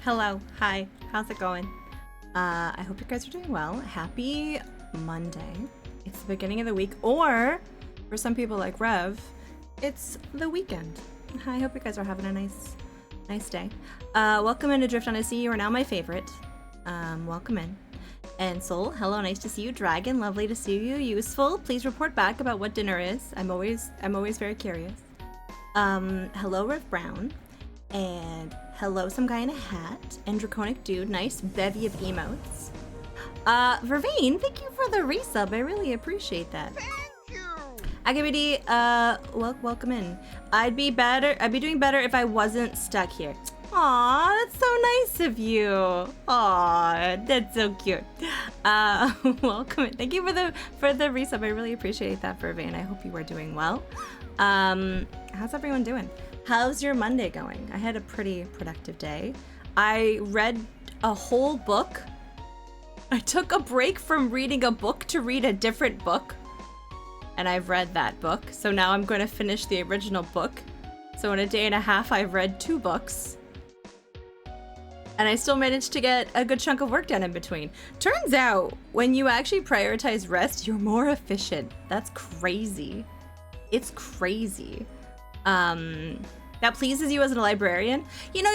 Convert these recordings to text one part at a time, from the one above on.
Hello. Hi. How's it going? I hope you guys are doing well. Happy Monday. It's the beginning of the week, or for some people like Rev, it's the weekend. I hope you guys are having a nice day. Welcome into Drift on a Sea. You are now my favorite. Welcome in. And Soul, hello, nice to see you. Dragon, lovely to see you. Useful, please report back about what dinner is. I'm always very curious. Hello, Rev Brown. And hello, some guy in a hat. And Draconic Dude, nice bevy of emotes. Vervain, thank you for the resub. I really appreciate that. Thank you. Agabidi, welcome in. I'd be doing better if I wasn't stuck here. Aw, that's so nice of you. Aw, that's so cute. Welcome in. Thank you for the resub. I really appreciate that, Vervain. I hope you are doing well. How's everyone doing? How's your Monday going? I had a pretty productive day. I read a whole book. I took a break from reading a book to read a different book. And I've read that book. So now I'm going to finish the original book. So in a day and a half, I've read 2 books. And I still managed to get a good chunk of work done in between. Turns out, when you actually prioritize rest, you're more efficient. That's crazy. It's crazy. That pleases you as a librarian. You know,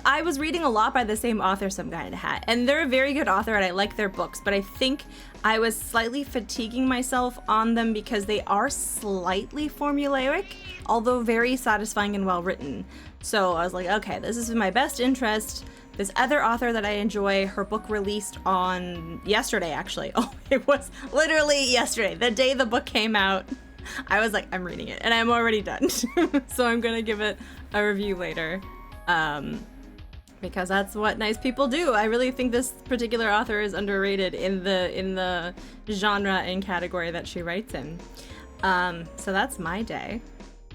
I was reading a lot by the same author, Some Guy in a Hat, and they're a very good author and I like their books, but I think I was slightly fatiguing myself on them because they are slightly formulaic, although very satisfying and well written. So I was like, okay, this is in my best interest. This other author that I enjoy, her book released on yesterday, actually. Oh, it was literally yesterday, the day the book came out. I was like, I'm reading it, and I'm already done. So I'm gonna give it a review later, because that's what nice people do. I really think this particular author is underrated in the genre and category that she writes in. So that's my day,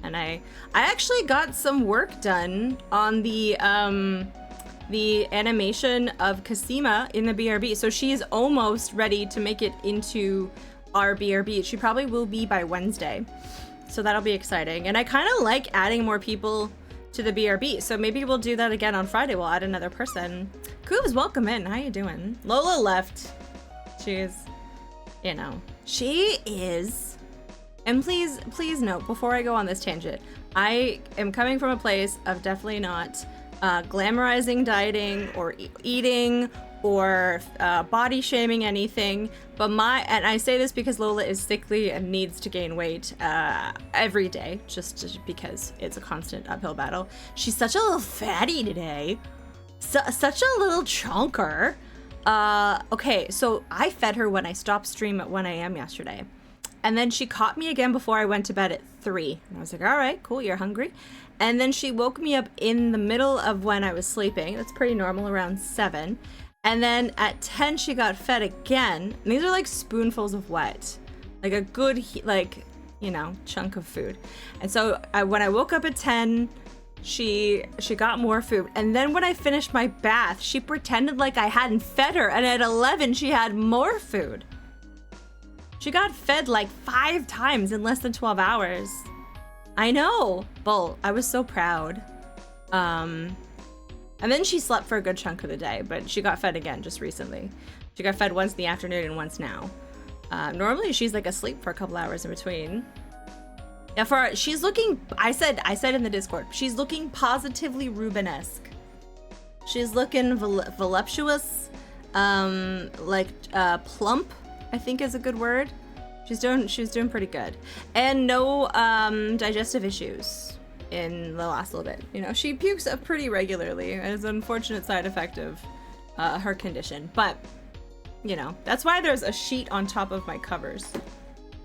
and I actually got some work done on the animation of Kasima in the BRB. So she's almost ready to make it into our BRB. She probably will be by Wednesday. So that'll be exciting. And I kind of like adding more people to the BRB. So maybe we'll do that again on Friday. We'll add another person. Koobs, welcome in. How you doing? Lola left. She's, she is. And please note, before I go on this tangent, I am coming from a place of definitely not glamorizing dieting or eating or body shaming anything, but and I say this because Lola is sickly and needs to gain weight every day, just because it's a constant uphill battle. She's such a little fatty today, such a little chunker. Okay, so I fed her when I stopped stream at 1 a.m. yesterday, and then she caught me again before I went to bed at 3, and I was like, all right, cool, you're hungry. And then she woke me up in the middle of when I was sleeping. That's pretty normal, around 7. And then at 10, she got fed again. And these are like spoonfuls of wet, like a good, chunk of food. And so when I woke up at 10, she got more food. And then when I finished my bath, she pretended like I hadn't fed her. And at 11, she had more food. She got fed like 5 times in less than 12 hours. I know. Bull. I was so proud. And then she slept for a good chunk of the day, but she got fed again just recently. She got fed once in the afternoon and once now. Normally she's like asleep for a couple hours in between. Yeah, she's looking, I said in the Discord, she's looking positively Rubenesque. She's looking voluptuous, plump, I think is a good word. She's doing pretty good. And no digestive issues in the last little bit. She pukes up pretty regularly. It's an unfortunate side effect of her condition. But, that's why there's a sheet on top of my covers.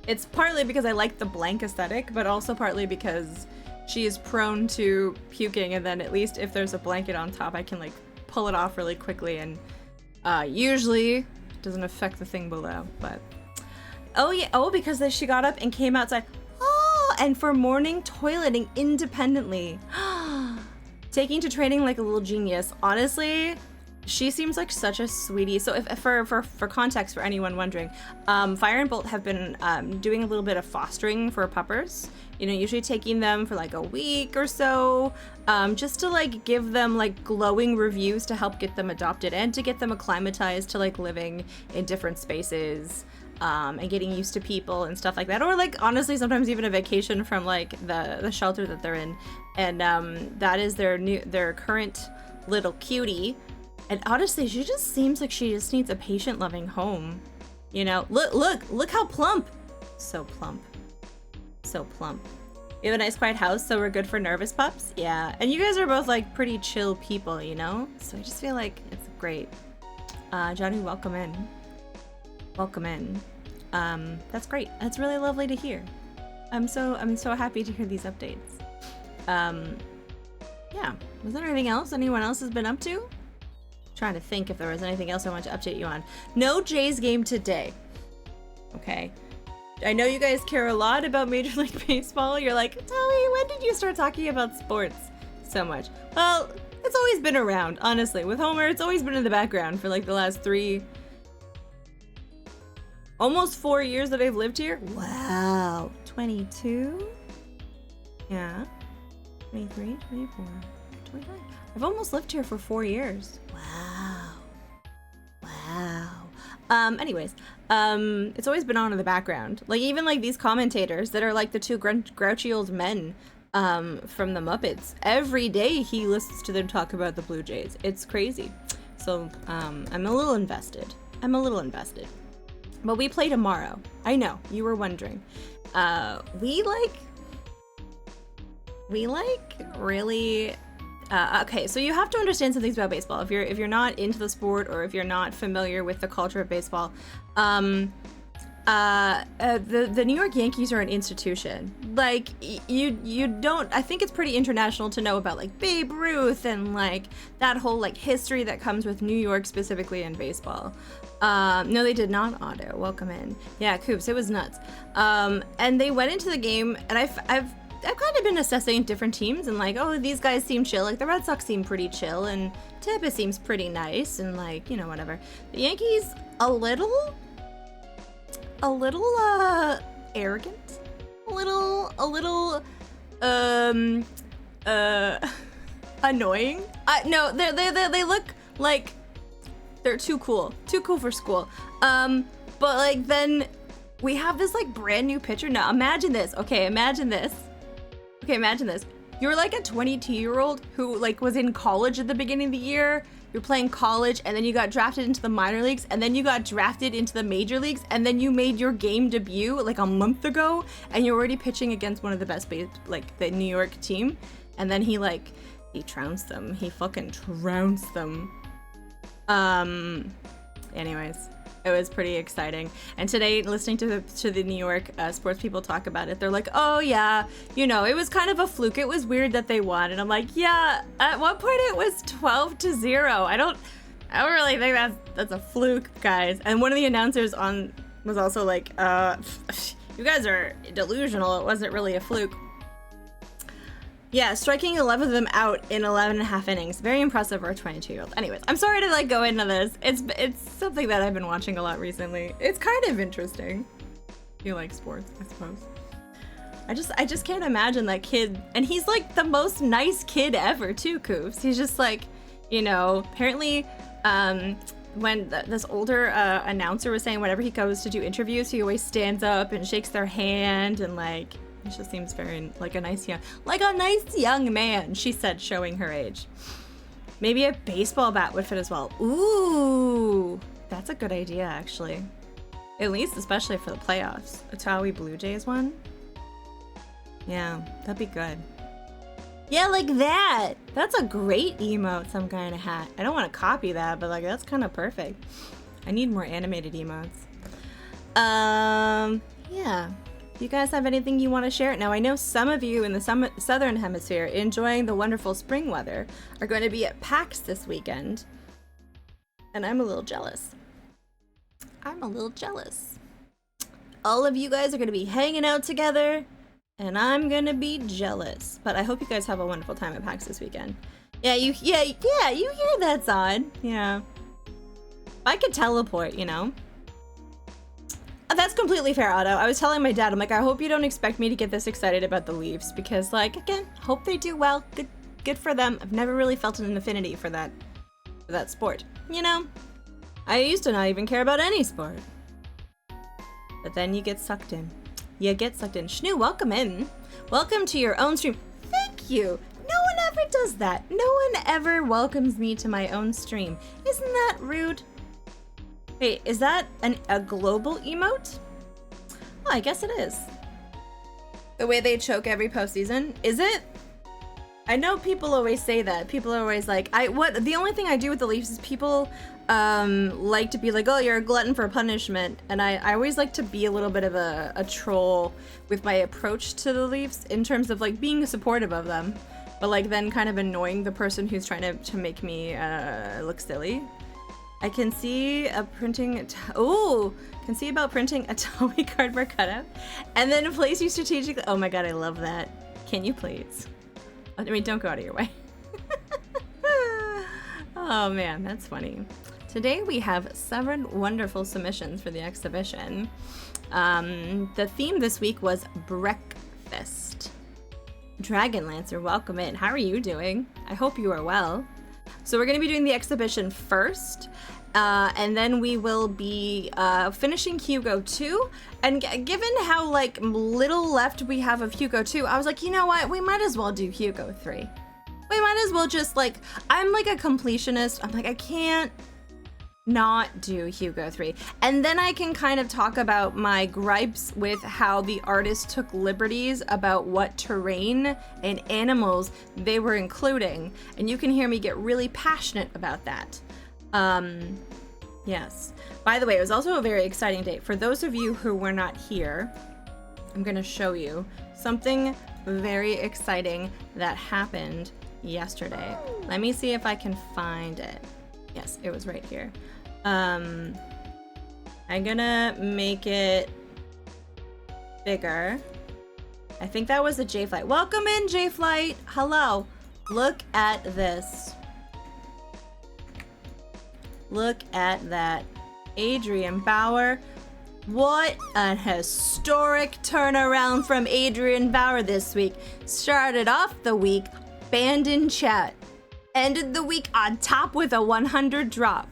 It's partly because I like the blank aesthetic, but also partly because she is prone to puking, and then at least if there's a blanket on top, I can pull it off really quickly, and usually it doesn't affect the thing below. But because she got up and came outside. And for morning toileting independently. Taking to training like a little genius. Honestly, She seems like such a sweetie. So if for context for anyone wondering, Fire and Bolt have been doing a little bit of fostering for puppers. You know, usually taking them for like a week or so, just to like give them like glowing reviews to help get them adopted and to get them acclimatized to like living in different spaces, and getting used to people and stuff like that. Or like honestly, sometimes even a vacation from like the shelter that they're in. And that is their current little cutie. And honestly, she just seems like she just needs a patient, loving home. You know, look how plump. So plump. So plump. We have a nice quiet house, so we're good for nervous pups. Yeah, and you guys are both like pretty chill people, you know? So I just feel like it's great. Johnny, welcome in. Welcome in. That's great. That's really lovely to hear. I'm so happy to hear these updates. Yeah. Was there anything else anyone else has been up to? Trying to think if there was anything else I want to update you on. No Jays game today. Okay. I know you guys care a lot about Major League Baseball. You're like, Tommy, when did you start talking about sports so much? Well, it's always been around, honestly. With Homer, it's always been in the background for like the last almost 4 years that I've lived here. Wow. 22? Yeah. 23, 24, 25. I've almost lived here for 4 years. Wow. Wow. Anyways, it's always been on in the background. Like, even, like, these commentators that are, like, the two grouchy old men, from the Muppets. Every day he listens to them talk about the Blue Jays. It's crazy. So, I'm a little invested. But we play tomorrow. I know, you were wondering. We really... okay, so you have to understand some things about baseball. If you're not into the sport, or if you're not familiar with the culture of baseball, the New York Yankees are an institution. Like, you don't... I think it's pretty international to know about, like, Babe Ruth and, like, that whole, like, history that comes with New York specifically in baseball. No, they did not, Otto. Welcome in. Yeah, Coops, it was nuts. And they went into the game, and I've kind of been assessing different teams and like, oh, these guys seem chill. Like, the Red Sox seem pretty chill, and Tampa seems pretty nice, and like, you know, whatever. The Yankees, a little arrogant, a little annoying. No, they look like they're too cool for school. But like, then we have this like brand new pitcher. Now imagine this. Okay, imagine this. You're like a 22-year-old who like was in college at the beginning of the year. You're playing college, and then you got drafted into the minor leagues, and then you got drafted into the major leagues, and then you made your game debut like a month ago, and you're already pitching against one of the best like the New York team, and then he trounced them. He fucking trounced them. Anyways, it was pretty exciting. And today, listening to the New York sports people talk about it, they're like, oh yeah, you know, it was kind of a fluke. It was weird that they won. And I'm like, yeah, at one point it was 12-0. I don't really think that's a fluke, guys. And one of the announcers was also like, you guys are delusional. It wasn't really a fluke. Yeah, striking 11 of them out in 11 and a half innings. Very impressive for a 22-year-old. Anyways, I'm sorry to like go into this. It's something that I've been watching a lot recently. It's kind of interesting. You like sports, I suppose. I just can't imagine that kid. And he's like the most nice kid ever too, Koofs. He's just like, you know, apparently when this older announcer was saying whenever he goes to do interviews, he always stands up and shakes their hand, and like, it just seems very like a nice young man, she said, showing her age. Maybe a baseball bat would fit as well. Ooh, that's a good idea, actually. At least, especially for the playoffs. A Tawi Blue Jays one. Yeah, that'd be good. Yeah, like that. That's a great emote, some kind of hat. I don't want to copy that, but like, that's kind of perfect. I need more animated emotes. Yeah. You guys have anything you want to share? Now, I know some of you in the southern hemisphere enjoying the wonderful spring weather are going to be at PAX this weekend. And I'm a little jealous. All of you guys are going to be hanging out together, and I'm going to be jealous. But I hope you guys have a wonderful time at PAX this weekend. Yeah, you hear that, Zod. Yeah. I could teleport, you know. That's completely fair, Otto. I was telling my dad, I'm like, I hope you don't expect me to get this excited about the Leafs because, like, again, hope they do well. Good for them. I've never really felt an affinity for that sport. You know, I used to not even care about any sport. But then you get sucked in. You get sucked in. Shnu, welcome in. Welcome to your own stream. Thank you. No one ever does that. No one ever welcomes me to my own stream. Isn't that rude? Wait, is that a global emote? Oh, I guess it is. The way they choke every postseason? Is it? I know people always say that. People are always like, the only thing I do with the Leafs is people like to be like, oh, you're a glutton for punishment. And I always like to be a little bit of a troll with my approach to the Leafs in terms of like being supportive of them, but like then kind of annoying the person who's trying to make me look silly. I can see about printing a Toei cardboard cutout and then place you strategically. Oh my god, I love that. Can you please? I mean, don't go out of your way. Oh man, that's funny. Today we have 7 wonderful submissions for the exhibition. The theme this week was breakfast. Dragonlancer, welcome in. How are you doing? I hope you are well. So we're going to be doing the exhibition first, and then we will be finishing Hugo 2. And given how like little left we have of Hugo 2, I was like, you know what? We might as well do Hugo 3. We might as well just like, I'm like a completionist. I'm like, I can't not do Hugo 3. And then I can kind of talk about my gripes with how the artist took liberties about what terrain and animals they were including. And you can hear me get really passionate about that. Yes. By the way, it was also a very exciting day. For those of you who were not here, I'm going to show you something very exciting that happened yesterday. Let me see if I can find it. Yes, it was right here. I'm gonna make it bigger. I think that was a J-Flight. Welcome in, J-Flight. Hello. Look at this. Look at that. Adrian Bauer. What an historic turnaround from Adrian Bauer this week. Started off the week banned in chat. Ended the week on top with a 100 drop.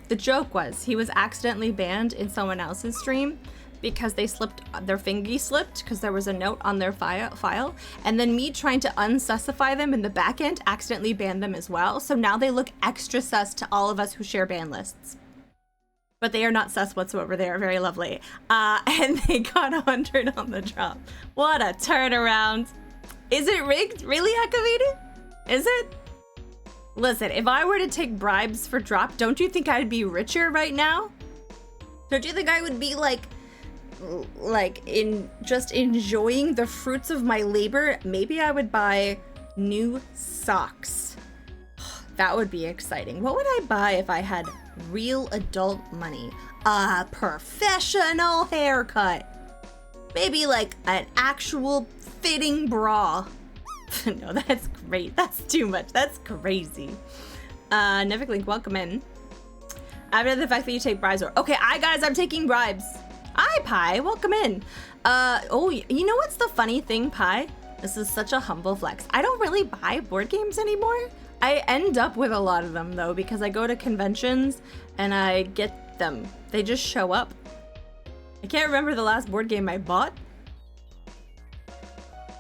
The joke was he was accidentally banned in someone else's stream because their fingy slipped because there was a note on their file, and then me trying to unsussify them in the back end accidentally banned them as well. So now they look extra sus to all of us who share ban lists. But they are not sus whatsoever. They are very lovely. And they got 100 on the drop. What a turnaround. Is it rigged? Really, Akavita? Is it? Listen, if I were to take bribes for drop, don't you think I'd be richer right now? Don't you think I would be like just enjoying the fruits of my labor? Maybe I would buy new socks. That would be exciting. What would I buy if I had real adult money? A professional haircut. Maybe like an actual fitting bra. No, that's great. That's too much. That's crazy. Nevik Link, welcome in. After the fact that you take bribes, okay, guys, I'm taking bribes. Hi, Pi, welcome in. Oh, you know what's the funny thing, Pi? This is such a humble flex. I don't really buy board games anymore. I end up with a lot of them though, because I go to conventions and I get them. They just show up. I can't remember the last board game I bought.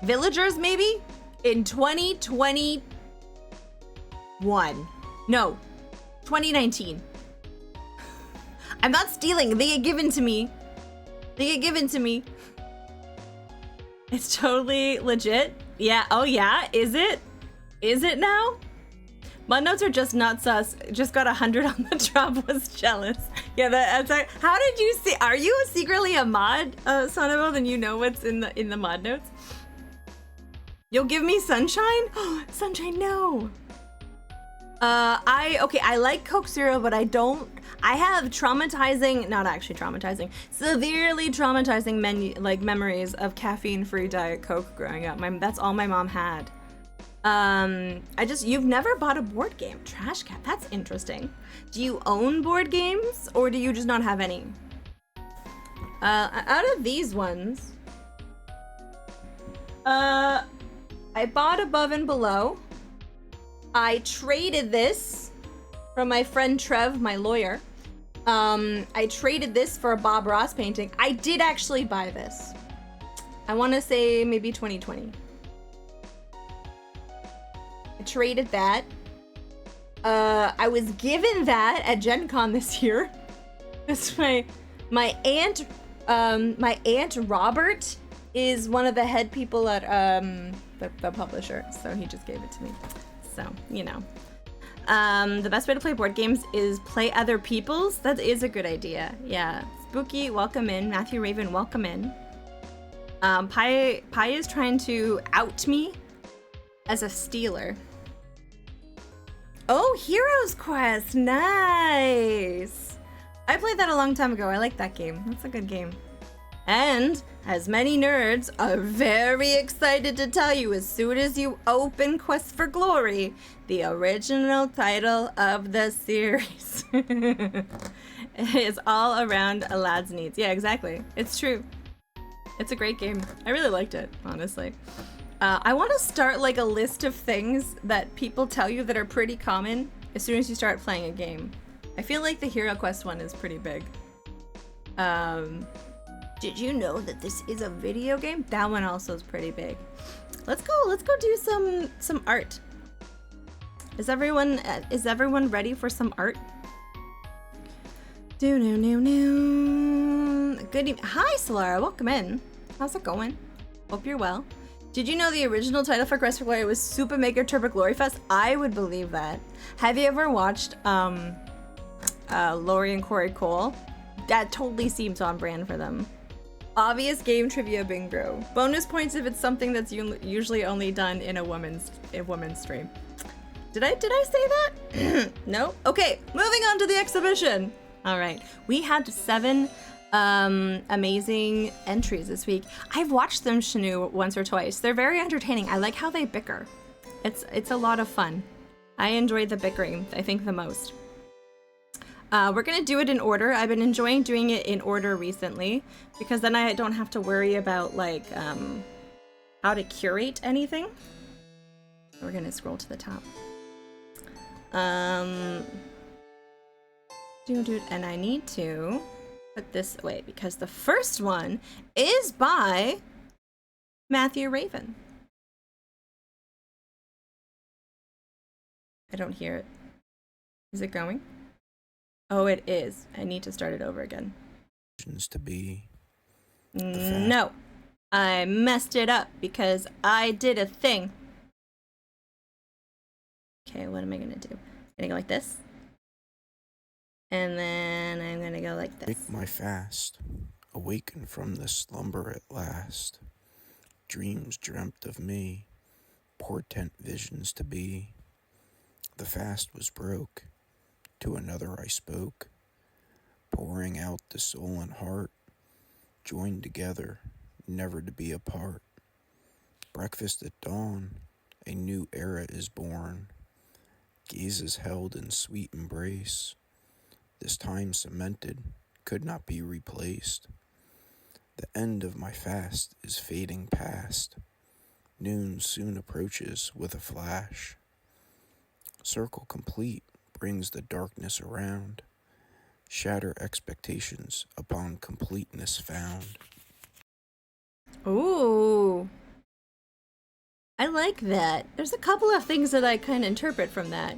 Villagers, maybe? In 2021. No, 2019. I'm not stealing. They get given to me. They get given to me. It's totally legit. Yeah. Oh, yeah. Is it? Is it now? Mod notes are just not sus. Just got 100 on the drop. Was jealous. Yeah. That's like, how did you see? Are you secretly a mod, Sonabo? Then you know what's in the mod notes. You'll give me sunshine? Sunshine, no. I like Coke cereal, but I have traumatizing, not actually traumatizing, severely traumatizing memories of caffeine-free Diet Coke growing up. That's all my mom had. You've never bought a board game. Trash Cat, that's interesting. Do you own board games or do you just not have any? Out of these ones, I bought Above and Below. I traded this from my friend Trev, my lawyer. I traded this for a Bob Ross painting. I did actually buy this. I want to say maybe 2020. I traded that. I was given that at Gen Con this year. That's my aunt Robert is one of the head people at the publisher, so he just gave it to me. So, you know. The best way to play board games is play other people's. That is a good idea. Yeah. Spooky, welcome in. Matthew Raven, welcome in. Pi is trying to out me as a stealer. Oh, Heroes Quest. Nice. I played that a long time ago. I like that game. That's a good game. And, as many nerds are very excited to tell you as soon as you open Quest for Glory, the original title of the series is all around a lad's needs. Yeah, exactly. It's true. It's a great game. I really liked it, honestly. I want to start like a list of things that people tell you that are pretty common as soon as you start playing a game. I feel like the Hero Quest one is pretty big. Did you know that this is a video game? That one also is pretty big. Let's go do some art. Is everyone ready for some art? Good evening. Hi Solara, welcome in. How's it going? Hope you're well. Did you know the original title for Quest for Glory was Super Mega Turbo Glory Fest? I would believe that. Have you ever watched Lori and Corey Cole? That totally seems on brand for them. Obvious game trivia bingo. Bonus points if it's something that's usually only done in a woman's stream. Did I say that? No? Okay, moving on to the exhibition. All right, we had 7 amazing entries this week. I've watched them, Shanu, once or twice. They're very entertaining. I like how they bicker. It's a lot of fun. I enjoy the bickering, I think, the most. We're gonna do it in order. I've been enjoying doing it in order recently because then I don't have to worry about like how to curate anything. We're gonna scroll to the top. And I need to put this away because the first one is by Matthew Raven. I don't hear it. Is it going? Oh, it is. I need to start it over again. To be no, I messed it up because I did a thing. Okay, what am I gonna do? I'm gonna go like this. And then I'm gonna go like this. Break my fast, awaken from the slumber at last. Dreams dreamt of me, portent visions to be. The fast was broke, to another I spoke, pouring out the soul and heart, joined together, never to be apart. Breakfast at dawn, a new era is born, gazes held in sweet embrace. This time cemented, could not be replaced. The end of my fast is fading past. Noon soon approaches with a flash. Circle complete brings the darkness around. Shatter expectations upon completeness found. Ooh. I like that. There's a couple of things that I kind of interpret from that.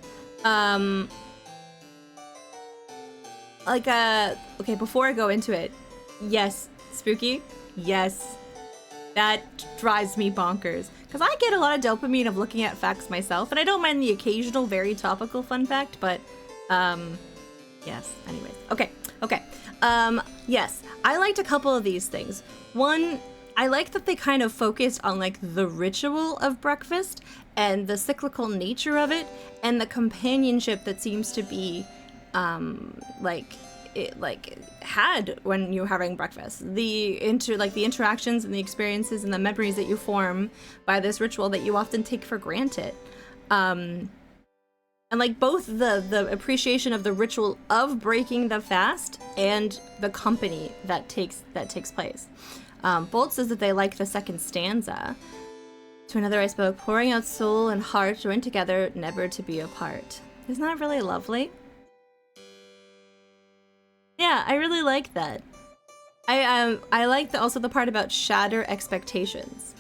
Okay, before I go into it, yes, spooky, yes, that drives me bonkers. Because I get a lot of dopamine of looking at facts myself, and I don't mind the occasional very topical fun fact, but, yes, anyways. Okay. Yes, I liked a couple of these things. One, I like that they kind of focused on, like, the ritual of breakfast, and the cyclical nature of it, and the companionship that seems to be, like, had when you're having breakfast. The interactions and the experiences and the memories that you form by this ritual that you often take for granted. And like both the appreciation of the ritual of breaking the fast and the company that takes place. Bolt says that they like the second stanza. To another I spoke, pouring out soul and heart, joined together, never to be apart. Isn't that really lovely? Yeah, I really like that. I like also the part about shatter expectations.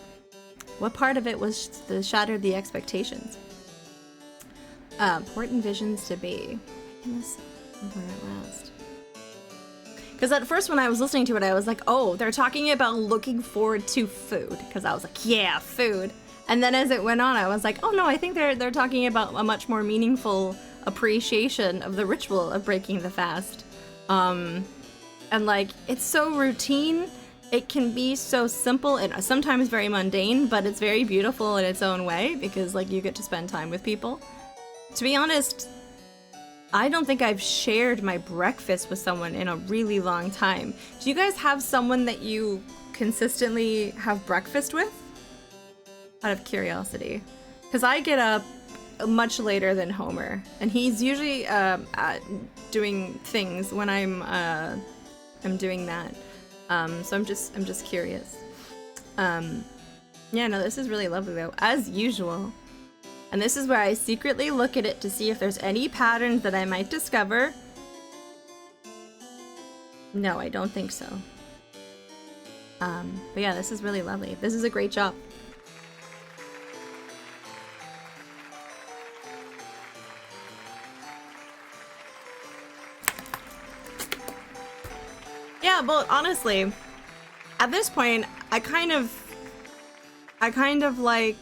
What part of it was the shatter the expectations? Important visions to be. Making this over at last. Because at first when I was listening to it, I was like, oh, they're talking about looking forward to food. Because I was like, yeah, food. And then as it went on, I was like, oh no, I think they're talking about a much more meaningful appreciation of the ritual of breaking the fast. And like, it's so routine. It can be so simple and sometimes very mundane, but it's very beautiful in its own way because like you get to spend time with people. To be honest, I don't think I've shared my breakfast with someone in a really long time. Do you guys have someone that you consistently have breakfast with? Out of curiosity. Because I get up much later than Homer, and he's usually doing things when I'm doing that. So I'm just curious. Yeah, no, this is really lovely though, as usual. And this is where I secretly look at it to see if there's any patterns that I might discover. No, I don't think so. But yeah, this is really lovely. This is a great job. Yeah, but honestly, at this point, I kind of like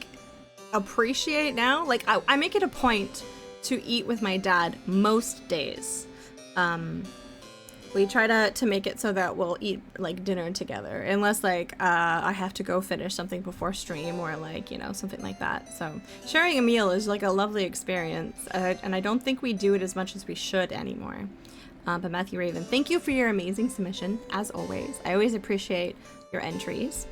appreciate now. Like I make it a point to eat with my dad most days. We try to make it so that we'll eat like dinner together, unless like I have to go finish something before stream or like, you know, something like that. So sharing a meal is like a lovely experience, and I don't think we do it as much as we should anymore. But Matthew Raven, thank you for your amazing submission, as always. I always appreciate your entries.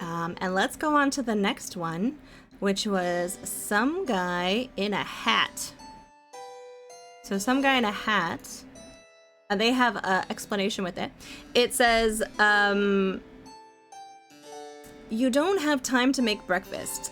And let's go on to the next one, which was some guy in a hat. So some guy in a hat. They have an explanation with it. It says, you don't have time to make breakfast.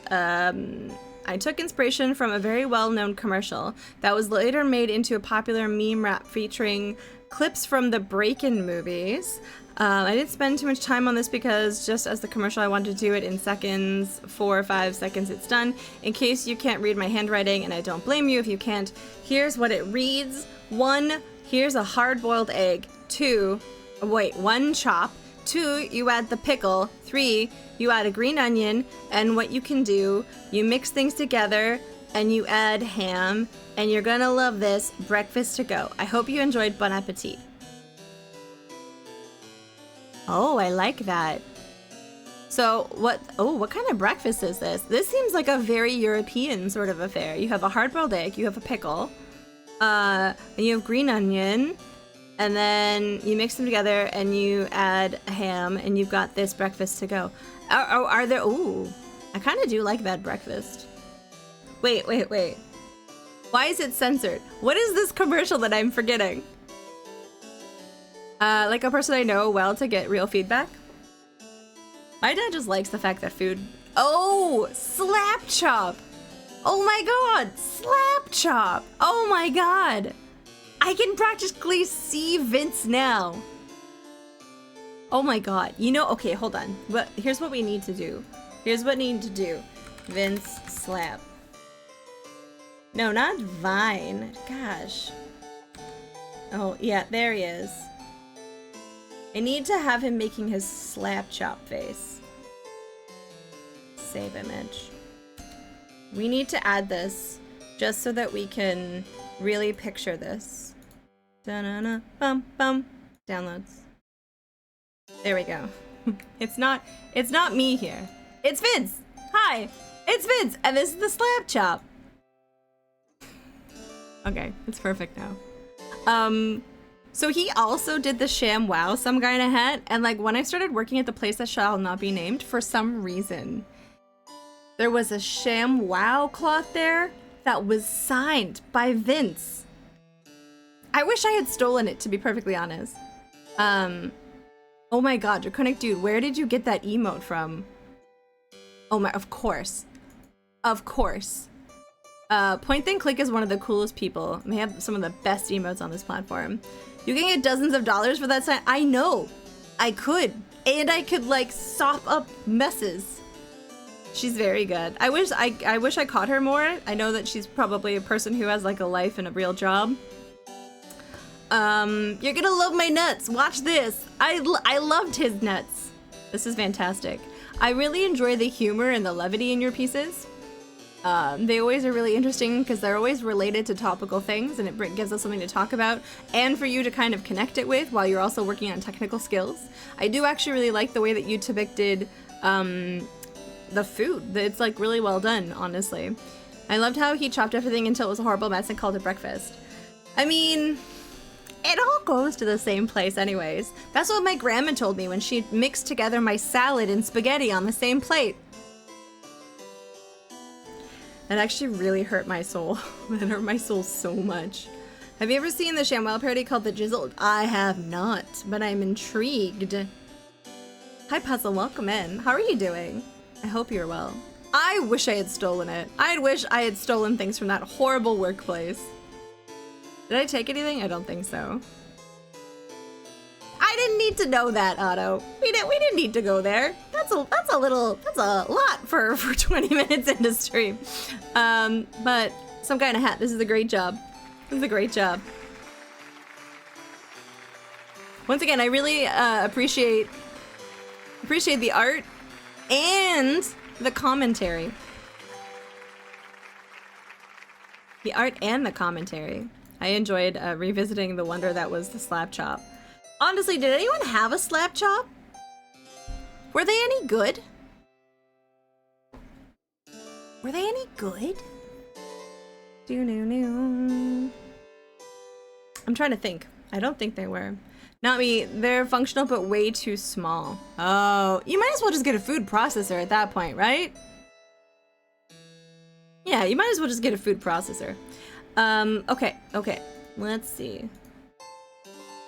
I took inspiration from a very well-known commercial that was later made into a popular meme rap featuring clips from the Break-In movies. I didn't spend too much time on this because just as the commercial, I wanted to do it in seconds, 4 or 5 seconds, it's done. In case you can't read my handwriting, and I don't blame you if you can't, here's what it reads. 1, here's a hard-boiled egg. 1 chop. 2, you add the pickle. 3, you add a green onion, and what you can do, you mix things together, and you add ham, and you're gonna love this. Breakfast to go. I hope you enjoyed. Bon appetit. Oh, I like that. So what kind of breakfast is this? This seems like a very European sort of affair. You have a hard-boiled egg, you have a pickle, and you have green onion, and then you mix them together and you add a ham, and you've got this breakfast to go. Are there, ooh, I kind of do like that breakfast. Wait. Why is it censored? What is this commercial that I'm forgetting? Like a person I know well to get real feedback. My dad just likes the fact that food... Oh, slap chop. Oh my god, slap chop. Oh my god. I can practically see Vince now. Oh my god. You know, okay, hold on. But here's what we need to do. Vince slap. No, not Vine. Gosh. Oh, yeah, there he is. I need to have him making his slap chop face. Save image. We need to add this just so that we can really picture this. Da-na-na, bum, bum. Downloads. There we go. It's not me here. It's Vince. Hi, it's Vince, and this is the slap chop. Okay, it's perfect now. So he also did the sham wow some guy in a hat, and like when I started working at the place that shall not be named, for some reason there was a sham wow cloth there that was signed by Vince. I wish I had stolen it, to be perfectly honest. Oh my god, Draconic Dude, where did you get that emote from? Oh my, of course. Of course. Point Then Click is one of the coolest people. They have some of the best emotes on this platform. You can get dozens of dollars for that sign. I know. I could. And I could like sop up messes. She's very good. I wish I caught her more. I know that she's probably a person who has like a life and a real job. You're gonna love my nuts. Watch this. I loved his nuts. This is fantastic. I really enjoy the humor and the levity in your pieces. They always are really interesting because they're always related to topical things, and it gives us something to talk about and for you to kind of connect it with while you're also working on technical skills. I do actually really like the way that you depicted the food. It's like really well done, honestly. I loved how he chopped everything until it was a horrible mess and called it breakfast. I mean, it all goes to the same place anyways. That's what my grandma told me when she mixed together my salad and spaghetti on the same plate. That actually really hurt my soul. That hurt my soul so much. Have you ever seen the ShamWow parody called The Jizzle? I have not, but I'm intrigued. Hi Puzzle, welcome in. How are you doing? I hope you're well. I wish I had stolen it. I wish I had stolen things from that horrible workplace. Did I take anything? I don't think so. I didn't need to know that, Otto. We didn't need to go there. That's a lot for 20 minutes into stream. But some guy in a hat. This is a great job. This is a great job. Once again, I really appreciate the art and the commentary. The art and the commentary. I enjoyed revisiting the wonder that was the slap chop. Honestly, did anyone have a slap chop? Were they any good? Were they any good? I'm trying to think. I don't think they were. Not me. They're functional, but way too small. Oh, you might as well just get a food processor at that point, right? Yeah, you might as well just get a food processor. Okay. Let's see.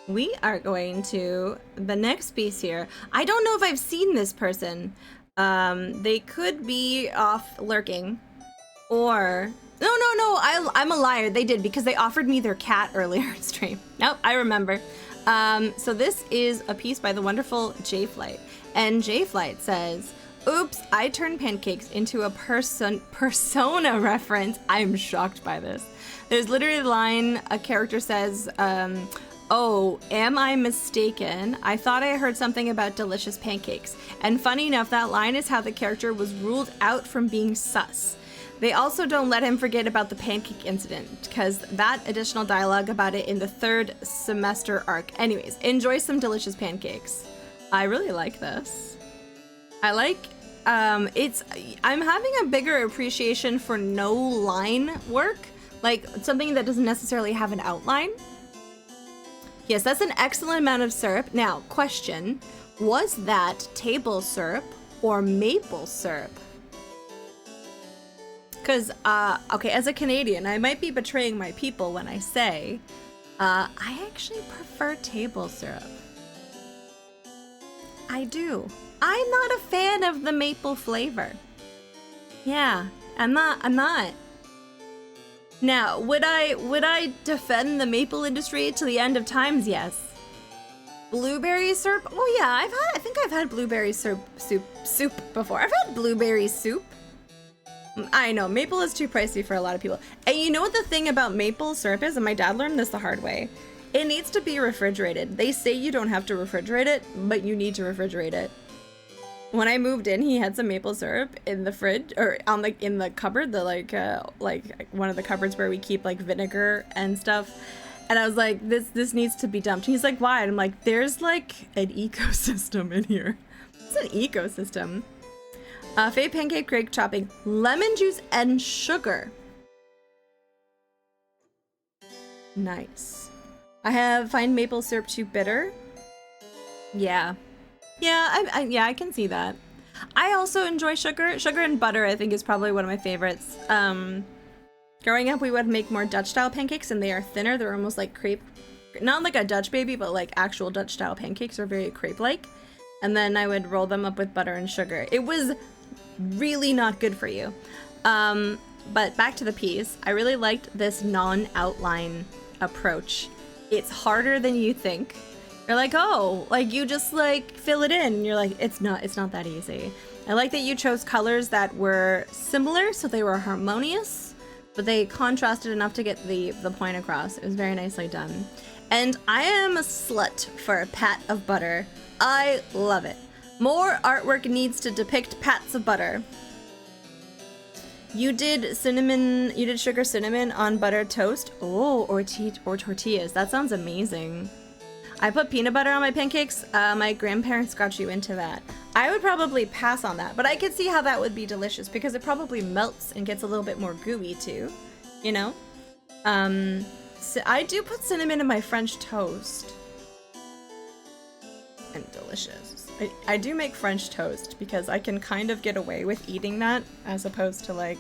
We are going to the next piece here. I don't know if I've seen this person. They could be off lurking, or no. I'm a liar. They did, because they offered me their cat earlier in stream. Nope, I remember. So this is a piece by the wonderful J-Flight, and J-Flight says, "Oops, I turned pancakes into a persona reference." I'm shocked by this. There's literally the line, a character says, "Oh, am I mistaken? I thought I heard something about delicious pancakes." And funny enough, that line is how the character was ruled out from being sus. They also don't let him forget about the pancake incident, because that additional dialogue about it in the 3rd semester arc. Anyways, enjoy some delicious pancakes. I really like this. I like, I'm having a bigger appreciation for no line work, like something that doesn't necessarily have an outline. Yes, that's an excellent amount of syrup. Now, question, was that table syrup or maple syrup? Because, okay, as a Canadian, I might be betraying my people when I say, I actually prefer table syrup. I do. I'm not a fan of the maple flavor. Yeah, I'm not. Now, would I defend the maple industry to the end of times? Yes. Blueberry syrup? Oh yeah, I think I've had blueberry soup before. I've had blueberry soup. I know, maple is too pricey for a lot of people. And you know what the thing about maple syrup is? And my dad learned this the hard way. It needs to be refrigerated. They say you don't have to refrigerate it, but you need to refrigerate it. When I moved in, he had some maple syrup in the fridge, or on in the cupboard, the like one of the cupboards where we keep like vinegar and stuff. And I was like, this needs to be dumped. And he's like, why? And I'm like, there's like an ecosystem in here. It's an ecosystem. Faye pancake cake chopping, lemon juice and sugar. Nice. I find maple syrup too bitter. Yeah. Yeah, I can see that. I also enjoy sugar. Sugar and butter, I think, is probably one of my favorites. Growing up, we would make more Dutch-style pancakes, and they are thinner. They're almost like crepe. Not like a Dutch baby, but like actual Dutch-style pancakes are very crepe-like. And then I would roll them up with butter and sugar. It was really not good for you. But back to the peas. I really liked this non-outline approach. It's harder than you think. You're like, oh, like you just like fill it in. You're like, it's not that easy. I like that you chose colors that were similar, so they were harmonious, but they contrasted enough to get the point across. It was very nicely done. And I am a slut for a pat of butter. I love it. More artwork needs to depict pats of butter. You did sugar cinnamon on buttered toast? Oh, or tortillas. That sounds amazing. I put peanut butter on my pancakes. My grandparents got you into that. I would probably pass on that, but I could see how that would be delicious because it probably melts and gets a little bit more gooey too, you know? So I do put cinnamon in my French toast. And delicious. I do make French toast because I can kind of get away with eating that as opposed to like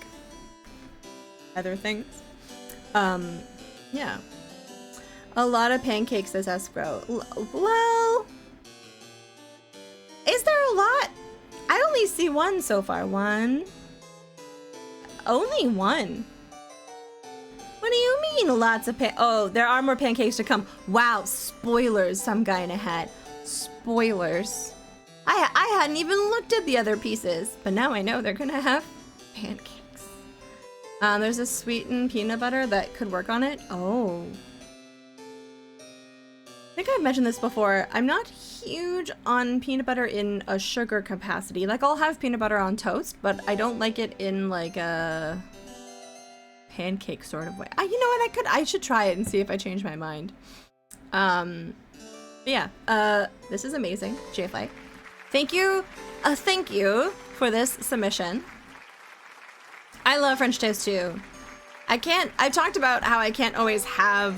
other things. Yeah. A lot of pancakes this Espro. Well, is there a lot? I only see one so far. One. Only one. What do you mean lots of oh, there are more pancakes to come. Wow, spoilers, some guy in a hat. Spoilers. I hadn't even looked at the other pieces, but now I know they're gonna have pancakes. There's a sweetened peanut butter that could work on it. Oh. I think I've mentioned this before. I'm not huge on peanut butter in a sugar capacity. Like, I'll have peanut butter on toast, but I don't like it in like a pancake sort of way. You know what? I should try it and see if I change my mind. Yeah, this is amazing, JFlight. Thank you for this submission. I love French toast too. I've talked about how I can't always have,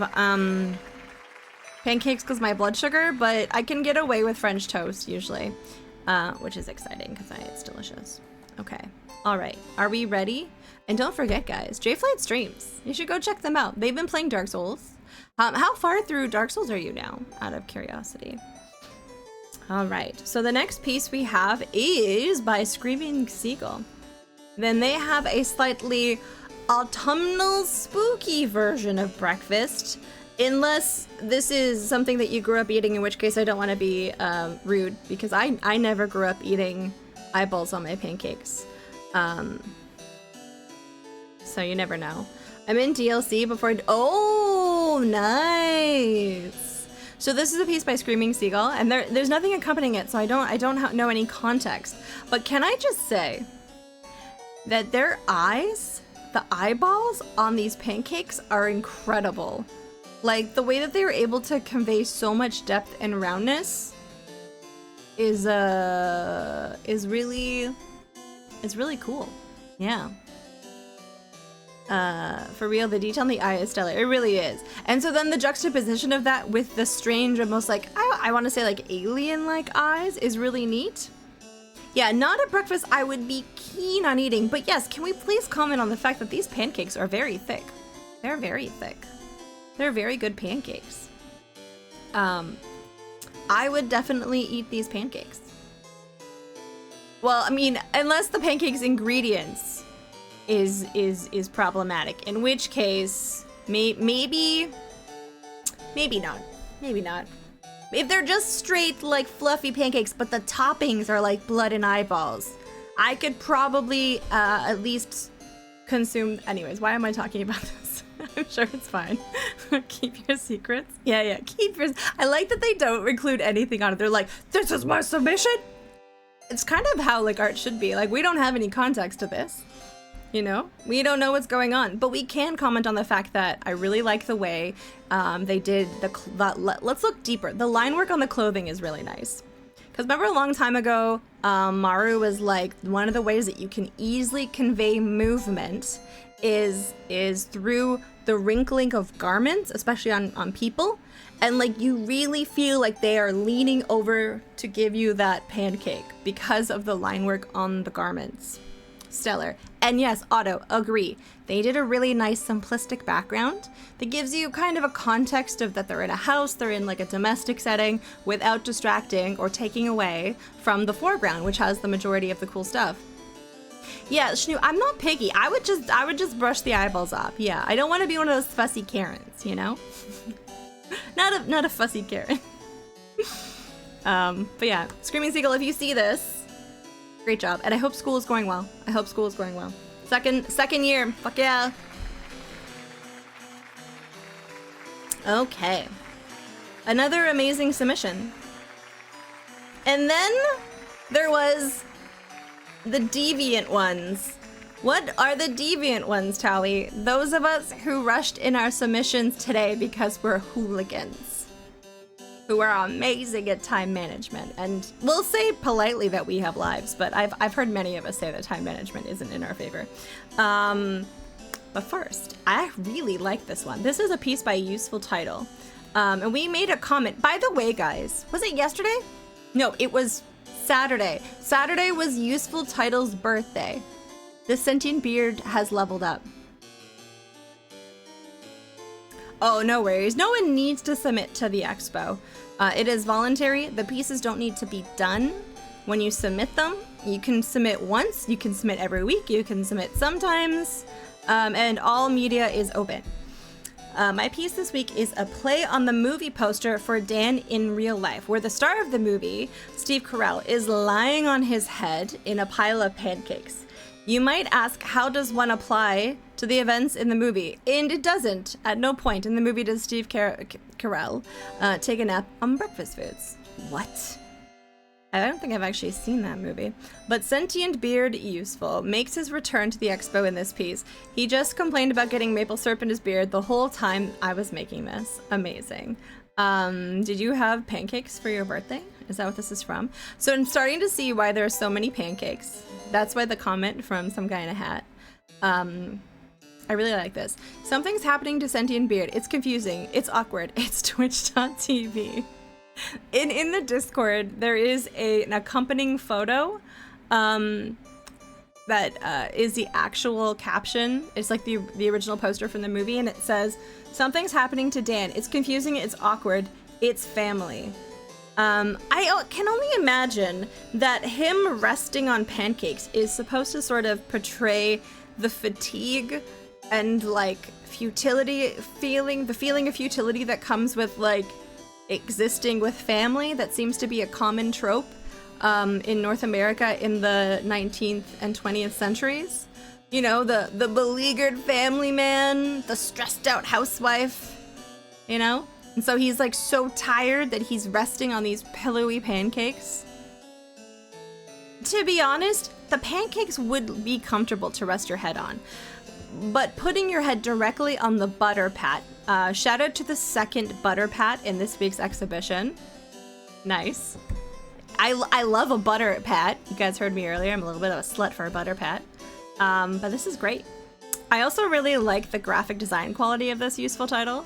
pancakes because my blood sugar, but I can get away with French toast usually, which is exciting because it's delicious. Okay, all right, are we ready? And don't forget, guys, JFlight streams. You should go check them out. They've been playing Dark Souls. How far through Dark Souls are you now, out of curiosity? All right, so the next piece we have is by Screaming Seagull. Then they have a slightly autumnal spooky version of breakfast, unless this is something that you grew up eating, in which case I don't want to be rude, because I never grew up eating eyeballs on my pancakes. So you never know. I'm in DLC before. Oh, nice. So this is a piece by Screaming Seagull, and there's nothing accompanying it, so I don't know any context. But can I just say that their eyes, the eyeballs on these pancakes are incredible. Like, the way that they were able to convey so much depth and roundness is really cool. Yeah. For real, the detail in the eye is stellar. It really is. And so then the juxtaposition of that with the strange, almost like, I want to say like alien-like eyes is really neat. Yeah, not a breakfast I would be keen on eating, but yes, can we please comment on the fact that these pancakes are very thick? They're very thick. They're very good pancakes. I would definitely eat these pancakes. Well, I mean, unless the pancakes ingredients is problematic, in which case maybe not. Maybe not. If they're just straight like fluffy pancakes, but the toppings are like blood and eyeballs, I could probably at least consume. Anyways, why am I talking about this? I'm sure it's fine. Keep your secrets. Yeah, keep yours. I like that they don't include anything on it. They're like, this is my submission. It's kind of how like art should be. Like, we don't have any context to this. You know, we don't know what's going on, but we can comment on the fact that I really like the way they did let's look deeper. The line work on the clothing is really nice. Because remember a long time ago, Maru was like, one of the ways that you can easily convey movement is through the wrinkling of garments, especially on people. And like you really feel like they are leaning over to give you that pancake because of the line work on the garments. Stellar. And yes, Otto, agree. They did a really nice simplistic background that gives you kind of a context of that they're in a house, they're in like a domestic setting without distracting or taking away from the foreground, which has the majority of the cool stuff. Yeah, Shnu, I'm not picky. I would just brush the eyeballs off. Yeah, I don't want to be one of those fussy Karens, you know? not a fussy Karen. But yeah, Screaming Seagull, if you see this, great job. And I hope school is going well. I hope school is going well. Second year. Fuck yeah. Okay. Another amazing submission. And then there was the deviant ones. What are the deviant ones, Tally? Those of us who rushed in our submissions today because we're hooligans, who are amazing at time management. And we'll say politely that we have lives, but I've heard many of us say that time management isn't in our favor. But first, I really like this one. This is a piece by Useful Title. And we made a comment. By the way, guys, was it yesterday? No, it was Saturday. Saturday was Useful Title's birthday. The sentient beard has leveled up. Oh, no worries. No one needs to submit to the expo. It is voluntary. The pieces don't need to be done when you submit them. You can submit once. You can submit every week. You can submit sometimes. And all media is open. My piece this week is a play on the movie poster for Dan in Real Life, where the star of the movie, Steve Carell, is lying on his head in a pile of pancakes. You might ask, how does one apply to the events in the movie? And it doesn't. At no point in the movie does Steve Carell take a nap on breakfast foods. What? I don't think I've actually seen that movie. But Sentient Beard Useful makes his return to the expo in this piece. He just complained about getting maple syrup in his beard the whole time I was making this. Amazing. Did you have pancakes for your birthday? Is that what this is from? So I'm starting to see why there are so many pancakes. That's why the comment from some guy in a hat. I really like this. Something's happening to Sentient Beard. It's confusing. It's awkward. It's twitch.tv. In the Discord, there is an accompanying photo that is the actual caption. It's like the original poster from the movie, and it says, something's happening to Dan. It's confusing. It's awkward. It's family. I can only imagine that him resting on pancakes is supposed to sort of portray the fatigue and like futility the feeling of futility that comes with like existing with family. That seems to be a common trope in North America in the 19th and 20th centuries. You know, the beleaguered family man, the stressed out housewife, you know? And so he's like so tired that he's resting on these pillowy pancakes. To be honest, the pancakes would be comfortable to rest your head on. But putting your head directly on the butter pat, shout out to the second butter pat in this week's exhibition. Nice. I love a butter pat. You guys heard me earlier. I'm a little bit of a slut for a butter pat. But this is great. I also really like the graphic design quality of this Useful Title.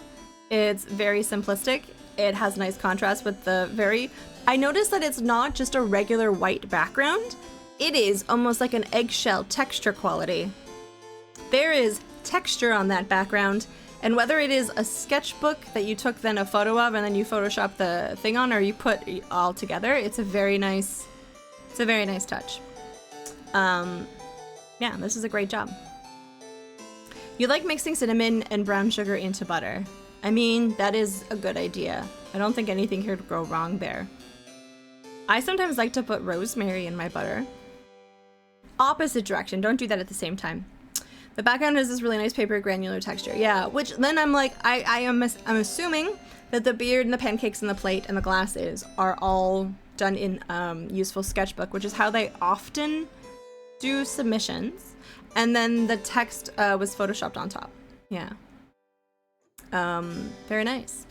It's very simplistic. It has nice contrast with the I noticed that it's not just a regular white background. It is almost like an eggshell texture quality. There is texture on that background, and whether it is a sketchbook that you took then a photo of and then you Photoshop the thing on, or you put all together, it's a very nice touch. Yeah, this is a great job. You like mixing cinnamon and brown sugar into butter. I mean, that is a good idea. I don't think anything could go wrong there. I sometimes like to put rosemary in my butter. Opposite direction, don't do that at the same time. The background has this really nice paper granular texture. Yeah, which then I'm like, I'm assuming that the beard and the pancakes and the plate and the glasses are all done in Useful Sketchbook, which is how they often do submissions. And then the text was photoshopped on top. Yeah. Very nice.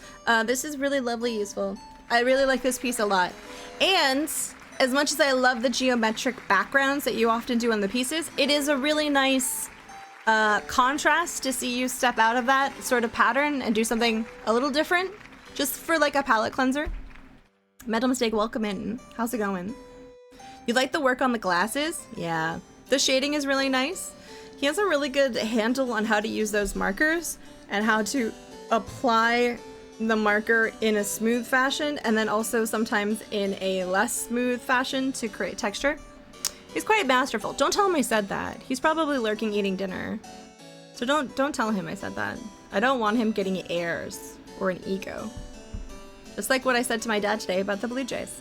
This is really lovely, Useful. I really like this piece a lot. And as much as I love the geometric backgrounds that you often do on the pieces, it is a really nice contrast to see you step out of that sort of pattern and do something a little different, just for like a palette cleanser. Mental Mistake, welcome in. How's it going? You like the work on the glasses? Yeah. The shading is really nice. He has a really good handle on how to use those markers and how to apply the marker in a smooth fashion and then also sometimes in a less smooth fashion to create texture. He's quite masterful. Don't tell him I said that. He's probably lurking eating dinner. So don't tell him I said that. I don't want him getting airs or an ego. Just like what I said to my dad today about the Blue Jays.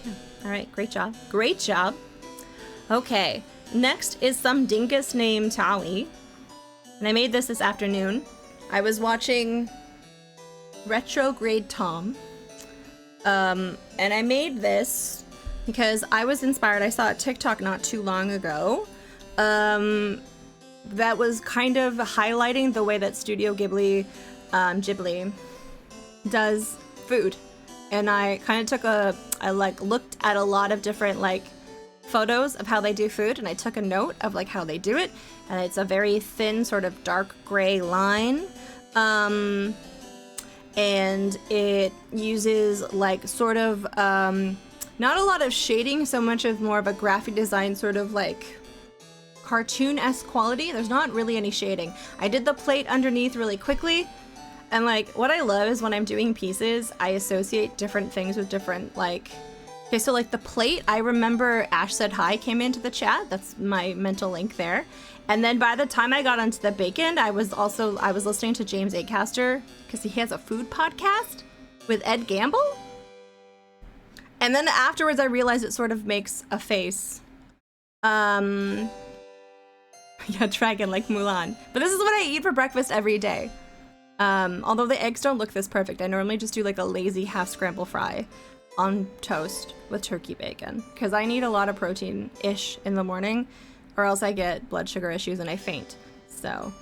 Yeah. All right, great job. Great job. Okay, next is some dingus named Tali. And I made this afternoon. I was watching Retrograde Tom. And I made this because I was inspired. I saw a TikTok not too long ago that was kind of highlighting the way that Studio Ghibli does food. And I kind of took I looked at a lot of different like photos of how they do food, and I took a note of like how they do it. And it's a very thin sort of dark gray line. And it uses like sort of not a lot of shading so much of more of a graphic design sort of like cartoon-esque quality. There's not really any shading. I did the plate underneath really quickly, and like what I love is when I'm doing pieces I associate different things with different like, okay, so like the plate, I remember Ash Said Hi came into the chat. That's my mental link there. And then by the time I got onto the bacon, I was listening to James Acaster because he has a food podcast with Ed Gamble. And then afterwards I realized it sort of makes a face. Yeah, dragon like Mulan. But this is what I eat for breakfast every day. Although the eggs don't look this perfect. I normally just do like a lazy half scramble fry on toast with turkey bacon because I need a lot of protein-ish in the morning or else I get blood sugar issues and I faint. So,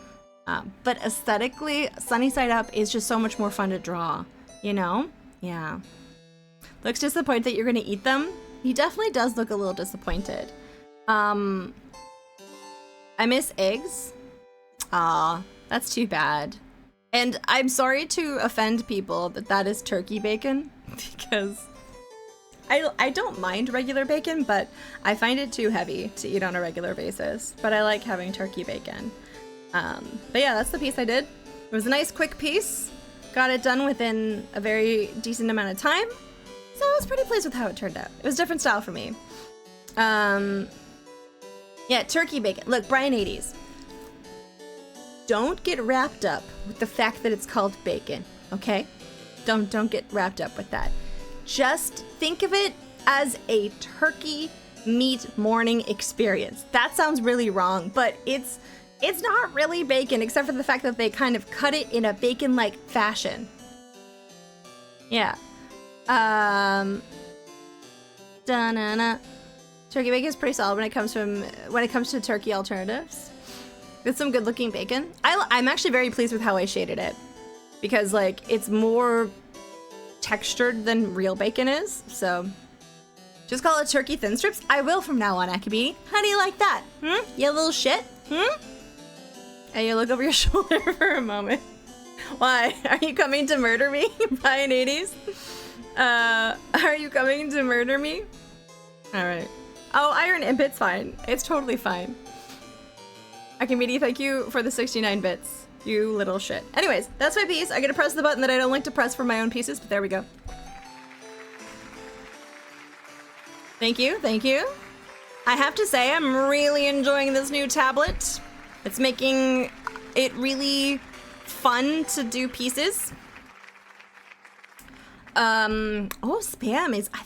but aesthetically, Sunny Side Up is just so much more fun to draw, you know? Yeah. Looks disappointed that you're gonna eat them. He definitely does look a little disappointed. I miss eggs. Aw, that's too bad. And I'm sorry to offend people, but that is turkey bacon because I don't mind regular bacon, but I find it too heavy to eat on a regular basis. But I like having turkey bacon. But yeah, that's the piece I did. It was a nice quick piece. Got it done within a very decent amount of time. So I was pretty pleased with how it turned out. It was a different style for me. Yeah, turkey bacon. Look, Brian 80s. Don't get wrapped up with the fact that it's called bacon, okay? Don't get wrapped up with that. Just think of it as a turkey meat morning experience. That sounds really wrong, but it's not really bacon except for the fact that they kind of cut it in a bacon-like fashion. Yeah. Turkey bacon is pretty solid when it comes to turkey alternatives. It's some good-looking bacon. I'm actually very pleased with how I shaded it because like it's more textured than real bacon is. So just call it turkey thin strips. I will from now on, Akabi. How do you like that? You little shit? And you look over your shoulder for a moment. Why? Are you coming to murder me, Brian 80s? Are you coming to murder me? All right. Oh, Iron Impit's fine. It's totally fine. Akimidi, thank you for the 69 bits. You little shit. Anyways, that's my piece. I gotta press the button that I don't like to press for my own pieces, but there we go. Thank you, thank you. I have to say, I'm really enjoying this new tablet. It's making it really fun to do pieces. I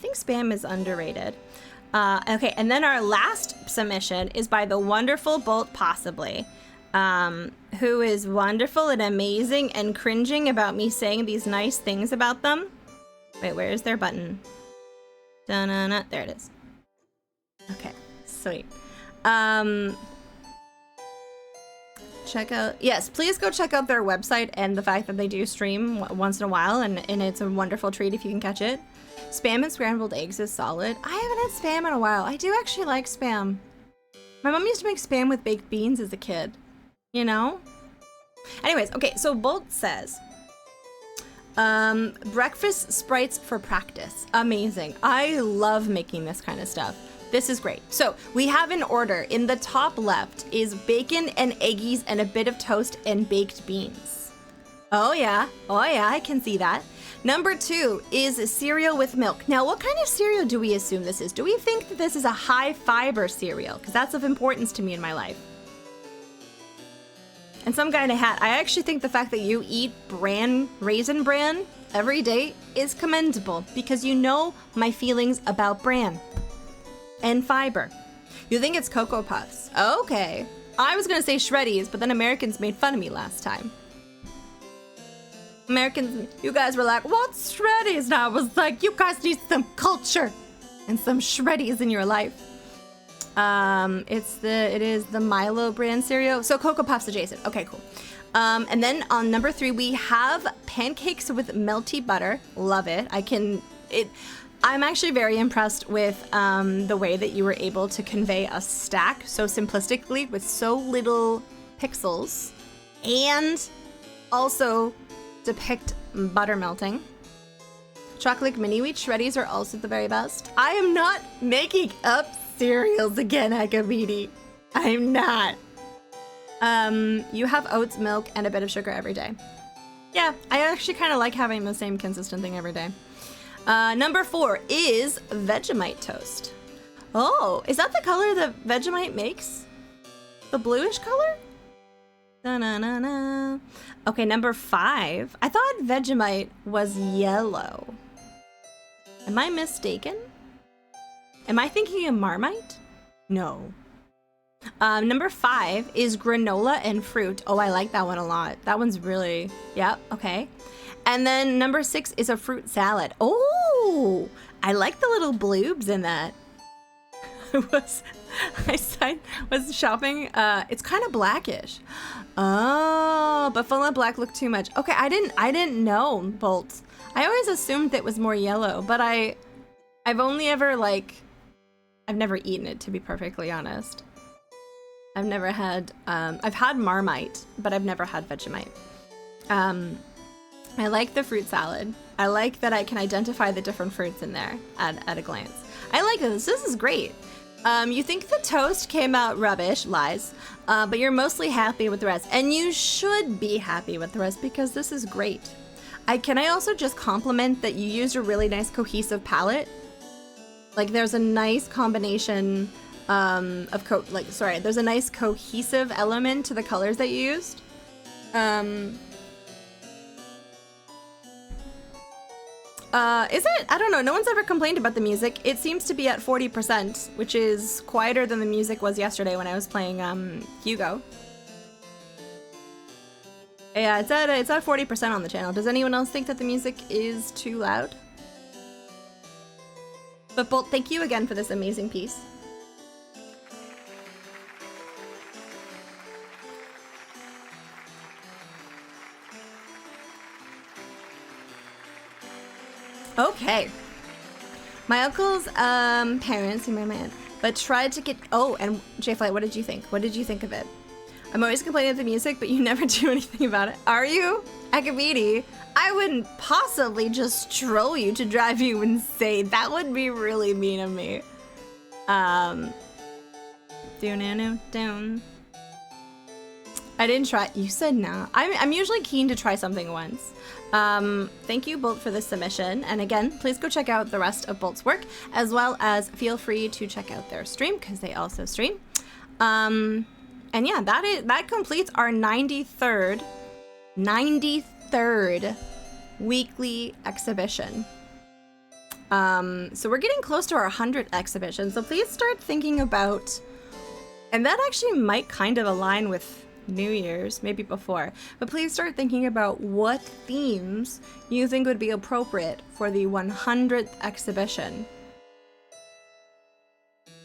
think spam is underrated. Okay, and then our last submission is by the wonderful Bolt Possibly, who is wonderful and amazing and cringing about me saying these nice things about them. Wait, where is their button? Da-na-na. There it is. Okay, sweet. Yes, please go check out their website and the fact that they do stream once in a while, and it's a wonderful treat if you can catch it. Spam and scrambled eggs is solid. I haven't had spam in a while. I do actually like spam. My mom used to make spam with baked beans as a kid, you know? Anyways, okay, so Bolt says, breakfast sprites for practice. Amazing. I love making this kind of stuff. This is great. So we have an order. In the top left is bacon and eggies and a bit of toast and baked beans. Oh yeah, I can see that. Number 2 is cereal with milk. Now, what kind of cereal do we assume this is? Do we think that this is a high fiber cereal? Because that's of importance to me in my life. And some guy in a hat. I actually think the fact that you eat raisin bran every day is commendable because you know my feelings about bran and fiber. You think it's Cocoa Puffs. Okay. I was gonna say Shreddies, but then Americans made fun of me last time. Americans, you guys were like, what's Shreddies? And I was like, you guys need some culture and some Shreddies in your life. It is the Milo brand cereal. So Cocoa Puffs adjacent. Okay, cool. And then on number 3, we have pancakes with melty butter. Love it. I'm actually very impressed with the way that you were able to convey a stack so simplistically with so little pixels and also depict butter melting. Chocolate mini wheat Shreddies are also the very best. I am not making up cereals again, Akabidi. I'm not. You have oats, milk, and a bit of sugar every day. Yeah, I actually kind of like having the same consistent thing every day. Number 4 is Vegemite toast. Oh, is that the color that Vegemite makes? The bluish color? Da-na-na-na. Okay, number 5. I thought Vegemite was yellow. Am I mistaken? Am I thinking of Marmite? No. Number 5 is granola and fruit. Oh, I like that one a lot. That one's really, yep, okay. And then number 6 is a fruit salad. Oh, I like the little bloobs in that. I was shopping. It's kind of blackish. Oh, but full of black looked too much. Okay, I didn't know, Bolt. I always assumed it was more yellow, but I've only ever I've never eaten it, to be perfectly honest. I've never had, I've had Marmite, but I've never had Vegemite. I like the fruit salad. I like that I can identify the different fruits in there at a glance. I like this. This is great. You think the toast came out rubbish, lies, but you're mostly happy with the rest. And you should be happy with the rest because this is great. Can I also just compliment that you used a really nice cohesive palette? There's a nice combination there's a nice cohesive element to the colors that you used. Is it? I don't know. No one's ever complained about the music. It seems to be at 40%, which is quieter than the music was yesterday when I was playing Hugo. Yeah, it's at 40% on the channel. Does anyone else think that the music is too loud? But Bolt, thank you again for this amazing piece. Okay. My uncle's parents, he married my aunt, but tried to get. Oh, and J Flight, what did you think? What did you think of it? I'm always complaining of the music, but you never do anything about it. Are you? Akabidi, I wouldn't possibly just troll you to drive you insane. That would be really mean of me. Down. I didn't try. You said no. I'm usually keen to try something once. Thank you, Bolt, for this submission. And again, please go check out the rest of Bolt's work, as well as feel free to check out their stream because they also stream. And yeah, that completes our 93rd weekly exhibition. So we're getting close to our 100th exhibition. So please start thinking about, and that actually might kind of align with New Year's, maybe before, but please start thinking about what themes you think would be appropriate for the 100th exhibition.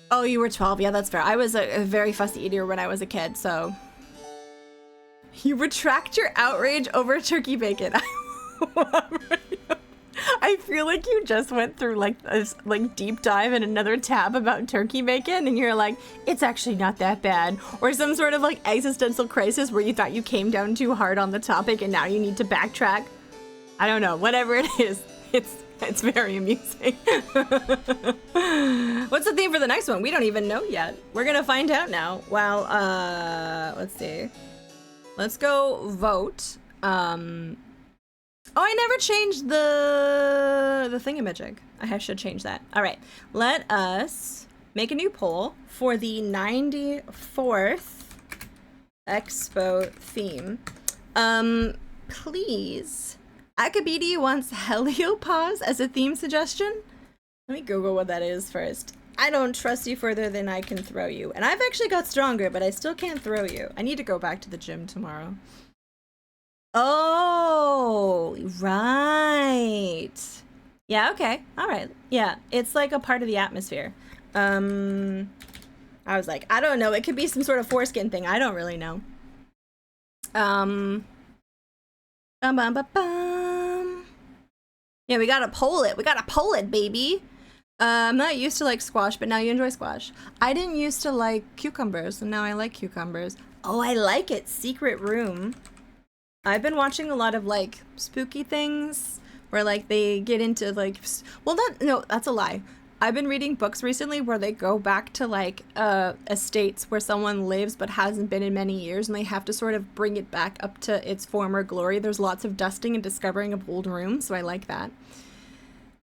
Oh, you were 12. Yeah, that's fair. I was a very fussy eater when I was a kid, so. You retract your outrage over turkey bacon. I I feel like you just went through like this like deep dive in another tab about turkey bacon and you're like, it's actually not that bad. Or some sort of like existential crisis where you thought you came down too hard on the topic and now you need to backtrack. I don't know, whatever it is, it's very amusing. What's the theme for the next one? We don't even know yet. We're gonna find out now. Well, let's see. Let's go vote. Oh, I never changed the thingamajig. I should change that. All right, let us make a new poll for the 94th Expo theme. Please, Akabidi wants Heliopause as a theme suggestion. Let me Google what that is first. I don't trust you further than I can throw you. And I've actually got stronger, but I still can't throw you. I need to go back to the gym tomorrow. Oh, right. Yeah, okay. All right. Yeah, it's like a part of the atmosphere. I was like, I don't know. It could be some sort of foreskin thing. I don't really know. Yeah, we gotta poll it. We gotta poll it, baby. I'm not used to like squash, but now you enjoy squash. I didn't used to like cucumbers, and now I like cucumbers. Oh, I like it. Secret Room. I've been watching a lot of like spooky things where like they get into like, well, no, that's a lie. I've been reading books recently where they go back to like estates where someone lives but hasn't been in many years, and they have to sort of bring it back up to its former glory. There's lots of dusting and discovering of old rooms, so I like that.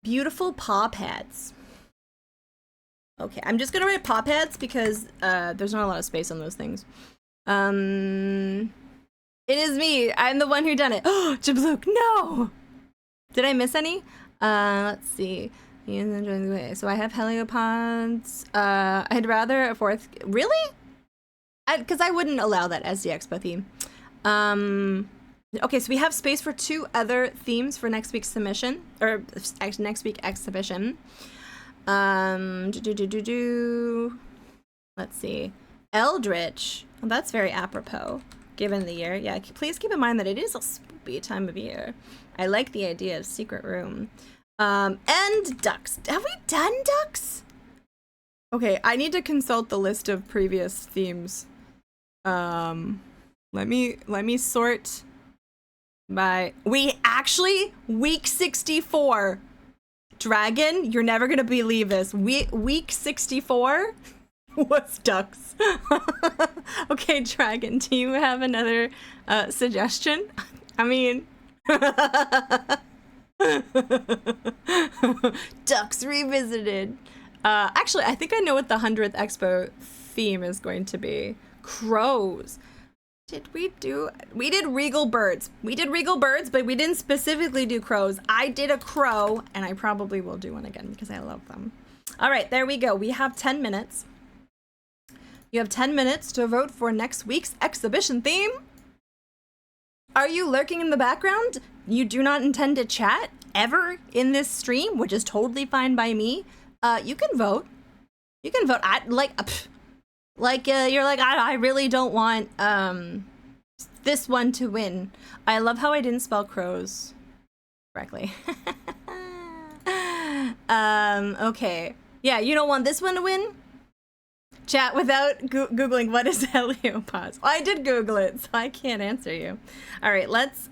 Beautiful paw pads. Okay, I'm just gonna write paw pads because there's not a lot of space on those things. It is me. I'm the one who done it. Oh, Jablook, no! Did I miss any? Let's see. So I have heliopods. I'd rather a fourth. Really? Because I wouldn't allow that as the expo theme. Okay, so we have space for 2 other themes for next week's submission, or next week exhibition. Let's see. Eldritch. Well, that's very apropos. Given the year. Yeah, please keep in mind that it is a spooky time of year. I like the idea of Secret Room. And ducks. Have we done ducks? Okay, I need to consult the list of previous themes. Let me sort by... week 64. Dragon, you're never gonna believe this. Week 64 was ducks. Okay, Dragon, do you have another suggestion? I mean, ducks revisited. Actually, I think I know what the 100th Expo theme is going to be. Crows. We did regal birds. We did regal birds, but we didn't specifically do crows. I did a crow, and I probably will do one again because I love them. All right, there we go. We have 10 minutes. You have 10 minutes to vote for next week's exhibition theme. Are you lurking in the background? You do not intend to chat ever in this stream, which is totally fine by me. You can vote. You can vote. You're like, I really don't want this one to win. I love how I didn't spell crows correctly. Okay. Yeah, you don't want this one to win? Chat without Googling what is heliopause. Well, I did Google it, so I can't answer you. All right, let's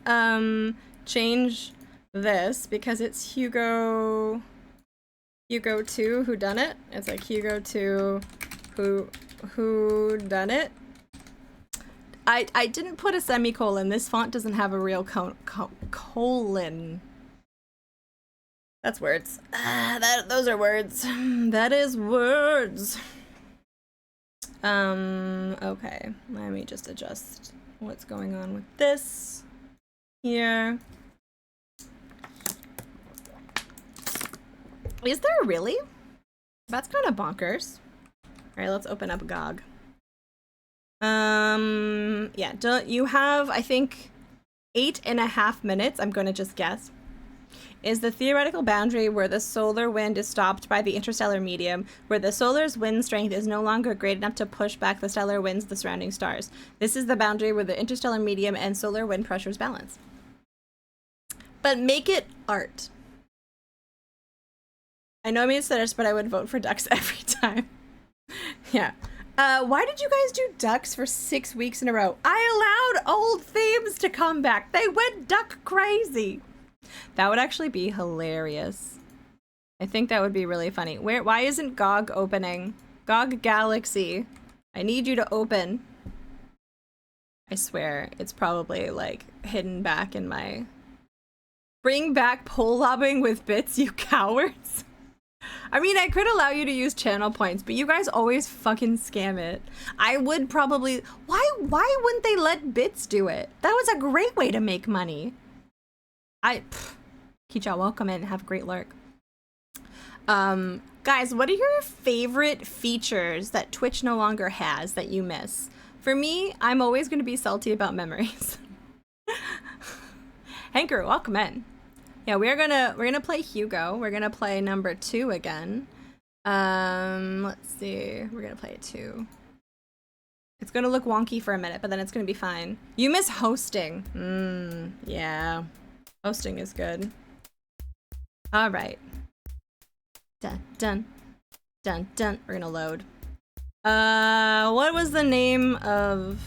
change this because it's Hugo 2 Whodunit. It's like Hugo 2 Whodunit. I didn't put a semicolon. This font doesn't have a real colon. That's words. Those are words. That is words. Okay. Let me just adjust what's going on with this here. Is there really? That's kind of bonkers. All right, let's open up GOG. Yeah, you have, I think, 8.5 minutes, I'm going to just guess, is the theoretical boundary where the solar wind is stopped by the interstellar medium, where the solar's wind strength is no longer great enough to push back the stellar winds of the surrounding stars. This is the boundary where the interstellar medium and solar wind pressures balance. But make it art. I know I made sense, but I would vote for ducks every time. Yeah. Why did you guys do ducks for 6 weeks in a row? I allowed old themes to come back. They went duck crazy. That would actually be hilarious. I think that would be really funny. Why isn't GOG opening? GOG Galaxy. I need you to open. I swear, it's probably like hidden back in my... Bring back pole lobbing with bits, you cowards. I mean, I could allow you to use channel points, but you guys always fucking scam it. I would probably... Why wouldn't they let bits do it? That was a great way to make money. Kicha, welcome in. Have a great lurk. Guys, what are your favorite features that Twitch no longer has that you miss? For me, I'm always going to be salty about memories. Hanker, welcome in. Yeah, we're gonna play Hugo. We're gonna play number 2 again. Let's see. We're gonna play it 2. It's gonna look wonky for a minute, but then it's gonna be fine. You miss hosting. Yeah. Hosting is good. All right. Dun dun dun dun. We're gonna load. What was the name of?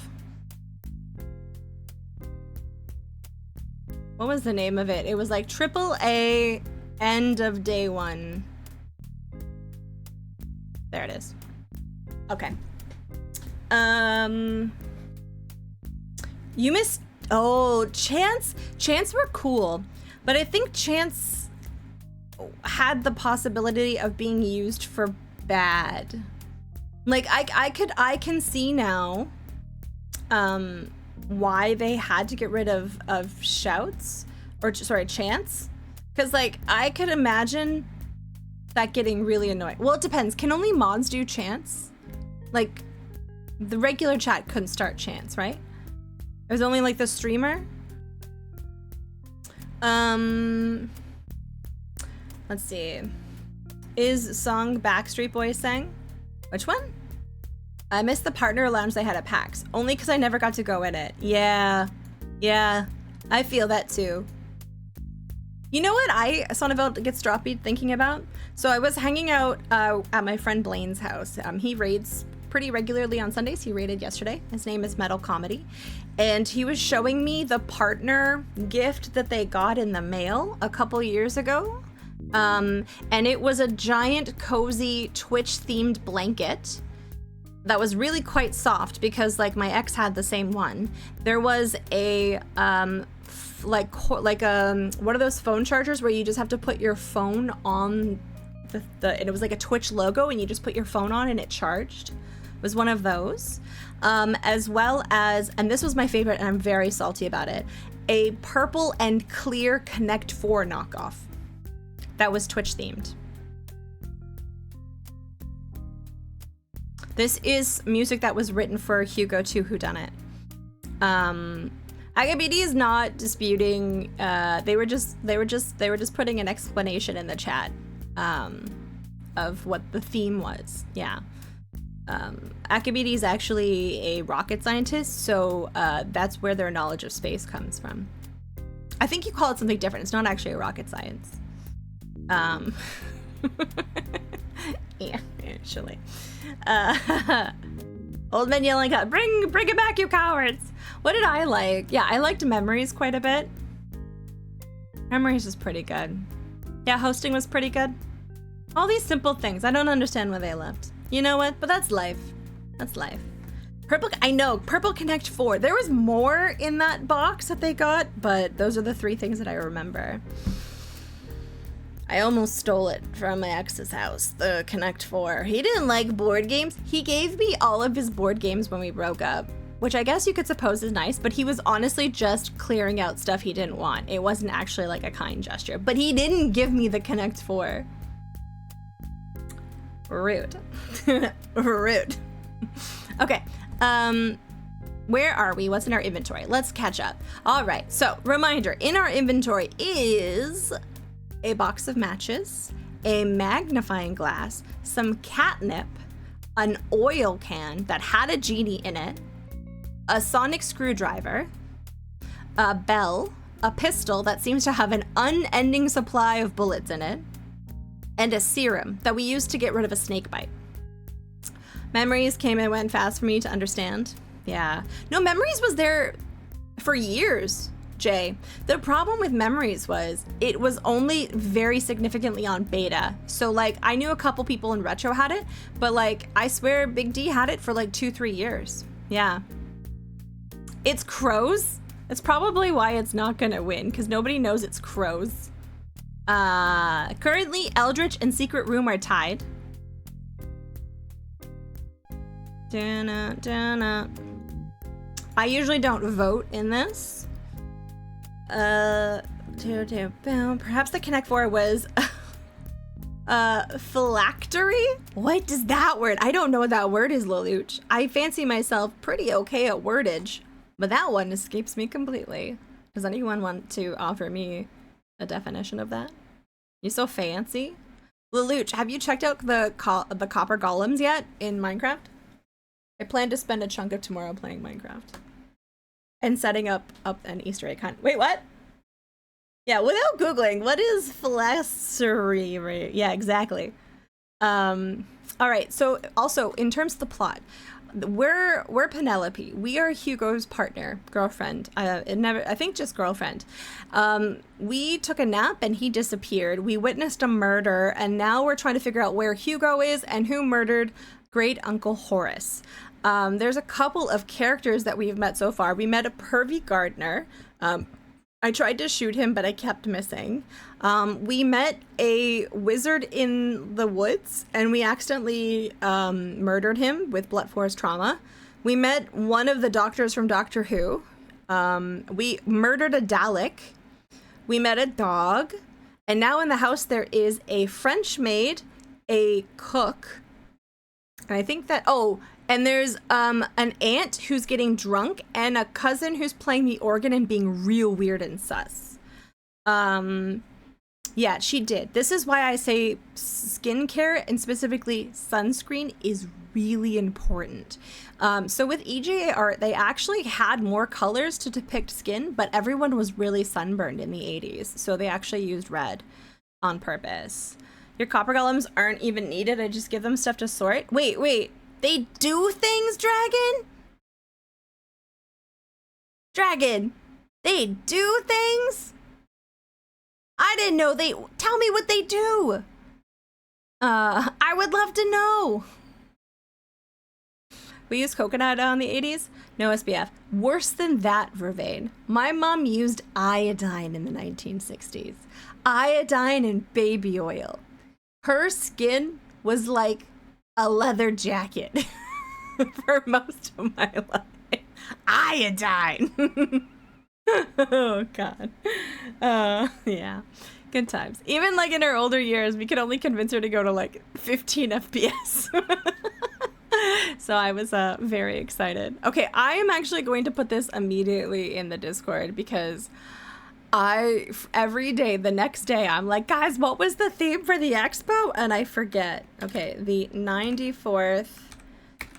What was the name of it? It was like AAA end of day 1. There it is. Okay. You missed. Oh, Chance were cool, but I think Chance had the possibility of being used for bad. Like I can see now why they had to get rid of shouts, or sorry, chants, because like I could imagine that getting really annoying. Well, it depends. Can only mods do chants? Like the regular chat couldn't start chants, right? It was only like the streamer. Let's see. Is song Backstreet Boys sang? Which one? I missed the partner lounge they had at PAX, only because I never got to go in it. Yeah, I feel that too. You know what Sonneville gets droppy thinking about? So I was hanging out at my friend Blaine's house. He raids pretty regularly on Sundays. He raided yesterday. His name is Metal Comedy. And he was showing me the partner gift that they got in the mail a couple years ago. And it was a giant, cozy, Twitch-themed blanket that was really quite soft because like my ex had the same one. There was a what are those phone chargers where you just have to put your phone on and it was like a Twitch logo and you just put your phone on and it charged. It was one of those. As well as, and this was my favorite and I'm very salty about it, a purple and clear Connect 4 knockoff that was Twitch themed. This is music that was written for Hugo to Whodunit. Agabidi is not disputing. They were just putting an explanation in the chat of what the theme was. Yeah. Akabidi is actually a rocket scientist, so that's where their knowledge of space comes from. I think you call it something different. It's not actually a rocket science. Yeah, actually. Old men yelling out, bring it back, you cowards! What did I like? Yeah, I liked Memories quite a bit. Memories is pretty good. Yeah, hosting was pretty good. All these simple things. I don't understand why they left. You know what? But that's life. That's life. I know, Purple Connect 4. There was more in that box that they got, but those are the 3 things that I remember. I almost stole it from my ex's house, the Connect 4. He didn't like board games. He gave me all of his board games when we broke up, which I guess you could suppose is nice, but he was honestly just clearing out stuff he didn't want. It wasn't actually like a kind gesture, but he didn't give me the Connect 4. Rude. Rude. Okay, where are we? What's in our inventory? Let's catch up. All right, so reminder, in our inventory is a box of matches, a magnifying glass, some catnip, an oil can that had a genie in it, a sonic screwdriver, a bell, a pistol that seems to have an unending supply of bullets in it, and a serum that we used to get rid of a snake bite. Memories came and went fast for me to understand. Yeah. No, Memories was there for years, Jay. The problem with Memories was it was only very significantly on beta. So like I knew a couple people in retro had it, but like I swear Big D had it for like 2-3 years. Yeah. It's crows. That's probably why it's not gonna win, because nobody knows it's crows. Currently Eldritch and Secret Room are tied. I usually don't vote in this. Perhaps the Connect 4 was phylactery? What is that word? I don't know what that word is, Lelouch. I fancy myself pretty okay at wordage, but that one escapes me completely. Does anyone want to offer me a definition of that? You so fancy. Lelouch, have you checked out the copper golems yet in Minecraft? I plan to spend a chunk of tomorrow playing Minecraft and setting up an Easter egg hunt. Wait, what? Yeah, without Googling, what is phylactery? Yeah, exactly. All right, so also in terms of the plot, we're Penelope. We are Hugo's partner, girlfriend. I think just girlfriend. We took a nap and he disappeared. We witnessed a murder, and now we're trying to figure out where Hugo is and who murdered Great Uncle Horace. There's a couple of characters that we've met so far. We met a pervy gardener. I tried to shoot him, but I kept missing. We met a wizard in the woods, and we accidentally murdered him with blunt force trauma. We met one of the doctors from Doctor Who. We murdered a Dalek. We met a dog. And now in the house there is a French maid, a cook, and I think that, and there's an aunt who's getting drunk and a cousin who's playing the organ and being real weird and sus. Yeah, she did. This is why I say skincare and specifically sunscreen is really important. So with EJA art, they actually had more colors to depict skin, but everyone was really sunburned in the 80s. So they actually used red on purpose. Your copper golems aren't even needed. I just give them stuff to sort. Wait. They do things, Dragon? Dragon, they do things? I didn't know they... Tell me what they do. I would love to know. We used coconut in the 80s? No SPF. Worse than that, Vervain. My mom used iodine in the 1960s. Iodine and baby oil. Her skin was like a leather jacket for most of my life. Iodine. Oh God. Yeah, good times. Even like in her older years, we could only convince her to go to like 15 FPS. So I was very excited. Okay, I am actually going to put this immediately in the Discord because every day, the next day, I'm like, guys, what was the theme for the expo? And I forget. Okay, the 94th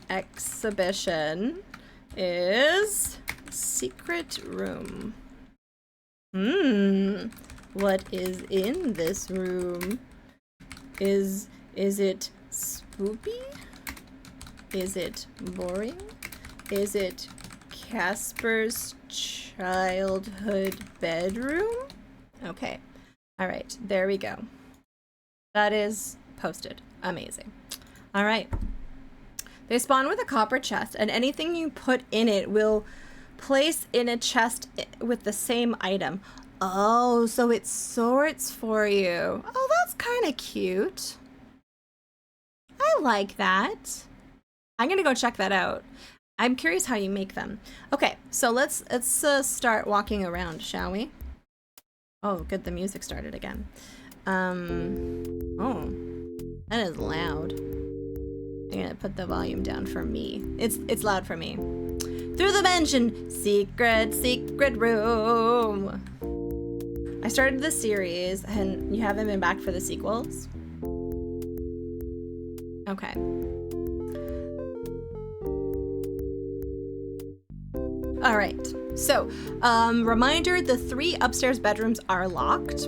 exhibition is Secret Room. What is in this room? Is it spoopy? Is it boring? Is it Casper's childhood bedroom? Okay. All right. There we go. That is posted. Amazing. All right. They spawn with a copper chest, and anything you put in it will place in a chest with the same item. Oh, so it sorts for you. Oh, that's kind of cute. I like that. I'm gonna go check that out. I'm curious how you make them. Okay, so let's start walking around, shall we? Oh, good, the music started again. Oh, that is loud. I'm gonna put the volume down for me. It's loud for me. Through the mansion, secret room. I started the series, and you haven't been back for the sequels? Okay. All right, so reminder, the 3 upstairs bedrooms are locked.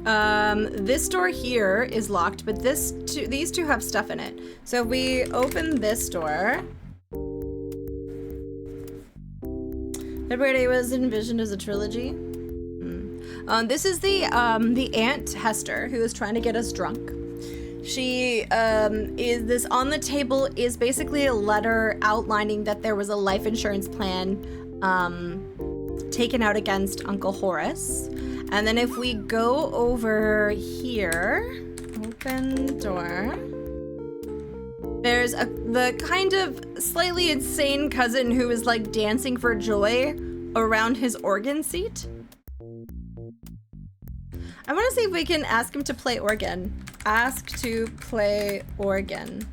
This door here is locked, but these two have stuff in it. So if we open this door, February was envisioned as a trilogy. This is the Aunt Hester who is trying to get us drunk. She is this on the table is basically a letter outlining that there was a life insurance plan taken out against Uncle Horace. And then if we go over here, open door, there's the kind of slightly insane cousin who is like dancing for joy around his organ seat. I want to see if we can ask him to play organ. Ask to play organ.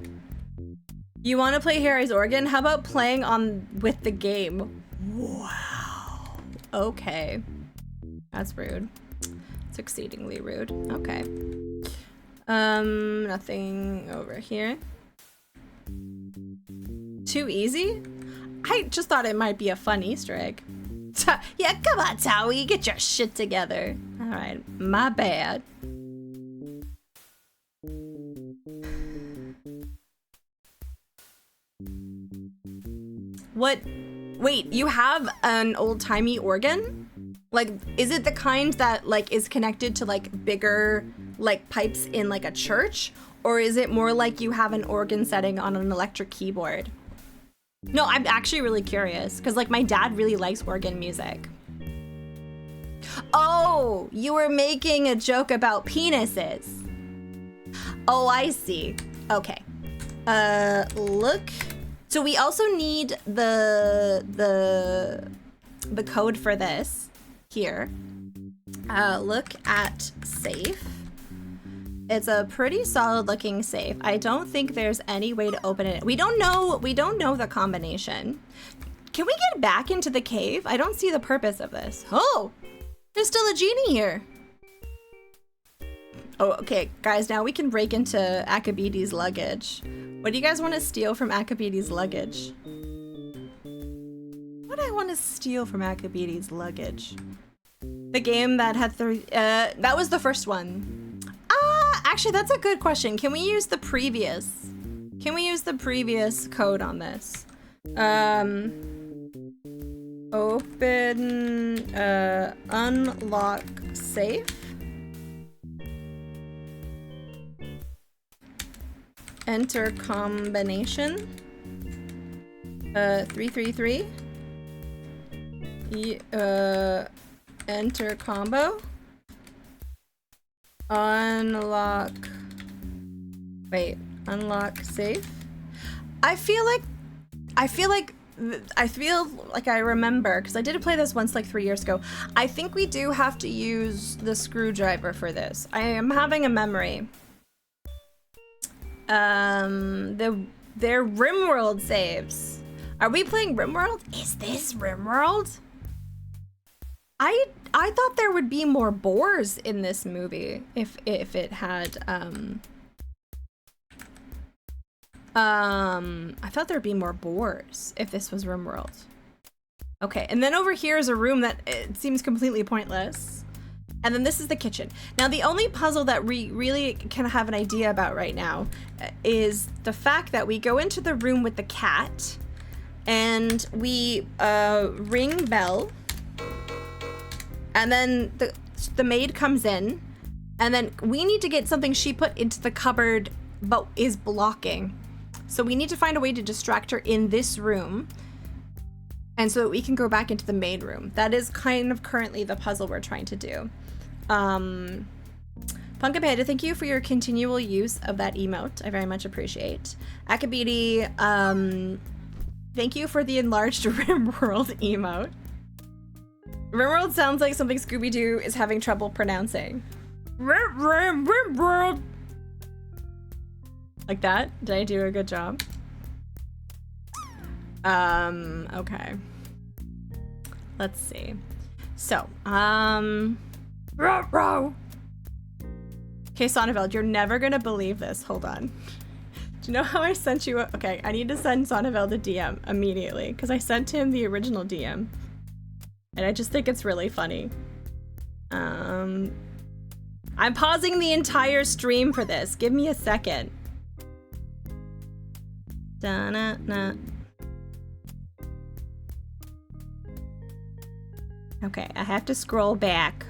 You want to play Harry's organ? How about playing on with the game? Wow. Okay. That's rude. It's exceedingly rude. Okay. Nothing over here. Too easy? I just thought it might be a fun Easter egg. Yeah, come on, Towie, get your shit together. All right, my bad. What? Wait, you have an old-timey organ? Like, is it the kind that, like, is connected to, like, bigger, like, pipes in, like, a church? Or is it more like you have an organ setting on an electric keyboard? No, I'm actually really curious, because, like, my dad really likes organ music. Oh, you were making a joke about penises. Oh, I see. Okay. Look. So we also need the code for this here. Look at safe. It's a pretty solid looking safe. I don't think there's any way to open it. We don't know the combination. Can we get back into the cave? I don't see the purpose of this. Oh, there's still a genie here. Oh, okay, guys, now we can break into Akabidi's luggage. What do you guys want to steal from Akabidi's luggage? What do I want to steal from Akabidi's luggage? The game that had that was the first one. Actually, that's a good question. Can we use the previous code on this? Open, unlock safe. Enter combination. 333. Enter combo. Unlock. Wait, unlock safe. I feel like I remember, because I did play this once like 3 years ago. I think we do have to use the screwdriver for this. I am having a memory. They're RimWorld saves. Are we playing RimWorld? Is this RimWorld? I thought there would be more boars in this movie if it had I thought there'd be more boars if this was RimWorld. Okay, and then over here is a room that it seems completely pointless. And then this is the kitchen. Now, the only puzzle that we really can have an idea about right now is the fact that we go into the room with the cat and we ring bell, and then the maid comes in, and then we need to get something she put into the cupboard but is blocking. So we need to find a way to distract her in this room, and so that we can go back into the main room. That is kind of currently the puzzle we're trying to do. Punkapanda, thank you for your continual use of that emote. I very much appreciate. Akabidi, thank you for the enlarged RimWorld emote. RimWorld sounds like something Scooby-Doo is having trouble pronouncing. RimWorld. Like that? Did I do a good job? Okay. Let's see. So, okay, Sonneveld, you're never gonna believe this. Hold on. Do you know how I sent you okay, I need to send Sonneveld a DM immediately, because I sent him the original DM. And I just think it's really funny. I'm pausing the entire stream for this. Give me a second. Da-na-na. Okay, I have to scroll back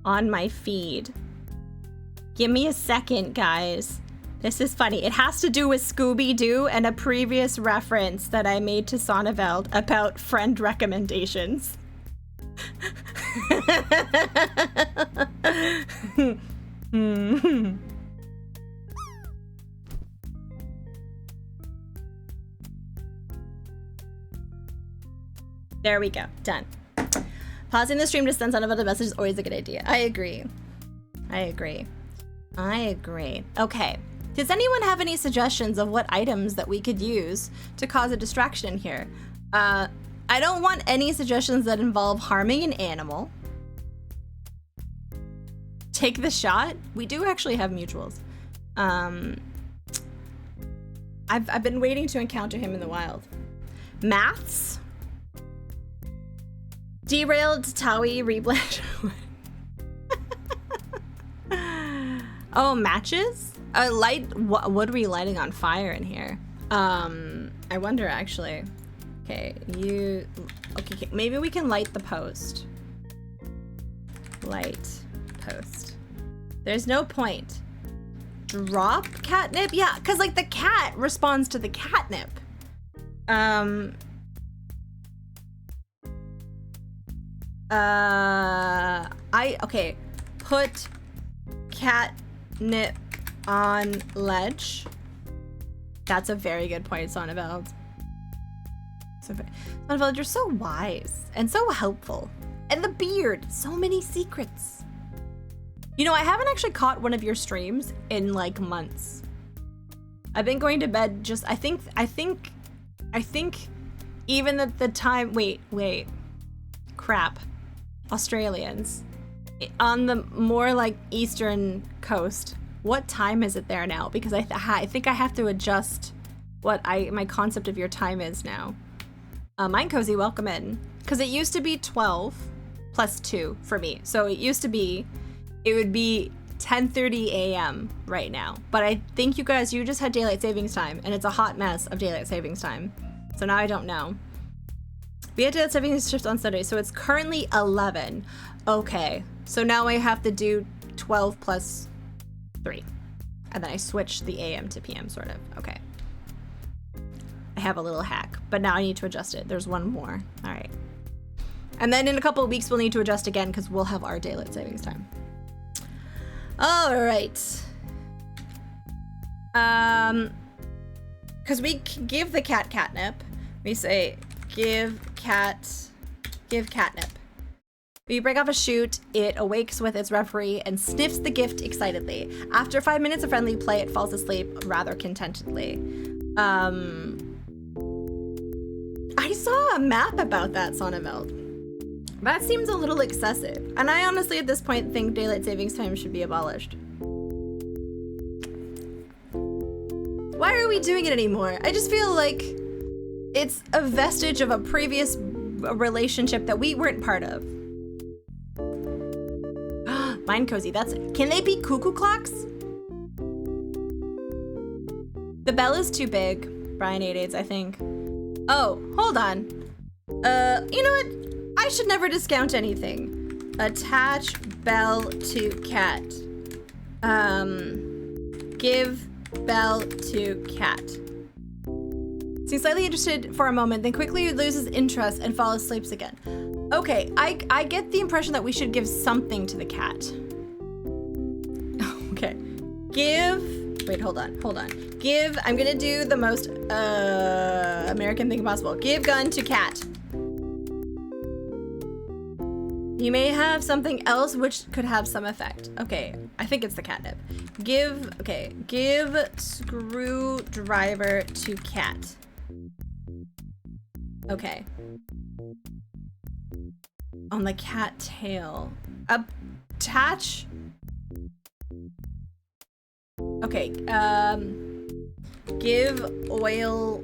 on my feed. Give me a second, guys. This is funny. It has to do with Scooby-Doo and a previous reference that I made to Sonneveld about friend recommendations. There we go. Done. Pausing the stream to send Sonneveld a message is always a good idea. I agree. I agree. I agree. Okay. Does anyone have any suggestions of what items that we could use to cause a distraction here? I don't want any suggestions that involve harming an animal. Take the shot. We do actually have mutuals. I've been waiting to encounter him in the wild. Maths. Derailed Taui reblend. Oh, matches? What are we lighting on fire in here? I wonder actually. Okay, okay, maybe we can light the post. Light post. There's no point. Drop catnip? Yeah, because like the cat responds to the catnip. Okay. Put catnip on ledge. That's a very good point, Sonneveld. Sonneveld, you're so wise and so helpful. And the beard, so many secrets. You know, I haven't actually caught one of your streams in like months. I've been going to bed just, I think even at the time, wait. Crap. Australians. On the more like eastern coast. What time is it there now? Because I think I have to adjust what my concept of your time is now. Mind Cozy, welcome in. Because it used to be 12 plus 2 for me. So it would be 10:30 a.m. right now. But I think you just had daylight savings time, and it's a hot mess of daylight savings time. So now I don't know. We had daylight savings shift on Sunday, so it's currently 11. Okay, so now I have to do 12 plus 3. And then I switch the AM to PM, sort of. Okay. I have a little hack, but now I need to adjust it. There's one more. All right. And then in a couple of weeks, we'll need to adjust again because we'll have our daylight savings time. All right. Because we give the cat catnip. We say, give catnip. We break off a shoot, it awakes with its referee and sniffs the gift excitedly. After 5 minutes of friendly play, it falls asleep rather contentedly. I saw a map about that, Sonneveld. That seems a little excessive. And I honestly, at this point, think daylight savings time should be abolished. Why are we doing it anymore? I just feel like it's a vestige of a previous relationship that we weren't part of. Mind Cozy, can they be cuckoo clocks? The bell is too big. Brian 88s, I think. Oh, hold on. You know what? I should never discount anything. Attach bell to cat. Give bell to cat. Seems slightly interested for a moment, then quickly loses interest and falls asleep again. Okay, I get the impression that we should give something to the cat. Okay. Wait, hold on. I'm gonna do the most American thing possible. Give gun to cat. You may have something else which could have some effect. Okay, I think it's the catnip. Give screwdriver to cat. Okay. On the cat tail. Attach. Okay, give oil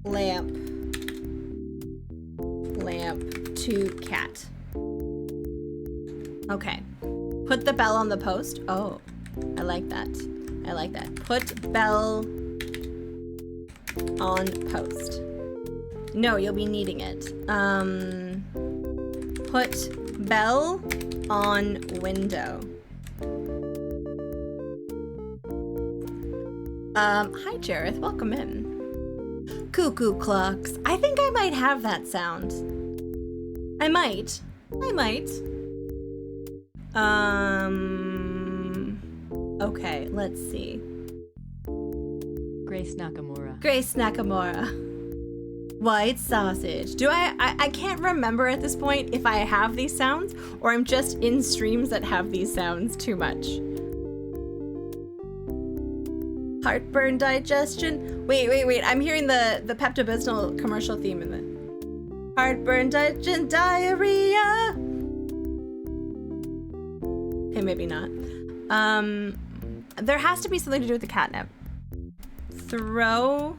lamp to cat. Okay. Put the bell on the post. Oh, I like that. I like that. Put bell on post. No, you'll be needing it. Put bell on window. Hi Jareth, welcome in. Cuckoo clocks. I think I might have that sound. I might. Okay, let's see. Grace Nakamura. Grace Nakamura. White sausage. Do I can't remember at this point if I have these sounds or I'm just in streams that have these sounds too much. Heartburn digestion. Wait. I'm hearing the Pepto-Bismol commercial theme in the heartburn digestion diarrhea. Okay, maybe not. There has to be something to do with the catnip. Throw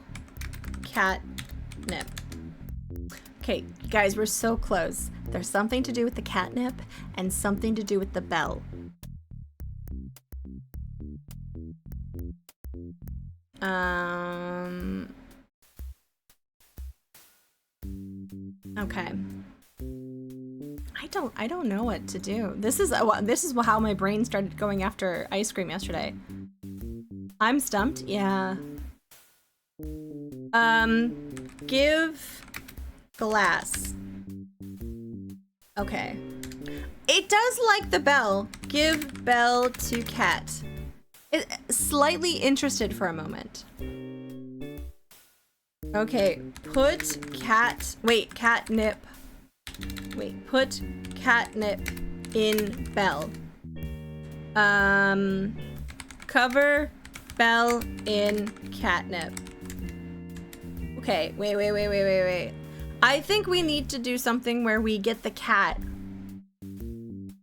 catnip. Okay, guys, we're so close. There's something to do with the catnip and something to do with the bell. Okay. I don't know what to do. This is how my brain started going after ice cream yesterday. I'm stumped. Yeah. Give glass. Okay. It does like the bell. Give bell to cat. Slightly interested for a moment. Okay, put catnip. Wait, put catnip in bell. Cover bell in catnip. Okay, wait. I think we need to do something where we get the cat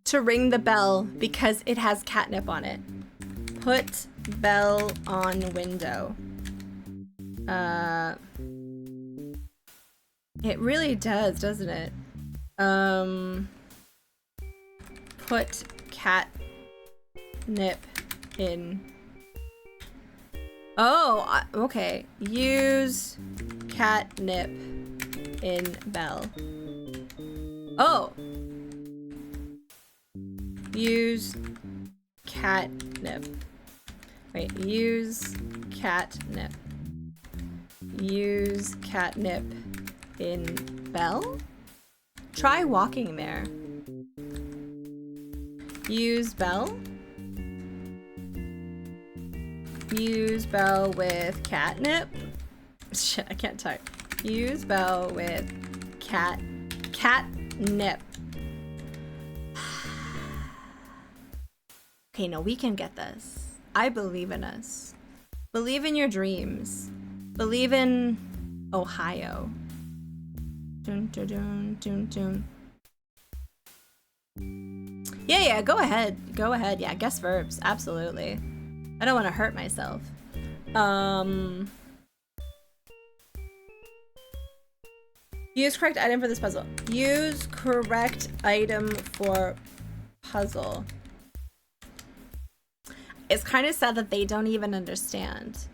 to ring the bell because it has catnip on it. Put bell on window. It really does, doesn't it? Put catnip in. Oh, okay. Use catnip in bell. Oh. Use catnip. Wait, use catnip. Use catnip in bell? Try walking there. Use bell? Use bell with catnip? Shit, I can't type. Use bell with catnip. Okay, no, we can get this. I believe in us. Believe in your dreams. Believe in Ohio. Dun, dun, dun, dun, dun. Yeah, go ahead. Yeah, guess verbs. Absolutely. I don't want to hurt myself. Use correct item for this puzzle. Use correct item for puzzle. It's kind of sad that they don't even understand.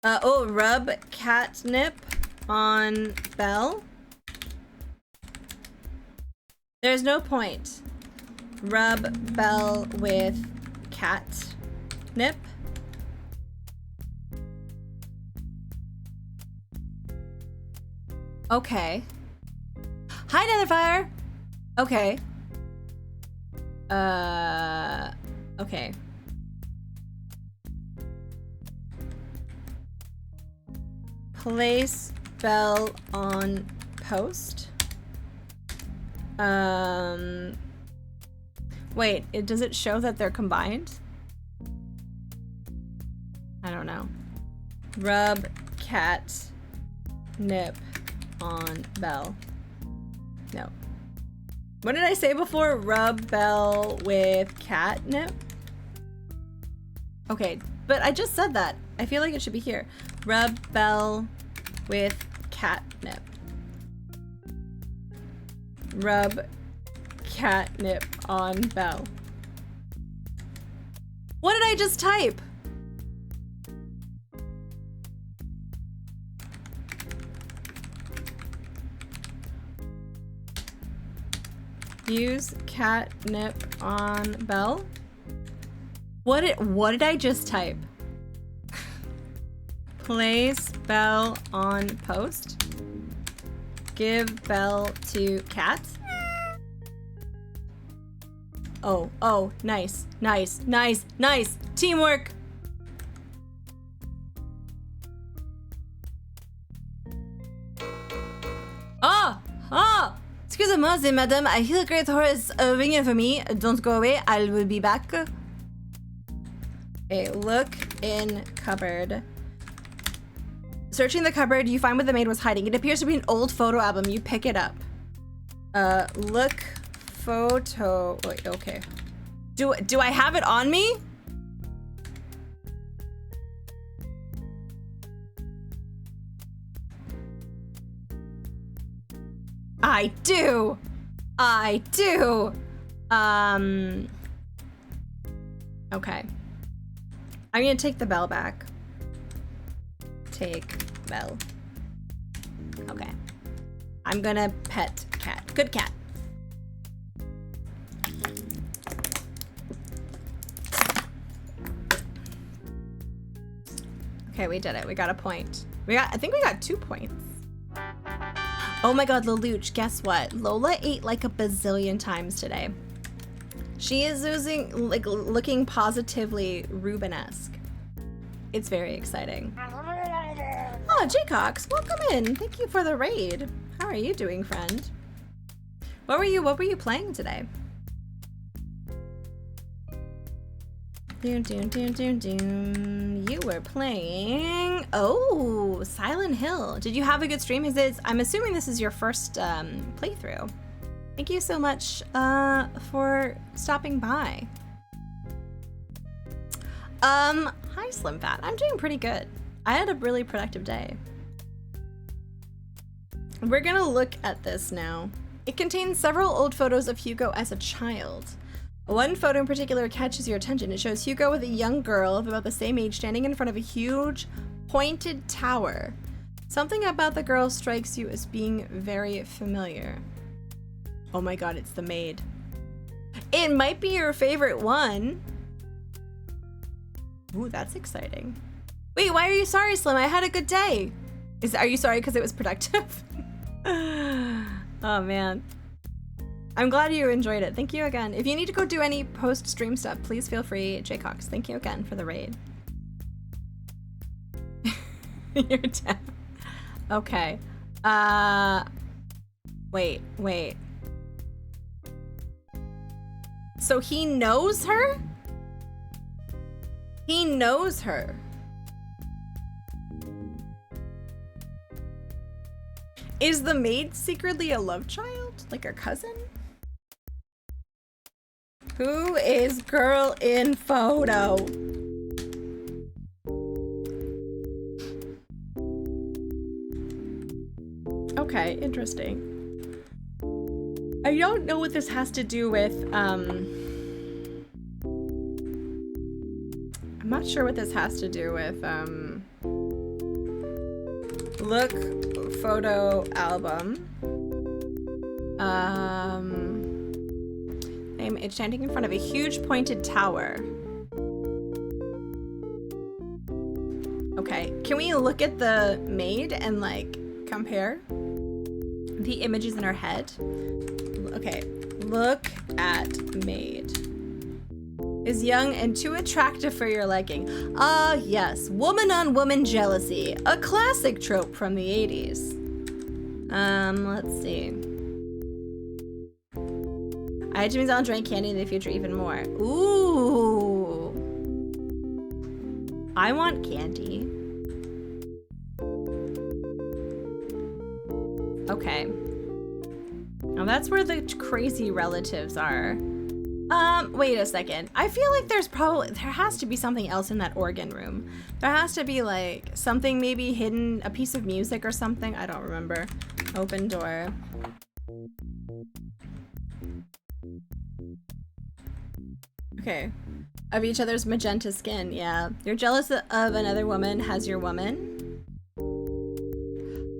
Rub catnip on bell. There's no point. Rub bell with catnip. Okay. Hi, Netherfire. Okay. Okay. Place bell on post. Wait, does it show that they're combined? I don't know. Rub catnip on bell. No. What did I say before? Rub bell with catnip? Okay, but I just said that. I feel like it should be here. Rub bell with catnip. Rub catnip on bell. What did I just type? Use catnip on Belle. What did I just type? Place Belle on post. Give Belle to cat. Oh, nice. Teamwork. Excusez-moi, c'est madame. I hear great horse ringing for me. Don't go away. I will be back. Okay, look in cupboard. Searching the cupboard, you find what the maid was hiding. It appears to be an old photo album. You pick it up. Look photo. Wait, okay. Do I have it on me? I do. Okay. I'm gonna take the bell back. Take bell. Okay. I'm gonna pet cat. Good cat. Okay, we did it. We got a point. I think we got 2 points. Oh my god, Lelouch, guess what? Lola ate like a bazillion times today. She is looking positively Rubenesque. It's very exciting. Oh, Jaycox, welcome in. Thank you for the raid. How are you doing, friend? What were you playing today? You were playing, oh, Silent Hill. Did you have a good stream? I'm assuming this is your first playthrough. Thank you so much for stopping by. Hi Slim Fat, I'm doing pretty good. I had a really productive day. We're gonna look at this now. It contains several old photos of Hugo as a child. One photo in particular catches your attention. It shows Hugo with a young girl of about the same age standing in front of a huge pointed tower. Something about the girl strikes you as being very familiar. Oh my god, it's the maid. It might be your favorite one. Ooh, that's exciting. Wait, why are you sorry, Slim? I had a good day. Are you sorry because it was productive? Oh man. I'm glad you enjoyed it. Thank you again. If you need to go do any post-stream stuff, please feel free. Jaycox, thank you again for the raid. You're dead. Okay. Wait. So he knows her? He knows her. Is the maid secretly a love child? Like a cousin? Who is girl in photo? Okay, interesting. I don't know what this has to do with, I'm not sure what this has to do with, look photo album. It's standing in front of a huge pointed tower. Okay, can we look at the maid and like compare the images in our head? Okay, look at maid. Is young and too attractive for your liking. Ah, yes, woman on woman jealousy, a classic trope from the 80s. Let's see. I had Jimmy's on drank candy in the future even more. Ooh. I want candy. Okay. Now that's where the crazy relatives are. Wait a second. I feel like there has to be something else in that organ room. There has to be like something maybe hidden, a piece of music or something. I don't remember. Open door. Okay. Of each other's magenta skin, yeah. You're jealous of another woman has your woman?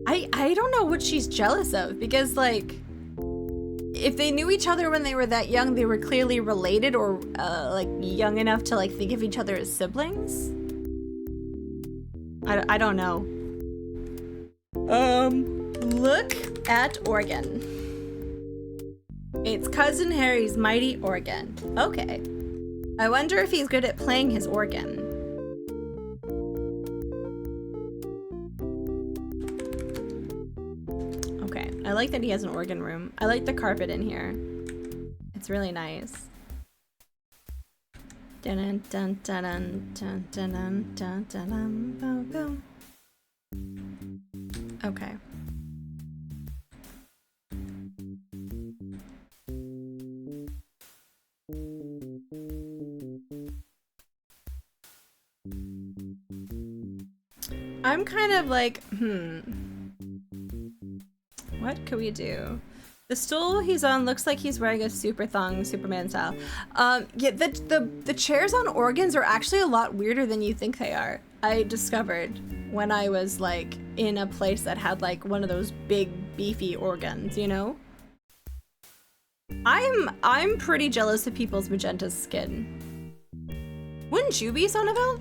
I don't know what she's jealous of, because, like, if they knew each other when they were that young, they were clearly related or, like, young enough to, like, think of each other as siblings? I don't know. Look at Oregon. It's Cousin Harry's mighty organ. Okay. I wonder if he's good at playing his organ. Okay, I like that he has an organ room. I like the carpet in here. It's really nice. Dun dun dun dun dun dun dun dun dun dun. Okay. I'm kind of like, what could we do? The stool he's on looks like he's wearing a super thong, Superman style. Yeah, the chairs on organs are actually a lot weirder than you think they are. I discovered when I was like in a place that had like one of those big beefy organs, you know? I'm pretty jealous of people's magenta skin. Wouldn't you be, Sonneville?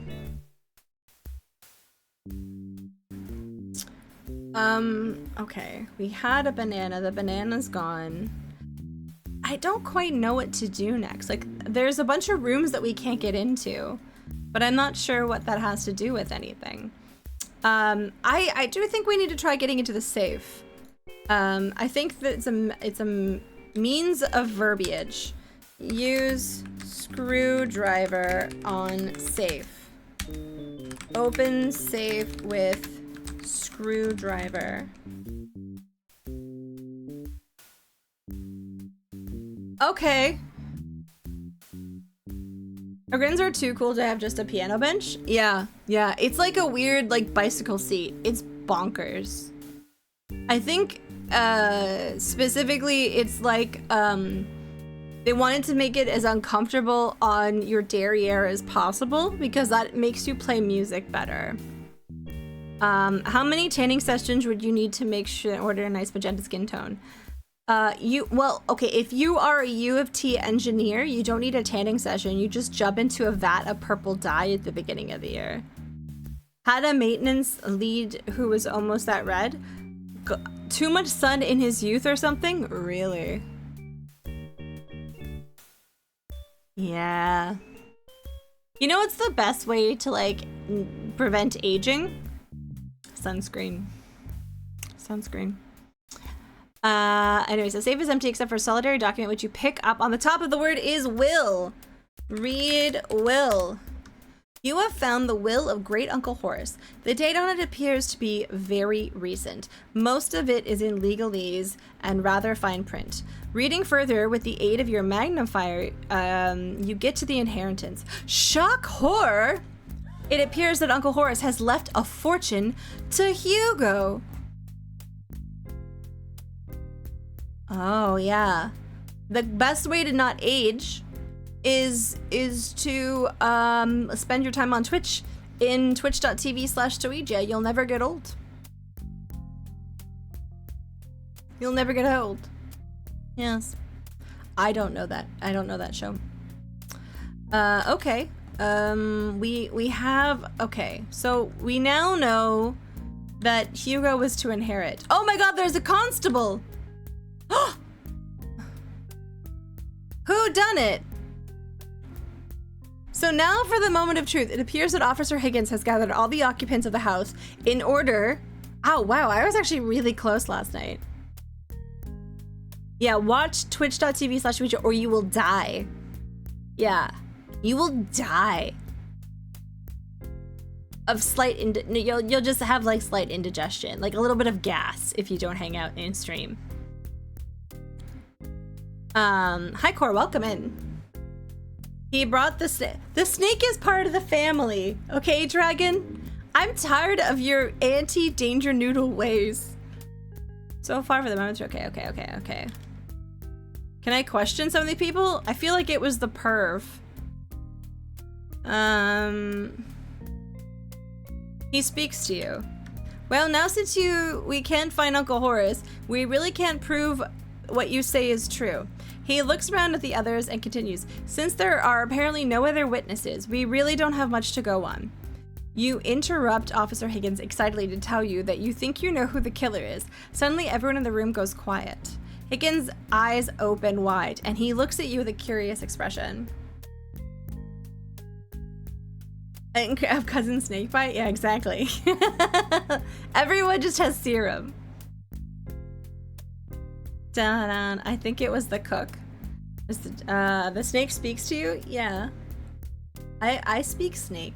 Okay. We had a banana. The banana's gone. I don't quite know what to do next. Like, there's a bunch of rooms that we can't get into, but I'm not sure what that has to do with anything. I do think we need to try getting into the safe. I think that it's a means of verbiage. Use screwdriver on safe. Open safe with screwdriver. Okay. Organs are too cool to have just a piano bench. Yeah, yeah. It's like a weird like bicycle seat. It's bonkers. I think specifically it's like they wanted to make it as uncomfortable on your derriere as possible because that makes you play music better. How many tanning sessions would you need to make sure to order a nice magenta skin tone? Well, okay, if you are a U of T engineer, you don't need a tanning session. You just jump into a vat of purple dye at the beginning of the year. Had a maintenance lead who was almost that red. Too much sun in his youth or something? Really? Yeah. You know what's the best way to, like, prevent aging? Sunscreen. Sunscreen. Anyways, the safe is empty except for a solitary document which you pick up on the top of the word is will. Read will. You have found the will of Great Uncle Horace. The date on it appears to be very recent. Most of it is in legalese and rather fine print. Reading further with the aid of your magnifier, you get to the inheritance. Shock horror! It appears that Uncle Horace has left a fortune to Hugo. Oh, yeah. The best way to not age is to spend your time on Twitch in twitch.tv/Toeja. You'll never get old. You'll never get old. Yes. I don't know that. I don't know that show. Okay. We have, okay, so we now know that Hugo was to inherit. Oh my god, there's a constable! Whodunit? So now for the moment of truth. It appears that Officer Higgins has gathered all the occupants of the house in order... Oh wow, I was actually really close last night. Yeah, watch twitch.tv/Toeja or you will die. Yeah. You will die of slight you'll just have like slight indigestion, like a little bit of gas if you don't hang out in stream. Hi Core, welcome in. He brought the snake. The snake is part of the family, okay, Dragon? I'm tired of your anti-danger noodle ways. So far for the moment, okay. Can I question some of the people? I feel like it was the perv. He speaks to you. Well, now since we can't find Uncle Horace, we really can't prove what you say is true. He looks around at the others and continues, since there are apparently no other witnesses, we really don't have much to go on. You interrupt Officer Higgins excitedly to tell you that you think you know who the killer is. Suddenly, everyone in the room goes quiet. Higgins' eyes open wide, and he looks at you with a curious expression. Of cousin snakebite? Yeah, exactly. Everyone just has serum. Dun, I think it was the cook. The snake speaks to you? Yeah. I speak snake.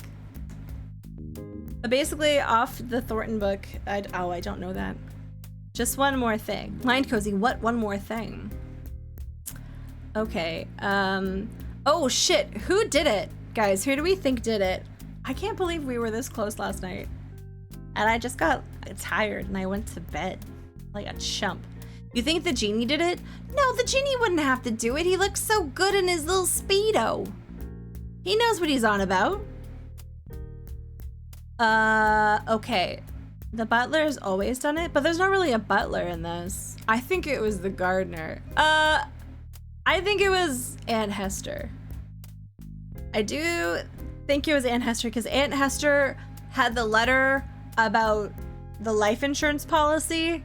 But basically, off the Thornton book, I don't know that. Just one more thing. Mind cozy, what one more thing? Okay, oh shit, who did it? Guys, who do we think did it? I can't believe we were this close last night. And I just got tired and I went to bed like a chump. You think the genie did it? No, the genie wouldn't have to do it. He looks so good in his little Speedo. He knows what he's on about. Okay. The butler's always done it, but there's not really a butler in this. I think it was the gardener. I think it was Aunt Hester. I do think it was Aunt Hester because Aunt Hester had the letter about the life insurance policy.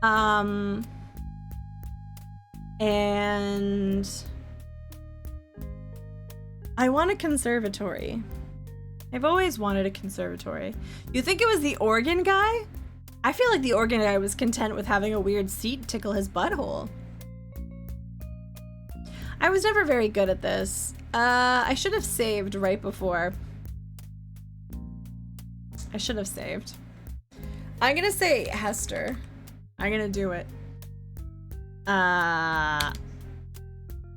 And I want a conservatory. I've always wanted a conservatory. You think it was the organ guy? I feel like the organ guy was content with having a weird seat tickle his butthole. I was never very good at this. I should have saved right before. I should have saved. I'm gonna say Hester. I'm gonna do it.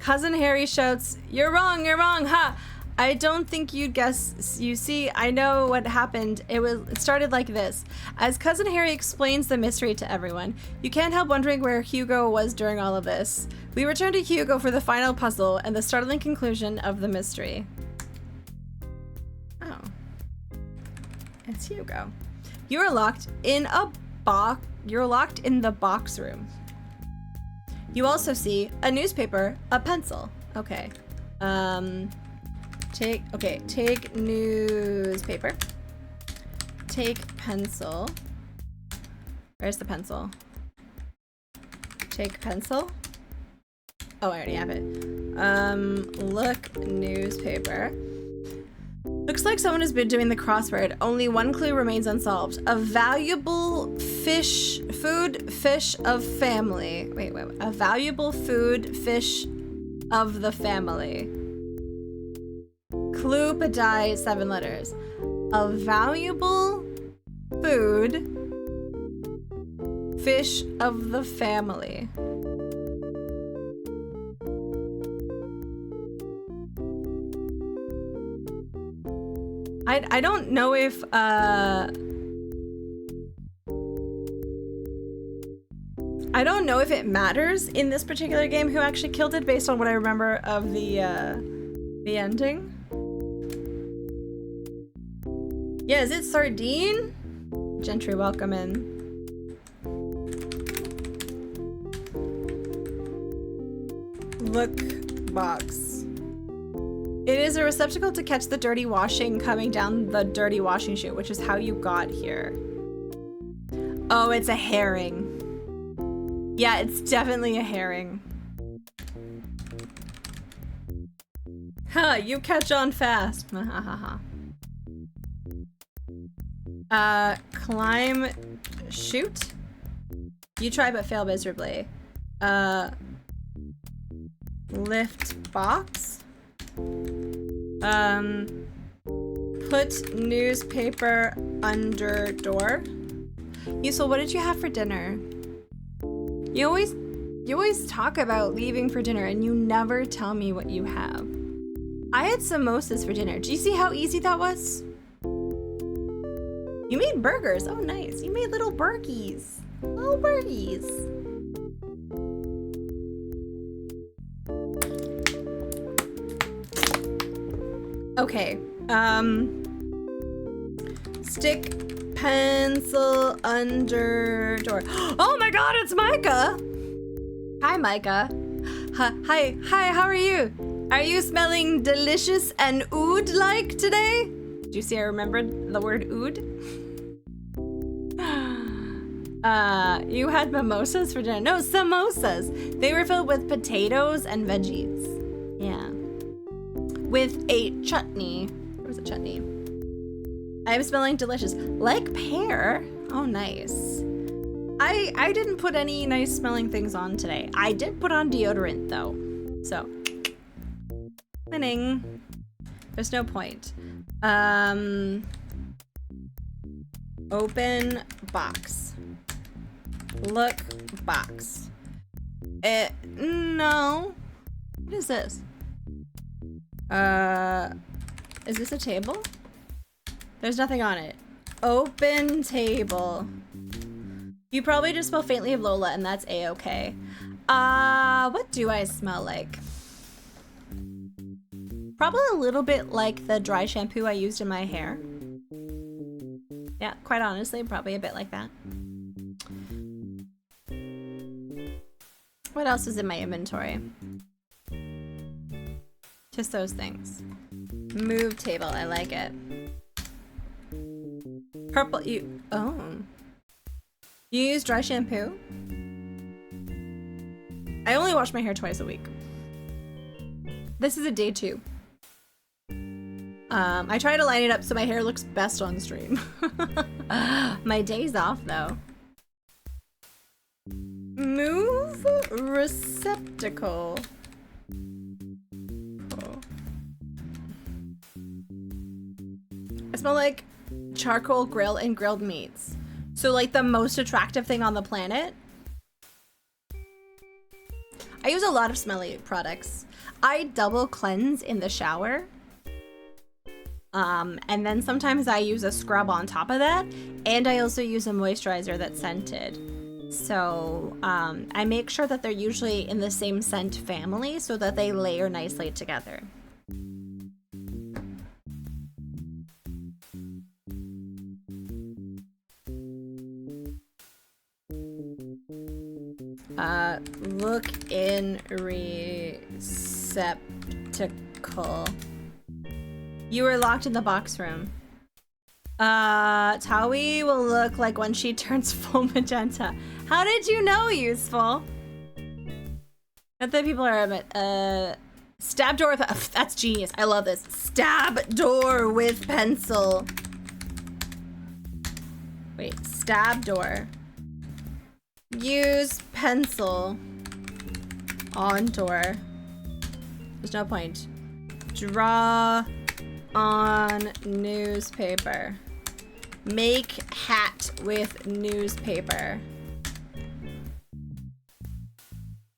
Cousin Harry shouts, "You're wrong, ha! I don't think you'd guess. You see, I know what happened. It started like this. As Cousin Harry explains the mystery to everyone, you can't help wondering where Hugo was during all of this. We return to Hugo for the final puzzle and the startling conclusion of the mystery." Oh. It's Hugo. You're locked in a box. You're locked in the box room. You also see a newspaper, a pencil. Okay. Take newspaper. Take pencil. Where's the pencil? Take pencil. Oh, I already have it. Look newspaper. Looks like someone has been doing the crossword. Only one clue remains unsolved. A valuable fish of family. Wait. A valuable fish of the family. Clue Padai, 7 letters. A valuable fish of the family. I don't know if I don't know if it matters in this particular game who actually killed it based on what I remember of the ending. Yeah, is it Sardine? Gentry, welcome in. Look box. It is a receptacle to catch the dirty washing coming down the dirty washing chute, which is how you got here. Oh, it's a herring. Yeah, it's definitely a herring. Huh, you catch on fast. Climb chute? You try but fail miserably. Lift box? Put newspaper under door. Yusel, what did you have for dinner? You always talk about leaving for dinner and you never tell me what you have. I had samosas for dinner. Do you see how easy that was? You made burgers. Oh, nice. You made little burgies. Little burgies. Okay, Stick pencil under door. Oh my god, it's Micah! Hi, Micah. Hi, how are you? Are you smelling delicious and oud-like today? Do you see I remembered the word oud? You had mimosas for dinner. No, samosas. They were filled with potatoes and veggies. Yeah. With a chutney. There was a chutney. I'm smelling delicious. Like pear. Oh, nice. I didn't put any nice smelling things on today. I did put on deodorant though. So, winning. There's no point. Open box. Look box. No. What is this? Is this a table? There's nothing on it. Open table. You probably just smell faintly of Lola and that's a-okay. What do I smell like? Probably a little bit like the dry shampoo I used in my hair. Yeah, quite honestly, probably a bit like that. What else is in my inventory? Just those things. Move table, I like it. Purple, oh. You use dry shampoo? I only wash my hair twice a week. This is a day 2. I try to line it up so my hair looks best on stream. My day's off though. Move receptacle. Cool. I smell like charcoal grill and grilled meats. So like the most attractive thing on the planet. I use a lot of smelly products. I double cleanse in the shower. And then sometimes I use a scrub on top of that. And I also use a moisturizer that's scented. So I make sure that they're usually in the same scent family so that they layer nicely together. Look in receptacle. You were locked in the box room. Tawi will look like when she turns full magenta. How did you know, useful? Not that people are a bit, stab door with, that's genius. I love this. Stab door with pencil. Wait, stab door. Use pencil on door. There's no point. Draw on newspaper. Make hat with newspaper.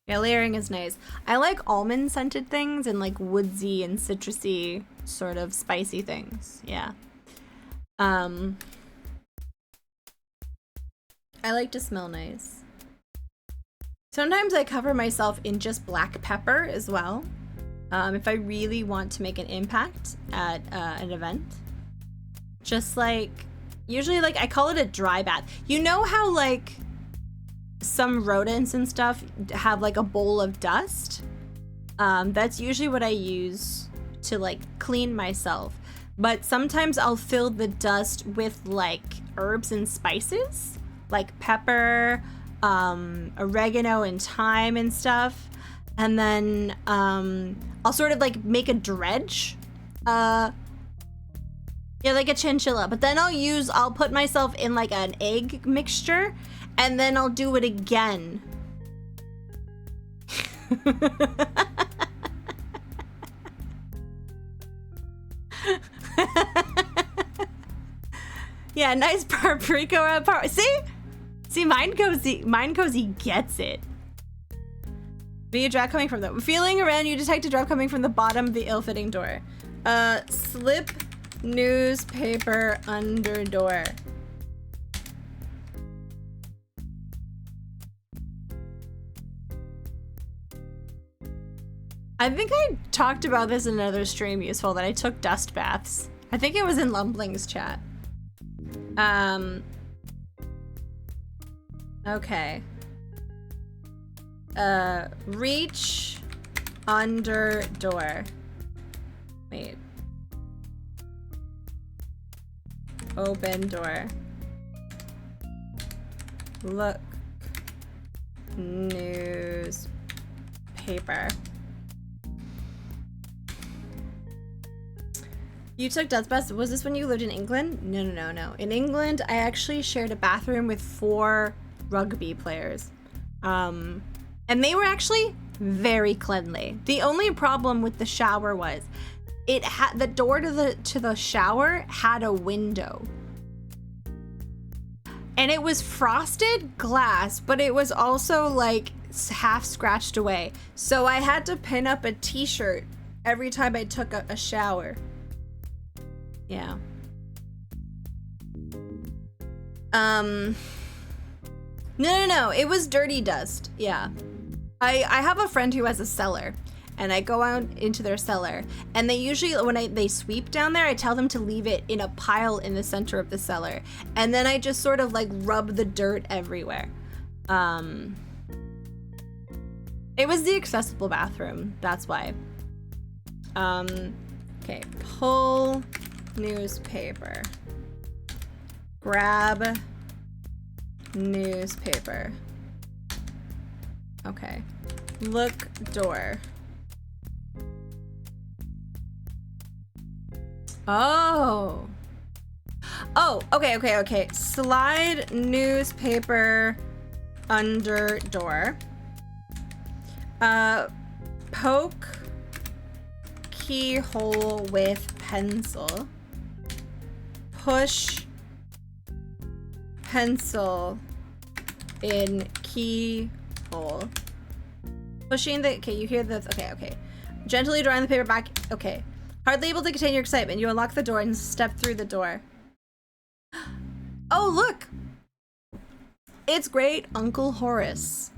Yeah, layering is nice. I like almond scented things and like woodsy and citrusy sort of spicy things. Yeah. I like to smell nice. Sometimes I cover myself in just black pepper as well. If I really want to make an impact at an event. Just like, usually like I call it a dry bath. You know how like some rodents and stuff have like a bowl of dust? That's usually what I use to like clean myself. But sometimes I'll fill the dust with like herbs and spices, like pepper, oregano and thyme and stuff. And then I'll sort of like make a dredge. Yeah, like a chinchilla. But then I'll put myself in like an egg mixture and then I'll do it again. Yeah, nice paprika. See, Mind Cozy gets it. Be a drop coming from the feeling around, you detect a drop coming from the bottom of the ill-fitting door. Slip newspaper under door. I think I talked about this in another stream, useful, that I took dust baths. I think it was in Lumbling's chat. Okay. Reach under door. Wait. Open door. Look. Newspaper. You took Death's Best. Was this when you lived in England? No. In England, I actually shared a bathroom with 4 rugby players. And they were actually very cleanly. The only problem with the shower was it had the door to the shower had a window. And it was frosted glass, but it was also like half scratched away. So I had to pin up a t-shirt every time I took a shower. Yeah. No. It was dirty dust. Yeah. I have a friend who has a cellar, and I go out into their cellar, and they usually, when they sweep down there, I tell them to leave it in a pile in the center of the cellar, and then I just sort of like rub the dirt everywhere. It was the accessible bathroom, that's why. Okay, pull newspaper. Grab newspaper. Okay. Look door. Oh. Oh, okay. Slide newspaper under door. Poke keyhole with pencil. Push pencil in keyhole. Pushing the, okay, you hear the, okay. Gently drawing the paper back, okay. Hardly able to contain your excitement, you unlock the door and step through the door. Oh, look! It's Great Uncle Horace.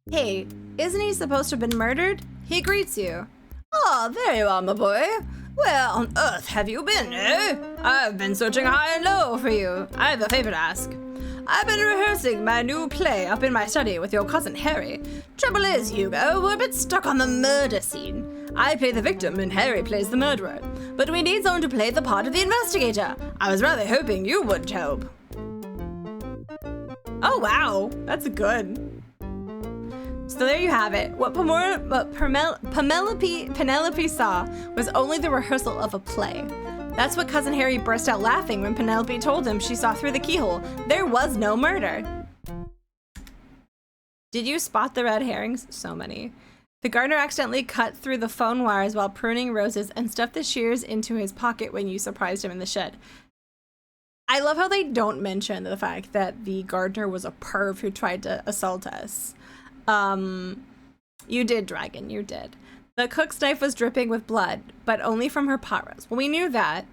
Hey, isn't he supposed to have been murdered? He greets you. Oh, there you are, my boy. Where on earth have you been, eh? I've been searching high and low for you. I have a favor to ask. I've been rehearsing my new play up in my study with your cousin Harry. Trouble is, Hugo, we're a bit stuck on the murder scene. I play the victim and Harry plays the murderer. But we need someone to play the part of the investigator. I was rather hoping you would help. Oh, wow. That's good. So there you have it. What Penelope saw was only the rehearsal of a play. That's what Cousin Harry burst out laughing when Penelope told him she saw through the keyhole. There was no murder. Did you spot the red herrings? So many. The gardener accidentally cut through the phone wires while pruning roses and stuffed the shears into his pocket when you surprised him in the shed. I love how they don't mention the fact that the gardener was a perv who tried to assault us. You did, Dragon, you did. The cook's knife was dripping with blood, but only from her pot roast. Well, we knew that.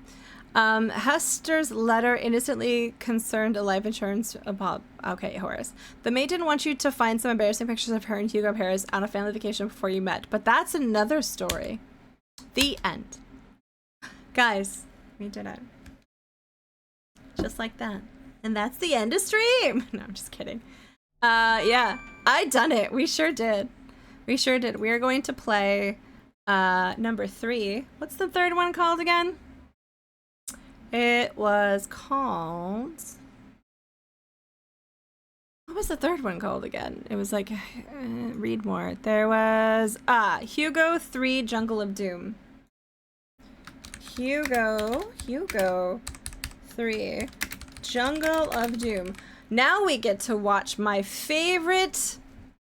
Hester's letter innocently concerned a life insurance about... Okay, Horace. The maid didn't want you to find some embarrassing pictures of her and Hugo Paris on a family vacation before you met, but that's another story. The end. Guys, we did it. Just like that. And that's the end of stream. No, I'm just kidding. Yeah, I done it. We sure did. We sure did. We are going to play number 3. What's the third one called again? It was called... What was the third one called again? It was like... read more. There was... Hugo 3 Jungle of Doom. Hugo 3 Jungle of Doom. Now we get to watch my favorite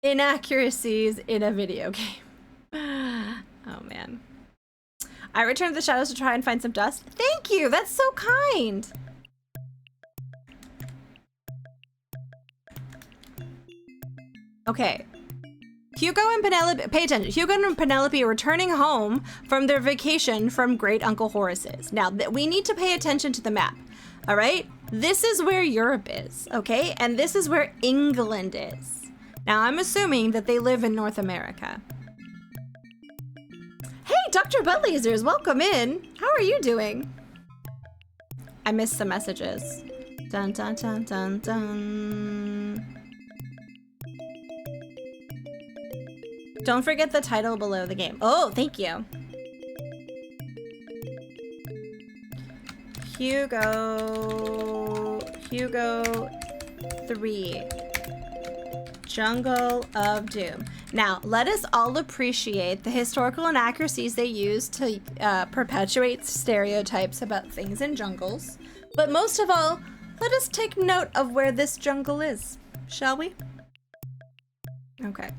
inaccuracies in a video game. Oh man. I returned to the shadows to try and find some dust. Thank you, that's so kind. Okay. Hugo and Penelope, pay attention. Hugo and Penelope are returning home from their vacation from Great Uncle Horace's. Now, we need to pay attention to the map, all right? This is where Europe is, okay? And this is where England is. Now, I'm assuming that they live in North America. Hey, Dr. Buttlasers, welcome in. How are you doing? I missed some messages. Dun dun dun dun dun. Don't forget the title below the game. Oh, thank you. Hugo 3. Jungle of Doom. Now, let us all appreciate the historical inaccuracies they use to perpetuate stereotypes about things in jungles. But most of all, let us take note of where this jungle is, shall we? Okay.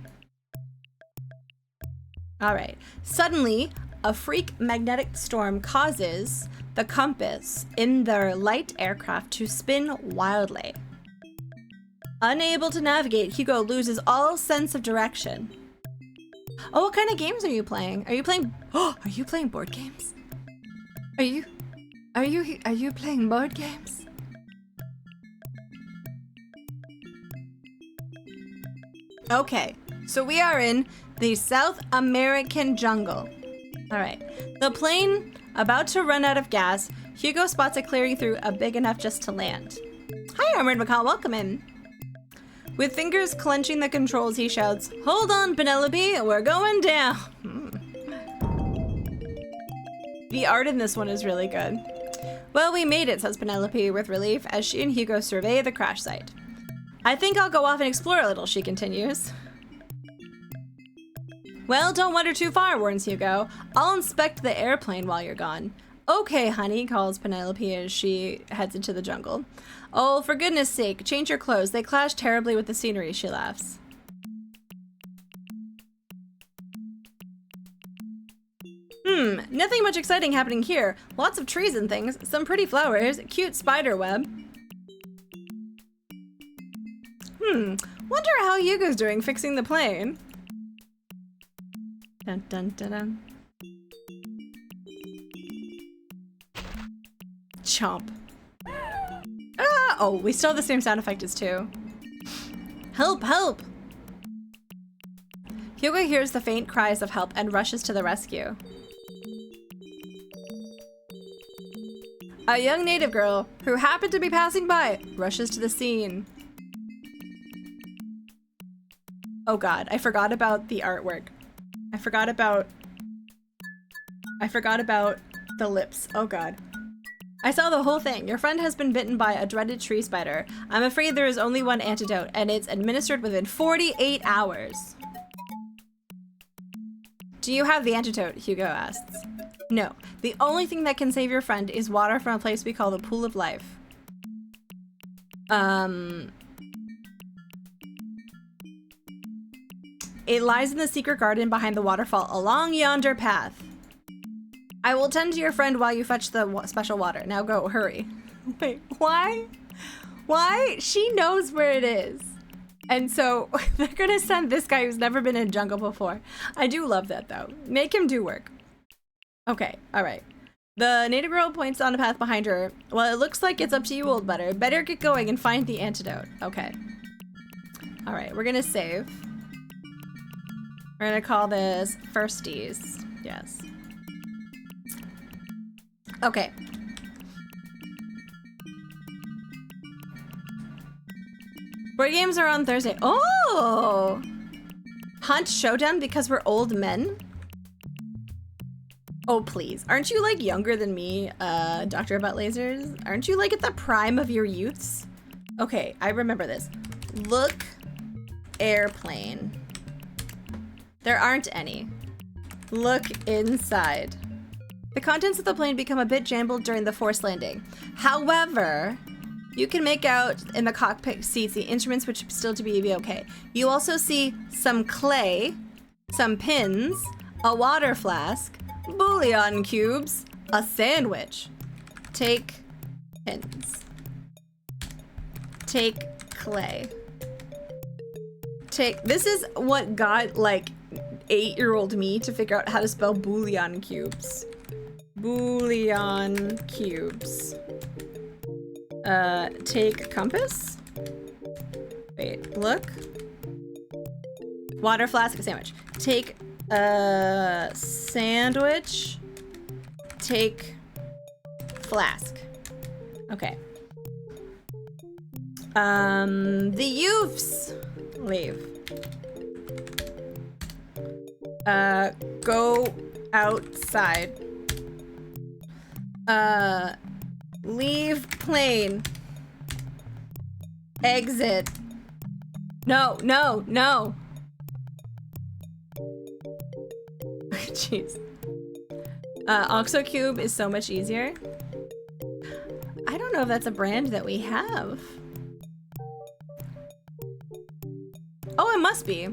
All right. Suddenly, a freak magnetic storm causes the compass in their light aircraft to spin wildly. Unable to navigate, Hugo loses all sense of direction. Oh, what kind of games are you playing? Are you playing? Oh, are you playing board games? Are you playing board games? Okay, so we are in the South American jungle. All right, the plane about to run out of gas. Hugo spots a clearing through a big enough just to land. Hi, Armored Macaw, welcome in. With fingers clenching the controls, he shouts, "Hold on, Penelope, we're going down." The art in this one is really good. "Well, we made it," says Penelope with relief as she and Hugo survey the crash site. "I think I'll go off and explore a little," she continues. "Well, don't wander too far," warns Hugo. "I'll inspect the airplane while you're gone." "Okay, honey," calls Penelope as she heads into the jungle. "Oh, for goodness sake, change your clothes. They clash terribly with the scenery," she laughs. Nothing much exciting happening here. Lots of trees and things, some pretty flowers, cute spider web. Wonder how Hugo's doing fixing the plane. Dun dun dun dun. Chomp. Ah! Oh, we still have the same sound effect as 2. Help, help! Hugo hears the faint cries of help and rushes to the rescue. A young native girl, who happened to be passing by, rushes to the scene. Oh god, I forgot about the artwork. I forgot about the lips. Oh god. "I saw the whole thing. Your friend has been bitten by a dreaded tree spider. I'm afraid there is only one antidote, and it's administered within 48 hours. "Do you have the antidote?" Hugo asks. "No. The only thing that can save your friend is water from a place we call the Pool of Life." "It lies in the secret garden behind the waterfall along yonder path. I will tend to your friend while you fetch the special water. Now go, hurry." Wait, why? Why? She knows where it is. And so they're gonna send this guy who's never been in a jungle before. I do love that though. Make him do work. Okay, all right. The native girl points on a path behind her. "Well, it looks like it's up to you, old butter. Better get going and find the antidote." Okay. All right, we're gonna save. We're gonna call this Firsties. Yes. Okay. Board games are on Thursday. Oh! Hunt Showdown because we're old men? Oh, please. Aren't you, like, younger than me, Dr. Butt Lasers? Aren't you, like, at the prime of your youths? Okay, I remember this. Look, airplane. There aren't any. Look inside. The contents of the plane become a bit jumbled during the forced landing. However, you can make out in the cockpit seats the instruments which still to be okay. You also see some clay, some pins, a water flask, bouillon cubes, a sandwich. Take pins. Take clay. This is what got like 8-year-old me to figure out how to spell bouillon cubes. Bouillon cubes. Take compass. Wait, look. Water flask, sandwich. Take sandwich. Take flask. Okay. The youths leave. Go outside. Leave plane. Exit. No, no, no. Jeez. OxoCube is so much easier. I don't know if that's a brand that we have. Oh, it must be.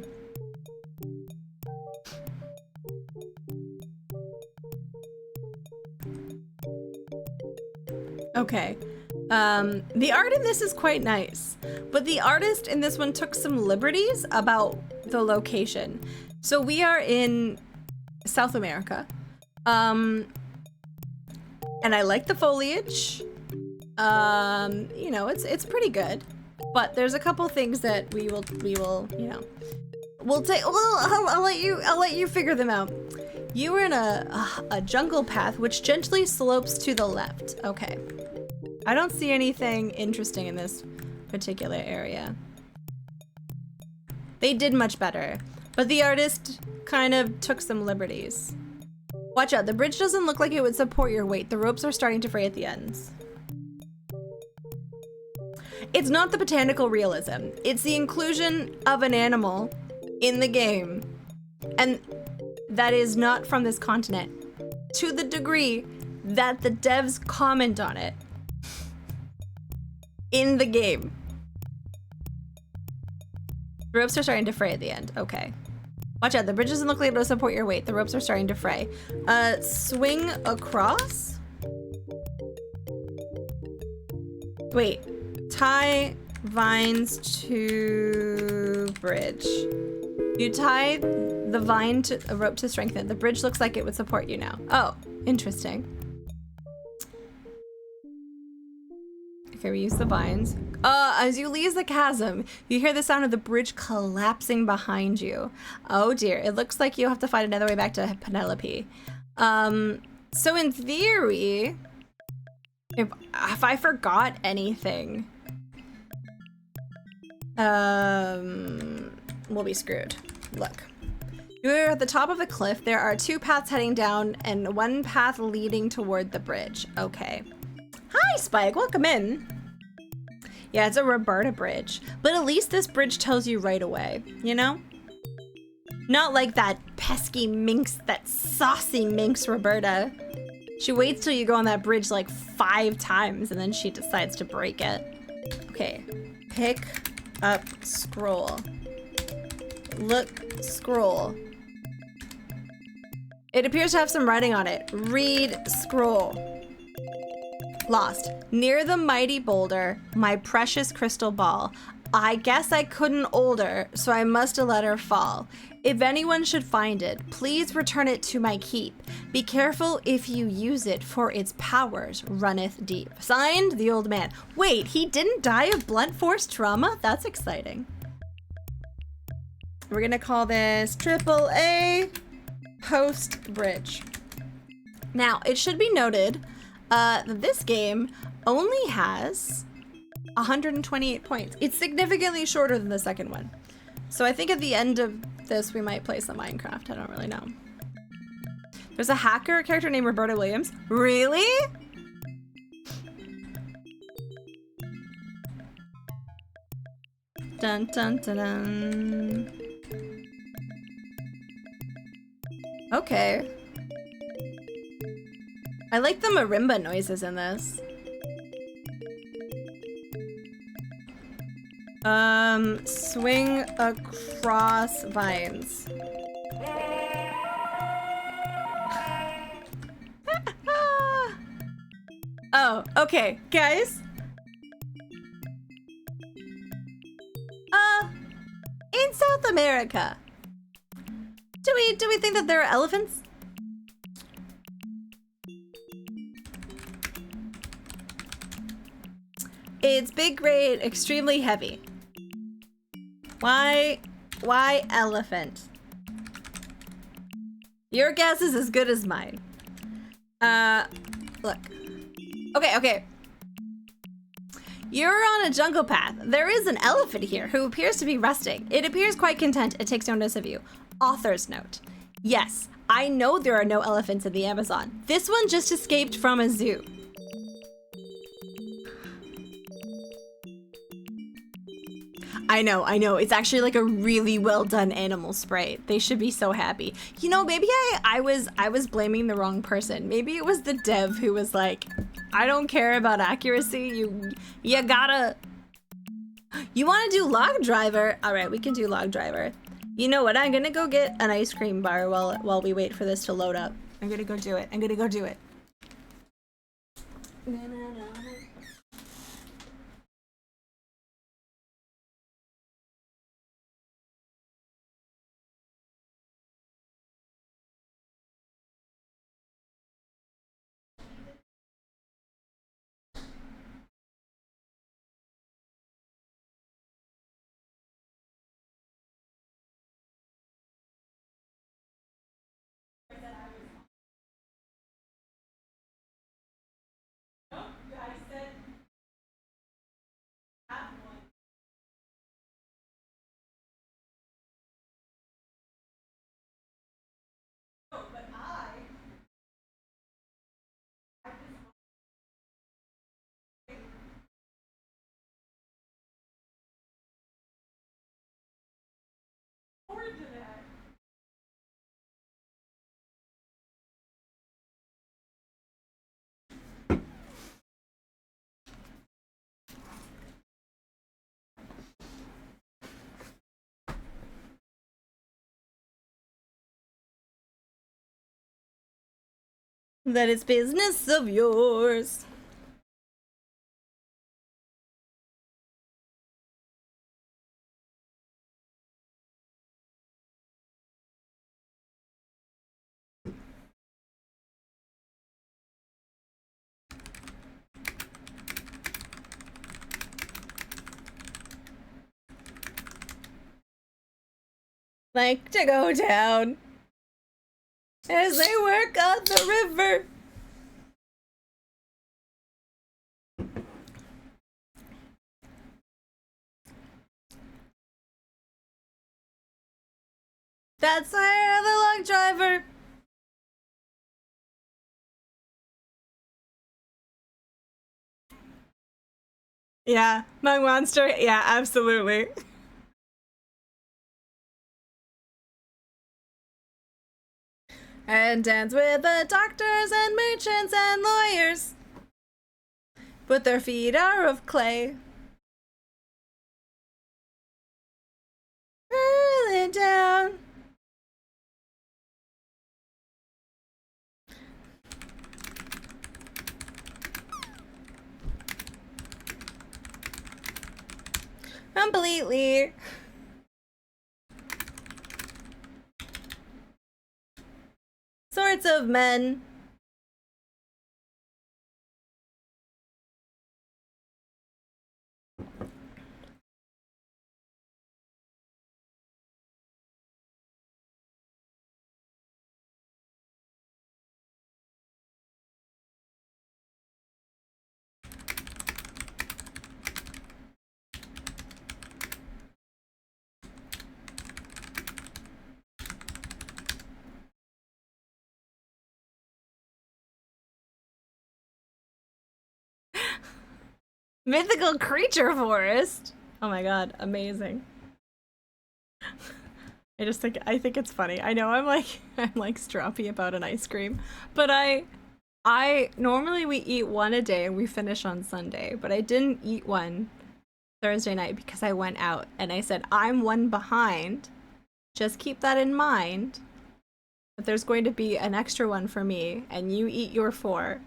Okay. The art in this is quite nice, but the artist in this one took some liberties about the location. So we are in South America. And I like the foliage. You know, it's pretty good. But there's a couple things that we will, you know, we'll take. Well, I'll let you figure them out. You are in a jungle path which gently slopes to the left. Okay. I don't see anything interesting in this particular area. They did much better, but the artist kind of took some liberties. Watch out, the bridge doesn't look like it would support your weight. The ropes are starting to fray at the ends. It's not the botanical realism. It's the inclusion of an animal in the game, and that is not from this continent, to the degree that the devs comment on it in the game. The ropes are starting to fray at the end. Okay. Watch out, the bridge doesn't look like it'll support your weight. The ropes are starting to fray. Swing across? Wait. Tie vines to bridge. You tie the vine to a rope to strengthen. The bridge looks like it would support you now. Oh, interesting. Okay, we use the vines. As you leave the chasm, you hear the sound of the bridge collapsing behind you. Oh dear, it looks like you'll have to find another way back to Penelope. So in theory, if I forgot anything, we'll be screwed. Look. You're at the top of a cliff. There are 2 paths heading down and 1 path leading toward the bridge. Okay. Hi, Spike. Welcome in. Yeah, it's a Roberta bridge. But at least this bridge tells you right away, you know? Not like that pesky minx, that saucy minx Roberta. She waits till you go on that bridge like 5 times and then she decides to break it. Okay. Pick up scroll. Look, scroll. It appears to have some writing on it. Read scroll. Lost. Near the mighty boulder, my precious crystal ball. I guess I couldn't hold her, so I must have let her fall. If anyone should find it, please return it to my keep. Be careful if you use it, for its powers runneth deep. Signed, the old man. Wait, he didn't die of blunt force trauma? That's exciting. We're gonna call this AAA Post Bridge. Now, it should be noted that this game only has 128 points. It's significantly shorter than the second one. So I think at the end of this, we might play some Minecraft. I don't really know. There's a hacker, a character named Roberta Williams. Really? Dun dun dun dun. Okay. I like the marimba noises in this. Swing across vines. Oh, okay, guys. In South America, do we think that there are elephants? It's big, great, extremely heavy. Why elephant? Your guess is as good as mine. Look. Okay. You're on a jungle path. There is an elephant here who appears to be resting. It appears quite content and takes no notice of you. Author's note. Yes, I know there are no elephants in the Amazon. This one just escaped from a zoo. I know. It's actually like a really well done animal spray. They should be so happy. You know, maybe I was blaming the wrong person. Maybe it was the dev who was like, I don't care about accuracy. You gotta. You want to do log driver? All right, we can do log driver. You know what? I'm gonna go get an ice cream bar while we wait for this to load up. I'm gonna go do it. That is business of yours. Like to go down as they work on the river. That's where the log driver. Yeah, Mug Monster. Yeah, absolutely. And dance with the doctors and merchants and lawyers. But their feet are of clay. Rolling down. Completely. Sorts of men. Mythical creature forest. Oh my god, amazing. I think it's funny. I know I'm like stroppy about an ice cream, but I normally we eat one a day and we finish on Sunday, but I didn't eat one Thursday night because I went out and I said I'm one behind. Just keep that in mind. But there's going to be an extra one for me and you eat your 4.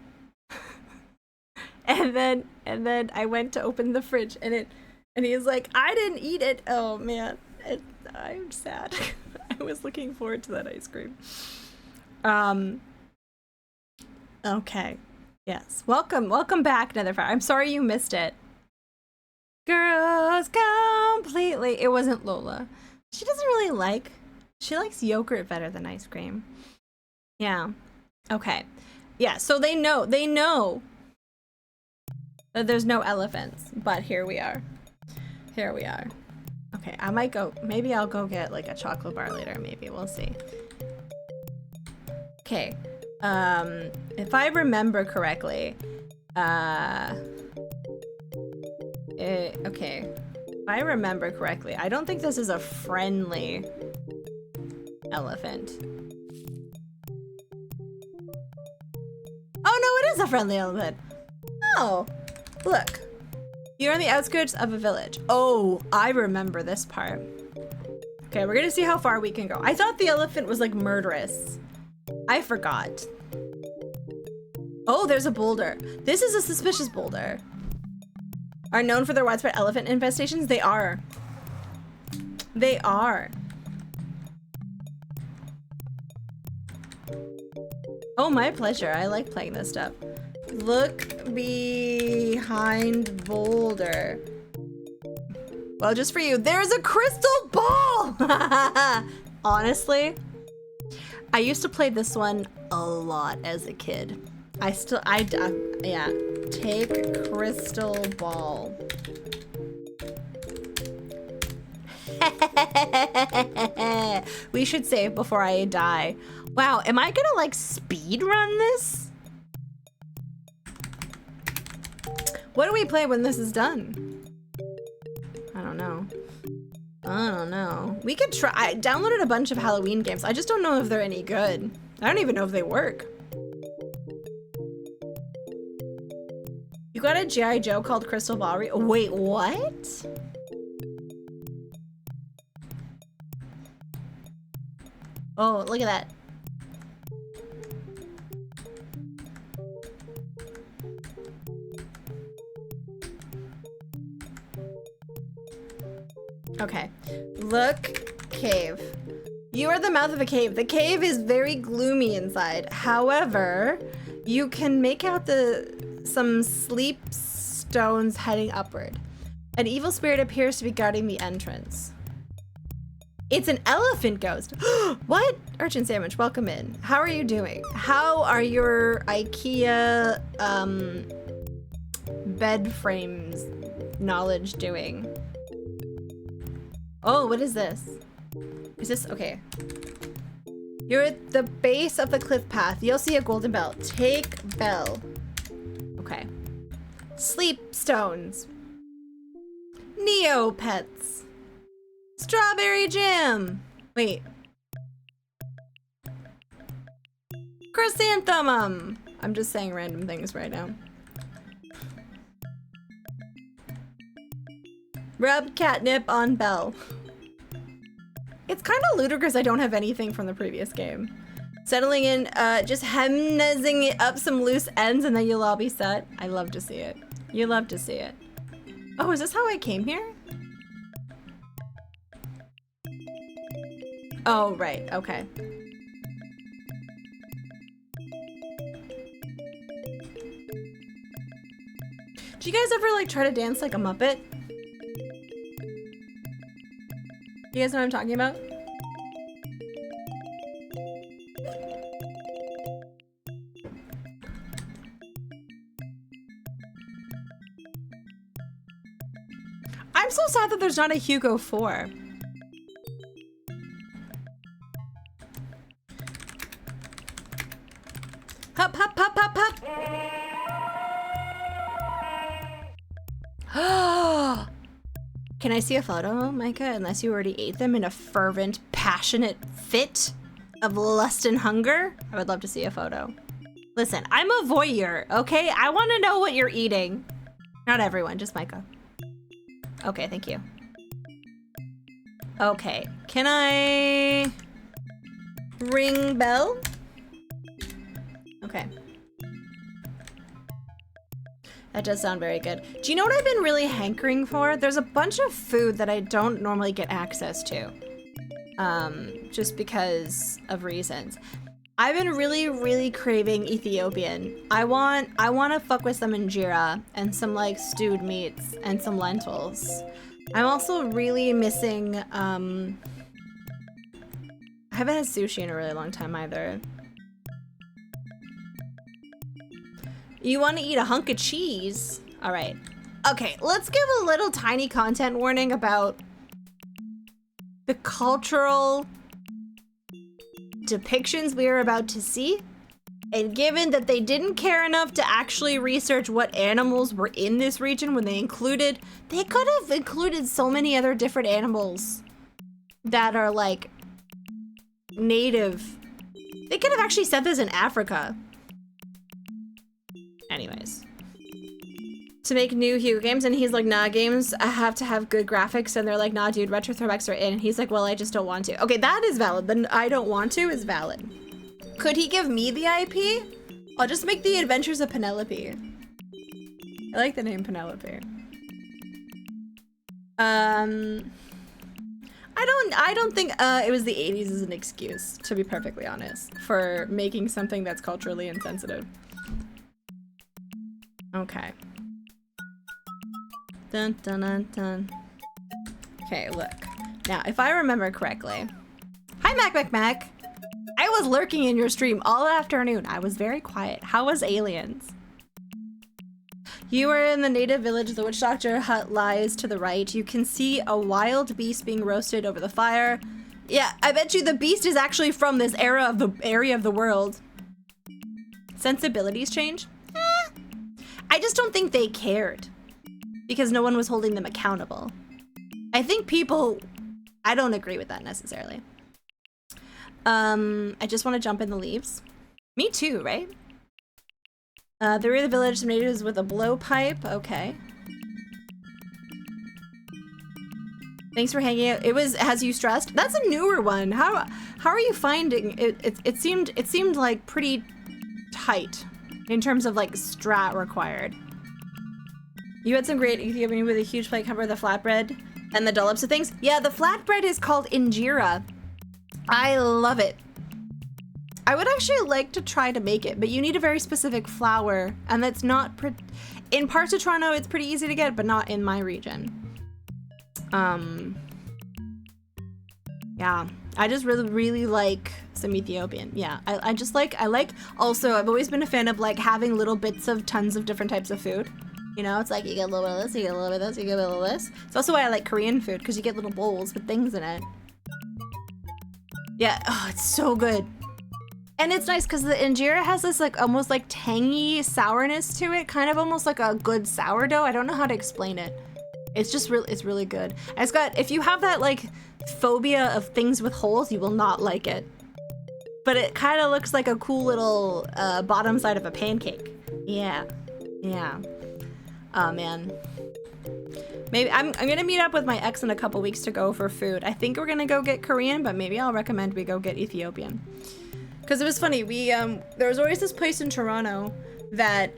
And then I went to open the fridge and he's like, I didn't eat it. Oh man, I'm sad. I was looking forward to that ice cream. Okay. Yes. Welcome back, Netherfire. I'm sorry you missed it. Girls completely. It wasn't Lola. She likes yogurt better than ice cream. Yeah. Okay. Yeah, so they know. There's no elephants, but here we are. Here we are. Okay, I might go, maybe I'll go get like a chocolate bar later, maybe, we'll see. Okay, if I remember correctly, okay, if I remember correctly, I don't think this is a friendly elephant. Oh no, it is a friendly elephant. Oh, look. You're on the outskirts of a village. Oh, I remember this part. Okay, we're gonna see how far we can go. I thought the elephant was like murderous. I forgot. Oh, there's a boulder. This is a suspicious boulder. Are known for their widespread elephant infestations? They are. They are. Oh, my pleasure. I like playing this stuff. Look behind boulder. Well, just for you, there's a crystal ball! Honestly, I used to play this one a lot as a kid. Yeah. Take crystal ball. We should save before I die. Wow, am I gonna like speed run this? What do we play when this is done? I don't know. I don't know. We could try. I downloaded a bunch of Halloween games. I just don't know if they're any good. I don't even know if they work. You got a G.I. Joe called Crystal Ball? Wait, what? Oh, look at that. Okay. Look, cave. You are the mouth of a cave. The cave is very gloomy inside. However, you can make out some sleep stones heading upward. An evil spirit appears to be guarding the entrance. It's an elephant ghost. What? Urchin Sandwich, welcome in. How are you doing? How are your IKEA bed frames knowledge doing? Oh, what is this? Is this, okay. You're at the base of the cliff path. You'll see a golden bell. Take bell. Okay. Sleep stones. Neopets. Strawberry jam. Wait. Chrysanthemum. I'm just saying random things right now. Rub catnip on bell. It's kind of ludicrous I don't have anything from the previous game. Settling in, just hemnezing up some loose ends and then you'll all be set. I love to see it. You love to see it. Oh, is this how I came here? Oh, right, okay. Do you guys ever like try to dance like a Muppet? You guys know what I'm talking about? I'm so sad that there's not a Hugo 4. Hup, hup, hup, hup, hup. Can I see a photo, Micah? Unless you already ate them in a fervent, passionate fit of lust and hunger? I would love to see a photo. Listen, I'm a voyeur, okay? I want to know what you're eating. Not everyone, just Micah. Okay, thank you. Okay, can I ring bell? Okay. That does sound very good. Do you know what I've been really hankering for? There's a bunch of food that I don't normally get access to. Just because of reasons. I've been really craving Ethiopian. I want to fuck with some injera and some like stewed meats and some lentils. I'm also really missing, I haven't had sushi in a really long time either. You want to eat a hunk of cheese? All right. Okay, let's give a little tiny content warning about the cultural depictions we are about to see. And given that they didn't care enough to actually research what animals were in this region when they could have included so many other different animals that are like native. They could have actually said this in Africa. Anyways. To make new Hugo games, and he's like, nah, games have to have good graphics, and they're like, nah, dude, retro throwbacks are in, and he's like, well, I just don't want to. Okay, that is valid, then I don't want to is valid. Could he give me the IP? I'll just make the Adventures of Penelope. I like the name Penelope. I don't think it was the 80s as an excuse, to be perfectly honest, for making something that's culturally insensitive. Okay. Dun dun dun dun. Okay, look. Now, if I remember correctly. Hi, Mac. I was lurking in your stream all afternoon. I was very quiet. How was aliens? You are in the native village. The witch doctor hut lies to the right. You can see a wild beast being roasted over the fire. Yeah, I bet you the beast is actually from this area of the world. Sensibilities change? I just don't think they cared. Because no one was holding them accountable. I think I don't agree with that necessarily. I just want to jump in the leaves. Me too, right? The rear of the village, some natives with a blowpipe. Okay. Thanks for hanging out. It was Has You Stressed? That's a newer one. How are you finding it? It seemed like pretty tight in terms of like strat required. You had some great Ethiopian with a huge plate cover, the flatbread, and the dollops of things. Yeah, the flatbread is called injera. I love it. I would actually like to try to make it, but you need a very specific flour, and that's not in parts of Toronto. It's pretty easy to get, but not in my region. Yeah, I just really like some Ethiopian. Yeah, I like. Also, I've always been a fan of like having little bits of tons of different types of food. You know, it's like you get a little bit of this, you get a little bit of this, you get a little bit of this. It's also why I like Korean food, because you get little bowls with things in it. Yeah, oh, it's so good. And it's nice because the injera has this like almost like tangy sourness to it, kind of almost like a good sourdough. I don't know how to explain it. It's just it's really good. And it's got, if you have that like phobia of things with holes, you will not like it. But it kind of looks like a cool little bottom side of a pancake. Yeah, yeah. Oh man. Maybe I'm gonna meet up with my ex in a couple weeks to go for food. I think we're gonna go get Korean, but maybe I'll recommend we go get Ethiopian. Because it was funny, there was always this place in Toronto that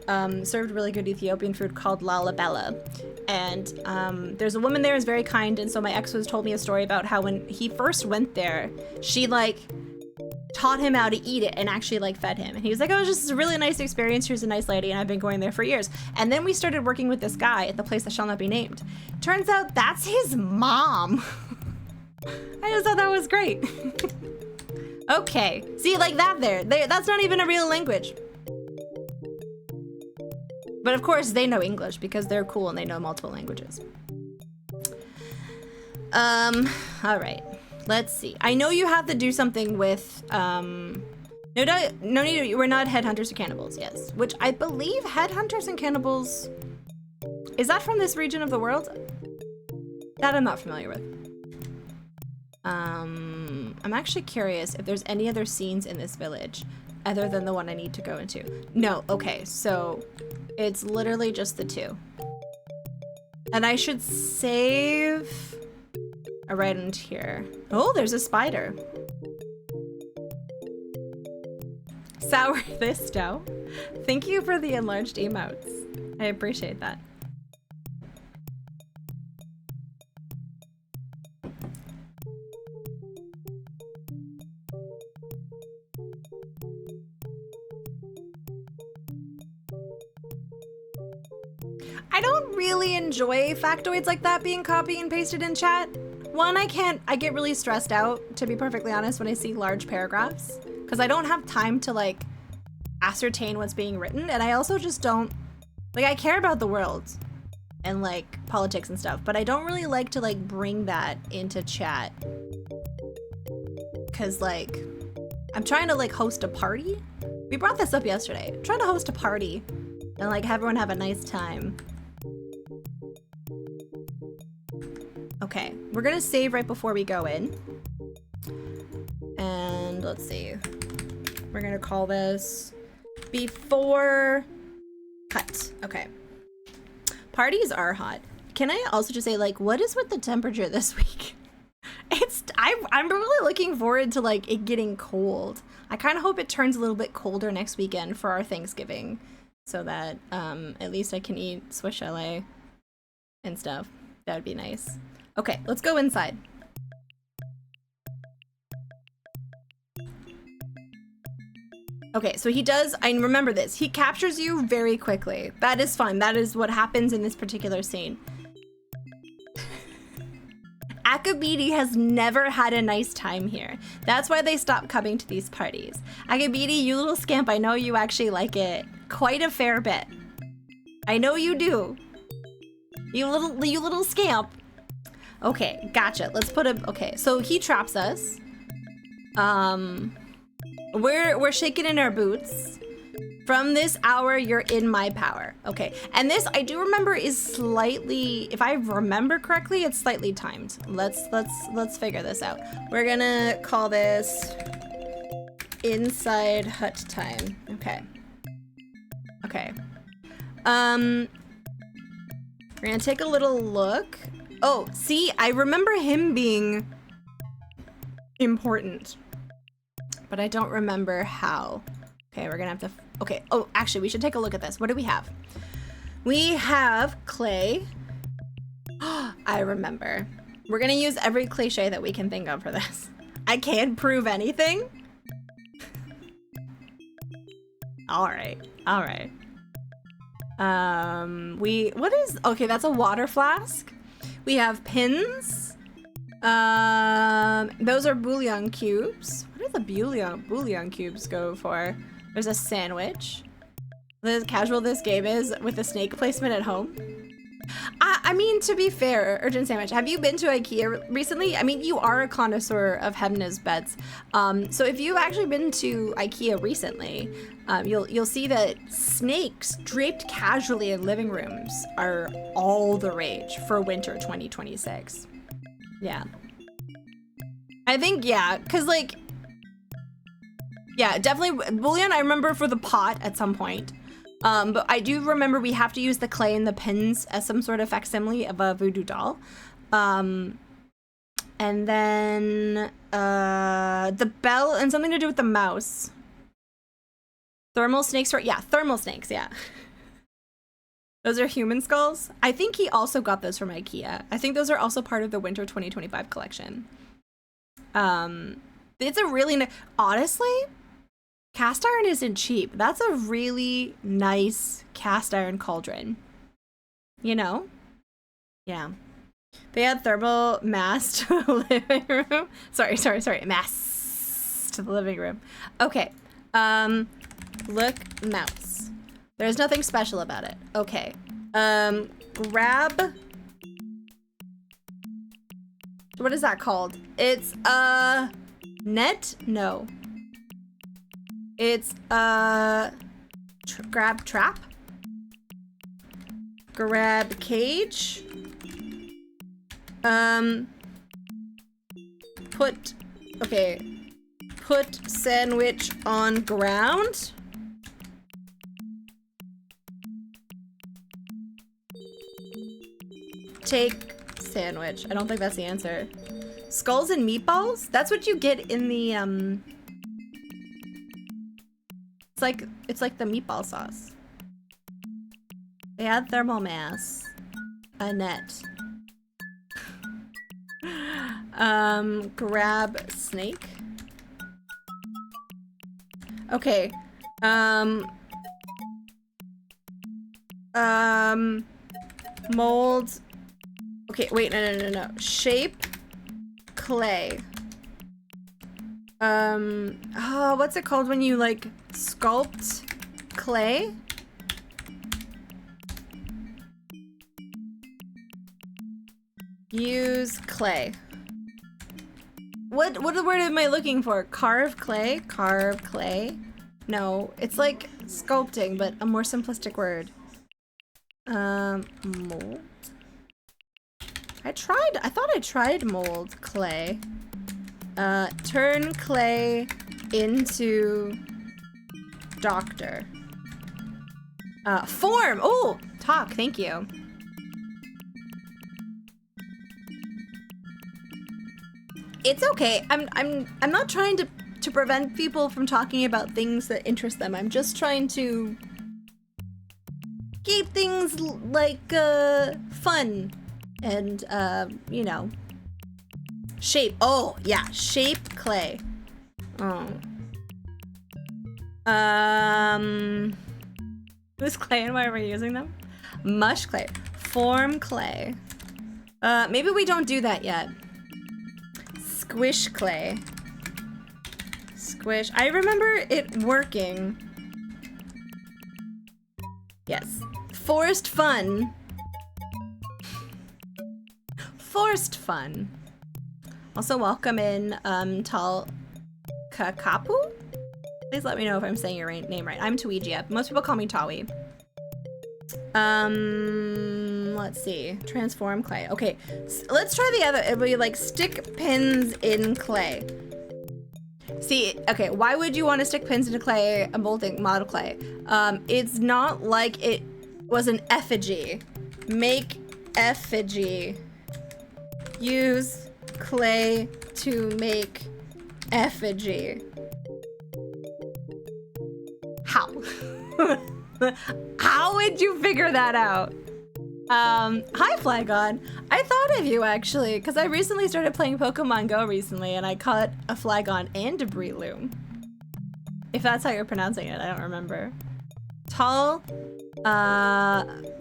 served really good Ethiopian food called Lalabella. And there's a woman there who's very kind, and so my ex told me a story about how when he first went there, she like taught him how to eat it and actually like fed him. And he was like, oh, it was just a really nice experience. She was a nice lady, and I've been going there for years. And then we started working with this guy at the place that shall not be named. Turns out that's his mom. I just thought that was great. Okay, see, like that that's not even a real language. But of course they know English because they're cool and they know multiple languages. All right, let's see. I know you have to do something with, no need, we're not headhunters or cannibals, yes. Which I believe headhunters and cannibals, is that from this region of the world? That I'm not familiar with. I'm actually curious if there's any other scenes in this village other than the one I need to go into. No, okay, so it's literally just the two. And I should save around here. Oh, there's a spider. Sour this dough. Thank you for the enlarged emotes. I appreciate that. I don't really enjoy factoids like that being copied and pasted in chat. One, I get really stressed out, to be perfectly honest, when I see large paragraphs, because I don't have time to like ascertain what's being written, and I also just don't, Like, I care about the world and like politics and stuff, but I don't really like to like bring that into chat. Cause like, I'm trying to like host a party. We brought this up yesterday. I'm trying to host a party and like everyone have a nice time. Okay, we're gonna save right before we go in. And let's see. We're gonna call this before cut. Okay. Parties are hot. Can I also just say, like, what is with the temperature this week? I'm really looking forward to like it getting cold. I kind of hope it turns a little bit colder next weekend for our Thanksgiving, so that at least I can eat Swiss chalet and stuff. That would be nice. Okay, let's go inside. Okay, so he does, I remember this, he captures you very quickly. That is fun. That is what happens in this particular scene. Akabidi has never had a nice time here. That's why they stopped coming to these parties. Akabidi, you little scamp, I know you actually like it quite a fair bit. I know you do. You little scamp. Okay, gotcha. Let's put a, okay, so he traps us. We're shaking in our boots. From this hour, you're in my power. Okay, and this I do remember is slightly, if I remember correctly, it's slightly timed. Let's figure this out. We're gonna call this inside hut time. Okay. Okay. We're gonna take a little look. Oh, see, I remember him being important, but I don't remember how. Okay, we're gonna have to, okay. Oh, actually, we should take a look at this. What do we have? We have clay. I remember. We're gonna use every cliche that we can think of for this. I can't prove anything. All right, all right. What is, okay, that's a water flask. We have pins. Those are bouillon cubes. What do the bouillon cubes go for? There's a sandwich. As casual this game is with a snake placement at home. I mean, to be fair, Urgent Sandwich, have you been to IKEA recently? I mean, you are a connoisseur of Hebna's beds. So if you've actually been to IKEA recently, you'll see that snakes draped casually in living rooms are all the rage for winter 2026. Yeah. I think, yeah, because like, yeah, definitely bouillon, I remember for the pot at some point. But I do remember we have to use the clay and the pins as some sort of facsimile of a voodoo doll. And then the bell and something to do with the mouse. Thermal snakes, yeah, thermal snakes, yeah. Those are human skulls. I think he also got those from IKEA. I think those are also part of the winter 2025 collection. It's a really honestly, cast iron isn't cheap. That's a really nice cast iron cauldron. You know? Yeah. They had thermal mass to the living room. Sorry. Mass to the living room. Okay. Look, mouse. There's nothing special about it. Okay. Grab. What is that called? It's net? No. It's grab trap. Grab cage. Put sandwich on ground. Take sandwich. I don't think that's the answer. Skulls and meatballs? That's what you get in the it's like the meatball sauce. They had thermal mass. A net. Grab snake. Okay. Mold. Okay, wait, no. Shape. Clay. Oh, what's it called when you like sculpt clay? Use clay. What word am I looking for? Carve clay? Carve clay? No, it's like sculpting, but a more simplistic word. Mold? I thought I tried mold clay. Turn clay into doctor. Form! Oh! Talk, thank you. It's okay. I'm not trying to prevent people from talking about things that interest them. I'm just trying to keep things like fun and you know, shape. Oh yeah, shape clay. Oh. Who's clay and why are we using them? Mush clay. Form clay. Maybe we don't do that yet. Squish clay. Squish. I remember it working. Yes. Forced fun. Forced fun. Also welcome in Tal Kakapu? Please let me know if I'm saying your name right. I'm Tuigia. Most people call me Tawi. Let's see. Transform clay. Okay, let's try the other. It'll be like stick pins in clay. See, okay, why would you want to stick pins into clay, a molding model clay? It's not like it was an effigy. Make effigy. Use clay to make effigy. How? How would you figure that out? Hi Flagon. I thought of you actually, because I recently started playing Pokemon Go recently and I caught a Flagon and a Breloom. If that's how you're pronouncing it, I don't remember. Tal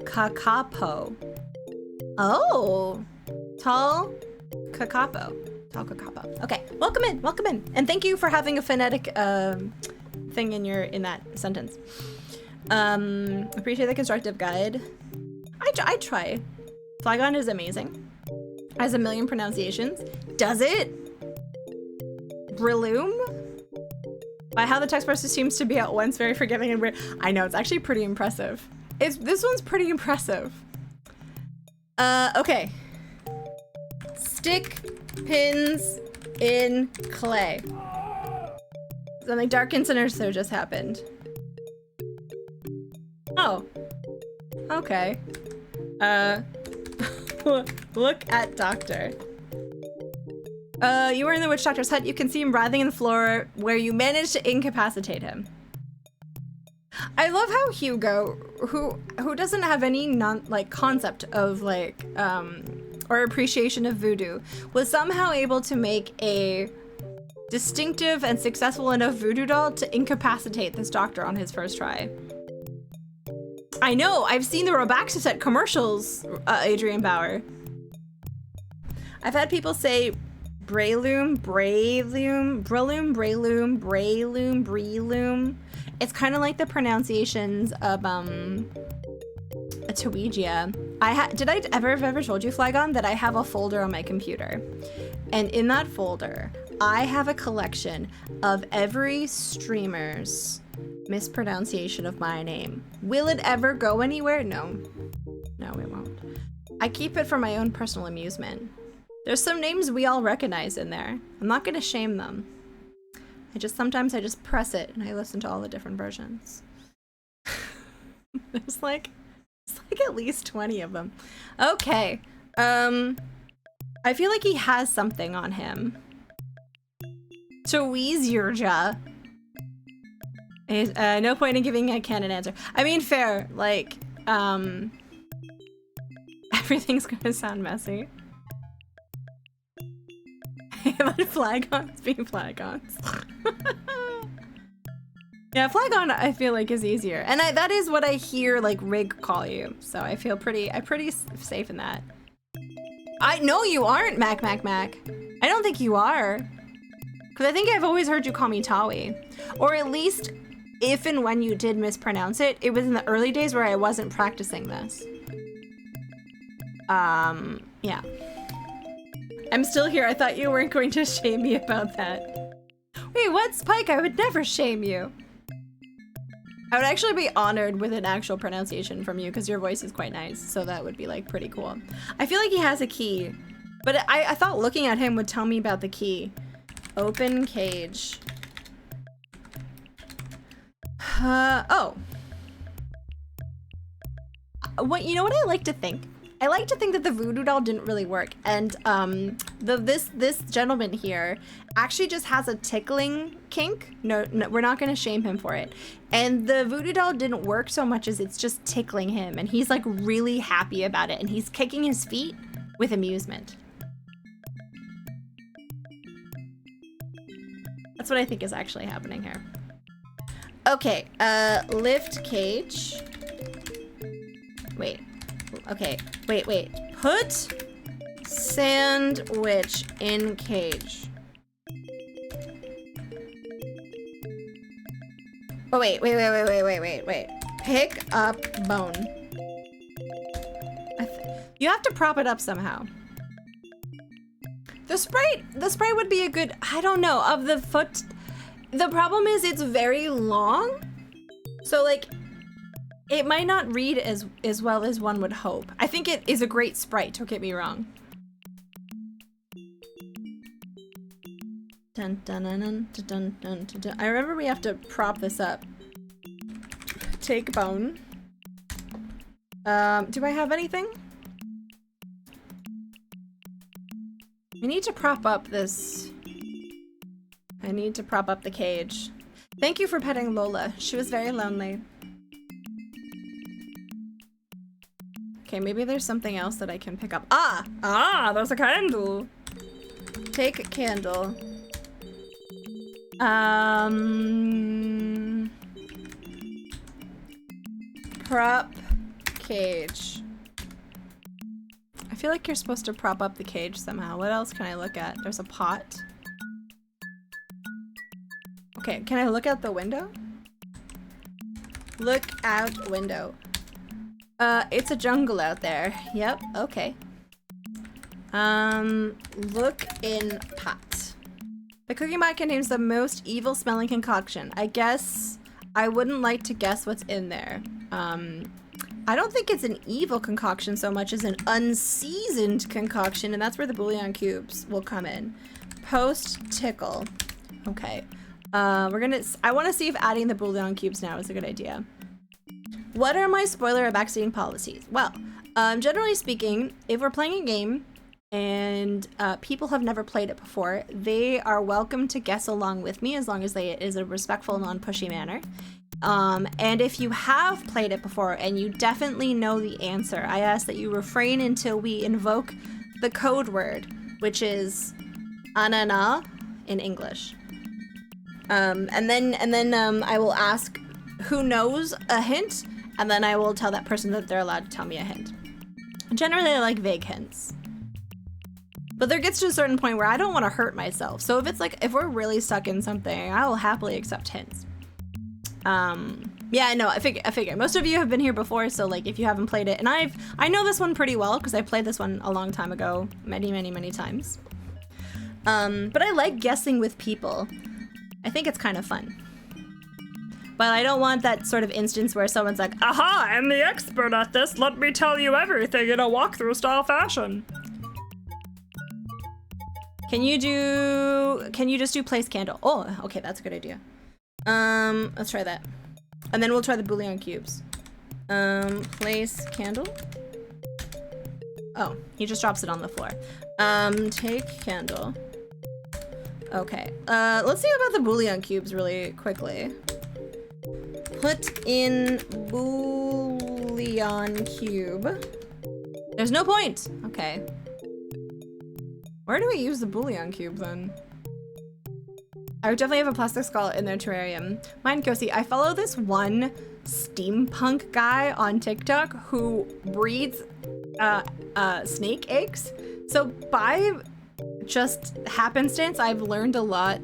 Kakapo. Oh. Tal Kakapo. Tal Kakapo. Okay, welcome in, welcome in. And thank you for having a phonetic thing in that sentence. Appreciate the constructive guide. I try. Flagon is amazing. Has a million pronunciations. Does it? Breloom? By how the text process seems to be at once very forgiving and weird. I know, it's actually pretty impressive. This one's pretty impressive. Okay. Stick pins in clay. Something dark and sinister just happened. Oh. Okay. Look at Doctor. You were in the witch doctor's hut. You can see him writhing in the floor where you managed to incapacitate him. I love how Hugo, who doesn't have any concept of or appreciation of voodoo, was somehow able to make a distinctive and successful enough voodoo doll to incapacitate this doctor on his first try. I know, I've seen the Robaxaset commercials, Adrian Bauer. I've had people say Breloom. It's kind of like the pronunciations of a Tuigia. Did I ever told you, Flagon, that I have a folder on my computer? And in that folder, I have a collection of every streamer's mispronunciation of my name. Will it ever go anywhere? No. No, it won't. I keep it for my own personal amusement. There's some names we all recognize in there. I'm not gonna shame them. Sometimes I just press it and I listen to all the different versions. It's like at least 20 of them. Okay. I feel like he has something on him. Tuizurja. No point in giving a canon answer. I mean, fair. Like, everything's gonna sound messy. But Flagons being Flagons. Yeah, Flagon I feel like is easier. And that is what I hear like Rig call you. So I'm pretty safe in that. I know you aren't, Mac. I don't think you are. Because I think I've always heard you call me Tawi. Or at least if and when you did mispronounce it, it was in the early days where I wasn't practicing this. Yeah. I'm still here. I thought you weren't going to shame me about that. Wait, what, Spike? I would never shame you. I would actually be honored with an actual pronunciation from you because your voice is quite nice. So that would be like pretty cool. I feel like he has a key, but I thought looking at him would tell me about the key. Open cage. Oh. You know what I like to think? I like to think that the voodoo doll didn't really work, and this gentleman here actually just has a tickling kink. No, we're not gonna shame him for it. And the voodoo doll didn't work so much as it's just tickling him, and he's like really happy about it, and he's kicking his feet with amusement. That's what I think is actually happening here. Okay, lift cage. Wait. Okay, wait. Put sandwich in cage. Oh, wait. Pick up bone. You have to prop it up somehow. The sprite would be a good, I don't know, of the foot. The problem is it's very long. So like, it might not read as well as one would hope. I think it is a great sprite, don't get me wrong. Dun, dun, dun, dun, dun, dun, dun, dun. I remember we have to prop this up. Take bone. Do I have anything? I need to prop up this. I need to prop up the cage. Thank you for petting Lola. She was very lonely. Okay, maybe there's something else that I can pick up. There's a candle. Take a candle. Prop cage. I feel like you're supposed to prop up the cage somehow. What else can I look at? There's a pot. Okay, can I look out the window? Look out window. It's a jungle out there. Yep, okay. Look in pot. The cooking pot contains the most evil smelling concoction. I guess I wouldn't like to guess what's in there. I don't think it's an evil concoction so much as an unseasoned concoction, and that's where the bouillon cubes will come in. Post tickle. Okay. I want to see if adding the bouillon cubes now is a good idea. What are my spoiler or vaccine policies? Well, generally speaking, if we're playing a game and people have never played it before, they are welcome to guess along with me as long as it is a respectful, non-pushy manner. And if you have played it before and you definitely know the answer, I ask that you refrain until we invoke the code word, which is anana in English. And then I will ask who knows a hint, and then I will tell that person that they're allowed to tell me a hint. Generally, I like vague hints. But there gets to a certain point where I don't want to hurt myself. So if we're really stuck in something, I will happily accept hints. Yeah, no, I figure. Most of you have been here before, so like if you haven't played it, and I know this one pretty well because I played this one a long time ago, many times. But I like guessing with people. I think it's kind of fun. But I don't want that sort of instance where someone's like, aha, I'm the expert at this, let me tell you everything in a walkthrough style fashion. Can you just do place candle? Oh, okay, that's a good idea. Let's try that. And then we'll try the bouillon cubes. Place candle. Oh, he just drops it on the floor. Take candle. Okay, let's see about the bouillon cubes really quickly. Put in bouillon cube. There's no point. Okay. Where do we use the bouillon cube then? I would definitely have a plastic skull in their terrarium. Mine, Kosi, I follow this one steampunk guy on TikTok who breeds snake eggs. So by just happenstance, I've learned a lot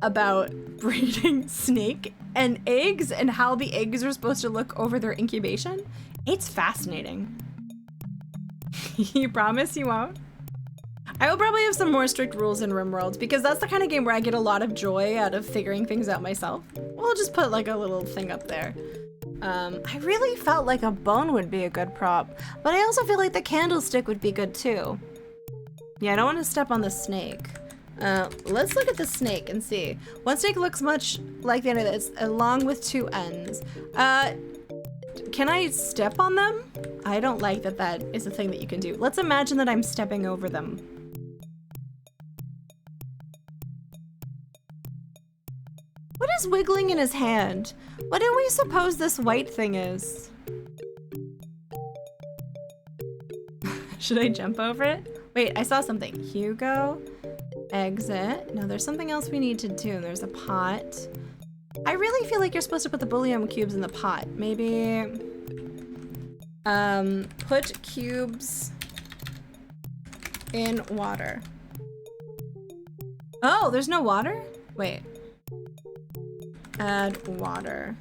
about breeding snake and eggs and how the eggs are supposed to look over their incubation. It's fascinating. You promise you won't? I will probably have some more strict rules in RimWorld because that's the kind of game where I get a lot of joy out of figuring things out myself. We'll just put like a little thing up there. I really felt like a bone would be a good prop, but I also feel like the candlestick would be good too. Yeah, I don't want to step on the snake. Let's look at the snake and see. One snake looks much like the other. It's along with two ends. Can I step on them? I don't like that that is a thing that you can do. Let's imagine that I'm stepping over them. What is wiggling in his hand? What do we suppose this white thing is? Should I jump over it? Wait, I saw something. Hugo, exit. No, there's something else we need to do. There's a pot. I really feel like you're supposed to put the bullion cubes in the pot. Maybe, put cubes in water. Oh, there's no water? Wait. Add water.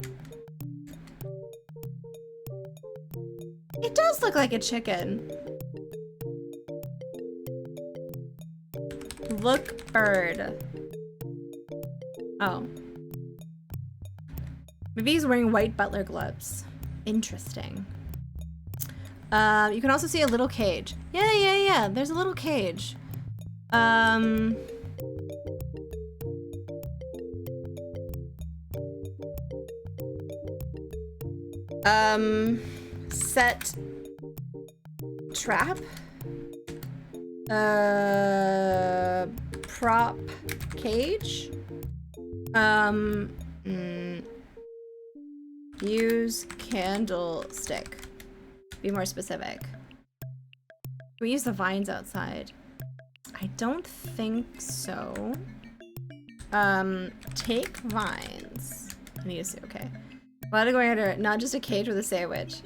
It does look like a chicken. Look bird. Oh. Maybe he's wearing white butler gloves. Interesting. You can also see a little cage. Yeah. There's a little cage. Set trap. Prop cage. Use candlestick. Be more specific. We use the vines outside. I don't think so. Take vines. I need to see, okay. Why go under, not just a cage with a sandwich.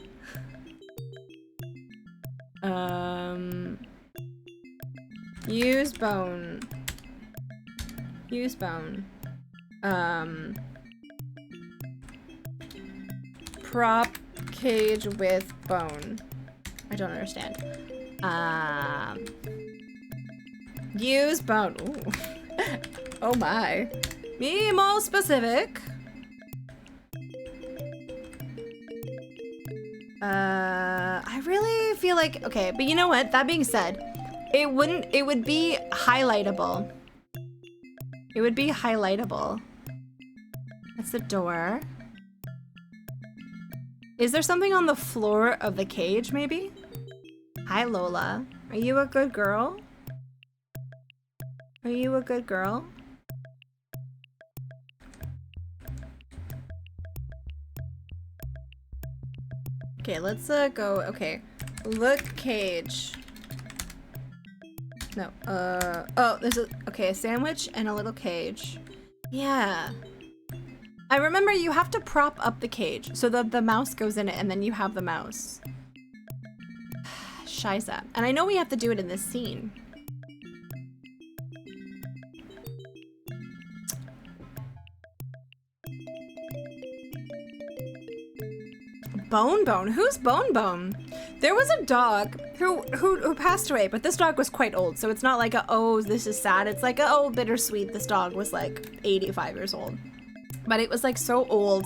Use bone. Use bone. Prop cage with bone. I don't understand. Use bone. Ooh. Oh my. Be more specific. I really feel like, okay, but you know what? That being said, it would be highlightable. It would be highlightable. That's the door. Is there something on the floor of the cage, maybe? Hi, Lola. Are you a good girl? Are you a good girl? Okay, let's go. Okay, look cage. No. Oh, there's a sandwich and a little cage. Yeah. I remember you have to prop up the cage so that the mouse goes in it, and then you have the mouse. Shiza. And I know we have to do it in this scene. Bone? Who's Bone? There was a dog who passed away, but this dog was quite old, so it's not like a, oh, this is sad. It's like a, oh, bittersweet. This dog was like 85 years old. But it was like so old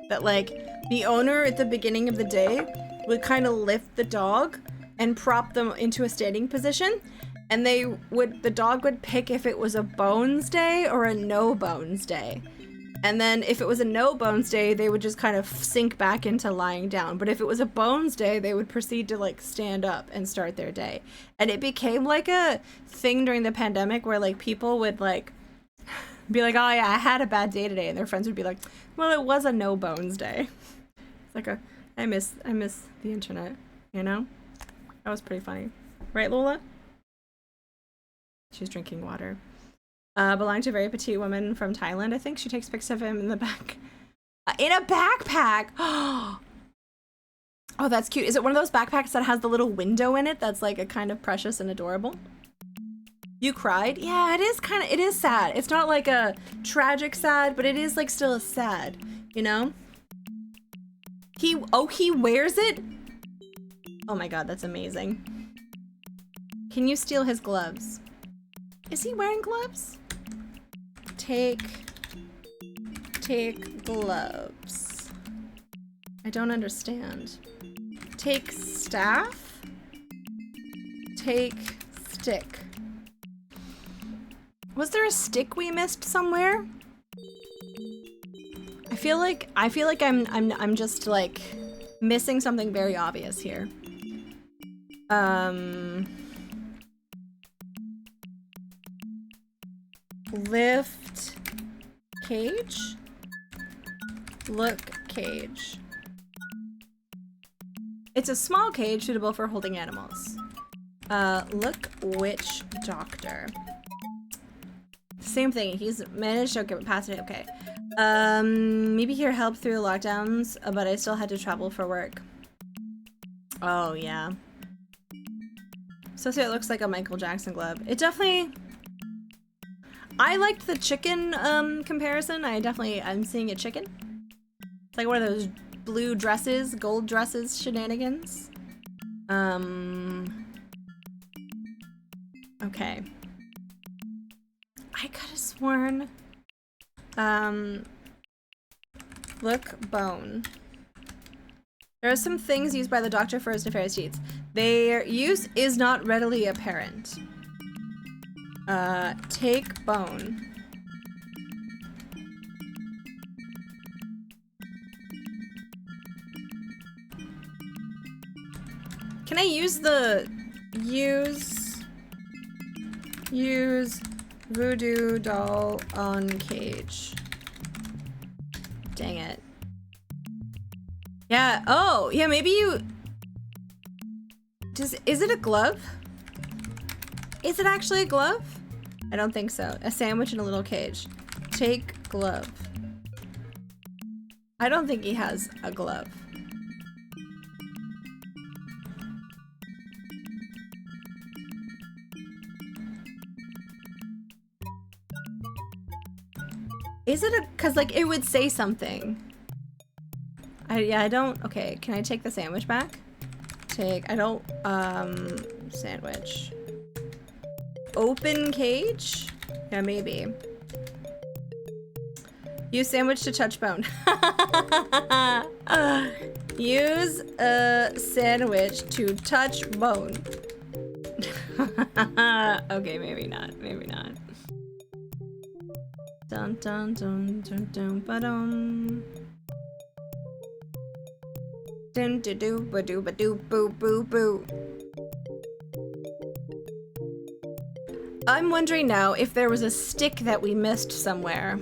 that like the owner at the beginning of the day would kind of lift the dog and prop them into a standing position, and the dog would pick if it was a bones day or a no bones day. And then if it was a no bones day, they would just kind of sink back into lying down. But if it was a bones day, they would proceed to like stand up and start their day. And it became like a thing during the pandemic where like people would like be like, oh yeah, I had a bad day today. And their friends would be like, well, it was a no bones day. It's like I miss the internet, you know? That was pretty funny. Right, Lola? She's drinking water. Belonging to a very petite woman from Thailand, I think. She takes pics of him in the back. In a backpack! Oh, that's cute. Is it one of those backpacks that has the little window in it that's like a kind of precious and adorable? You cried? Yeah, it is sad. It's not like a tragic sad, but it is like still a sad, you know? He wears it? Oh my god, that's amazing. Can you steal his gloves? Is he wearing gloves? Take gloves. I don't understand. Take staff? Take stick. Was there a stick we missed somewhere? I feel like I'm just like missing something very obvious here. Lift cage? Look cage. It's a small cage suitable for holding animals. Look witch doctor. Same thing. He's managed to get past it. Okay. Maybe here help through the lockdowns, but I still had to travel for work. Oh yeah. So it looks like a Michael Jackson glove. It definitely. I liked the chicken comparison. I'm seeing a chicken. It's like one of those blue dresses, gold dresses shenanigans. Okay. I could have sworn. Look bone. There are some things used by the doctor for his nefarious deeds. Their use is not readily apparent. Take bone. Can I use the use voodoo doll on cage? Dang it. Yeah, oh, yeah, maybe you... Is it a glove? Is it actually a glove? I don't think so. A sandwich in a little cage. Take glove. I don't think he has a glove. Is it a, cause like it would say something. I don't, okay, can I take the sandwich back? Sandwich. Open cage? Yeah, maybe. Use sandwich to touch bone. Use a sandwich to touch bone. Okay, maybe not, maybe not. Dun dun dun dun dun ba-dum. Dun do do ba do ba do boo boo boo. I'm wondering now if there was a stick that we missed somewhere.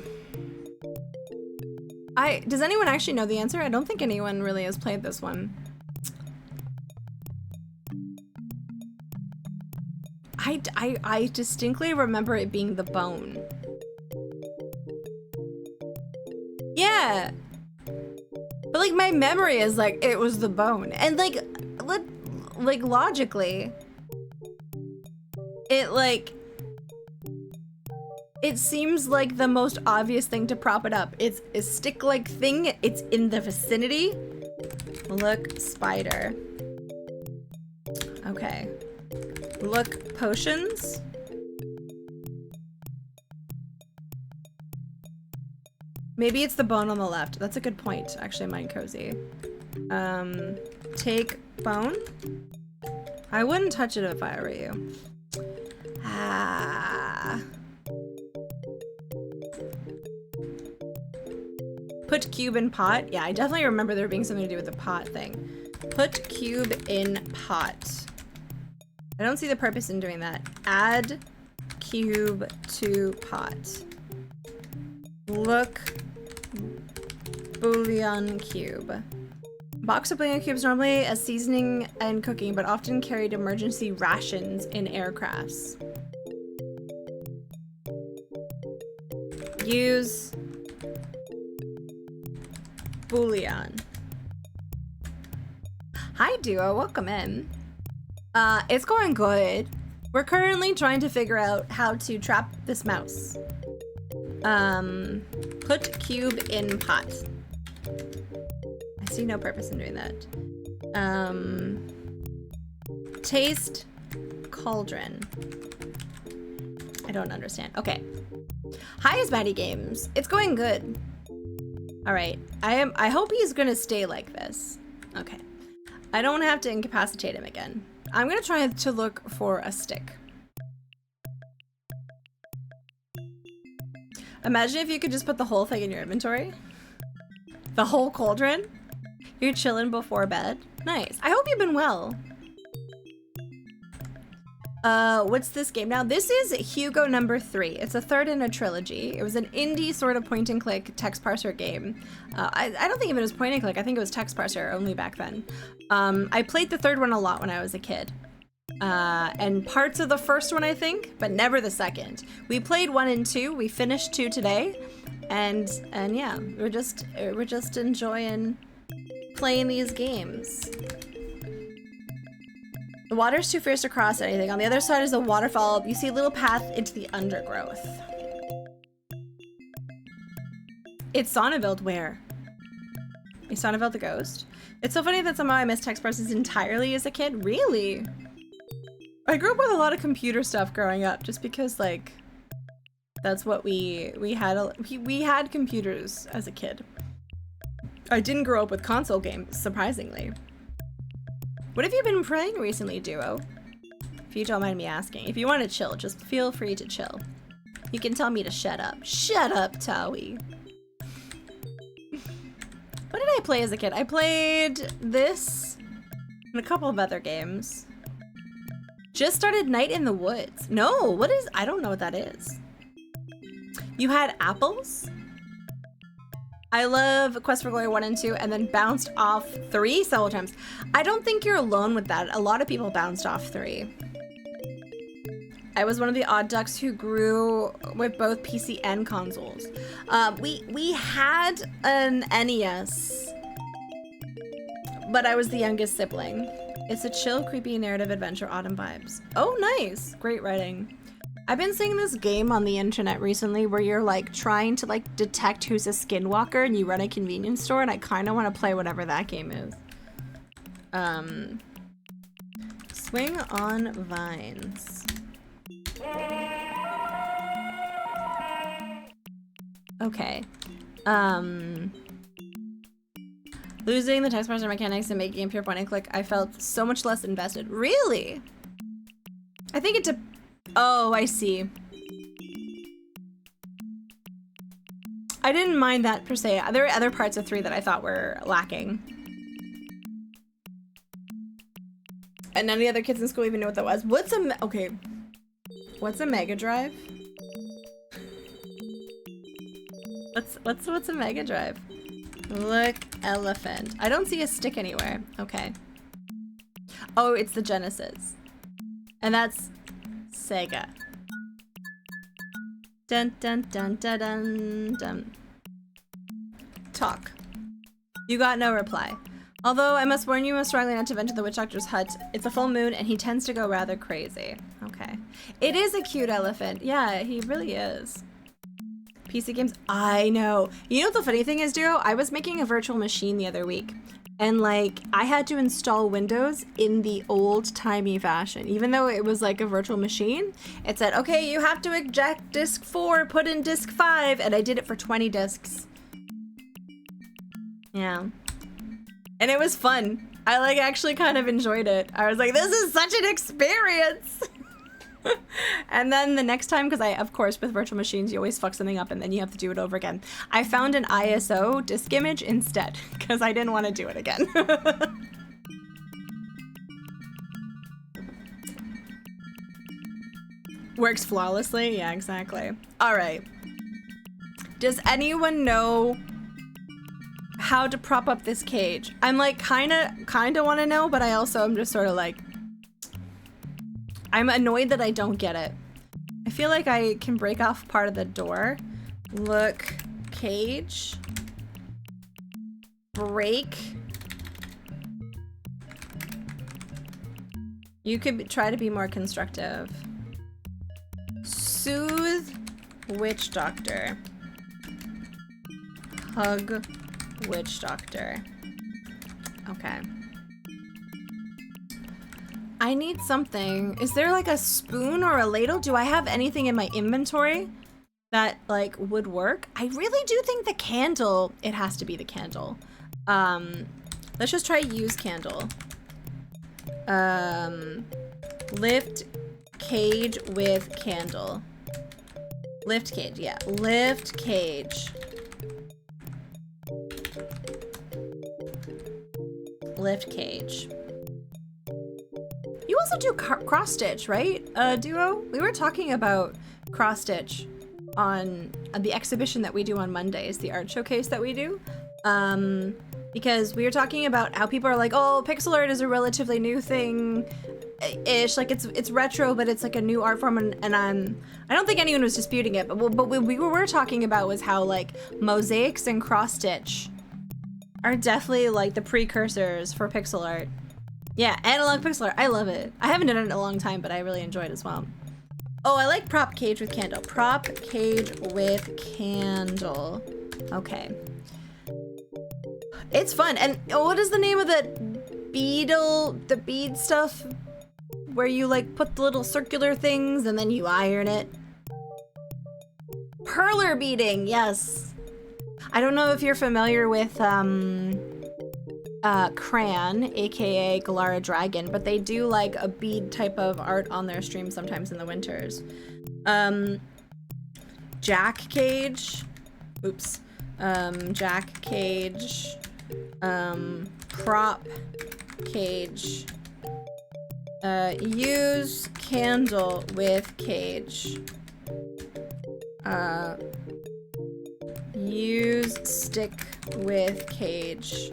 Does anyone actually know the answer? I don't think anyone really has played this one. I distinctly remember it being the bone. Yeah. But like my memory is like it was the bone. And like logically it seems like the most obvious thing to prop it up. It's a stick-like thing. It's in the vicinity. Look spider. Okay. Look potions. Maybe it's the bone on the left. That's a good point, actually, Mind Cozy. Take bone. I wouldn't touch it if I were you. Put cube in pot. Yeah, I definitely remember there being something to do with the pot thing. Put cube in pot. I don't see the purpose in doing that. Add cube to pot. Look bouillon cube. Box of bouillon cubes normally as seasoning and cooking, but often carried emergency rations in aircrafts. Use bouillon. Hi Duo, welcome in. It's going good. We're currently trying to figure out how to trap this mouse. Put cube in pot. I see no purpose in doing that. Taste cauldron. I don't understand. Okay. Hi, Ismatty Games. It's going good. All right. I hope he's gonna stay like this. Okay. I don't have to incapacitate him again. I'm gonna try to look for a stick. Imagine if you could just put the whole thing in your inventory. The whole cauldron. You're chilling before bed. Nice. I hope you've been well. What's this game now? This is Hugo number 3. It's a third in a trilogy. It was an indie sort of point and click text parser game. I don't think of it as point and click. I think it was text parser only back then. I played the third one a lot when I was a kid. And parts of the first one, I think, but never the second. We played 1 and 2. We finished 2 today. And yeah, we're just enjoying playing these games. The water's too fierce to cross anything. On the other side is a waterfall. You see a little path into the undergrowth. It's Sonneveld where? Is Sonneveld the ghost? It's so funny that somehow I missed text parsers entirely as a kid. Really? I grew up with a lot of computer stuff growing up just because, like, that's what we had. We had computers as a kid. I didn't grow up with console games, surprisingly. What have you been playing recently, Duo? If you don't mind me asking. If you want to chill, just feel free to chill. You can tell me to shut up. Shut up, Towie. What did I play as a kid? I played this and a couple of other games. Just started Night in the Woods. No, what is... I don't know what that is. You had apples? I love Quest for Glory 1 and 2 and then bounced off 3 several times. I don't think you're alone with that. A lot of people bounced off 3. I was one of the odd ducks who grew with both PC and consoles. We had an NES, but I was the youngest sibling. It's a chill, creepy narrative adventure, autumn vibes. Oh, nice. Great writing. I've been seeing this game on the internet recently where you're like trying to like detect who's a skinwalker and you run a convenience store, and I kind of want to play whatever that game is. Swing on vines. Okay. Losing the text parser mechanics and making it pure point and click, I felt so much less invested. Really? I think it oh, I see. I didn't mind that per se. There were other parts of 3 that I thought were lacking. And none of the other kids in school even knew what that was. What's a Mega Drive? What's a Mega Drive? Look, elephant. I don't see a stick anywhere. Okay. Oh, it's the Genesis. And that's Sega. Dun dun dun dun dun dun. Talk. You got no reply. Although I must warn you most strongly not to venture the witch doctor's hut. It's a full moon and he tends to go rather crazy. Okay. It is a cute elephant. Yeah, he really is. PC games, I know. You know what the funny thing is, Duo? I was making a virtual machine the other week. And like, I had to install Windows in the old-timey fashion. Even though it was like a virtual machine, it said, okay, you have to eject disk 4, put in disk 5, and I did it for 20 disks. Yeah. And it was fun. I like actually kind of enjoyed it. I was like, this is such an experience! And then the next time, because of course, with virtual machines, you always fuck something up and then you have to do it over again. I found an ISO disk image instead, because I didn't want to do it again. Works flawlessly? Yeah, exactly. All right. Does anyone know how to prop up this cage? I'm like, kind of want to know, but I also am just sort of like, I'm annoyed that I don't get it. I feel like I can break off part of the door. Look, cage. Break. You could try to be more constructive. Soothe witch doctor. Hug witch doctor. Okay. I need something. Is there like a spoon or a ladle? Do I have anything in my inventory that like would work? I really do think the candle, it has to be the candle. Let's just try use candle. Lift cage with candle. Lift cage, yeah. Lift cage. Lift cage. You also do cross stitch, right, Duo? We were talking about cross stitch on the exhibition that we do on Mondays, the art showcase that we do. Because we were talking about how people are like, oh, pixel art is a relatively new thing ish, like it's retro, but it's like a new art form, and I don't think anyone was disputing it, but what we were talking about was how like mosaics and cross stitch are definitely like the precursors for pixel art. Yeah, analog pixel art, I love it. I haven't done it in a long time, but I really enjoy it as well. Oh, I like prop cage with candle. Prop cage with candle. Okay. It's fun. And what is the name of the bead stuff? Where you like put the little circular things and then you iron it? Perler beading, yes. I don't know if you're familiar with Cran, aka Galara Dragon, but they do like a bead type of art on their stream sometimes in the winters. Jack cage. Oops. Jack cage. Prop cage. Use candle with cage. Use stick with cage.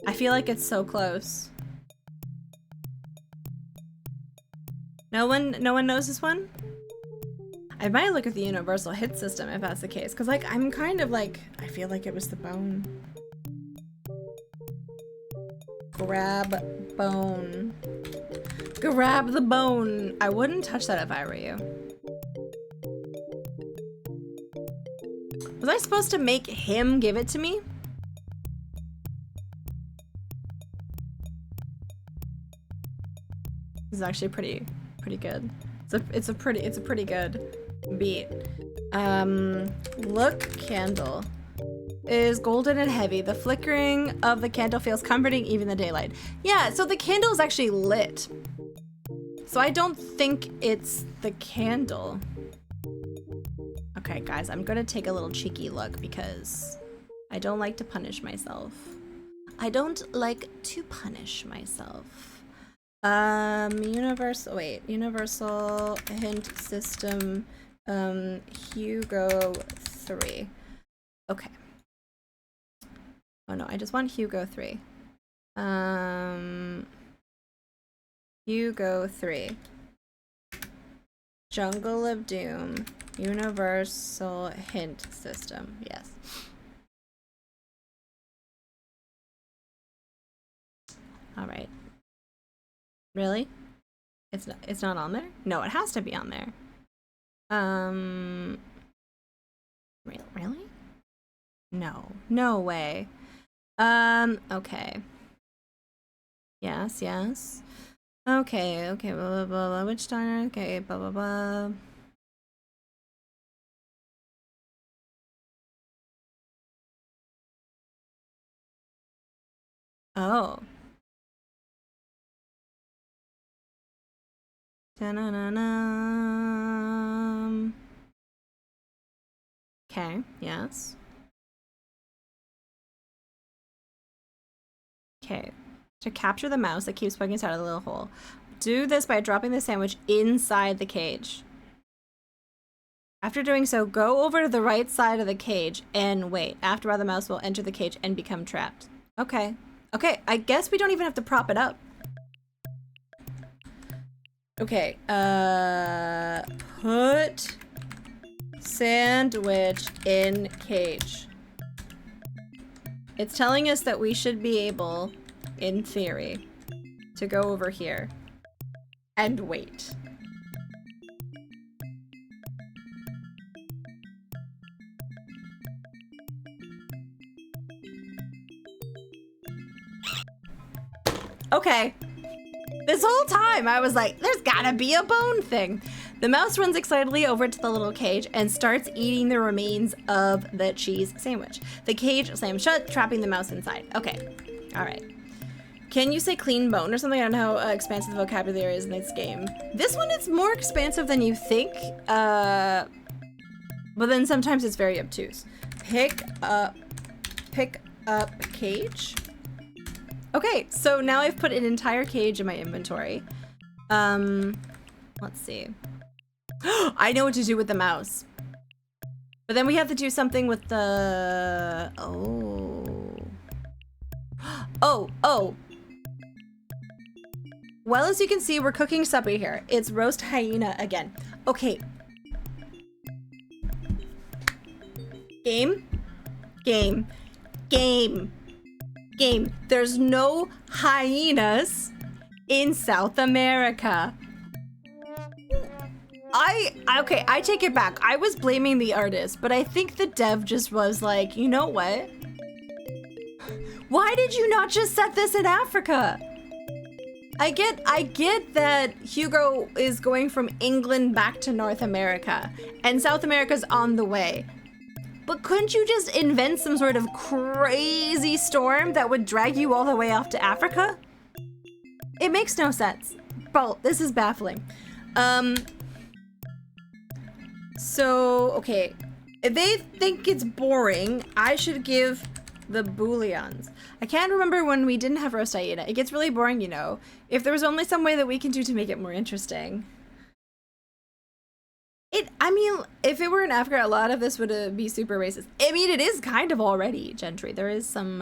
I feel like it's so close. No one knows this one? I might look at the universal hit system if that's the case, because like I'm kind of like, I feel like it was the bone. Grab bone. Grab the bone. I wouldn't touch that if I were you. Was I supposed to make him give it to me? This is actually pretty good. It's a pretty good beat. Look candle is golden and heavy. The flickering of the candle feels comforting even in the daylight. Yeah, so the candle is actually lit. So I don't think it's the candle. Okay, guys, I'm gonna take a little cheeky look because I don't like to punish myself. I don't like to punish myself. Universal hint system, Hugo 3. Okay. Oh no, I just want Hugo 3. Hugo 3. Jungle of Doom, universal hint system, yes. All right. Really? It's not on there? No, it has to be on there. Really? No way. Okay. Yes. Okay, blah, blah, blah, witch diner, okay, blah, blah, blah. Oh. Da-na-na-na. Okay, yes. Okay. To capture the mouse that keeps poking out of the little hole. Do this by dropping the sandwich inside the cage. After doing so, go over to the right side of the cage and wait. After a while, the mouse will enter the cage and become trapped. Okay. Okay, I guess we don't even have to prop it up. Okay, put sandwich in cage. It's telling us that we should be able, in theory, to go over here and wait. Okay. This whole time I was like, there's gotta be a bone thing. The mouse runs excitedly over to the little cage and starts eating the remains of the cheese sandwich. The cage slams shut, trapping the mouse inside. Okay, all right. Can you say clean bone or something? I don't know how expansive the vocabulary is in this game. This one is more expansive than you think, but then sometimes it's very obtuse. Pick up cage. Okay, so now I've put an entire cage in my inventory. Let's see. I know what to do with the mouse. But then we have to do something with the... Oh. Well, as you can see, we're cooking supper here. It's roast hyena again. Okay. Game. There's no hyenas in South America. Okay, I take it back. I was blaming the artist, but I think the dev just was like, you know what? Why did you not just set this in Africa? I get that Hugo is going from England back to North America, and South America's on the way. But couldn't you just invent some sort of crazy storm that would drag you all the way off to Africa? It makes no sense. Bro, this is baffling. So, okay. If they think it's boring, I should give the bouillons. I can't remember when we didn't have roast hyena. It gets really boring, you know. If there was only some way that we can do to make it more interesting. I mean, if it were in Africa, a lot of this would be super racist. I mean, it is kind of already, Gentry. There is some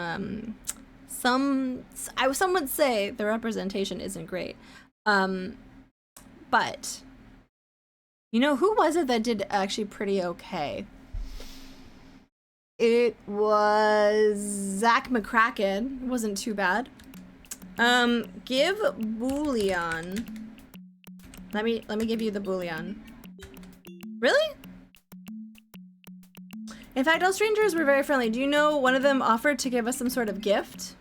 would say the representation isn't great. But, you know, who was it that did actually pretty okay? It was Zach McCracken. It wasn't too bad. Give bouillon. Let me give you the bouillon. Really? In fact, all strangers were very friendly. Do you know one of them offered to give us some sort of gift?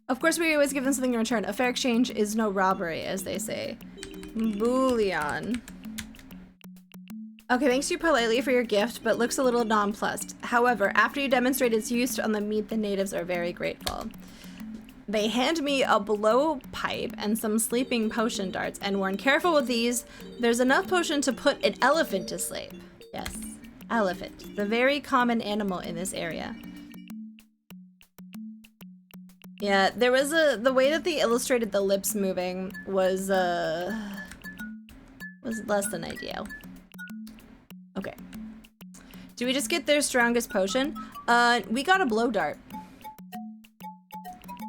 Of course, we always give them something in return. A fair exchange is no robbery, as they say. Bouillon. Okay, thanks you politely for your gift, but looks a little nonplussed. However, after you demonstrate its use on the meat, the natives are very grateful. They hand me a blowpipe and some sleeping potion darts and warn, careful with these. There's enough potion to put an elephant to sleep. Yes, elephant. The very common animal in this area. Yeah, there was the way that they illustrated the lips moving was less than ideal. Okay. Do we just get their strongest potion? We got a blow dart.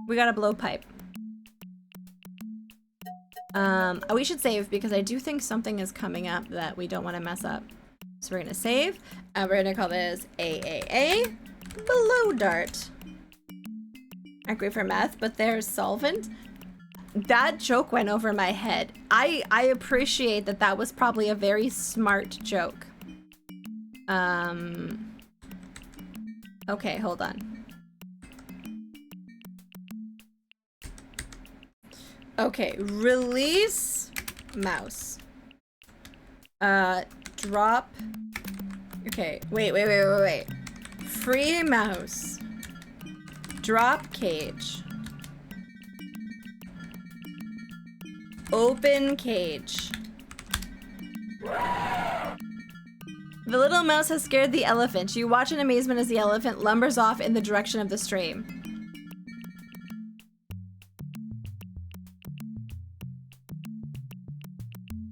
We got a blowpipe. We should save because I do think something is coming up that we don't want to mess up. So we're gonna save, and we're gonna call this AAA blow dart. Not great for math, but there's solvent. That joke went over my head. I appreciate that that was probably a very smart joke. Okay, hold on. Okay, release mouse. Drop. Okay, wait. Free mouse. Drop cage. Open cage. The little mouse has scared the elephant. You watch in amazement as the elephant lumbers off in the direction of the stream.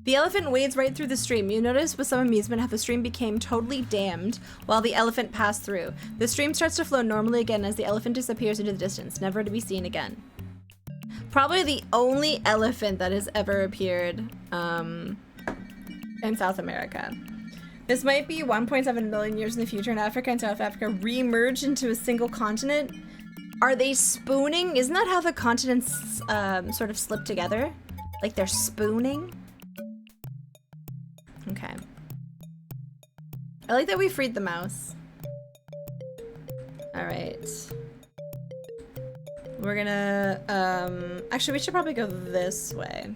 The elephant wades right through the stream. You notice with some amusement how the stream became totally dammed while the elephant passed through. The stream starts to flow normally again as the elephant disappears into the distance, never to be seen again. Probably the only elephant that has ever appeared in South America. This might be 1.7 million years in the future, and Africa and South Africa re-merged into a single continent. Are they spooning? Isn't that how the continents sort of slip together? Like they're spooning? Okay. I like that we freed the mouse. Alright. We're gonna, actually we should probably go this way.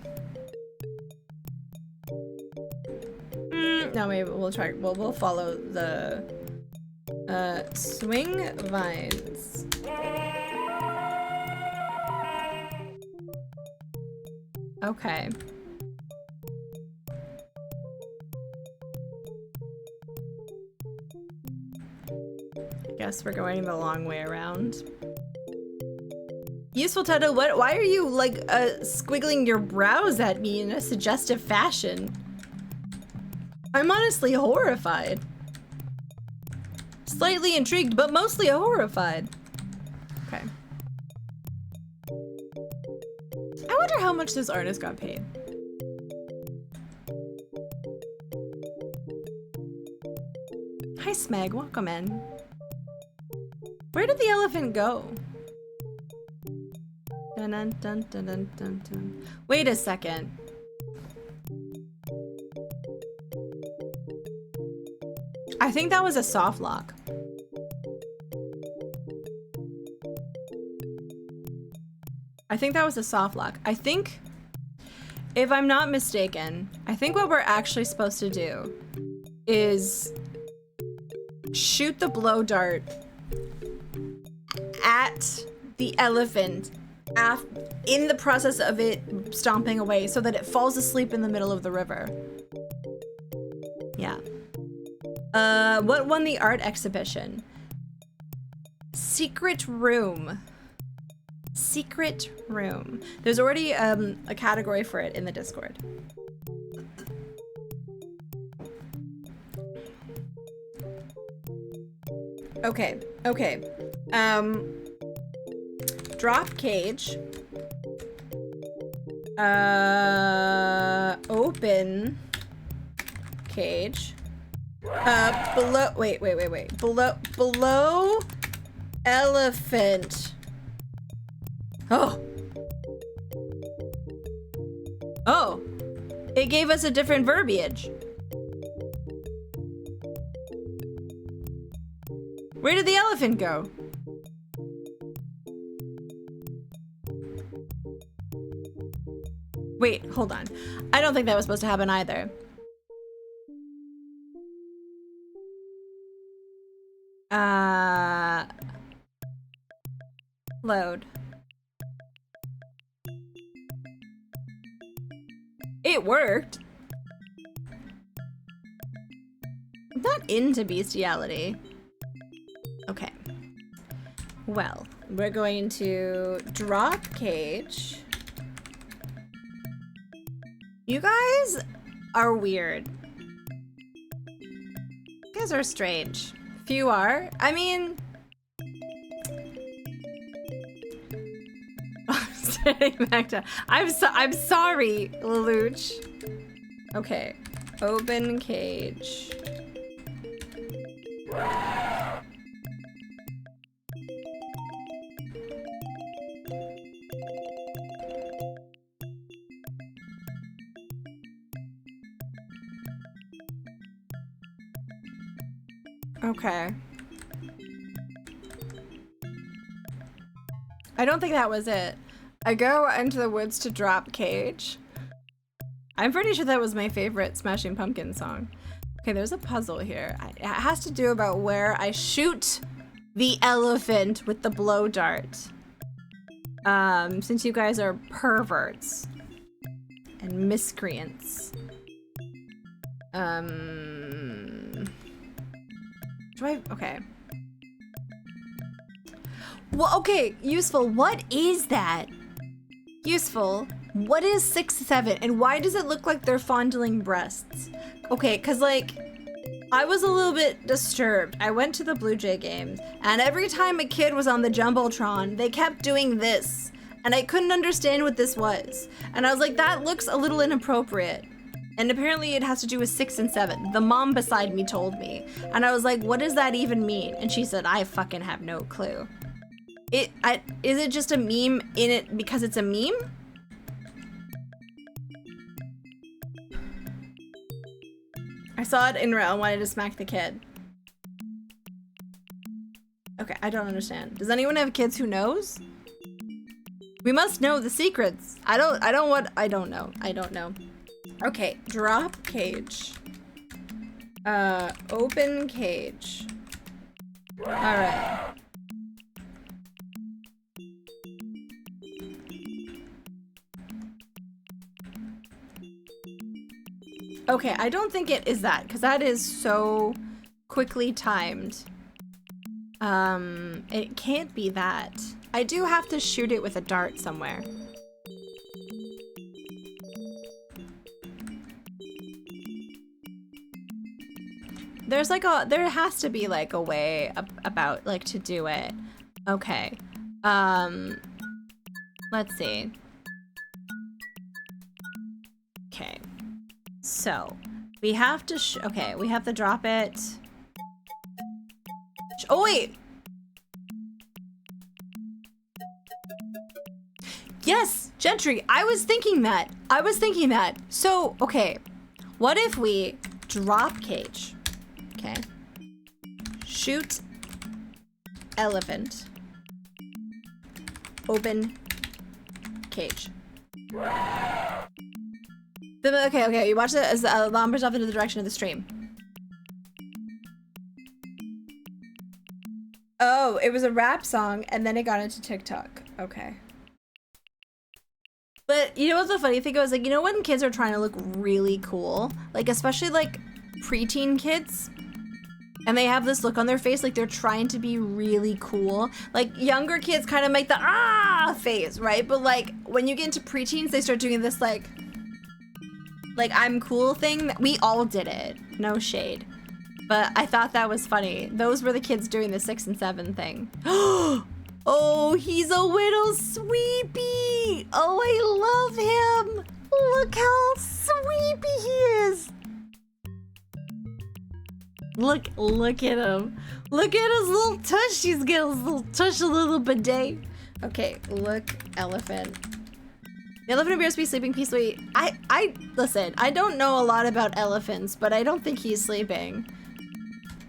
No, maybe we'll try, we'll follow the, swing vines. Okay. I guess we're going the long way around. Useful title, why are you, like, squiggling your brows at me in a suggestive fashion? I'm honestly horrified. Slightly intrigued, but mostly horrified. Okay. I wonder how much this artist got paid. Hi Smeg, welcome in. Where did the elephant go? Dun dun dun dun dun dun dun. Wait a second. I think that was a soft lock. I think that was a soft lock. I think, if I'm not mistaken, I think what we're actually supposed to do is shoot the blow dart at the elephant in the process of it stomping away so that it falls asleep in the middle of the river. Yeah. What won the art exhibition? Secret room. Secret room. There's already a category for it in the Discord. Okay, okay. Drop cage. Open cage. Below, wait. Below elephant. Oh. Oh. It gave us a different verbiage. Where did the elephant go? Wait, hold on. I don't think that was supposed to happen either. Load. It worked. I'm not into bestiality. Okay. Well, we're going to drop cage. You guys are weird. You guys are strange. Few are. I mean... Sitting back down. I'm sorry, Lelouch. Okay. Open cage. Okay. I don't think that was it. I go into the woods to drop cage. I'm pretty sure that was my favorite Smashing Pumpkins song. Okay, there's a puzzle here. It has to do about where I shoot the elephant with the blow dart. Since you guys are perverts and miscreants. Okay. Well, okay, useful. What is that? Useful. What is 6-7 and why does it look like they're fondling breasts? Okay, cause like, I was a little bit disturbed. I went to the Blue Jay games and every time a kid was on the Jumbotron, they kept doing this and I couldn't understand what this was. And I was like, that looks a little inappropriate. And apparently it has to do with 6 and 7. The mom beside me told me. And I was like, what does that even mean? And she said, I fucking have no clue. Is it just a meme in it because it's a meme? I saw it in real and wanted to smack the kid. Okay, I don't understand. Does anyone have kids who knows? We must know the secrets. I don't know. Okay, drop cage. Open cage. Alright. Okay, I don't think it is that, because that is so quickly timed. It can't be that. I do have to shoot it with a dart somewhere. There's like there has to be like a way about like to do it. Okay. Let's see. Okay. So, we have to okay, we have to drop it. Oh wait. Yes, Gentry, I was thinking that. So, okay. What if we drop cage? Okay. Shoot elephant. Open cage. Okay, you watch it as the alarm goes off into the direction of the stream. Oh, it was a rap song and then it got into TikTok. Okay. But you know what's the funny thing was, like, you know when kids are trying to look really cool? Like, especially like preteen kids? And they have this look on their face like they're trying to be really cool. Like, younger kids kind of make the ah face, right? But like, when you get into preteens, they start doing this like I'm cool thing. We all did it. No shade. But I thought that was funny. Those were the kids doing the 6 and 7 thing. Oh, he's a little sweepy. Oh, I love him. Look how sweepy he is. Look at him. Look at his little tush. He's got his little tush, a little bidet. Okay, look, elephant. The elephant appears to be sleeping peacefully. Listen, I don't know a lot about elephants, but I don't think he's sleeping.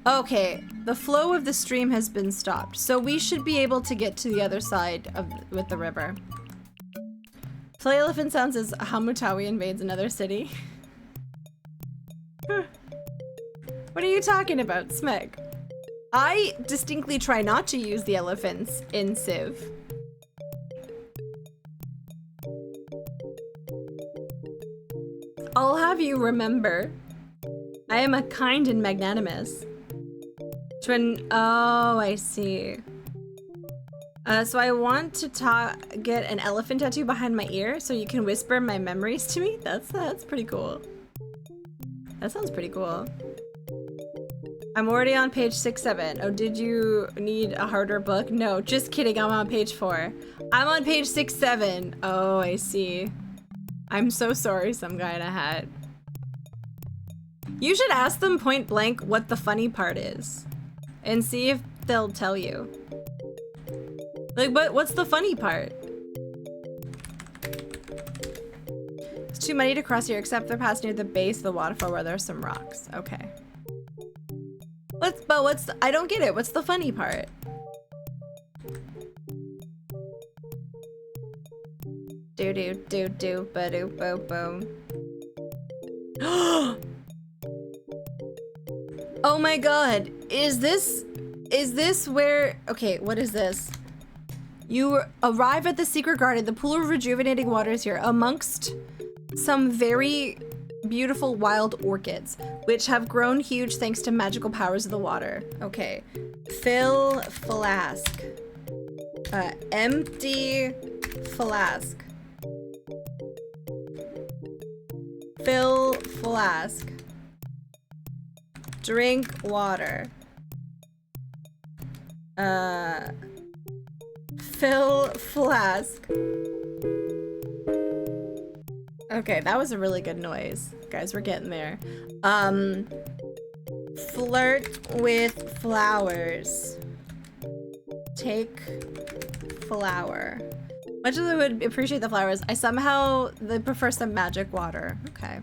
Okay, the flow of the stream has been stopped, so we should be able to get to the other side with the river. Play elephant sounds as Hamutawi invades another city. What are you talking about, Smeg? I distinctly try not to use the elephants in Civ. I'll have you remember, I am a kind and magnanimous. Oh, I see. So I want to get an elephant tattoo behind my ear so you can whisper my memories to me? That's pretty cool. That sounds pretty cool. I'm already on page 6-7. Oh, did you need a harder book? No, just kidding, I'm on page 4. I'm on page 6-7. Oh, I see. I'm so sorry, some guy in a hat. You should ask them point blank what the funny part is. And see if they'll tell you. Like, what's the funny part? It's too many to cross here, except they're past near the base of the waterfall where there's some rocks. Okay. I don't get it. What's the funny part? Do ba do bo boom. Oh my god. Is this where, okay, what is this? You arrive at the secret garden. The pool of rejuvenating waters here amongst some very beautiful wild orchids, which have grown huge thanks to magical powers of the water. Okay. Fill flask. Empty flask. Fill flask. Drink water. Fill flask. Okay, that was a really good noise. Guys, we're getting there. Flirt with flowers. Take flower. Much as I would appreciate the flowers, I somehow prefer some magic water. Okay.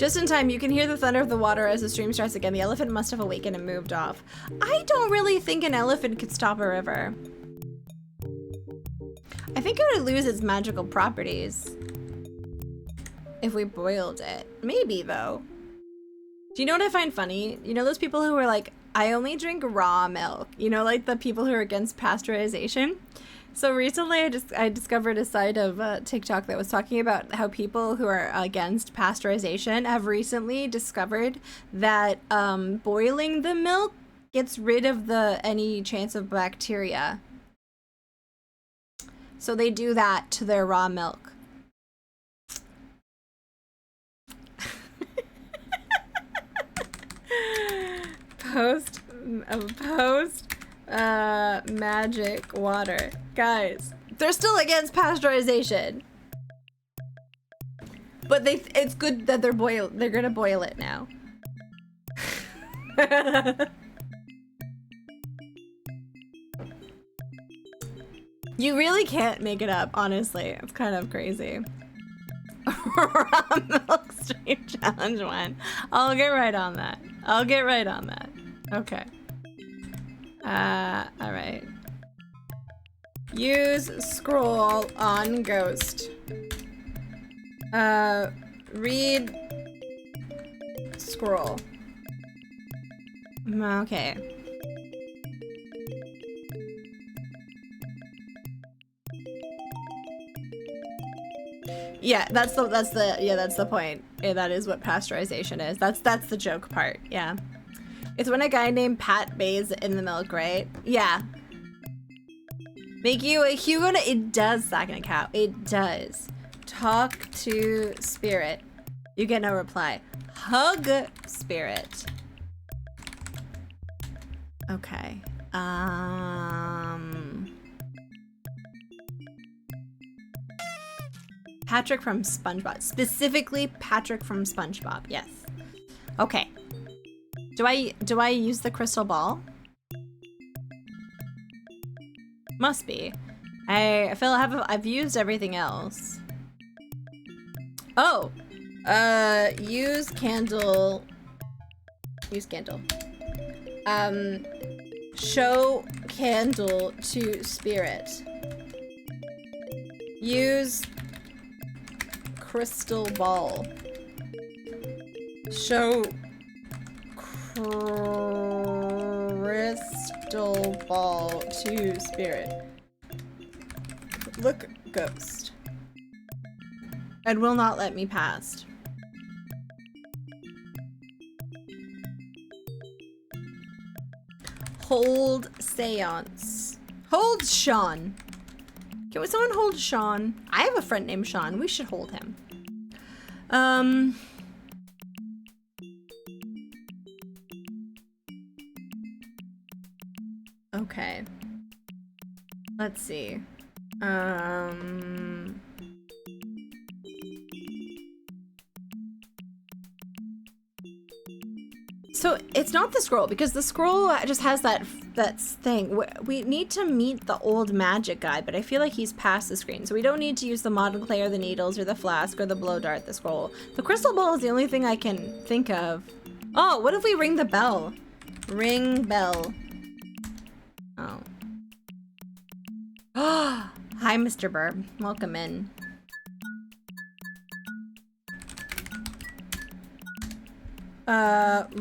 Just in time, you can hear the thunder of the water as the stream starts again. The elephant must have awakened and moved off. I don't really think an elephant could stop a river. I think it would lose its magical properties if we boiled it. Maybe, though. Do you know what I find funny? You know those people who are like, I only drink raw milk. You know, like the people who are against pasteurization? So recently I discovered a site of TikTok that was talking about how people who are against pasteurization have recently discovered that boiling the milk gets rid of any chance of bacteria. So they do that to their raw milk. Post magic water. Guys, they're still against pasteurization. But it's good that they're gonna boil it now. You really can't make it up, honestly. It's kind of crazy. Raw milk stream challenge 1. I'll get right on that. Okay. Alright. Use scroll on ghost. Read scroll. Okay. Yeah, that's the point. Yeah, that is what pasteurization is. That's the joke part. Yeah. It's when a guy named Pat bathes in the milk, right? Yeah. Make you a Hugo. It does, Second a cow. It does. Talk to spirit. You get no reply. Hug spirit. Okay. Patrick from SpongeBob. Specifically Patrick from SpongeBob. Yes. Okay. Do I use the crystal ball? Must be. I feel I've used everything else. Oh. Use candle. Use candle. Show candle to spirit. Use crystal ball. Show crystal ball to spirit. Look ghost. And will not let me past. Hold seance. Hold Sean. Can someone hold Sean? I have a friend named Sean. We should hold him. Okay. Let's see. So it's not the scroll, because the scroll just has that thing. We need to meet the old magic guy, but I feel like he's past the screen, so we don't need to use the model clay or the needles or the flask or the blow dart, the scroll. The crystal ball is the only thing I can think of. Oh, what if we ring the bell? Ring bell. Oh. Hi, Mr. Burb. Welcome in.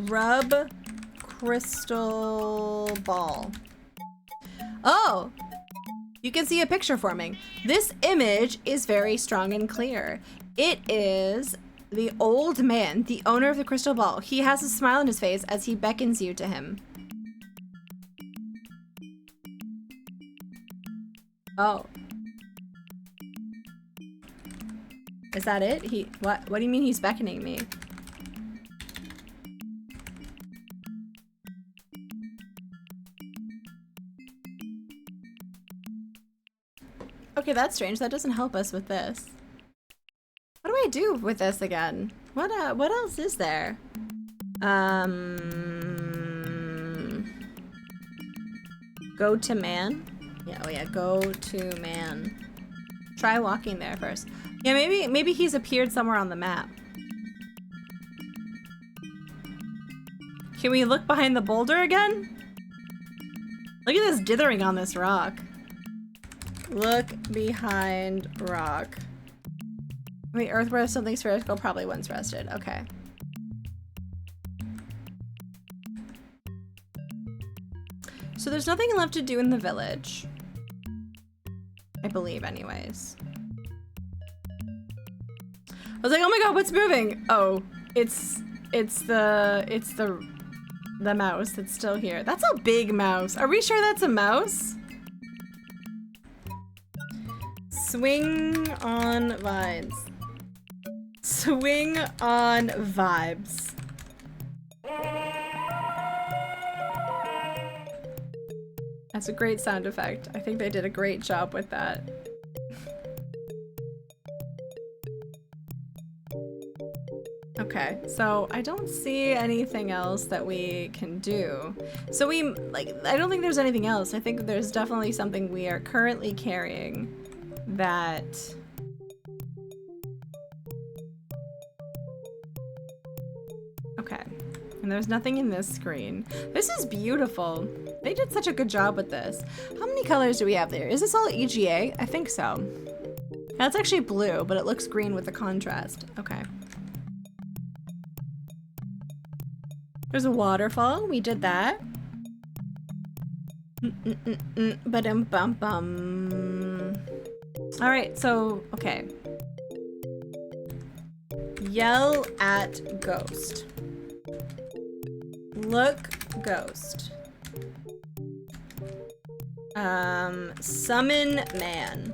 Rub crystal ball. Oh! You can see a picture forming. This image is very strong and clear. It is the old man, the owner of the crystal ball. He has a smile on his face as he beckons you to him. Oh. Is that it? What do you mean he's beckoning me? Okay, that's strange. That doesn't help us with this. What do I do with this again? What else is there? Go to man? Yeah, oh yeah, go to man. Try walking there first. Yeah, maybe he's appeared somewhere on the map. Can we look behind the boulder again? Look at this dithering on this rock. Look behind rock. Wait, Earth where something spherical probably once rested. Okay. So there's nothing left to do in the village. I believe anyways. I was like, oh my god, what's moving? Oh, it's the mouse that's still here. That's a big mouse. Are we sure that's a mouse? Swing on vines. Swing on vibes. That's a great sound effect. I think they did a great job with that. Okay, so I don't see anything else that we can do. So I don't think there's anything else. I think there's definitely something we are currently carrying that... Okay, and there's nothing in this screen. This is beautiful. They did such a good job with this. How many colors do we have there? Is this all EGA? I think so. That's actually blue, but it looks green with the contrast. Okay. There's a waterfall. We did that. Ba-dum-bum-bum. All right, so, okay. Yell at ghost. Look ghost. Summon man.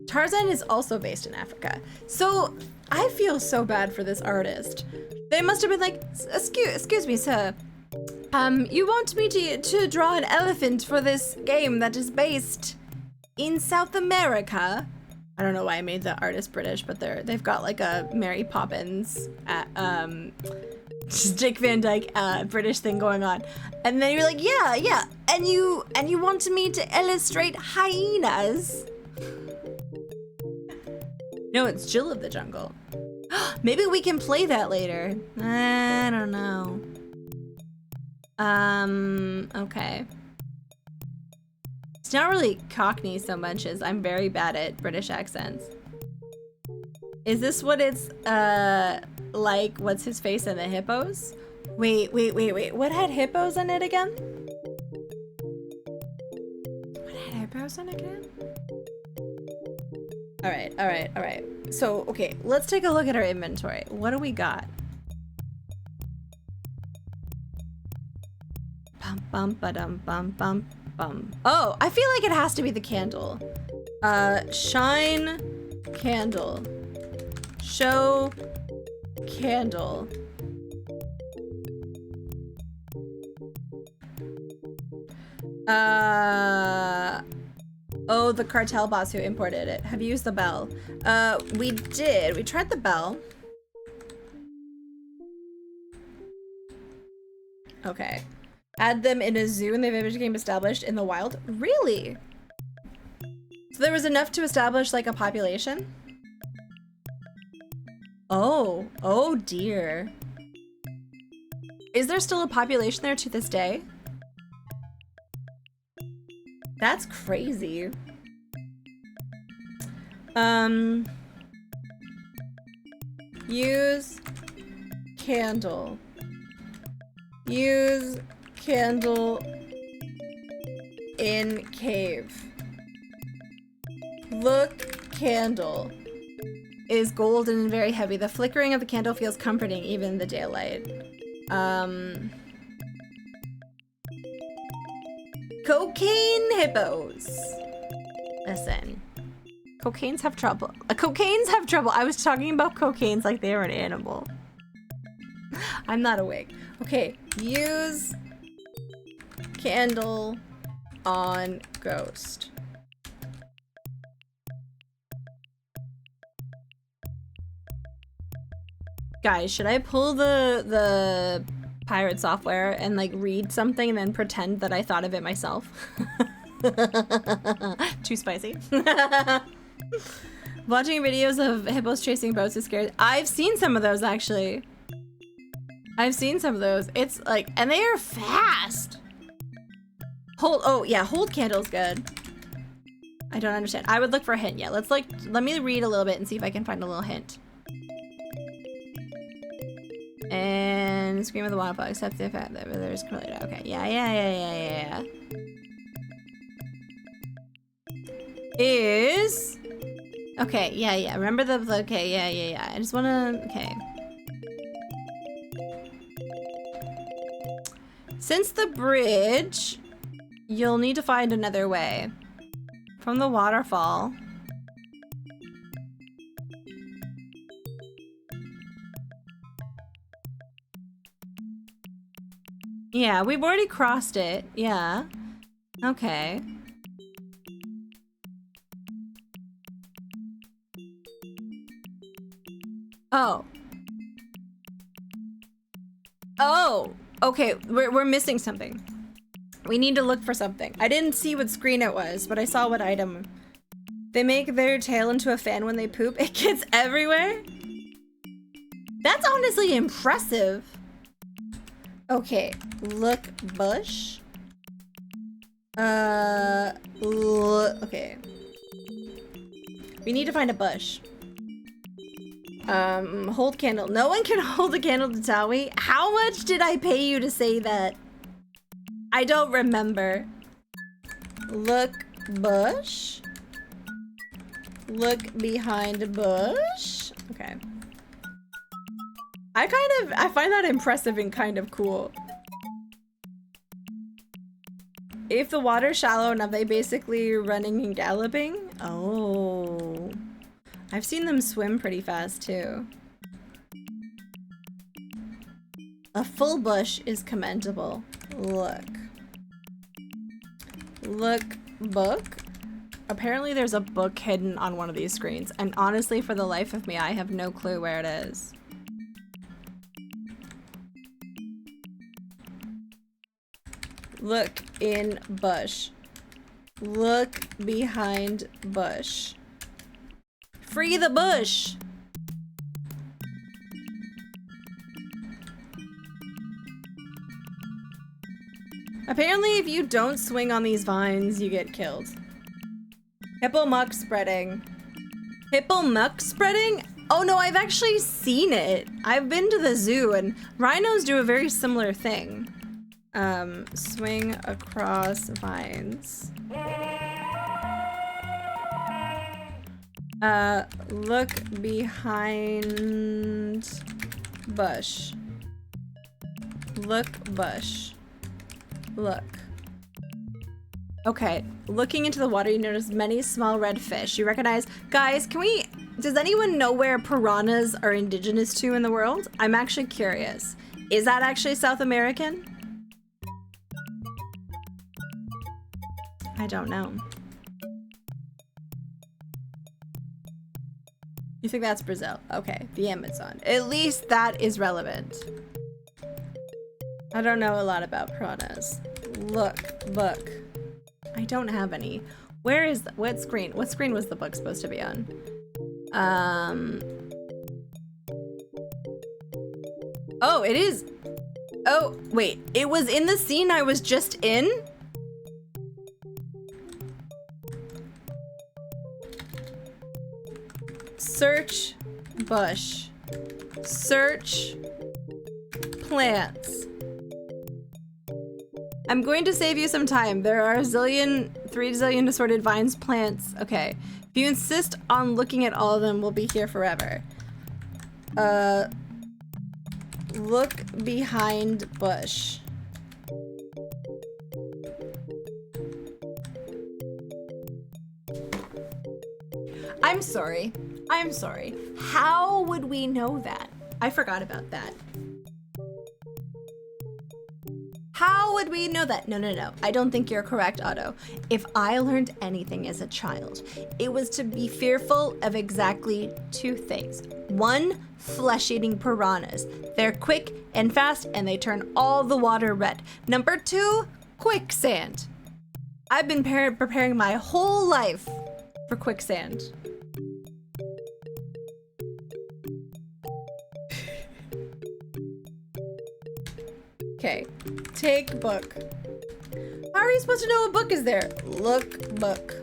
Tarzan is also based in Africa. So I feel so bad for this artist. They must have been like, excuse me, sir. You want me to draw an elephant for this game that is based in South America? I don't know why I made the artist British, but they've got like a Mary Poppins, Dick Van Dyke British thing going on. And then you're like, yeah, and you wanted me to illustrate hyenas? No, it's Jill of the Jungle. Maybe we can play that later. I don't know. Okay. It's not really Cockney so much as I'm very bad at British accents. Is this what it's, like, what's his face in the hippos? Wait. What had hippos in it again? What had hippos in it again? All right. So, okay, let's take a look at our inventory. What do we got? Bum, ba-dum, bum. Oh, I feel like it has to be the candle. Shine candle. Show candle. Oh, the cartel boss who imported it. Have you used the bell? We did. We tried the bell. Okay. Add them in a zoo and they became established in the wild. Really? So there was enough to establish like a population? Oh dear. Is there still a population there to this day? That's crazy. Use candle. Use candle in cave. Look candle. Is golden and very heavy. The flickering of the candle feels comforting even in the daylight. Cocaine hippos. Listen. Cocaines have trouble. Cocaines have trouble. I was talking about cocaines like they were an animal. I'm not awake. Okay, use candle on ghost. Guys, should I pull the pirate software and like read something and then pretend that I thought of it myself? Too spicy. Watching videos of hippos chasing boats is scary. I've seen some of those actually. I've seen some of those. It's like, and they are fast. Oh yeah, hold candle's good. I don't understand. I would look for a hint. Yeah, let me read a little bit and see if I can find a little hint. And scream of the waterfall, except the fact that there's clearly, okay, yeah. Is, okay, yeah. Remember the, okay, yeah. I just wanna, okay. Since the bridge, you'll need to find another way. From the waterfall. Yeah, we've already crossed it. Yeah. Okay. Oh. Oh. Okay, we're missing something. We need to look for something. I didn't see what screen it was, but I saw what item. They make their tail into a fan when they poop. It gets everywhere? That's honestly impressive. Okay, look bush. Okay. We need to find a bush. Hold candle. No one can hold a candle to Tawi. How much did I pay you to say that? I don't remember. Look bush. Look behind bush. Okay. I find that impressive and kind of cool. If the water's shallow enough, they basically running and galloping. Oh. I've seen them swim pretty fast too. A full bush is commendable. Look. Look book. Apparently there's a book hidden on one of these screens, and honestly, for the life of me, I have no clue where it is. Look in bush. Look behind bush. Free the bush! Apparently, if you don't swing on these vines, you get killed. Hippo muck spreading. Hippo muck spreading? Oh no, I've actually seen it. I've been to the zoo and rhinos do a very similar thing. Swing across vines. Look behind bush. Look bush. Look. Okay, looking into the water, you notice many small red fish. You recognize, guys, does anyone know where piranhas are indigenous to in the world? I'm actually curious. Is that actually South American? I don't know. You think that's Brazil? Okay, the Amazon. At least that is relevant. I don't know a lot about piranhas. Look, book. I don't have any. Where is what screen? What screen was the book supposed to be on? Oh, it is. Oh, wait. It was in the scene I was just in? Search bush. Search plants. I'm going to save you some time. There are 3 zillion assorted vines, plants. Okay. If you insist on looking at all of them, we'll be here forever. Look behind bush. I'm sorry. I'm sorry. How would we know that? I forgot about that. How would we know that? No. I don't think you're correct, Otto. If I learned anything as a child, it was to be fearful of exactly 2 things. 1, flesh-eating piranhas. They're quick and fast, and they turn all the water red. Number 2, quicksand. I've been preparing my whole life for quicksand. Okay. Take book. How are you supposed to know what book is there? Look book.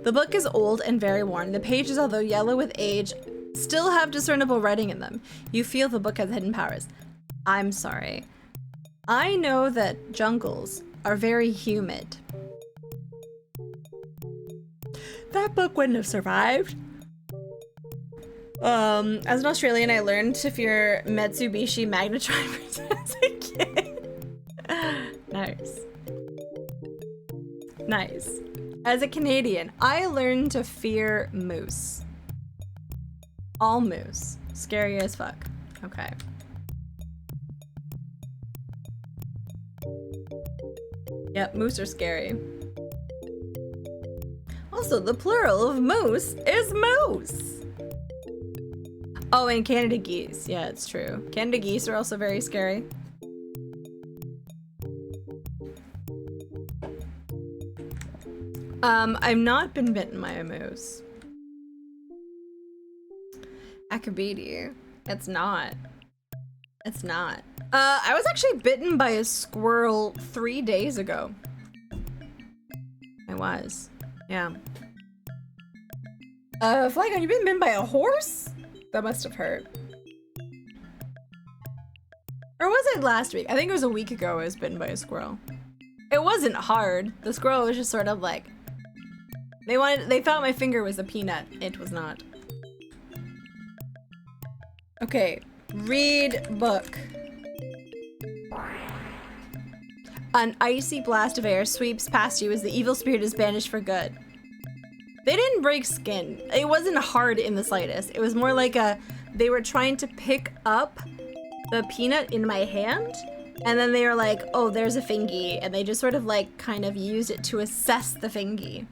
The book is old and very worn. The pages, although yellow with age, still have discernible writing in them. You feel the book has hidden powers. I'm sorry. I know that jungles are very humid. That book wouldn't have survived. As an Australian, I learned to fear Mitsubishi Magnetron as a kid. Nice. Nice. As a Canadian, I learned to fear moose. All moose. Scary as fuck. Okay. Yep, moose are scary. Also, the plural of moose is moose. Oh, and Canada geese. Yeah, it's true. Canada geese are also very scary. I've not been bitten by a moose. Acrobidi. It's not. It's not. I was actually bitten by a squirrel 3 days ago. I was. Yeah. Flygon, you've been bitten by a horse? That must have hurt. Or was it last week? I think it was a week ago I was bitten by a squirrel. It wasn't hard. The squirrel was just sort of like... They thought my finger was a peanut. It was not. Okay. Read book. An icy blast of air sweeps past you as the evil spirit is banished for good. They didn't break skin. It wasn't hard in the slightest. It was more like they were trying to pick up the peanut in my hand, and then they were like, oh, there's a fingy, and they just sort of like kind of used it to assess the fingy.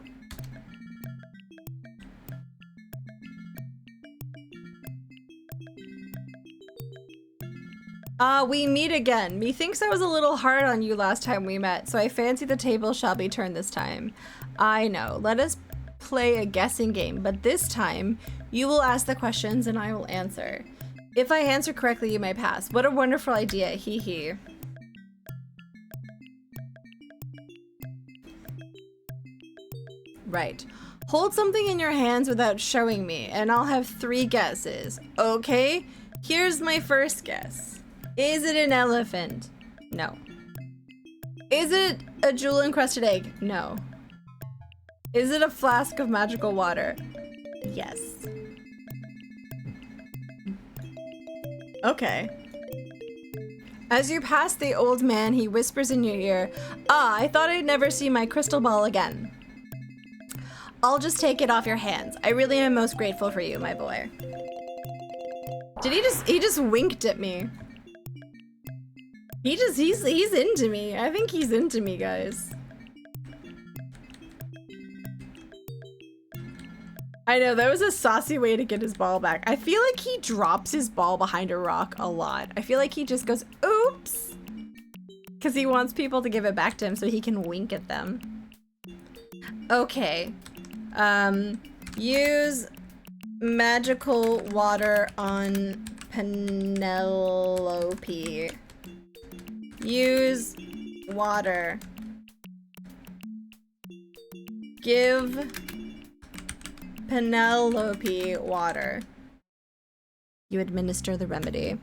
We meet again. Methinks I was a little hard on you last time we met, so I fancy the table shall be turned this time. I know. Let us play a guessing game, but this time you will ask the questions and I will answer. If I answer correctly, you may pass. What a wonderful idea. Hee hee. Right. Hold something in your hands without showing me, and I'll have 3 guesses. Okay? Here's my first guess. Is it an elephant? No. Is it a jewel-encrusted egg? No. Is it a flask of magical water? Yes. Okay. As you pass the old man, he whispers in your ear, "Ah, I thought I'd never see my crystal ball again. I'll just take it off your hands. I really am most grateful for you, my boy." Did he just winked at me. He's into me. I think he's into me, guys. I know, that was a saucy way to get his ball back. I feel like he drops his ball behind a rock a lot. I feel like he just goes, oops! Because he wants people to give it back to him so he can wink at them. Okay. Use magical water on Penelope. Use water. Give Penelope water. You administer the remedy.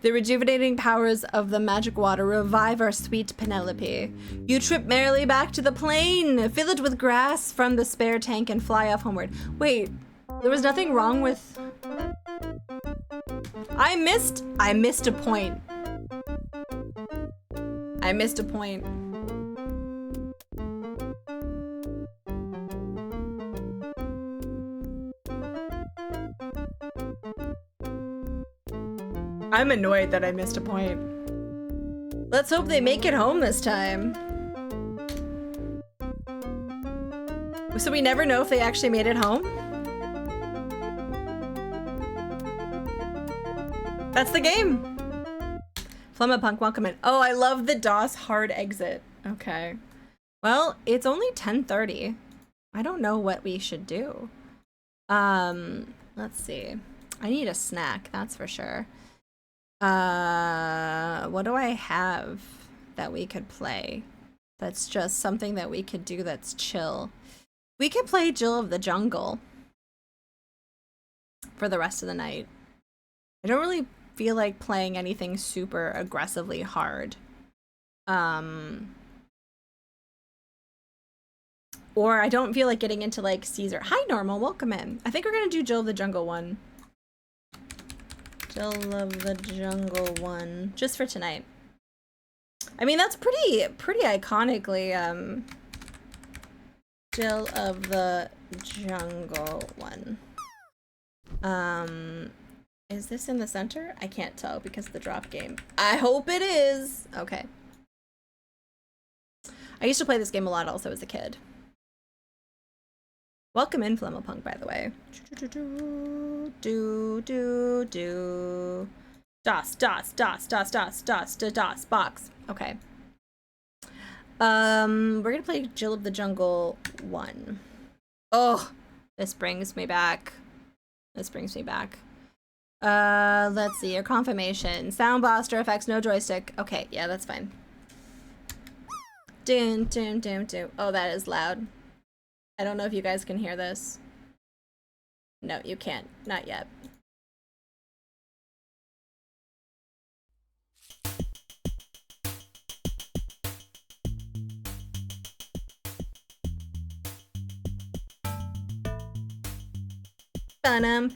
The rejuvenating powers of the magic water revive our sweet Penelope. You trip merrily back to the plain, fill it with grass from the spare tank, and fly off homeward. Wait, there was nothing wrong with... I missed a point. I missed a point. I'm annoyed that I missed a point. Let's hope they make it home this time. So we never know if they actually made it home? That's the game. Flummapunk, welcome in. Oh, I love the DOS hard exit. Okay. Well, it's only 10:30. I don't know what we should do. Let's see. I need a snack, that's for sure. What do I have that we could play? That's just something that we could do that's chill. We could play Jill of the Jungle for the rest of the night. I don't really feel like playing anything super aggressively hard. Or I don't feel like getting into like Caesar. Hi, Normal, welcome in. I think we're gonna do Jill of the Jungle 1. Jill of the Jungle 1, just for tonight. I mean, that's pretty iconically, Jill of the Jungle 1. Is this in the center? I can't tell because of the drop game. I hope it is. Okay. I used to play this game a lot also as a kid. Welcome in, Flemopunk, by the way. DOS, box. Okay. We're gonna play Jill of the Jungle 1. Oh, this brings me back. Let's see, your confirmation. Sound blaster effects, no joystick. Okay, yeah, that's fine. Dun, dun, dun, dun. Oh, that is loud. I don't know if you guys can hear this. No, you can't. Not yet. Bum,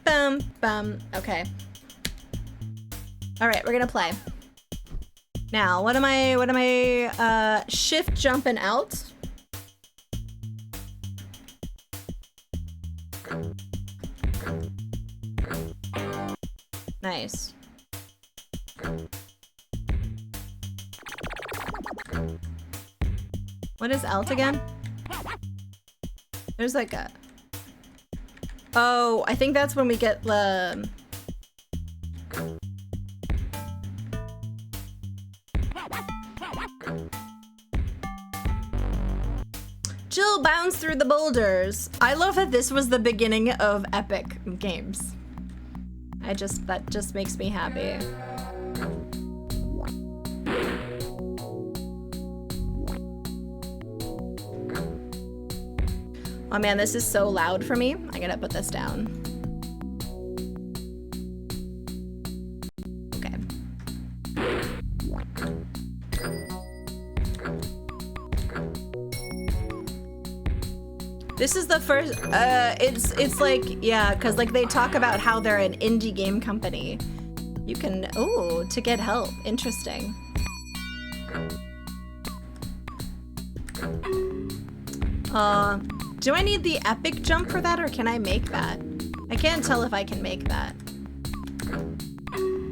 bum. Okay. All right, we're gonna play. Now, what am I shift jumping out? Nice. What is alt again? There's like a... Oh, I think that's when we get the... Jill bounced through the boulders. I love that this was the beginning of epic games. That just makes me happy. Oh man, this is so loud for me. I gotta put this down. Okay. This is the first, it's like, yeah, because like they talk about how they're an indie game company. You can, to get help. Interesting. Do I need the epic jump for that or can I make that? I can't tell if I can make that.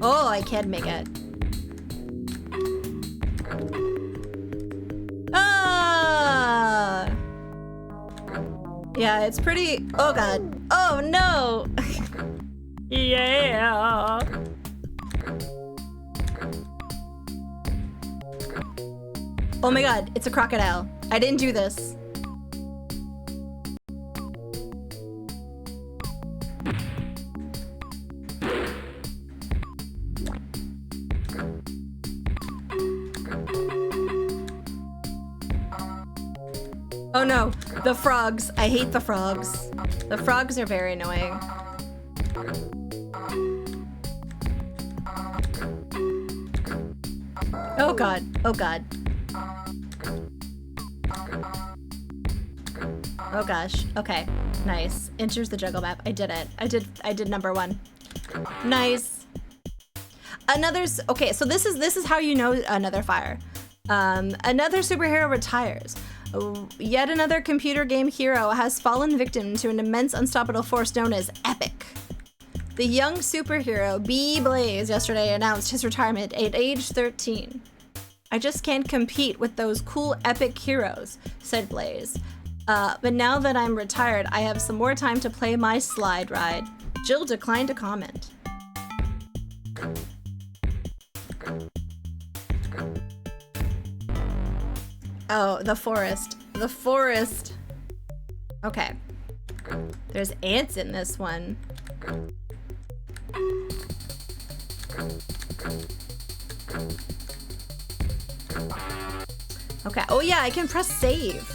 Oh, I can make it. Ah! Yeah, it's pretty... Oh god. Oh no! Yeah! Oh my god, it's a crocodile. I didn't do this. Oh no, the frogs. I hate the frogs. The frogs are very annoying. Oh god, oh god. Oh gosh, okay, nice. Enters the juggle map. I did it. I did number 1. Nice. Okay, so this is how you know another fire. Another superhero retires. Yet another computer game hero has fallen victim to an immense unstoppable force known as Epic. The young superhero B. Blaze yesterday announced his retirement at age 13. I just can't compete with those cool epic heroes, said Blaze. But now that I'm retired, I have some more time to play my slide ride. Jill declined to comment. Oh, the forest. The forest. Okay. There's ants in this one. Okay. Oh yeah, I can press save.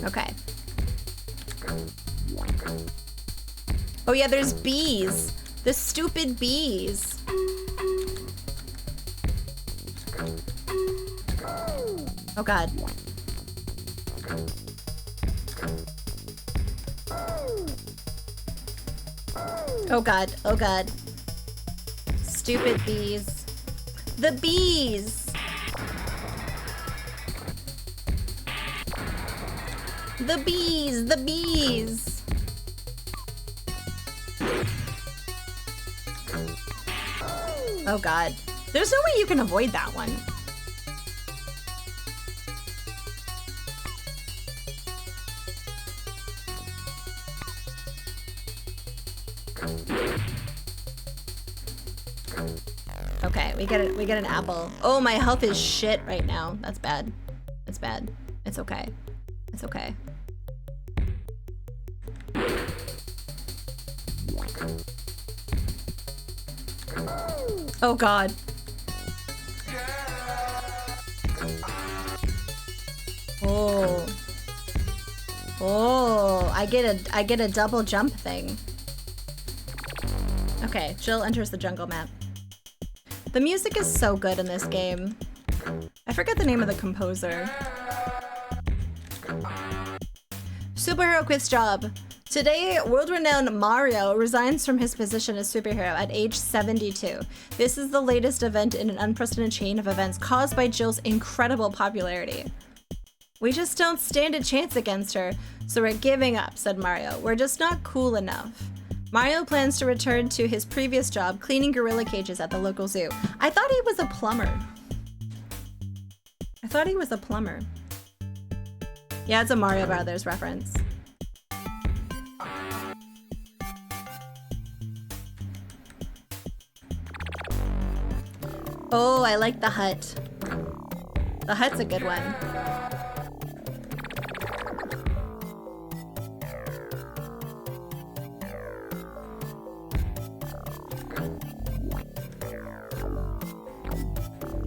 Okay. Oh yeah, there's bees. The stupid bees. Oh god. Oh god. Oh god. Stupid bees. The bees. The bees. The bees. Oh god. There's no way you can avoid that one. Okay, we get an apple. Oh, my health is shit right now. That's bad. It's bad. It's okay. It's okay. Oh god. Oh. Oh, I get a double jump thing. Okay, Jill enters the jungle map. The music is so good in this game. I forget the name of the composer. Superhero quiz job. Today, world-renowned Mario resigns from his position as superhero at age 72. This is the latest event in an unprecedented chain of events caused by Jill's incredible popularity. We just don't stand a chance against her, so we're giving up, said Mario. We're just not cool enough. Mario plans to return to his previous job cleaning gorilla cages at the local zoo. I thought he was a plumber. I thought he was a plumber. Yeah, it's a Mario Brothers reference. Oh, I like the hut. The hut's a good one.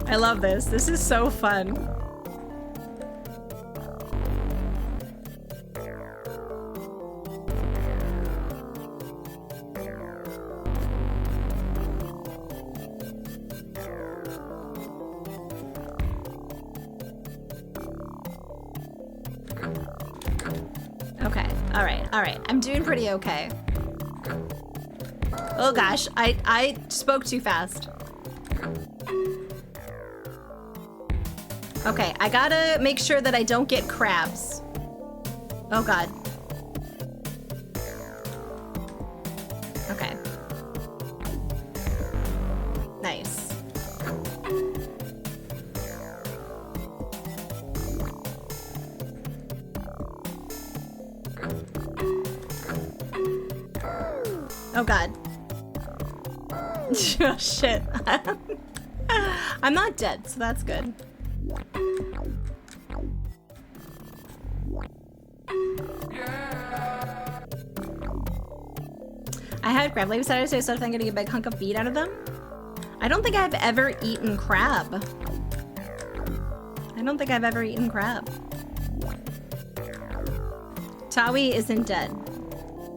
I love this. This is so fun. Okay. All right. I'm doing pretty okay. Oh gosh, I spoke too fast. Okay, I gotta make sure that I don't get crabs. Oh god. Okay. Nice. Oh god. Oh shit. I'm not dead, so that's good. I had crab legs Saturday, so I started getting a big hunk of feed out of them. I don't think I've ever eaten crab. I don't think I've ever eaten crab. Tawi isn't dead.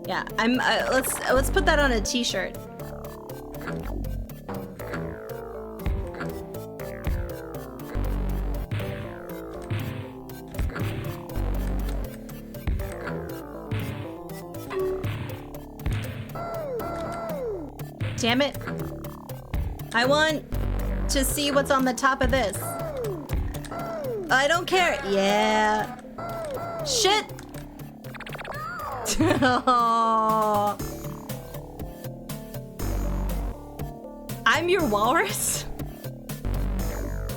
Yeah, I'm. Let's put that on a t-shirt. Damn it. I want to see what's on the top of this. I don't care. Yeah. Shit. I'm your walrus?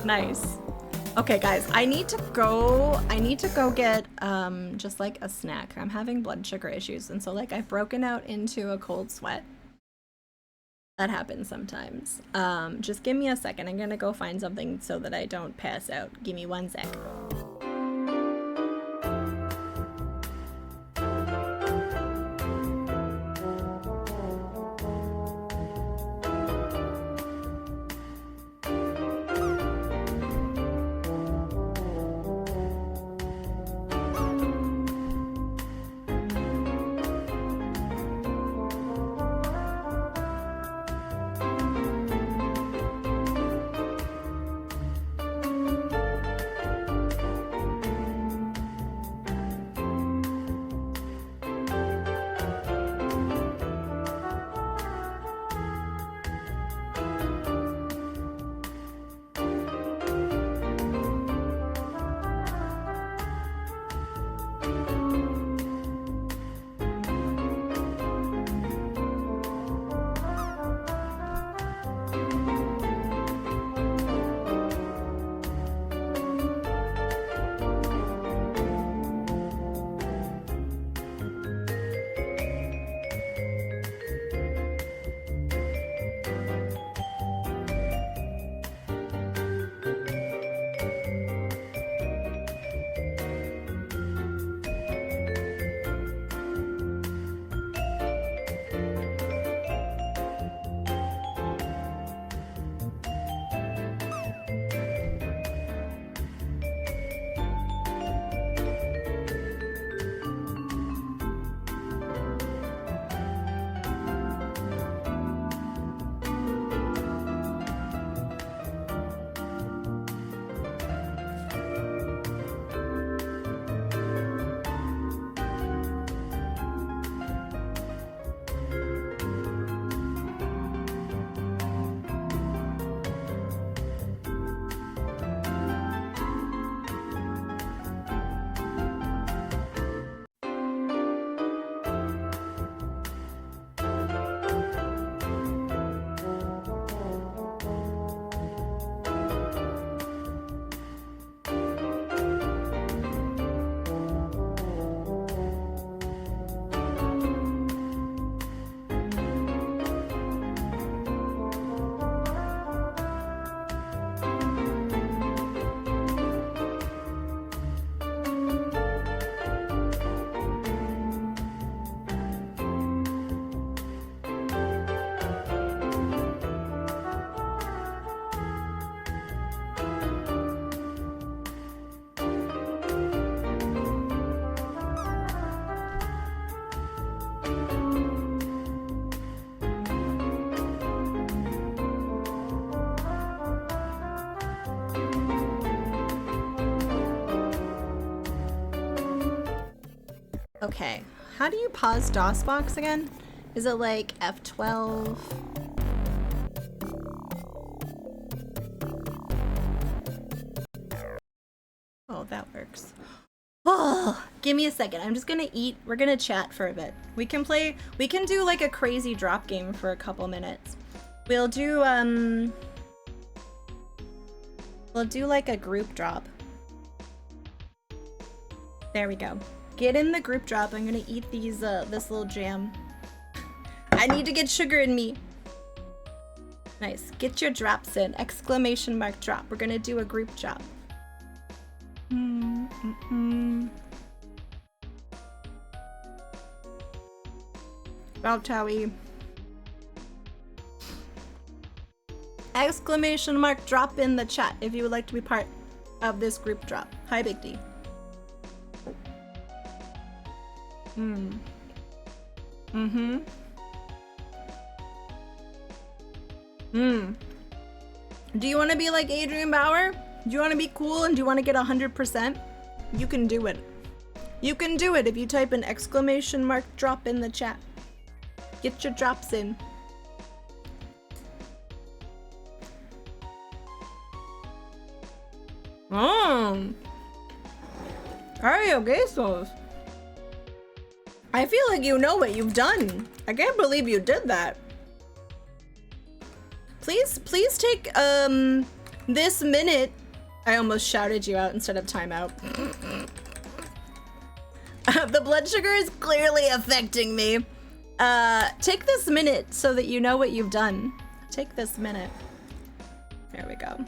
Nice. Okay, guys, I need to go get just like a snack. I'm having blood sugar issues, and so like I've broken out into a cold sweat. That happens sometimes. Just give me a second. I'm gonna go find something so that I don't pass out. Give me 1 sec. Okay, how do you pause DOSBox again? Is it like F12? Oh, that works. Oh, give me a second. I'm just gonna eat. We're gonna chat for a bit. We can do like a crazy drop game for a couple minutes. We'll do like a group drop. There we go. Get in the group drop. I'm gonna eat these, this little jam. I need to get sugar in me. Nice. Get your drops in. Exclamation mark drop. We're gonna do a group drop. About Towie. Exclamation mark drop in the chat if you would like to be part of this group drop. Hi, Big D. Do you want to be like Adrian Bauer? Do you want to be cool and do you want to get 100%? You can do it. You can do it if you type an exclamation mark drop in the chat. Get your drops in. Quesos. I feel like you know what you've done. I can't believe you did that. Please take this minute. I almost shouted you out instead of timeout. The blood sugar is clearly affecting me. Take this minute so that you know what you've done. Take this minute. There we go.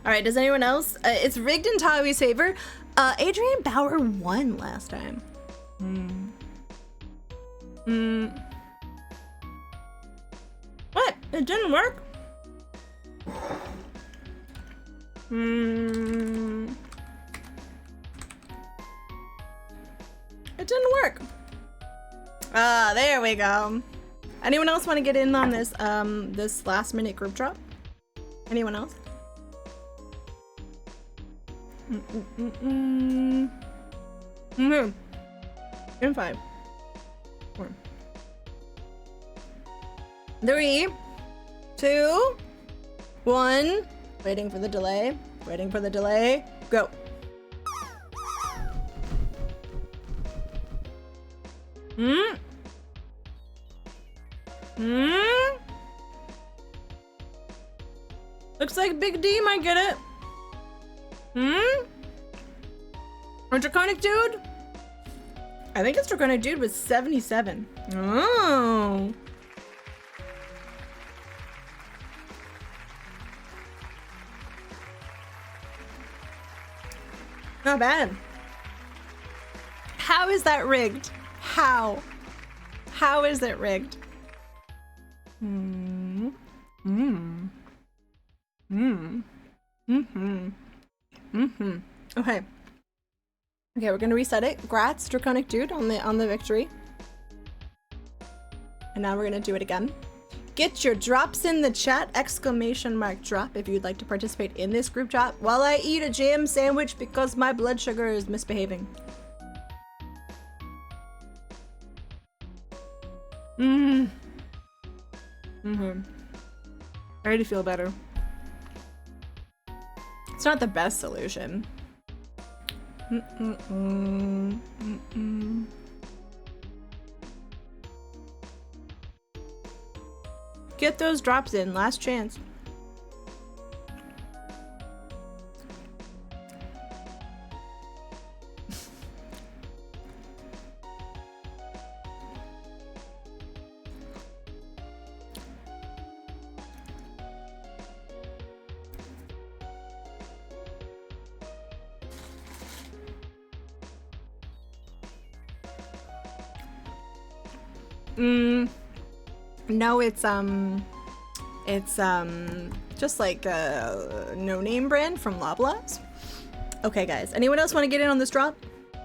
All right, does anyone else? It's rigged in Tawie's favor. Adrian Bauer won last time. What? It didn't work? It didn't work. There we go. Anyone else want to get in on this this last minute group drop? Anyone else? In 5, 4, 3, 2, 1. Waiting for the delay. Waiting for the delay. Go. Looks like Big D might get it. Or Draconic Dude? I think it's Draconic Dude with 77. Oh. Not bad. How is that rigged? How? How is it rigged? Okay. Okay, we're gonna reset it. Grats, Draconic Dude, on the victory. And now we're gonna do it again. Get your drops in the chat, exclamation mark drop, if you'd like to participate in this group drop while I eat a jam sandwich because my blood sugar is misbehaving. Ready to feel better. It's not the best solution. Get those drops in, last chance. No, it's just like a no-name brand from Loblaws. Okay, guys. Anyone else want to get in on this drop? I'm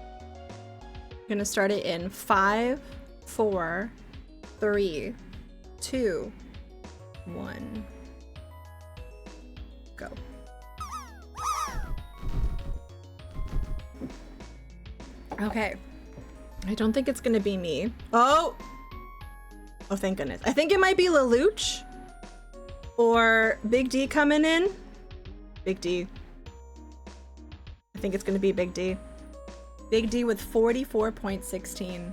gonna start it in 5, 4, 3, 2, 1. Go. Okay. I don't think it's gonna be me. Oh! Oh, thank goodness. I think it might be Lelouch. Or Big D coming in. Big D. I think it's gonna be Big D. Big D with 44.16.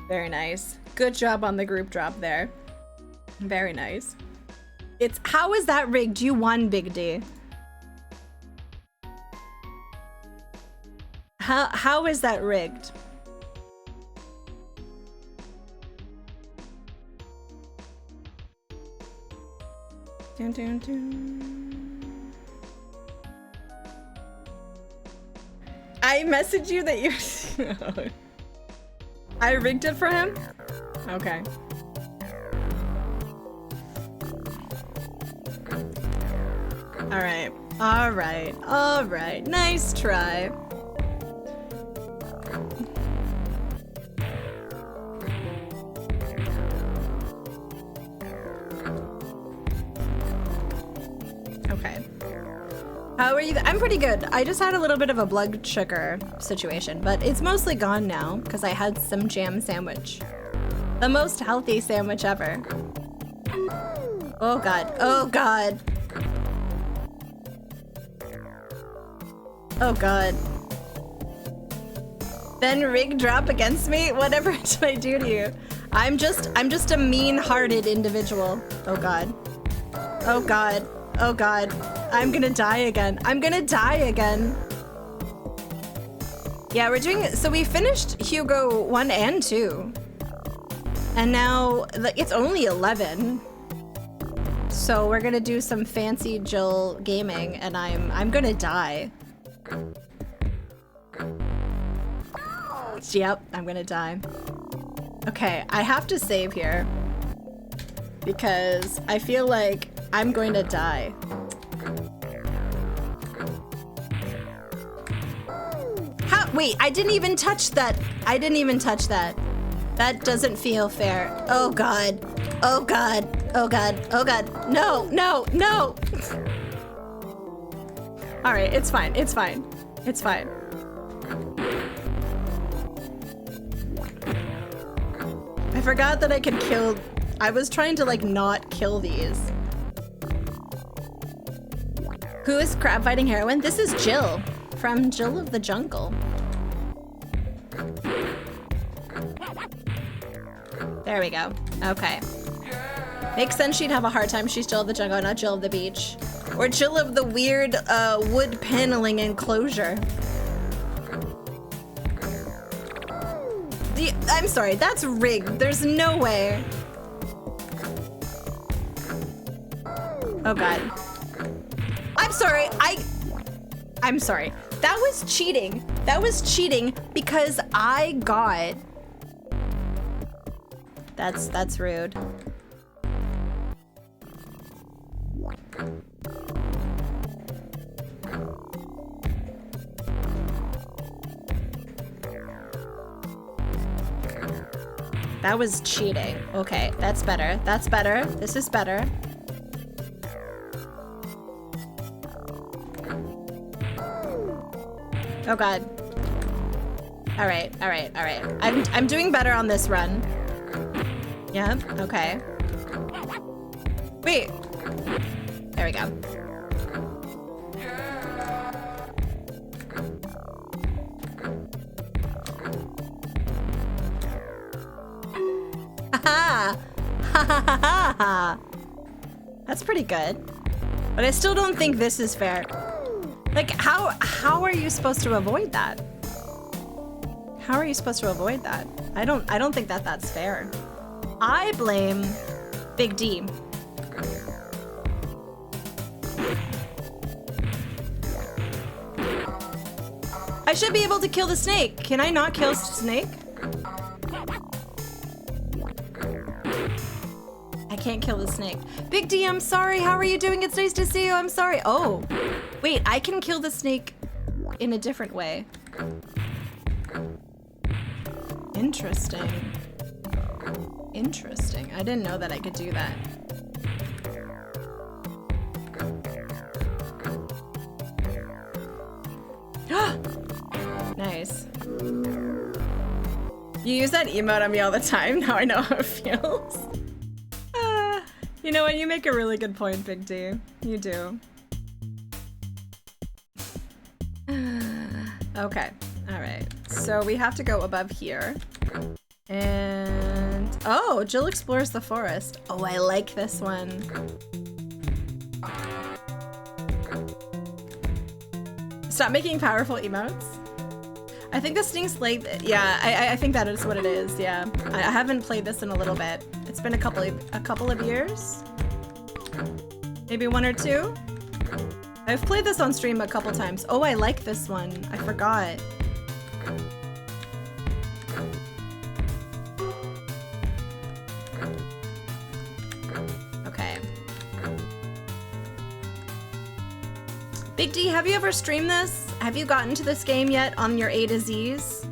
Very nice. Good job on the group drop there. Very nice. It's, how is that rigged? You won, Big D. How is that rigged? Dun, dun, dun. I messaged you that you... I rigged it for him? Okay. Alright. Alright. Alright. Nice try. Okay. How are you? I'm pretty good. I just had a little bit of a blood sugar situation, but it's mostly gone now because I had some jam sandwich. The most healthy sandwich ever. Oh god. Oh god. Oh god. Then rig drop against me? Whatever did I do to you? I'm just a mean-hearted individual. Oh god. Oh god. Oh god. I'm gonna die again. I'm gonna die again. Yeah, we're doing it. So we finished Hugo 1 and 2. And now it's only 11. So we're gonna do some fancy Jill gaming and I'm gonna die. Yep, I'm gonna die. Okay, I have to save here because I feel like I'm going to die. How? Wait, I didn't even touch that. I didn't even touch that. That doesn't feel fair. Oh god. Oh god. Oh god. Oh god. No, no, no. All right, it's fine. It's fine. It's fine. I forgot that I could kill. I was trying to like not kill these. Who is crab fighting heroine? This is Jill from Jill of the Jungle. There we go. Okay. Makes sense she'd have a hard time. She's Jill of the Jungle, not Jill of the Beach. Or Jill of the weird wood paneling enclosure. I'm sorry, that's rigged. There's no way. Oh god. I'm sorry, I'm sorry. That was cheating. That was cheating because I got... That's rude. That was cheating. Okay, that's better. That's better. This is better. Oh god. All right, all right, all right. I'm doing better on this run. Yeah, okay. Wait. There we go. Ha ha ha. That's pretty good. But I still don't think this is fair. Like, how are you supposed to avoid that? How are you supposed to avoid that? I don't think that that's fair. I blame Big D. I should be able to kill the snake. Can I not kill snake? I can't kill the snake. Big D, I'm sorry. How are you doing? It's nice to see you. I'm sorry. Oh, wait, I can kill the snake in a different way. Interesting. Interesting. I didn't know that I could do that. Nice. You use that emote on me all the time. Now I know how it feels. You know what? You make a really good point, Big D. You do. Okay. All right. So we have to go above here. And... oh, Jill explores the forest. Oh, I like this one. Stop making powerful emotes. I think this stings like... yeah, I think that is what it is, yeah. I haven't played this in a little bit. It's been a couple of years. Maybe 1 or 2. I've played this on stream a couple times. Oh, I like this one. I forgot. Okay. Big D, have you ever streamed this? Have you gotten to this game yet on your A to Z's?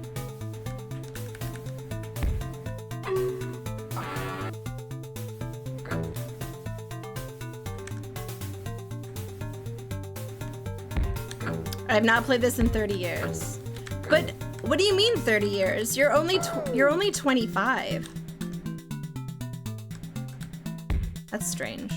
I've not played this in 30 years. But what do you mean 30 years? You're only 25. That's strange.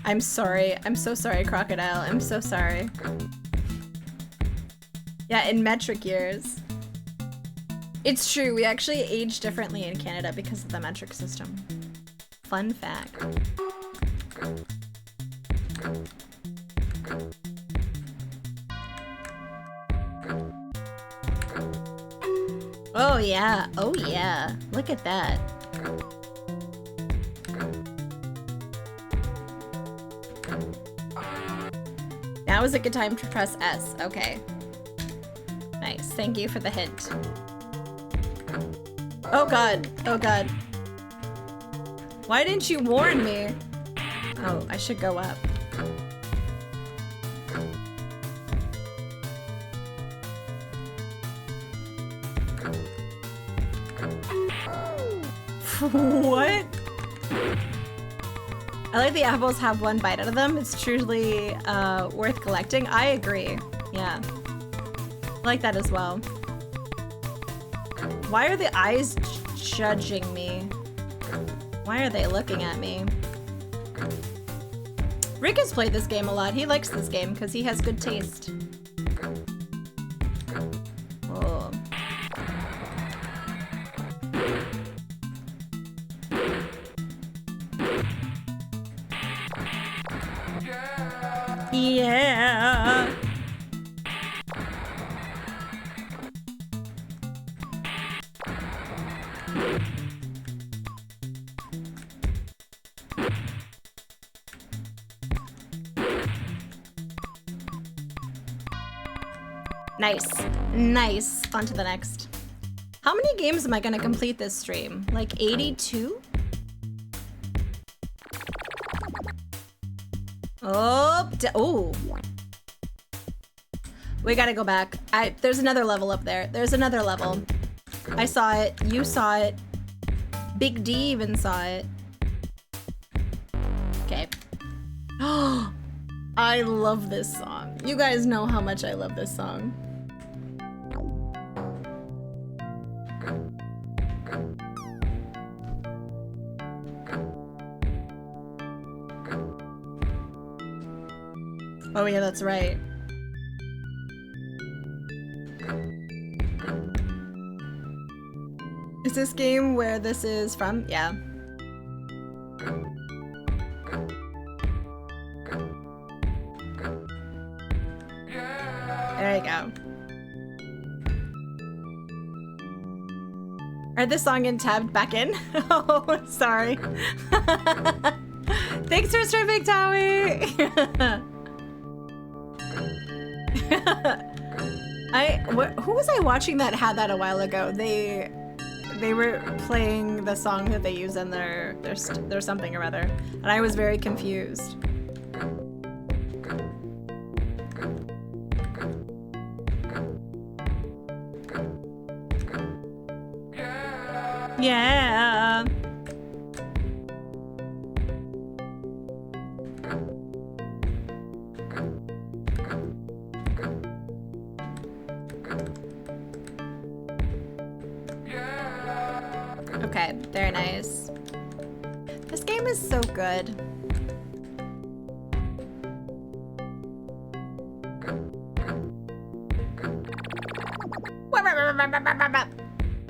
I'm sorry. I'm so sorry, Crocodile. I'm so sorry. Yeah, in metric years. It's true. We actually age differently in Canada because of the metric system. Fun fact. Oh yeah. Oh yeah. Look at that. Now is a good time to press S. Okay. Nice. Thank you for the hint. Oh god. Oh god. Why didn't you warn me? Oh, I should go up. What? I like the apples have 1 bite out of them. It's truly worth collecting. I agree. Yeah. I like that as well. Why are the eyes judging me? Why are they looking at me? Rick has played this game a lot. He likes this game because he has good taste. Oh. Yeah. Nice. Nice. On to the next. How many games am I gonna complete this stream? Like 82? Oh, oh. We gotta go back. There's another level up there. There's another level. I saw it. You saw it. Big D even saw it. Okay. Oh, I love this song. You guys know how much I love this song. Oh yeah, that's right. Is this game where this is from? Yeah. There you go. Alright, this song in tabbed back in. Oh, sorry. Thanks for streaming, Towie. Who was I watching that had that a while ago? They were playing the song that they use in their something or other, and I was very confused. Yeah. Okay, very nice. This game is so good.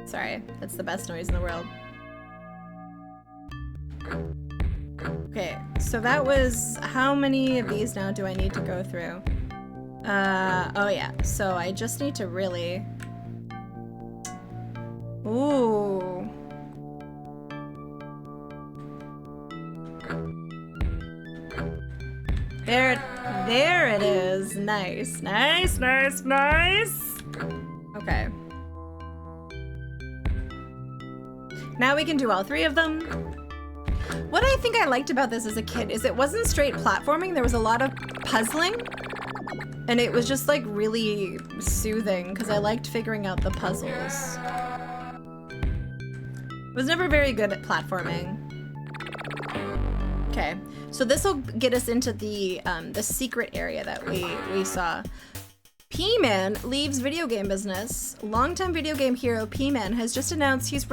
Sorry, that's the best noise in the world. Okay, so that was, how many of these now do I need to go through? Oh yeah, so I just need to really... Ooh. There it is. Nice, nice, nice, nice. Okay. Now we can do all three of them. What I think I liked about this as a kid is it wasn't straight platforming. There was a lot of puzzling. And it was just like really soothing because I liked figuring out the puzzles. I was never very good at platforming. Okay, so this will get us into the secret area that we saw. P-Man leaves video game business. Longtime video game hero P-Man has just announced his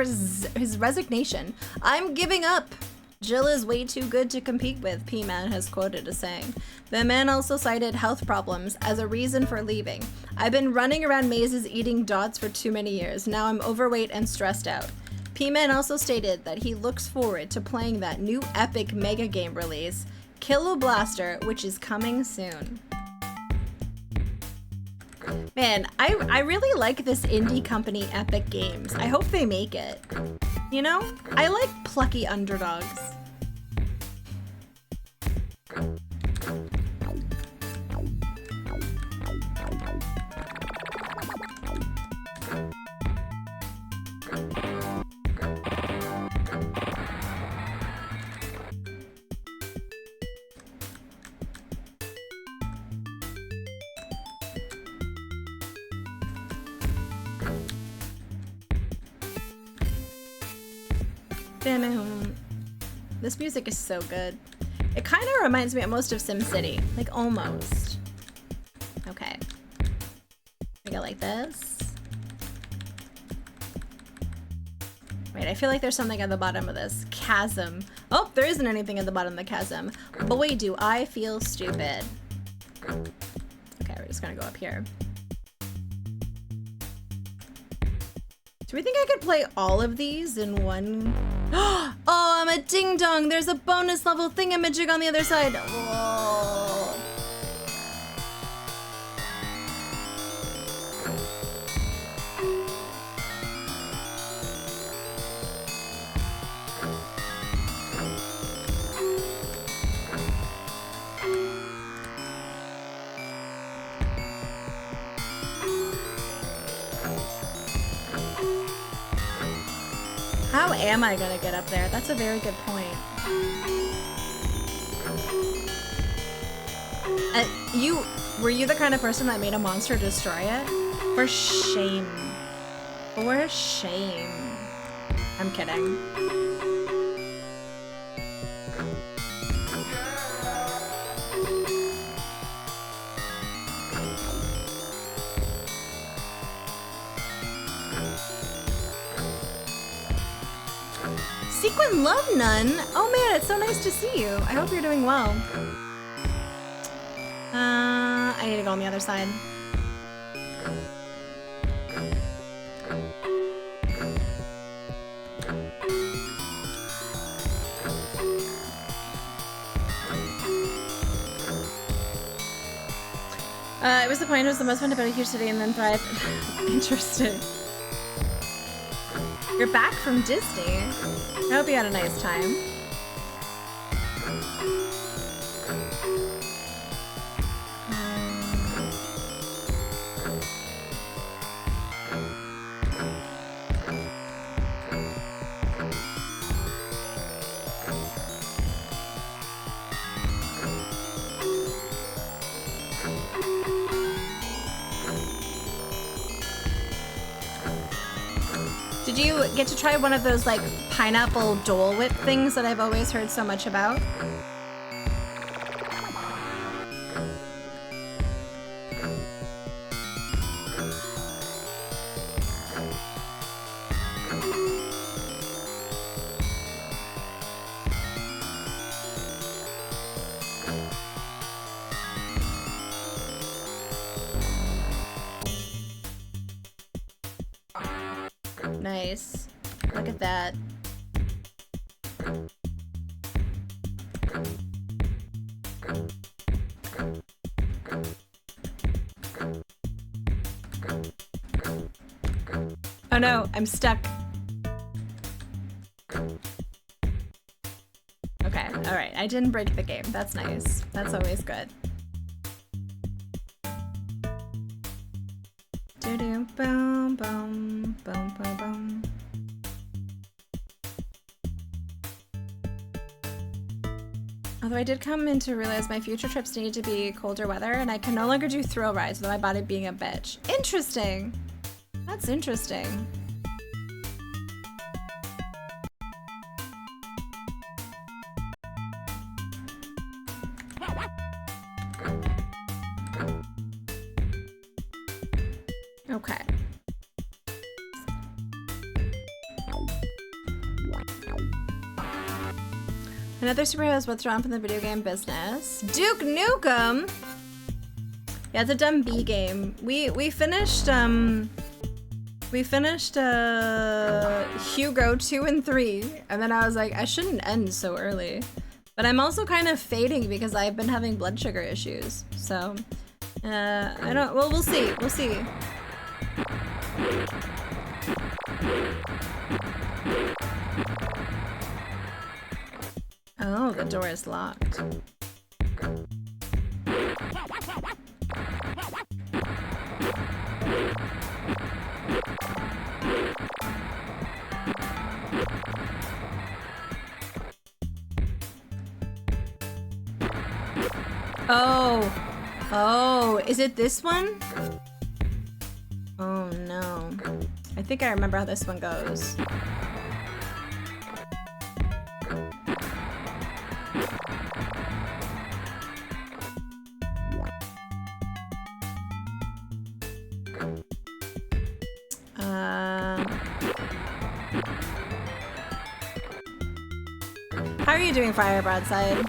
resignation. "I'm giving up. Jill is way too good to compete with," P-Man has quoted as saying. The man also cited health problems as a reason for leaving. "I've been running around mazes eating dots for too many years. Now I'm overweight and stressed out." P-Man also stated that he looks forward to playing that new epic mega game release, Kilo Blaster, which is coming soon. Man, I really like this indie company, Epic Games. I hope they make it. You know? I like plucky underdogs. This music is so good. It kind of reminds me almost of SimCity, like almost. Okay. We go like this. Wait, I feel like there's something at the bottom of this. Chasm. Oh, there isn't anything at the bottom of the chasm. Boy, do I feel stupid. Okay, we're just gonna go up here. Do we think I could play all of these in one? Oh, I'm a ding dong. There's a bonus level thingamajig on the other side. Whoa. How am I gonna get up there? That's a very good point. Were you the kind of person that made a monster destroy it? For shame. For shame. I'm kidding. Sequin Love Nun? Oh man, it's so nice to see you. I hope you're doing well. I need to go on the other side. It was the point. It was the most fun to build a huge city and then thrive. Interesting. You're back from Disney. I hope you had a nice time. Did you get to try one of those like pineapple Dole Whip things that I've always heard so much about? Nice. Look at that. Oh no, I'm stuck. Okay, alright. I didn't break the game. That's nice. That's always good. Do-do, boom, boom, boom, boom, boom. Although I did come in to realize my future trips need to be colder weather, and I can no longer do thrill rides without my body being a bitch. Interesting. That's interesting. Okay. Another superhero is withdrawn from the video game business. Duke Nukem. Yeah, it's a dumb B game. We finished Hugo 2 and 3, and then I was like, I shouldn't end so early. But I'm also kind of fading because I've been having blood sugar issues. So, I don't. Well, we'll see. We'll see. Oh, the door is locked. Oh, is it this one? Oh no. I think I remember how this one goes. How are you doing, Fire Broadside?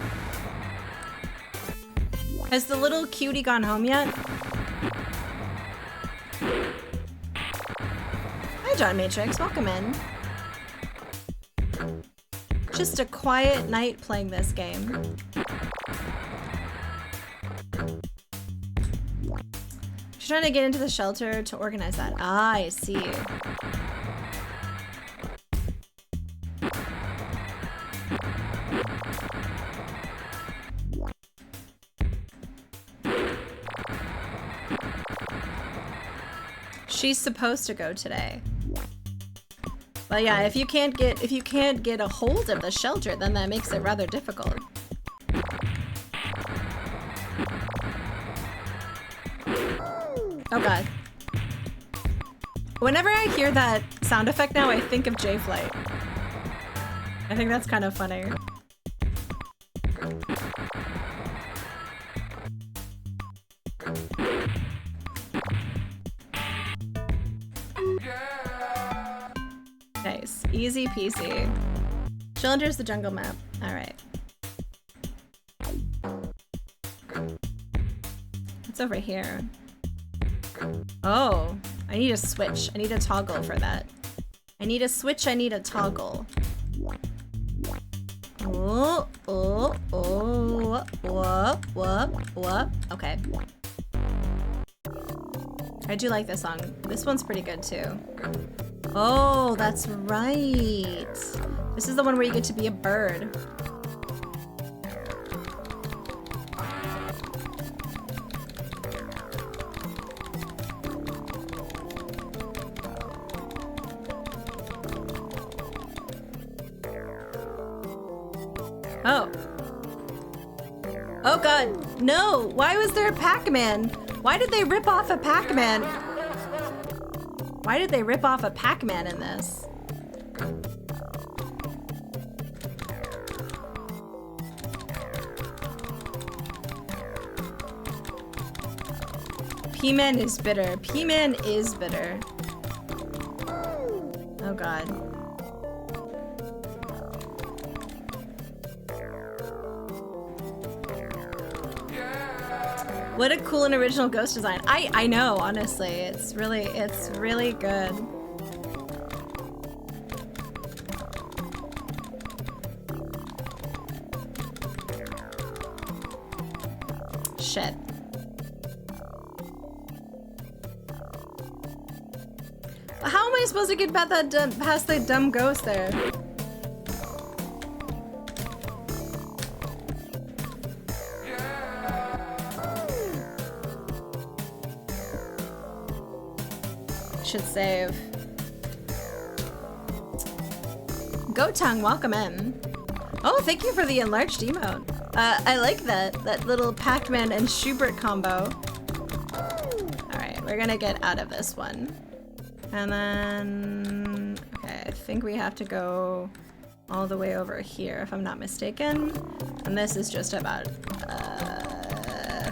Has the little cutie gone home yet? Hi, John Matrix. Welcome in. Just a quiet night playing this game. She's trying to get into the shelter to organize that. Ah, I see. She's supposed to go today. But yeah, if you can't get a hold of the shelter, then that makes it rather difficult. Oh god. Whenever I hear that sound effect now, I think of J-Flight. I think that's kind of funny. Nice. Easy peasy. Chillinger's the jungle map. Alright. It's over here. Oh, I need a switch. I need a toggle for that. I need a switch, I need a toggle. Oh, oh, oh, whoop, whoop, whoop. Okay. I do like this song. This one's pretty good too. Oh, that's right. This is the one where you get to be a bird. Oh. Oh god, no! Why was there a Pac-Man? Why did they rip off a Pac-Man? Why did they rip off a Pac-Man in this? P-Man is bitter. P-Man is bitter. Oh god. What a cool and original ghost design. I know, honestly. It's really good. Shit. How am I supposed to get past that dumb ghost there? Should save. Gotung, welcome in. Oh, thank you for the enlarged emote. I like that little Pac-Man and Schubert combo. Alright, we're gonna get out of this one. And then... Okay, I think we have to go all the way over here, if I'm not mistaken. And this is just about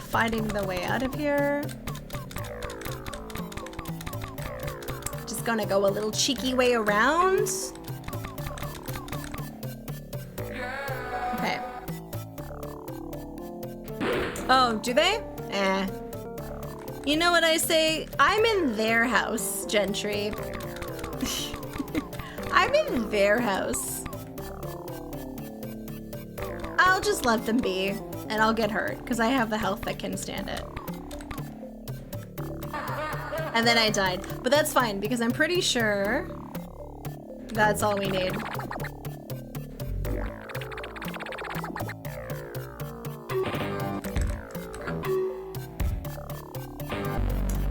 finding the way out of here. Just gonna go a little cheeky way around. Okay. Oh, do they? Eh. You know what I say? I'm in their house, Gentry. I'm in their house. I'll just let them be, and I'll get hurt, because I have the health that can stand it. And then I died. But that's fine, because I'm pretty sure that's all we need.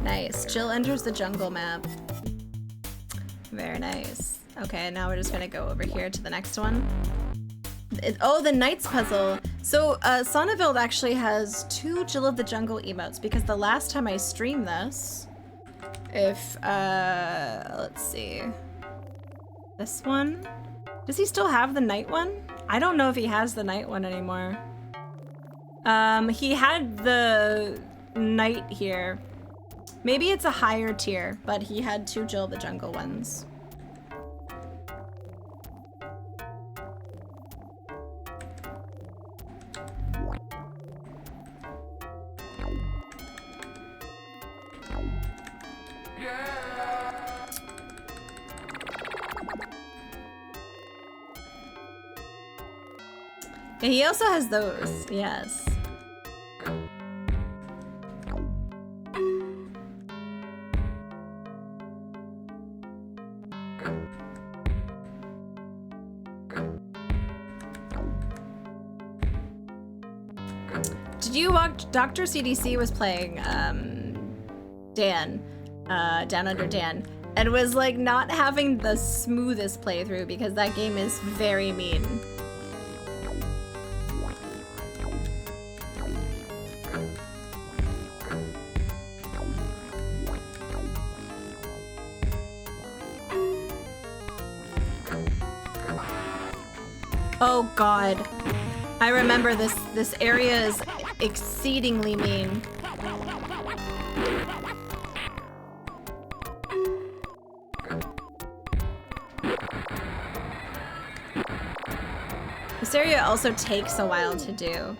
Nice. Jill enters the jungle map. Very nice. Okay, now we're just gonna go over here to the next one. Oh, the Knights puzzle. So, Sonneville actually has 2 Jill of the Jungle emotes because the last time I streamed this, if, let's see. This one? Does he still have the night one? I don't know if he has the night one anymore. He had the night here. Maybe it's a higher tier, but he had 2 Jill of the Jungle ones. Yeah, he also has those, yes. Did you watch? Dr. CDC was playing Dan, Down Under Dan, and was like not having the smoothest playthrough because that game is very mean. Oh god. I remember this area is exceedingly mean. This area also takes a while to do.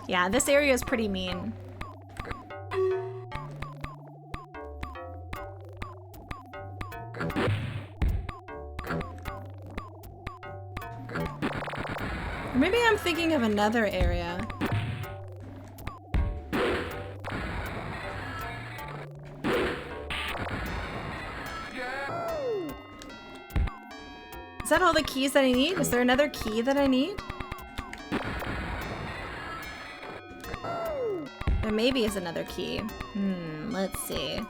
Yeah, this area is pretty mean. Or maybe I'm thinking of another area. Is that all the keys that I need? Is there another key that I need? There maybe is another key. Let's see.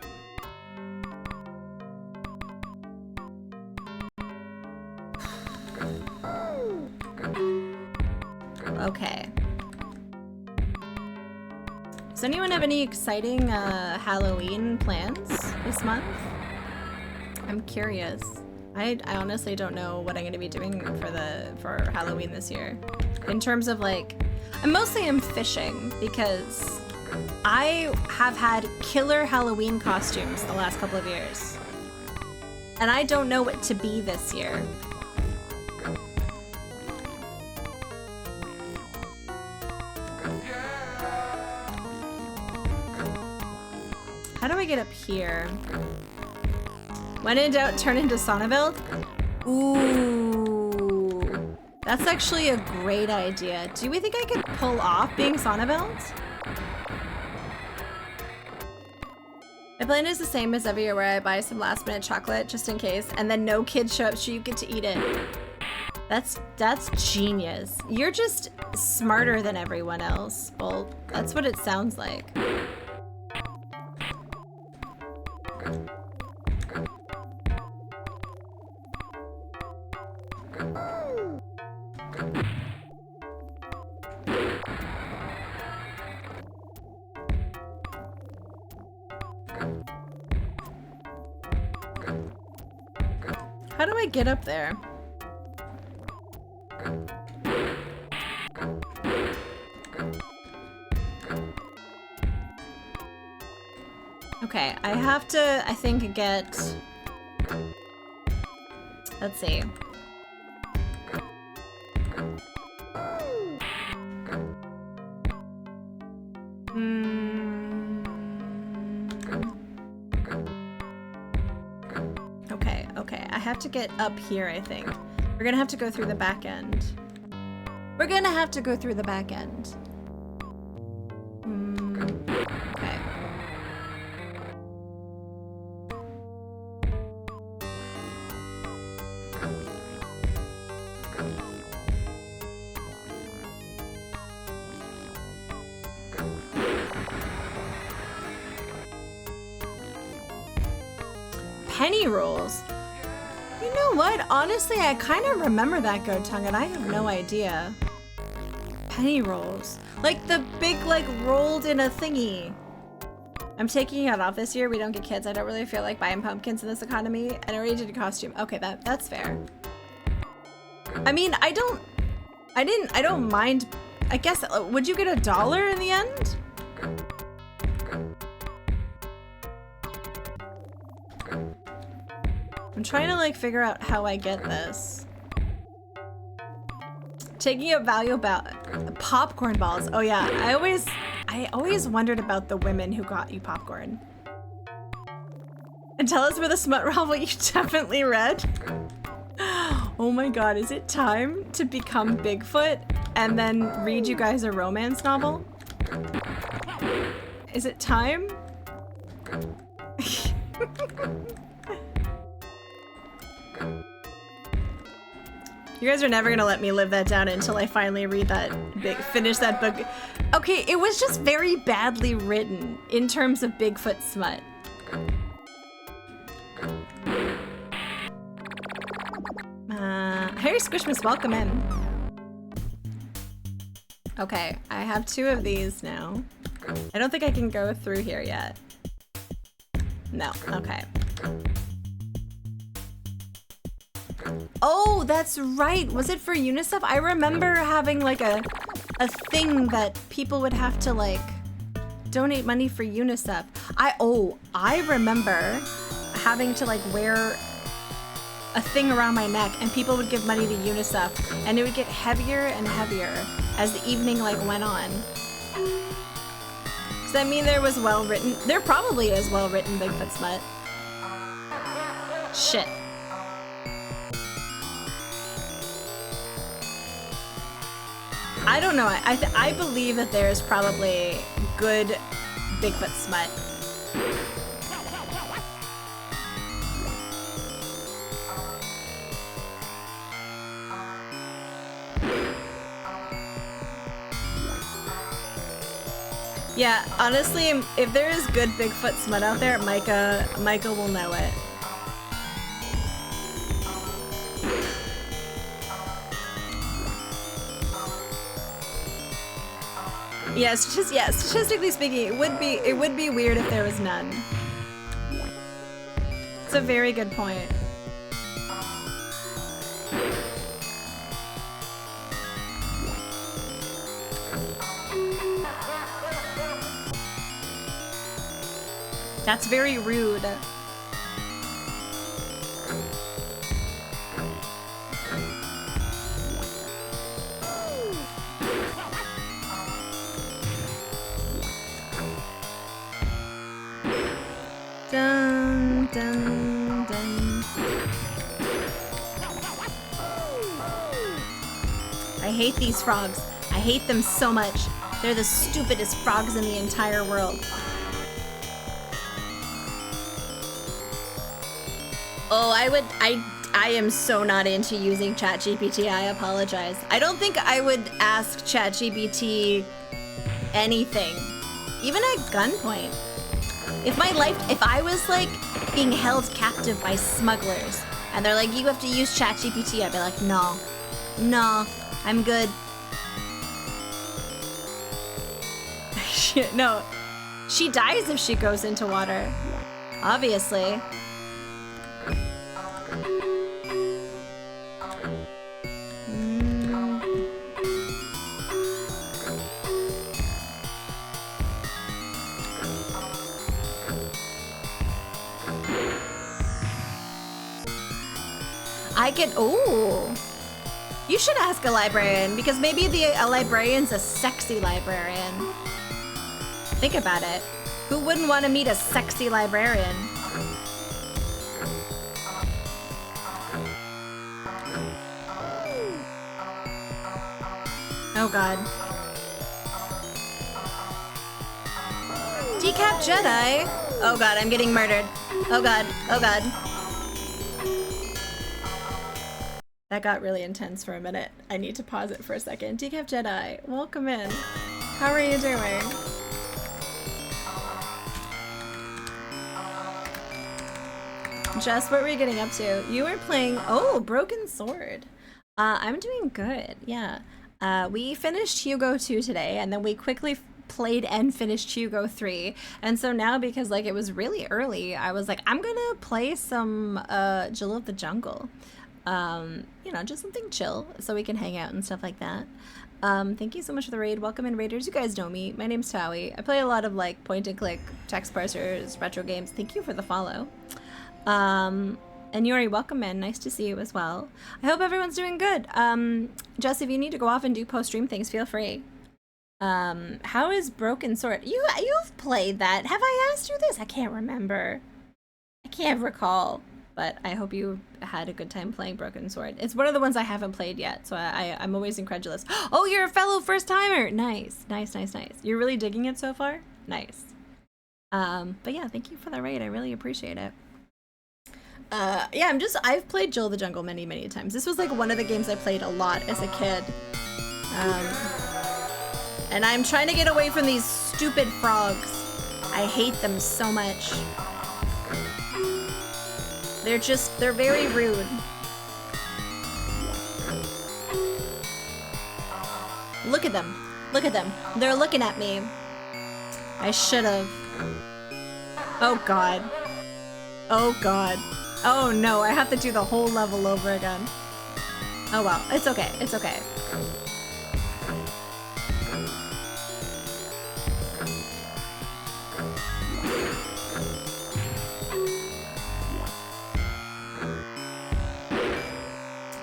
Okay. Does anyone have any exciting Halloween plans this month? I'm curious. I honestly don't know what I'm gonna be doing for Halloween this year. In terms of like, I mostly am fishing because I have had killer Halloween costumes the last couple of years. And I don't know what to be this year. How do I get up here? When in doubt, turn into Sonneveld? Ooh. That's actually a great idea. Do we think I could pull off being Sonneveld? My plan is the same as every year where I buy some last minute chocolate just in case, and then no kids show up so you get to eat it. That's genius. You're just smarter than everyone else. Well, that's what it sounds like. How do I get up there? Okay, I have to, I think, get... Let's see. Okay, I have to get up here, I think. We're gonna have to go through the back end. We're gonna have to go through the back end. Okay. Penny rolls. You know what? Honestly, I kind of remember that goat tongue, and I have no idea. Penny rolls. Like the big, like, rolled in a thingy. I'm taking it off this year. We don't get kids. I don't really feel like buying pumpkins in this economy. And I already did a costume. Okay, that's fair. I mean, I don't mind. I guess, would you get $1 in the end? I'm trying to like figure out how I get this. Taking up value about popcorn balls. Oh yeah, I always wondered about the women who got you popcorn. And tell us where the smut novel you definitely read. Oh my god, is it time to become Bigfoot and then read you guys a romance novel? Is it time? You guys are never gonna let me live that down until I finally read that, finish that book. Okay, it was just very badly written in terms of Bigfoot smut. Harry Squishmas, welcome in. Okay, I have 2 of these now. I don't think I can go through here yet. No, okay. Oh, that's right. Was it for UNICEF? I remember having like a thing that people would have to like donate money for UNICEF. I remember having to like wear a thing around my neck and people would give money to UNICEF and it would get heavier and heavier as the evening like went on. Does that mean there was well-written? There probably is well-written Bigfoot smut. Shit. I don't know. I believe that there is probably good Bigfoot smut. Yeah, honestly, if there is good Bigfoot smut out there, Micah will know it. Yeah, statistically speaking, it would be weird if there was none. It's a very good point. That's very rude. Dun, dun, dun. I hate these frogs. I hate them so much. They're the stupidest frogs in the entire world. Oh, I am so not into using ChatGPT. I apologize. I don't think I would ask ChatGPT anything, even at gunpoint. If I was like being held captive by smugglers and they're like, you have to use ChatGPT, I'd be like, no, I'm good. No, she dies if she goes into water, obviously. Oh, you should ask a librarian, because maybe a librarian's a sexy librarian. Think about it. Who wouldn't want to meet a sexy librarian? Oh god. Decap Jedi? Oh god, I'm getting murdered. Oh god, oh god. That got really intense for a minute. I need to pause it for a second. Decap Jedi, welcome in. How are you doing? Jess, what were you getting up to? You were playing, oh, Broken Sword. I'm doing good, yeah. We finished Hugo 2 today, and then we quickly played and finished Hugo 3. And so now, because like it was really early, I was like, I'm gonna play some Jill of the Jungle. You know, just something chill so we can hang out and stuff like that. Thank you so much for the raid. Welcome in, raiders. You guys know me. My name's Towie. I play a lot of like point and click text parsers, retro games. Thank you for the follow. And Yuri, welcome in. Nice to see you as well. I hope everyone's doing good. Jess, if you need to go off and do post-stream things, feel free. How is Broken Sword? You've played that. Have I asked you this? I can't remember. I can't recall. But I hope you had a good time playing Broken Sword. It's one of the ones I haven't played yet, so I'm always incredulous. Oh, you're a fellow first-timer! Nice, nice, nice, nice. You're really digging it so far? Nice. But yeah, thank you for the raid. I really appreciate it. Yeah, I've played Jill of the Jungle many, many times. This was like one of the games I played a lot as a kid. And I'm trying to get away from these stupid frogs. I hate them so much. They're very rude. Look at them. Look at them. They're looking at me. I should've. Oh god. Oh god. Oh no, I have to do the whole level over again. Oh well, it's okay, it's okay.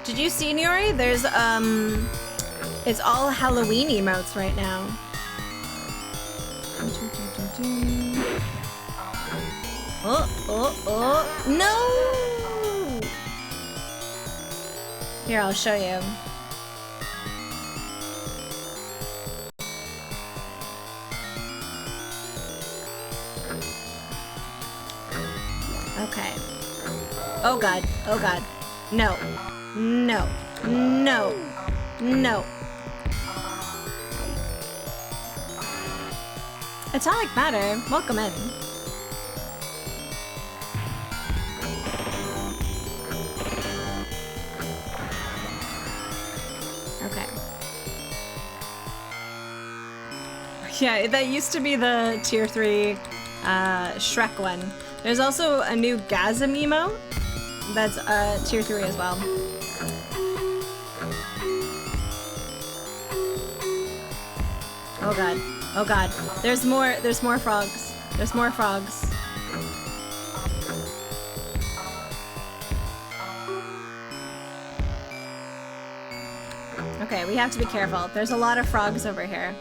Did you see, Nuri? There's, it's all Halloween emotes right now. Oh, no! Here, I'll show you. Okay. Oh god, oh god. No. No. No. No. Atomic Matter, welcome in. Okay. Yeah, that used to be the tier 3 Shrek one. There's also a new Gasm emote that's tier 3 as well. Oh god. Oh god. There's more frogs. There's more frogs. Okay, we have to be careful. There's a lot of frogs over here.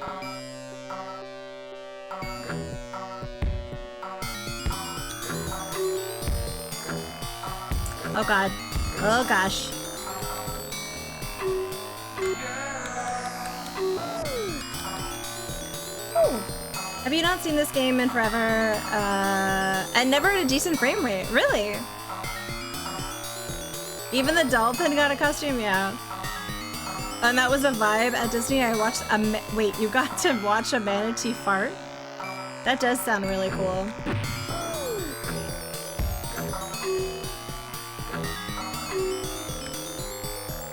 Oh god. Oh gosh. Have you not seen this game in forever? And never at a decent frame rate. Really? Even the dolphin got a costume? Yeah. And that was a vibe at Disney. I watched a wait, you got to watch a manatee fart? That does sound really cool.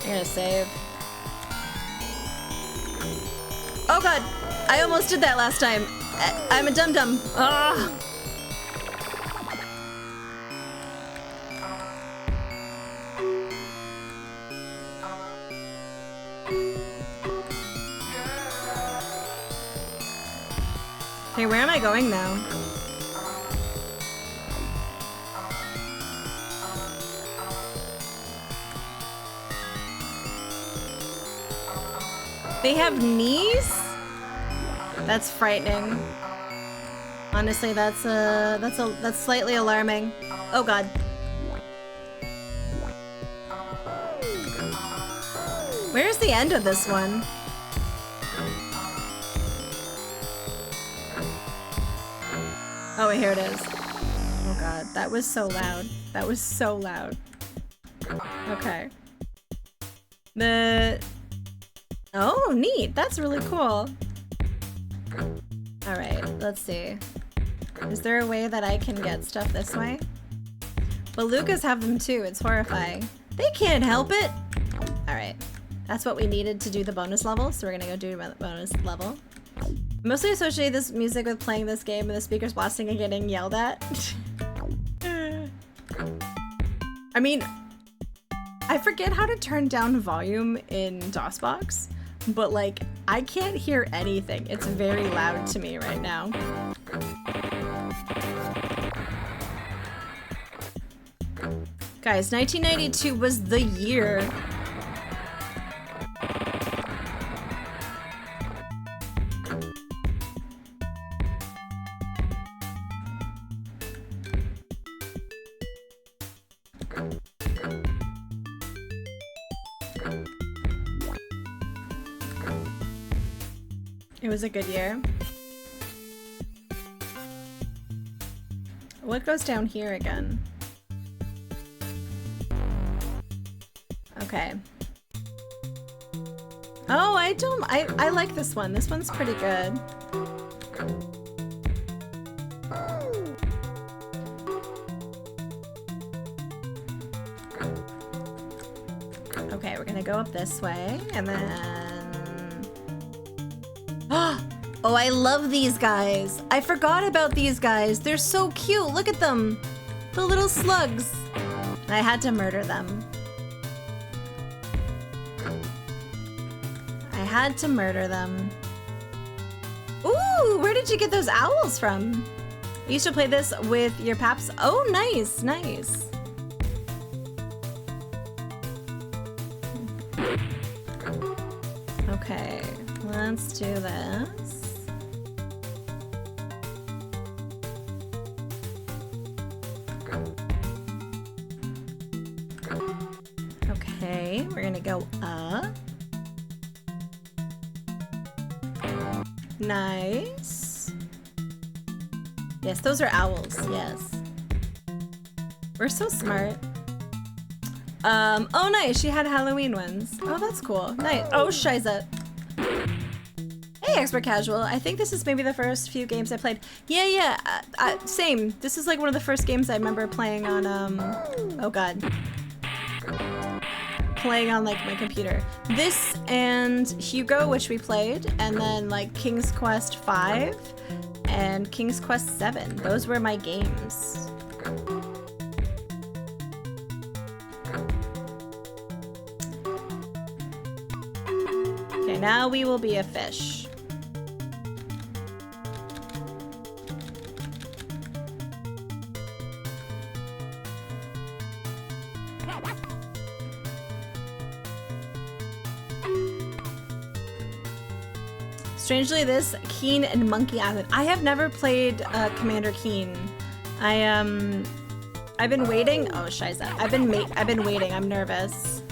I'm gonna save. Oh god! I almost did that last time. I'm a dum-dum. Ugh. Okay, where am I going now? They have knees? That's frightening. Honestly, that's slightly alarming. Oh god. Where's the end of this one? Oh, here it is. Oh god, that was so loud. That was so loud. Okay. Oh, neat. That's really cool. Alright, let's see. Is there a way that I can get stuff this way? Belugas have them too. It's horrifying. They can't help it! Alright. That's what we needed to do the bonus level, so we're gonna go do the bonus level. Mostly associate this music with playing this game and the speakers blasting and getting yelled at. I mean, I forget how to turn down volume in DOSBox, but like, I can't hear anything. It's very loud to me right now. Guys, 1992 was the year. It was a good year. What goes down here again? Okay. Oh, I like this one. This one's pretty good. Okay, we're gonna go up this way, and then... Oh, I love these guys. I forgot about these guys. They're so cute. Look at them. The little slugs. I had to murder them. I had to murder them. Ooh, where did you get those owls from? You used to play this with your paps? Oh, nice, nice. Okay, let's do this. Okay, we're gonna go up. Nice. Yes, those are owls, yes. We're so smart. Oh nice, she had Halloween ones. Oh, that's cool. Nice. Oh, shiza. Hey, Expert Casual. I think this is maybe the first few games I played. Yeah, same. This is like one of the first games I remember playing on, oh god. Playing on like my computer. This and Hugo, which we played, and then like King's Quest 5 and King's Quest 7. Those were my games. Okay, now we will be a fish. Strangely, this Keen and Monkey Island. I have never played Commander Keen. I I've been waiting. Oh, Shiza. I've been waiting. I'm nervous.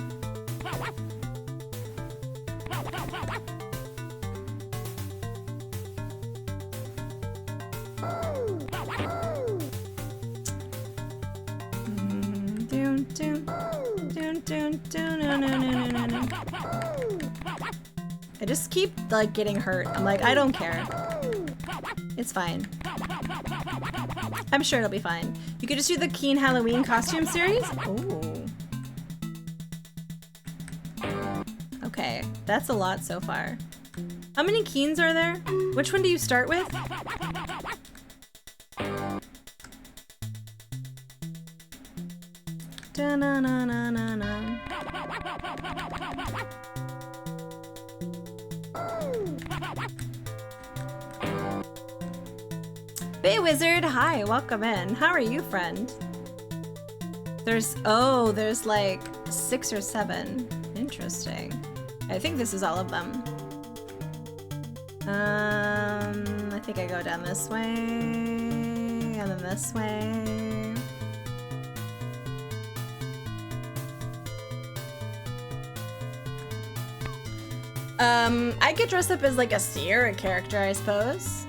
I just keep like getting hurt. I'm like, I don't care. It's fine. I'm sure it'll be fine. You could just do the Keen Halloween costume series? Ooh. Okay, that's a lot so far. How many Keens are there? Which one do you start with? Da-na-na-na-na-na. Bay Wizard, hi, welcome in. How are you, friend? There's like 6 or 7. Interesting. I think this is all of them. I think I go down this way, and then this way. I could dress up as like a Sierra character, I suppose.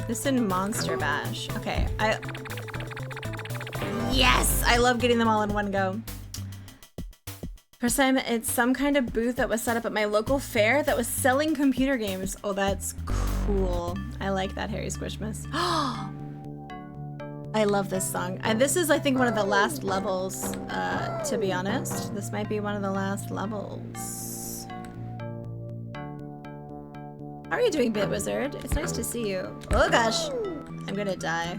This in Monster Bash. Okay, yes! I love getting them all in one go. First time, it's some kind of booth that was set up at my local fair that was selling computer games. Oh, that's cool. I like that, Harry Squishmas. I love this song. And this is, I think, one of the last levels, to be honest. This might be one of the last levels. How are you doing, Bit Wizard? It's nice to see you. Oh gosh, I'm gonna die.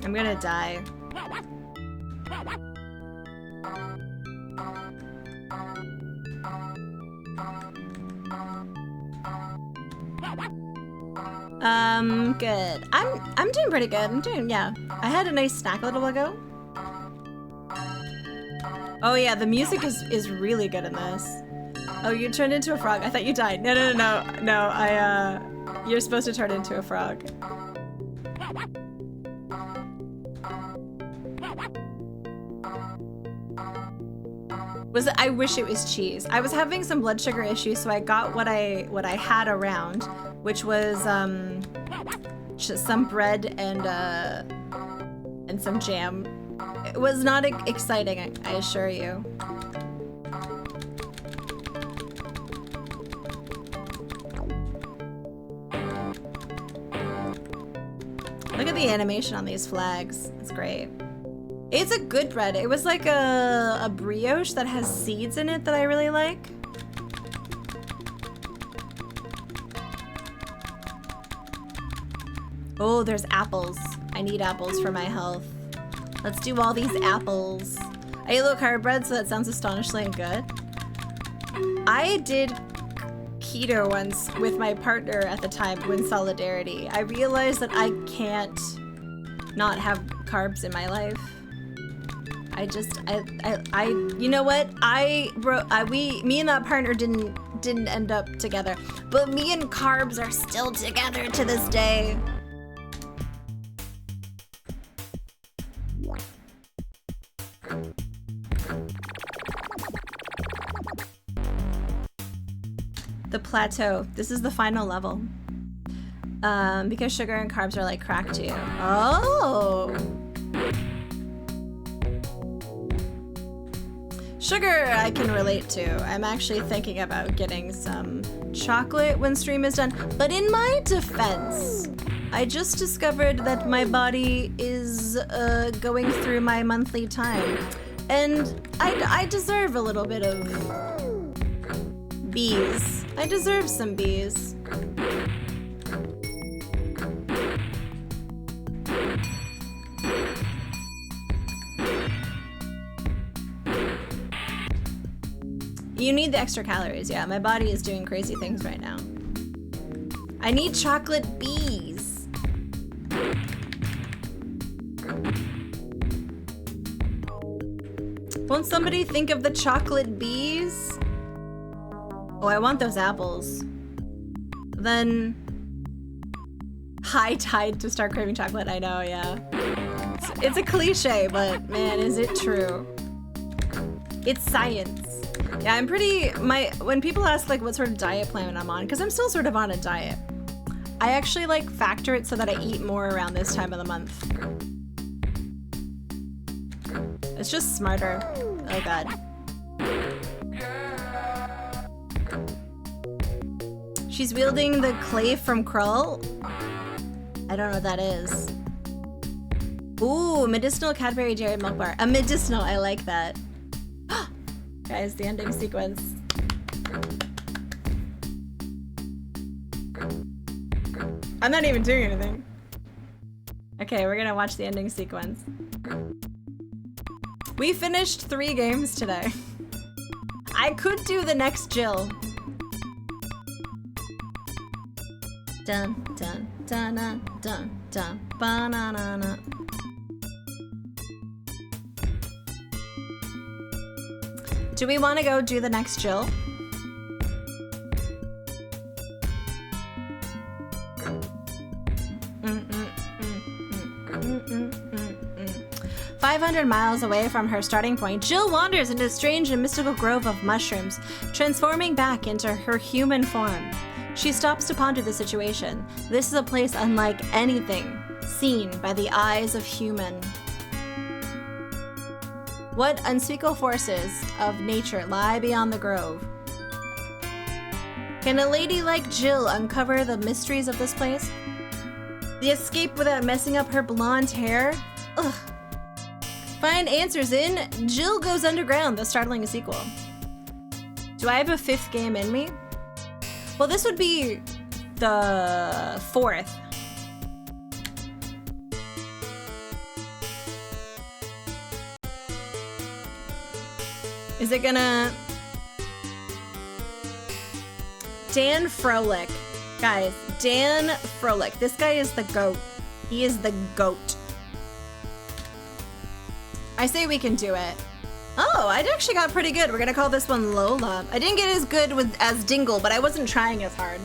I'm gonna die. Good. I'm doing pretty good. Yeah. I had a nice snack a little ago. Oh yeah, the music is really good in this. Oh, you turned into a frog. I thought you died. No, you're supposed to turn into a frog. I wish it was cheese. I was having some blood sugar issues, so I got what I had around, which was just some bread and some jam. It was not exciting, I assure you. Look at the animation on these flags. It's great. It's a good bread. It was like a brioche that has seeds in it that I really like. Oh, there's apples. I need apples for my health. Let's do all these apples. I ate low carb bread, so that sounds astonishingly good. I did keto once with my partner at the time in solidarity. I realized that I can't not have carbs in my life. You know what? Me and that partner didn't end up together, but me and carbs are still together to this day. The plateau. This is the final level. Because sugar and carbs are like crack to you. Oh. Sugar I can relate to. I'm actually thinking about getting some chocolate when stream is done. But in my defense, I just discovered that my body is going through my monthly time. And I deserve a little bit of bees. I deserve some bees. You need the extra calories, yeah. My body is doing crazy things right now. I need chocolate bees. Won't somebody think of the chocolate bees? Oh, I want those apples. Then high tide to start craving chocolate. I know, yeah. It's a cliche, but man, is it true? It's science. Yeah, I'm pretty, when people ask like what sort of diet plan I'm on, because I'm still sort of on a diet, I actually like factor it so that I eat more around this time of the month. It's just smarter. Oh god. She's wielding the clay from Krull. I don't know what that is. Ooh, medicinal Cadbury dairy milk bar. A medicinal, I like that. Guys, the ending sequence. I'm not even doing anything. Okay, we're gonna watch the ending sequence. We finished 3 games today. I could do the next Jill. Dun dun dun dun dun dun banana. Do we want to go do the next Jill? Mm -mm, 500 miles away from her starting point, Jill wanders into a strange and mystical grove of mushrooms, transforming back into her human form. She stops to ponder the situation. This is a place unlike anything seen by the eyes of human. What unspeakable forces of nature lie beyond the grove? Can a lady like Jill uncover the mysteries of this place? The escape without messing up her blonde hair? Ugh. Find answers in Jill Goes Underground, the startling sequel. Do I have a 5th game in me? Well, this would be the 4th. Is it gonna... Dan Froelich. Guys, Dan Froelich. This guy is the GOAT. He is the GOAT. I say we can do it. Oh, I actually got pretty good. We're gonna call this one Lola. I didn't get as good as Dingle, but I wasn't trying as hard.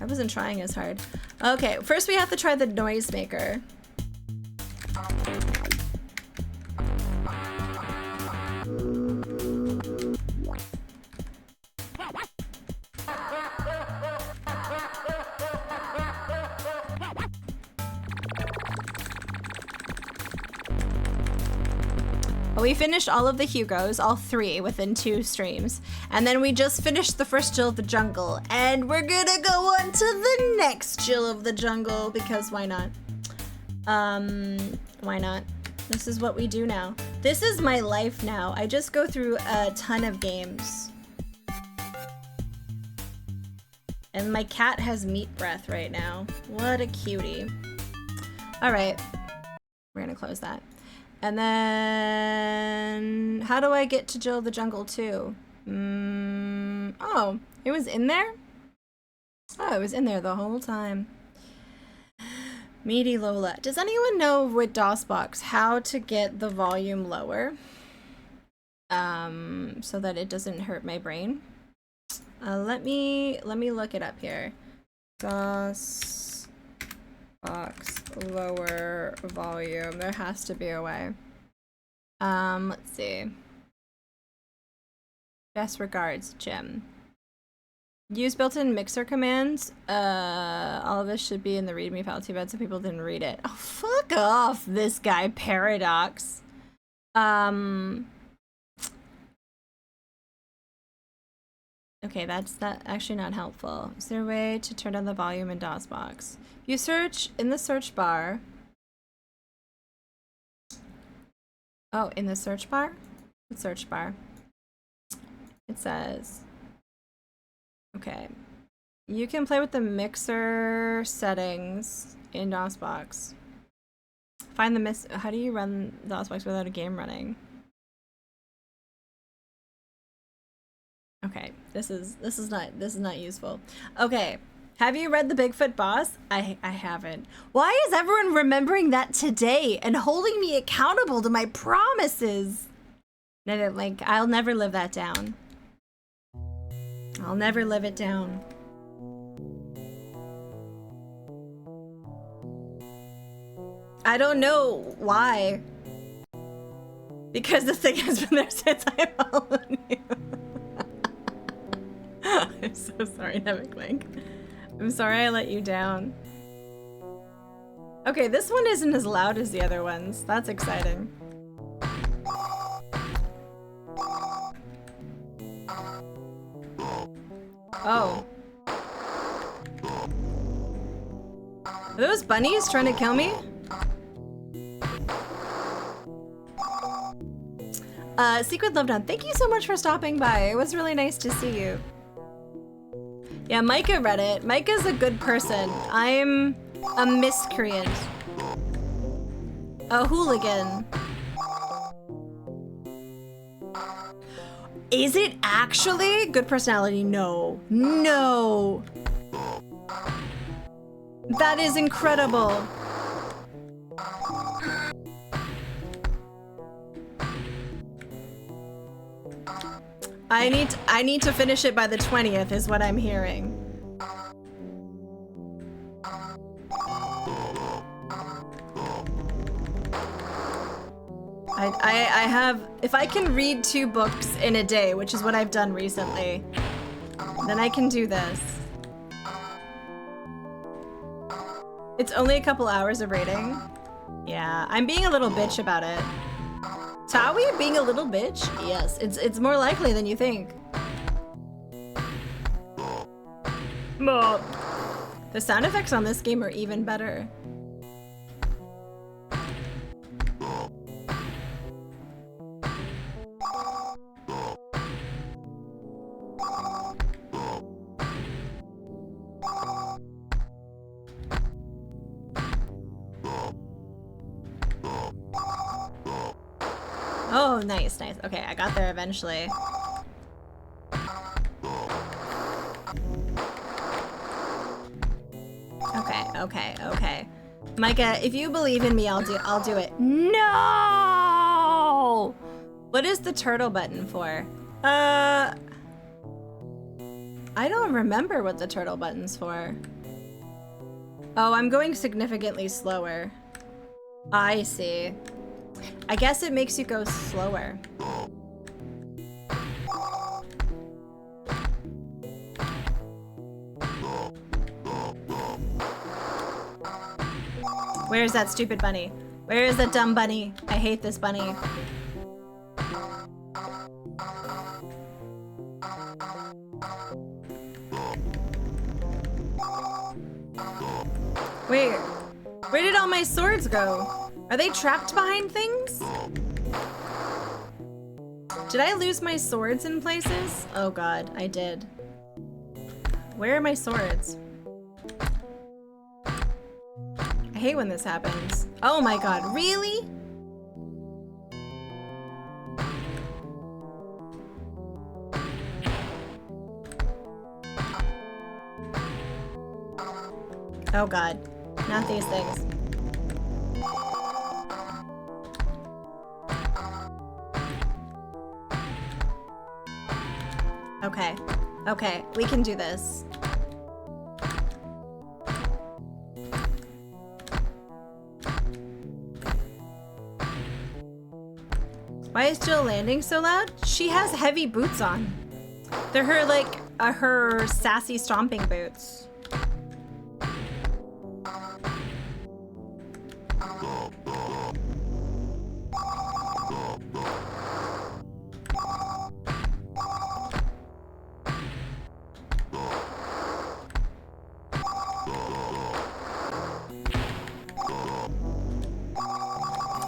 I wasn't trying as hard. Okay, first we have to try the noisemaker. We finished all of the Hugos, all 3, within 2 streams. And then we just finished the first Jill of the Jungle. And we're gonna go on to the next Jill of the Jungle, because why not? Why not? This is what we do now. This is my life now. I just go through a ton of games. And my cat has meat breath right now. What a cutie. All right, we're gonna close that. And then, how do I get to Jill of the Jungle 2? Oh, it was in there? Oh, it was in there the whole time. Meaty Lola. Does anyone know with DOSBox how to get the volume lower? So that it doesn't hurt my brain? Let me look it up here. DOSBox lower volume. There has to be a way. Let's see. Best regards, Jim. Use built-in mixer commands. All of this should be in the readme file. Too bad some people didn't read it. Oh, fuck off, this guy, Paradox. Okay, that's actually not helpful. Is there a way to turn down the volume in DOSBox? You search in the search bar. Oh, in the search bar? The search bar. It says, okay. You can play with the mixer settings in DOSBox. Find the how do you run DOSBox without a game running? Okay, this is not useful. Okay, Have you read The Bigfoot Boss? I haven't. Why is everyone remembering that today and holding me accountable to my promises? No, like, I'll never live that down. I'll never live it down. I don't know why. Because the thing has been there since I followed you. I'm so sorry, Neviklink. I'm sorry I let you down. Okay, this one isn't as loud as the other ones. That's exciting. Oh. Are those bunnies trying to kill me? Secret Love Down, thank you so much for stopping by. It was really nice to see you. Yeah, Micah read it. Micah's a good person. I'm a miscreant. A hooligan. Is it actually? Good personality? No. No. That is incredible. I need to finish it by the 20th is what I'm hearing. I have, if I can read 2 books in a day, which is what I've done recently, then I can do this. It's only a couple hours of reading. Yeah, I'm being a little bitch about it. Tawi being a little bitch? Yes, it's more likely than you think. The sound effects on this game are even better. Oh, nice, nice. Okay, I got there eventually. Okay. Micah, if you believe in me, I'll do it. No! What is the turtle button for? I don't remember what the turtle button's for. Oh, I'm going significantly slower. I see. I guess it makes you go slower. Where's that stupid bunny? Where is that dumb bunny? I hate this bunny. Wait, where did all my swords go? Are they trapped behind things? Did I lose my swords in places? Oh god, I did. Where are my swords? I hate when this happens. Oh my god, really? Oh god, not these things. Okay, we can do this. Why is Jill landing so loud? She has heavy boots on. They're her, like, her sassy stomping boots.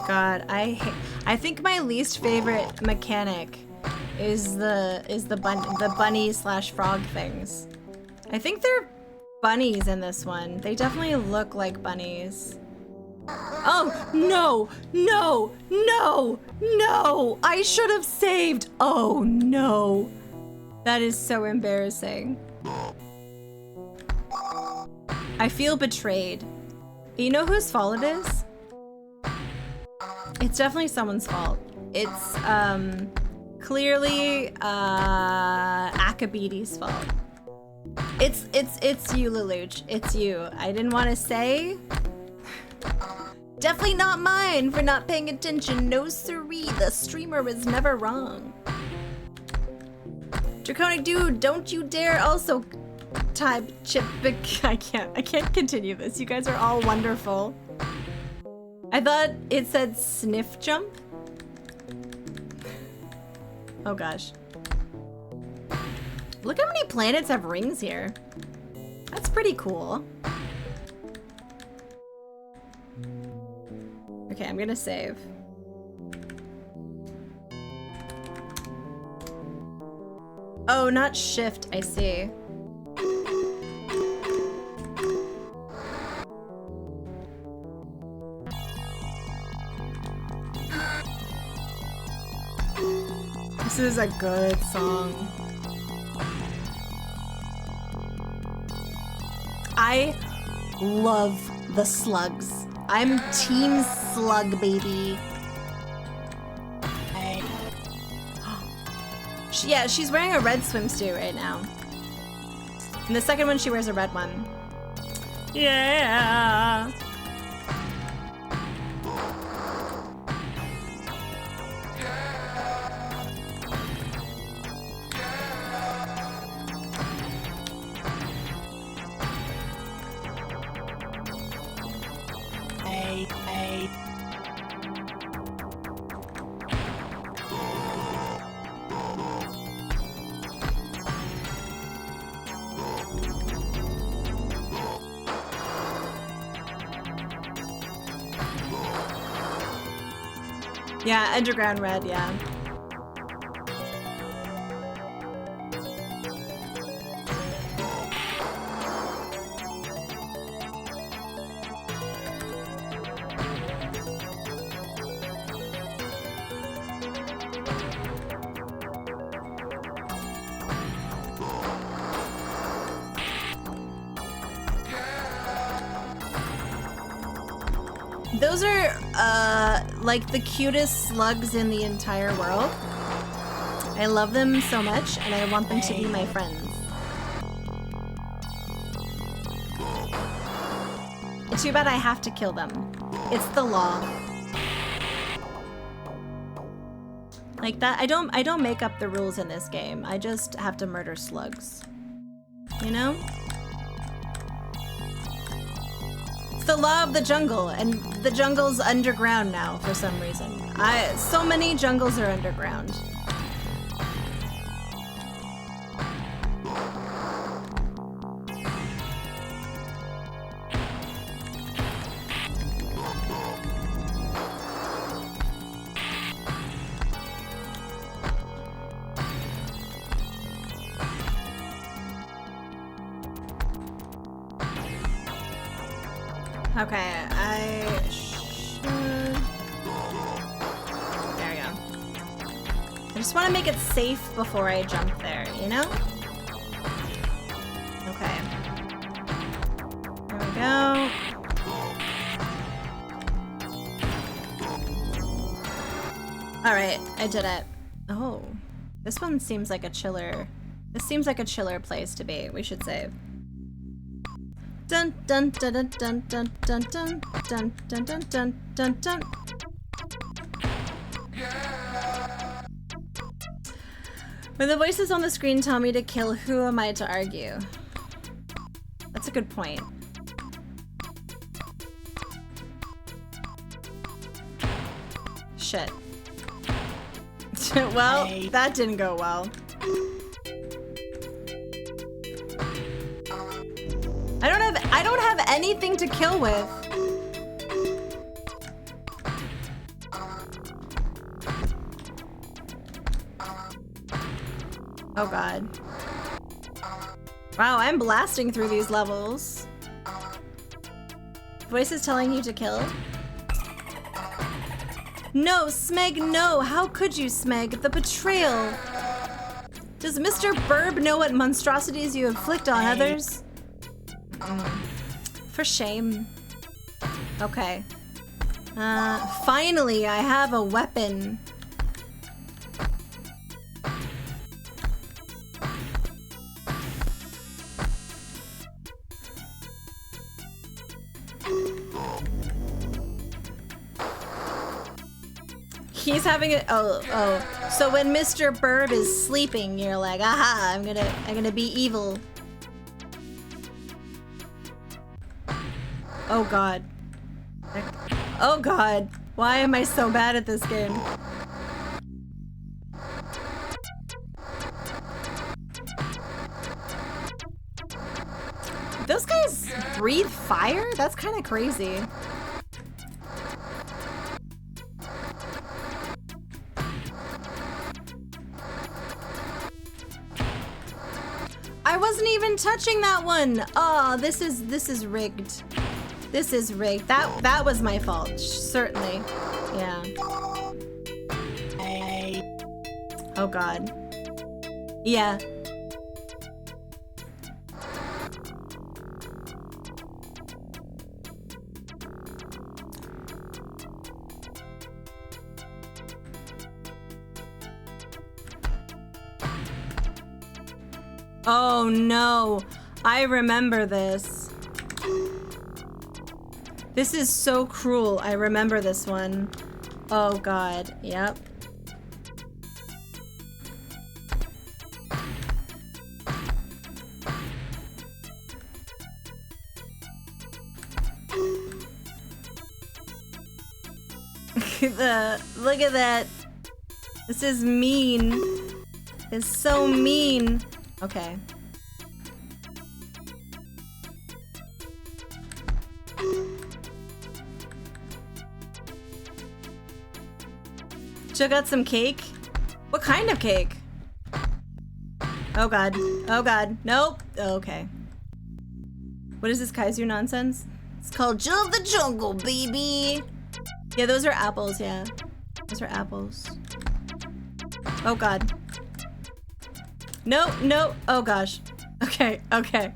God, I think my least favorite mechanic is the bunny slash frog things. I think they're bunnies in this one. They definitely look like bunnies. Oh, no, no, no, no! I should have saved! Oh, no. That is so embarrassing. I feel betrayed. You know whose fault it is? It's definitely someone's fault. It's clearly Akabidi's fault. It's you, Lelouch. It's you. I didn't want to say. Definitely not mine for not paying attention. No siree. The streamer was never wrong. Draconic dude, don't you dare also type chip. I can't continue this. You guys are all wonderful. I thought it said sniff jump. Oh gosh. Look how many planets have rings here. That's pretty cool. Okay, I'm gonna save. Oh, not shift, I see. This is a good song. I love the slugs. I'm team slug, baby. Yeah, she's wearing a red swimsuit right now. And the second one, she wears a red one. Yeah. Yeah, underground red, yeah. Those are, like the cutest slugs in the entire world. I love them so much, and I want them to be my friends. It's too bad I have to kill them. It's the law. Like that, I don't make up the rules in this game. I just have to murder slugs. You know? The law of the jungle, and the jungle's underground now for some reason. So many jungles are underground. Okay, I should... There we go. I just want to make it safe before I jump there, you know? Okay. There we go. Alright, I did it. Oh, this one seems like a chiller... This seems like a chiller place to be. We should save. Dun dun dun dun dun dun dun dun dun dun dun dun dun dun. When the voices on the screen tell me to kill, who am I to argue? That's a good point. Shit. Well, that didn't go well. I don't have anything to kill with. Oh god. Wow, I'm blasting through these levels. Voice is telling you to kill? No, Smeg, no! How could you, Smeg? The betrayal! Does Mr. Burb know what monstrosities you inflict on others? For shame. Okay. Finally, I have a weapon. He's having a oh. So when Mr. Burb is sleeping, you're like, aha, I'm gonna be evil. Oh god. Oh god. Why am I so bad at this game? Those guys breathe fire? That's kind of crazy. I wasn't even touching that one. Oh, this is rigged. This is rigged. That was my fault. Certainly. Yeah. Oh god. Yeah. Oh no. I remember this. This is so cruel. I remember this one. Oh god. Yep. Look at that. This is mean. It's so mean. Okay. Still got some cake? What kind of cake? Oh god. Oh god. Nope. Okay. What is this Kaizu nonsense? It's called Jill of the Jungle, baby! Yeah, those are apples, yeah. Those are apples. Oh god. No, no. Oh gosh. Okay, okay.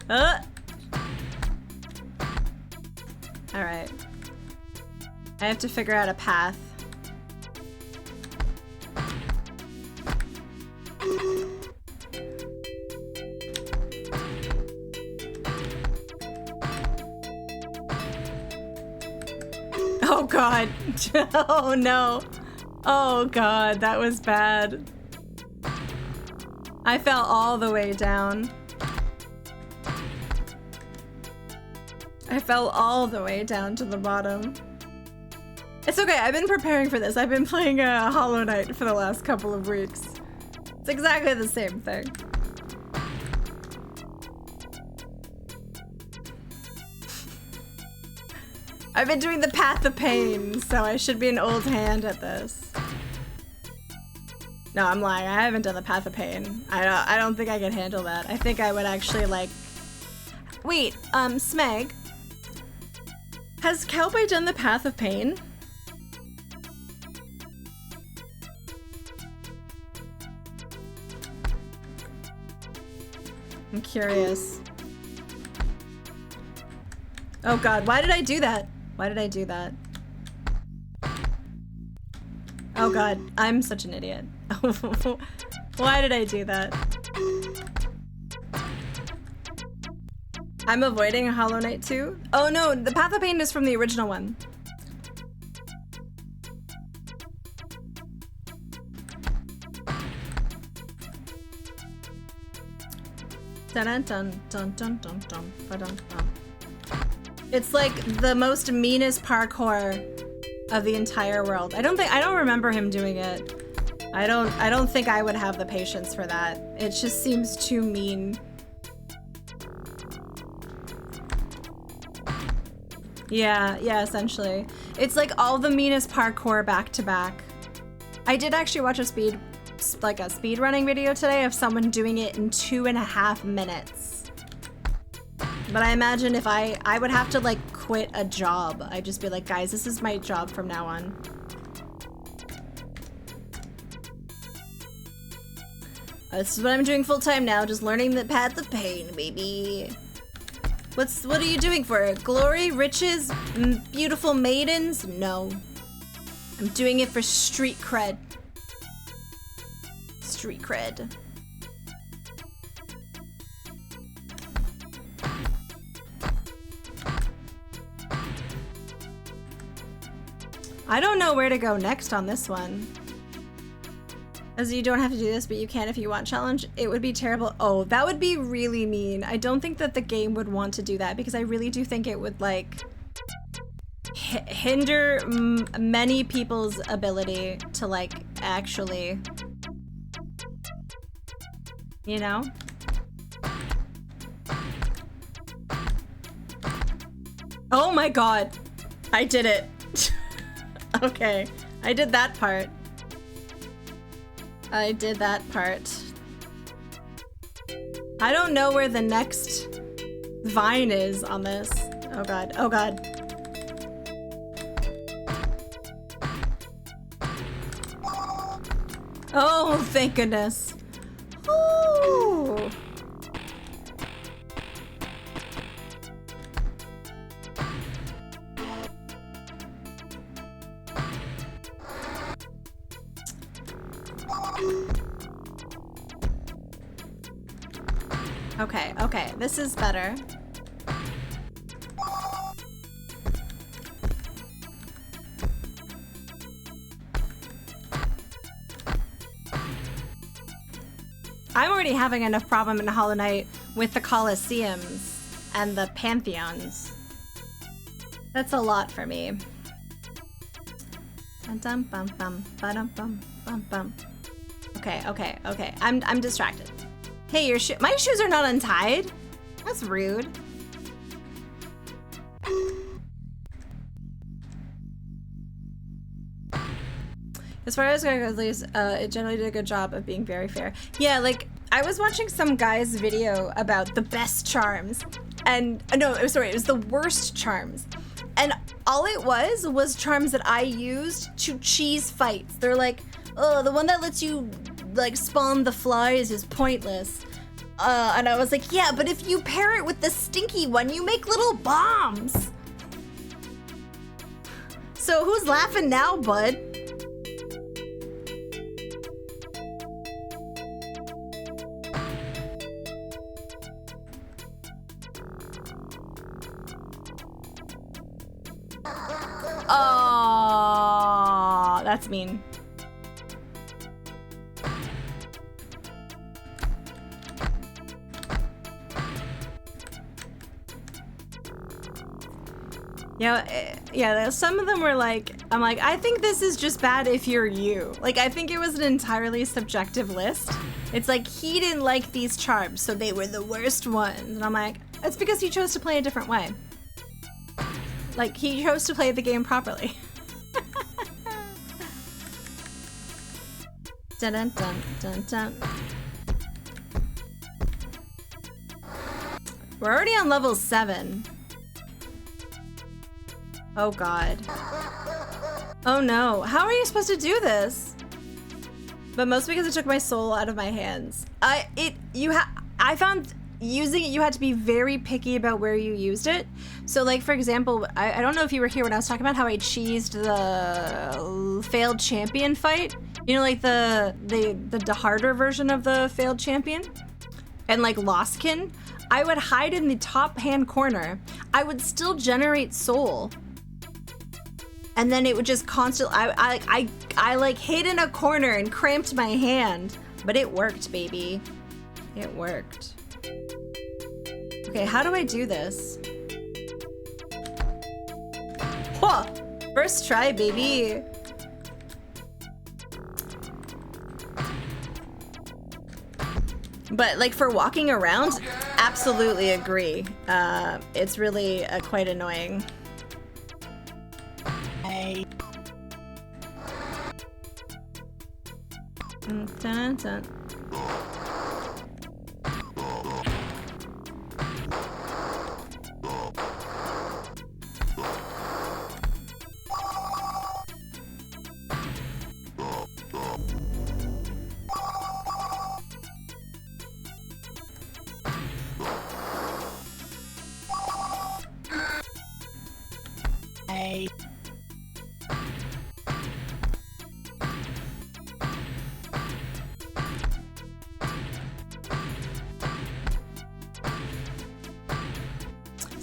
Alright. I have to figure out a path. Oh god. Oh no. Oh god, that was bad. I fell all the way down. I fell all the way down to the bottom. It's okay, I've been preparing for this. I've been playing Hollow Knight for the last couple of weeks. It's exactly the same thing. I've been doing the Path of Pain, so I should be an old hand at this. No, I'm lying. I haven't done the Path of Pain. I don't think I could handle that. I think I would actually like... Wait, Smeg. Has Cowboy done the Path of Pain? I'm curious. Oh god, why did I do that? Why did I do that? Oh god, I'm such an idiot. Why did I do that? I'm avoiding Hollow Knight 2? Oh no, the Path of Pain is from the original one. Dun dun dun dun dun dun dun dun dun. It's like the most meanest parkour of the entire world. I don't remember him doing it. I don't think I would have the patience for that. It just seems too mean. Yeah, essentially. It's like all the meanest parkour back to back. I did actually watch a speed running video today of someone doing it in 2.5 minutes. But I imagine if I would have to like quit a job. I'd just be like, guys, this is my job from now on. This is what I'm doing full time now, just learning the Path of Pain, baby. What are you doing for it? Glory, riches, beautiful maidens? No. I'm doing it for street cred. Street cred. I don't know where to go next on this one. As you don't have to do this, but you can if you want challenge. It would be terrible. Oh, that would be really mean. I don't think that the game would want to do that because I really do think it would like hinder many people's ability to like actually, you know? Oh my god. I did it. Okay, I did that part. I did that part. I don't know where the next vine is on this. Oh god, oh god. Oh, thank goodness. Ooh. Okay, okay, this is better. I'm already having enough problem in Hollow Knight with the Colosseums and the Pantheons. That's a lot for me. Dum bum bum bum bum bum bum. Okay, okay, okay. I'm distracted. Hey, your my shoes are not untied. That's rude. As far as I go, at least, it generally did a good job of being very fair. Yeah, like I was watching some guy's video about the best charms, and no, sorry, it was the worst charms, and all it was charms that I used to cheese fights. They're like, oh, the one that lets you like spawn the flies is pointless. And I was like, yeah, but if you pair it with the stinky one, you make little bombs. So who's laughing now, bud? Oh, that's mean. Yeah, some of them were like, I'm like, I think this is just bad if you're you. Like, I think it was an entirely subjective list. It's like, he didn't like these charms, so they were the worst ones. And I'm like, it's because he chose to play a different way. Like, he chose to play the game properly. Dun dun dun dun dun. We're already on level 7. Oh god. Oh no. How are you supposed to do this? But mostly because it took my soul out of my hands. I found using it, you had to be very picky about where you used it. So like, for example, I don't know if you were here when I was talking about how I cheesed the failed champion fight. You know, like the harder version of the failed champion? And like Lostkin? I would hide in the top hand corner. I would still generate soul. And then it would just constantly, I like hid in a corner and cramped my hand, but it worked, baby. It worked. Okay, how do I do this? Whoa, first try, baby. But like for walking around, absolutely agree. It's really quite annoying. Dun, dun.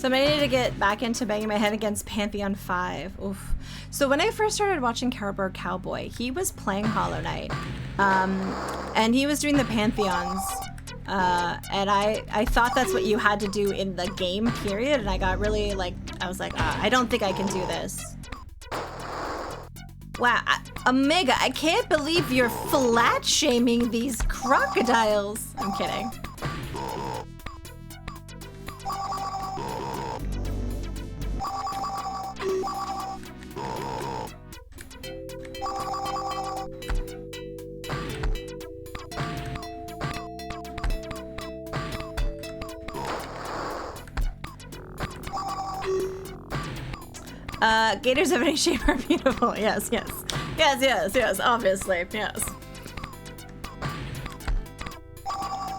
So I need to get back into banging my head against Pantheon 5. Oof. So when I first started watching Cowboy Cowboy, he was playing Hollow Knight. And he was doing the Pantheons. And I thought that's what you had to do in the game, period. And I got really, like, I was like, I don't think I can do this. Wow, Omega, I can't believe you're flat-shaming these crocodiles. I'm kidding. Gators of any shape are beautiful. Yes, yes. Yes, yes, yes, obviously, yes.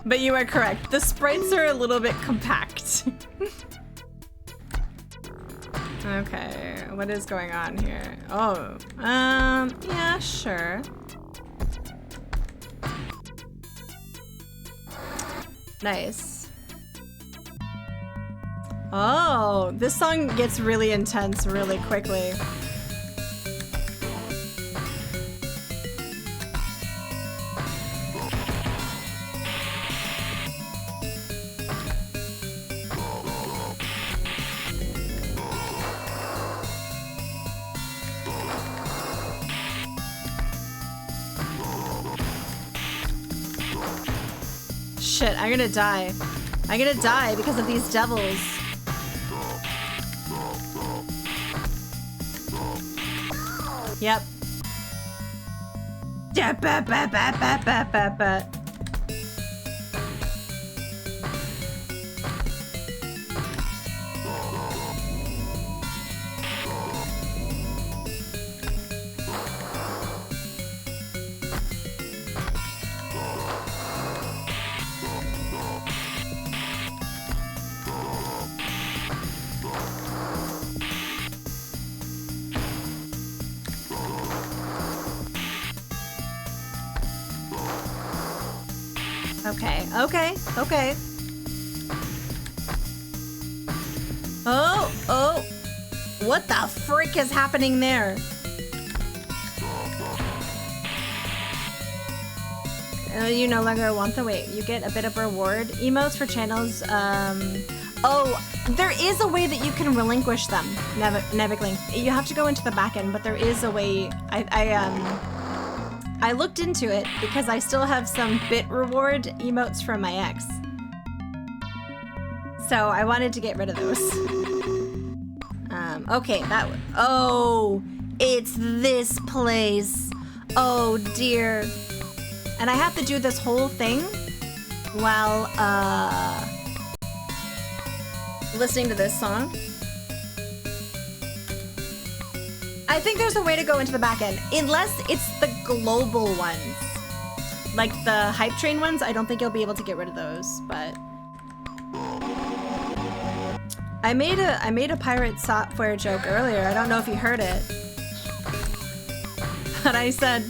But you are correct. The sprites are a little bit compact. Okay, what is going on here? Oh, yeah, sure. Nice. Oh, this song gets really intense really quickly. Shit, I'm gonna die. I'm gonna die because of these devils. Yep. Yeah, bat, bat, bat, bat, bat, bat, bat. Okay, okay, okay. Oh, oh. What the frick is happening there? You no longer want the wait. You get a bit of reward. Emotes for channels. Oh, there is a way that you can relinquish them, Neviklink. You have to go into the back end, but there is a way. I looked into it because I still have some bit reward emotes from my ex. So I wanted to get rid of those. Okay, that one. Oh, it's this place. Oh dear. And I have to do this whole thing while listening to this song. I think there's a way to go into the back end, unless it's the global ones. Like the hype train ones, I don't think you'll be able to get rid of those, but I made a pirate software joke earlier. I don't know if you heard it. But I said,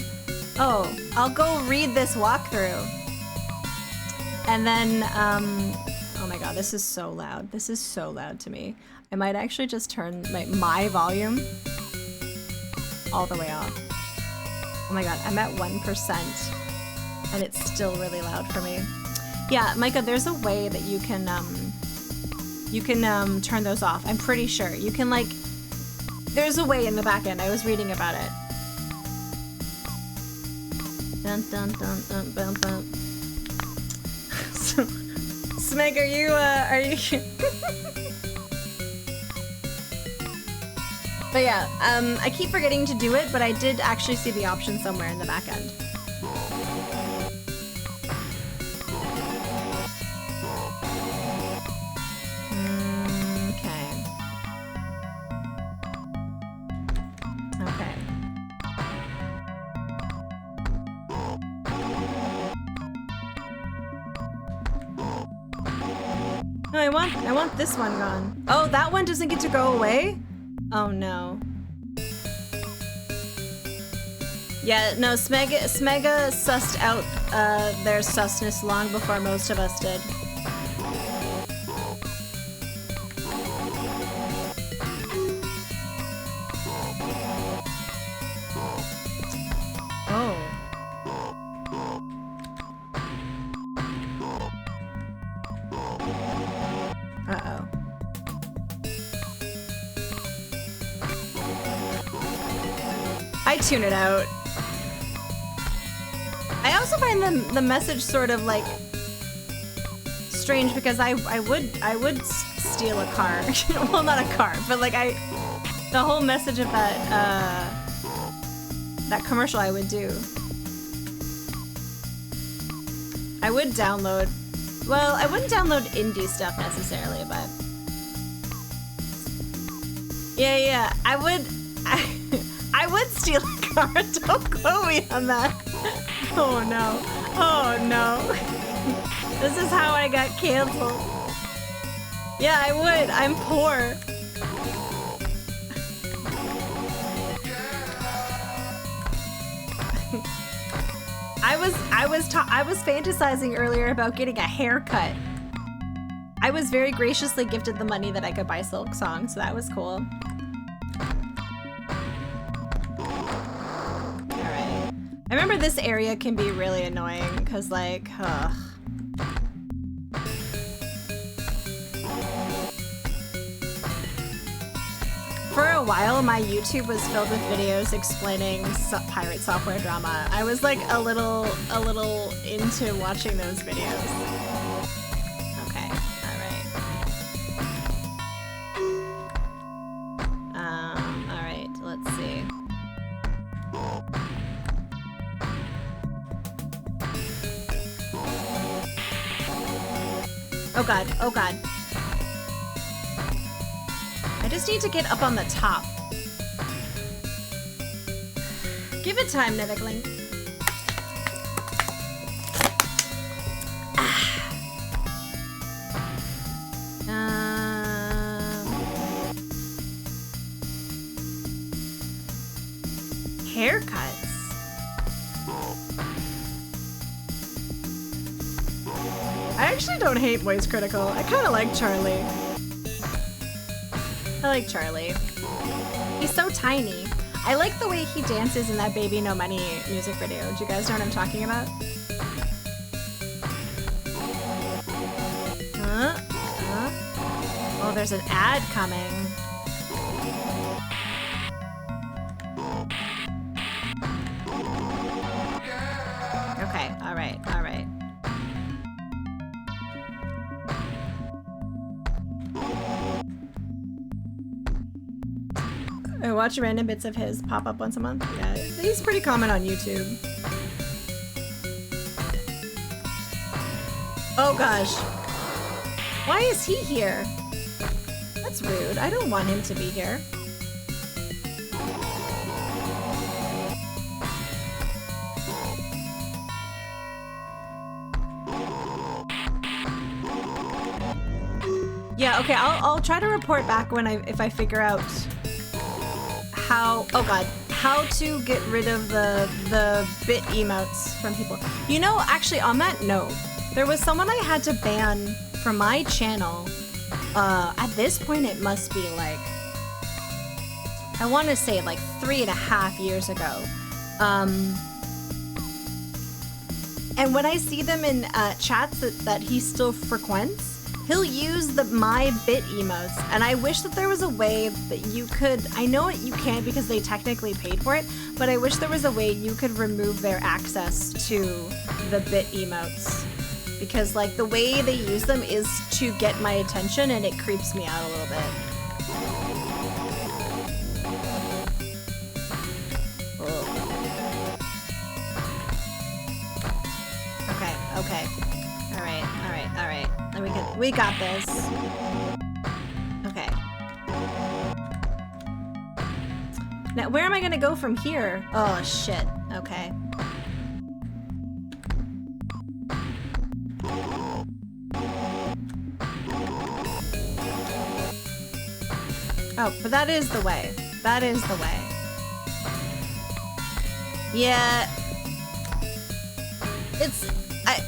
"Oh, I'll go read this walkthrough." And then oh my god, this is so loud. This is so loud to me. I might actually just turn my volume all the way off. Oh my god, I'm at 1% and it's still really loud for me. Yeah, Micah, there's a way that you can turn those off. I'm pretty sure. You can like, there's a way in the back end. I was reading about it. Dun dun dun dun dun dun. Smeg, are you But yeah, I keep forgetting to do it, but I did actually see the option somewhere in the back end. Okay. Okay. No, I want this one gone. Oh, that one doesn't get to go away? Oh no. Yeah, no, Smega sussed out their susness long before most of us did. I tune it out. I also find the message sort of like strange because I would steal a car. Well, not a car, but like the whole message of that commercial I would do. I would download. Well, I wouldn't download indie stuff necessarily, but yeah, I would steal a car. Don't quote me on that. Oh no. Oh no. This is how I got canceled. Yeah, I would. I'm poor. I was fantasizing earlier about getting a haircut. I was very graciously gifted the money that I could buy Silk Song, so that was cool. Alright. I remember this area can be really annoying, because like, ugh. For a while, my YouTube was filled with videos explaining pirate software drama. I was like a little into watching those videos. Okay, all right. All right. Let's see. Oh god. Oh god. I just need to get up on the top. Give it time, Nevigling. Haircuts. I actually don't hate Voice Critical. I kind of like Charlie. I like Charlie. He's so tiny. I like the way he dances in that Baby No Money music video. Do you guys know what I'm talking about? Oh, there's an ad coming. Okay, all right, all right. I watch random bits of his pop up once a month. Yeah, he's pretty common on YouTube. Oh gosh. Why is he here? That's rude. I don't want him to be here. Yeah, okay, I'll try to report back if I figure out how to get rid of the bit emotes from people. You know, actually on that note, there was someone I had to ban from my channel. At this point it must be like, I want to say like 3.5 years ago. And when I see them in chats that he still frequents, he'll use my bit emotes, and I wish that there was a way that you could, I know you can't because they technically paid for it, but I wish there was a way you could remove their access to the bit emotes. Because like the way they use them is to get my attention, and it creeps me out a little bit. Okay. All right. We got this. Okay. Now, where am I gonna go from here? Oh, shit. Okay. Oh, but that is the way. That is the way. Yeah.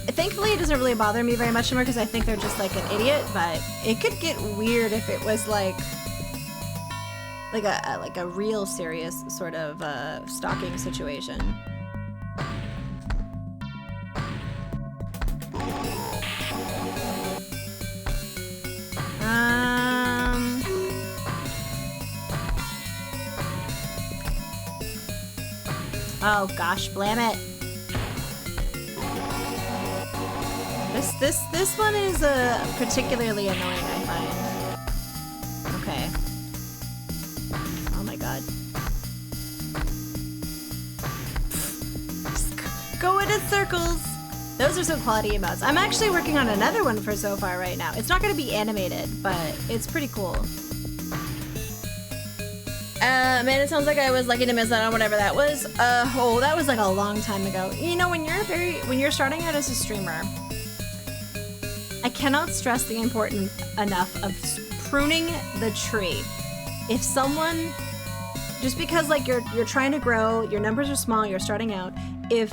Thankfully, it doesn't really bother me very much anymore because I think they're just like an idiot, but it could get weird if it was like a real serious sort of stalking situation. Oh gosh, blam it. This one is particularly annoying, I find. Okay. Oh my god. Just go in circles. Those are some quality emotes. I'm actually working on another one for so far right now. It's not going to be animated, but it's pretty cool. Man, it sounds like I was lucky to miss out on whatever that was. Oh, that was like a long time ago. You know, when you're starting out as a streamer, I cannot stress the importance enough of pruning the tree. If someone, just because like you're trying to grow, your numbers are small, you're starting out, if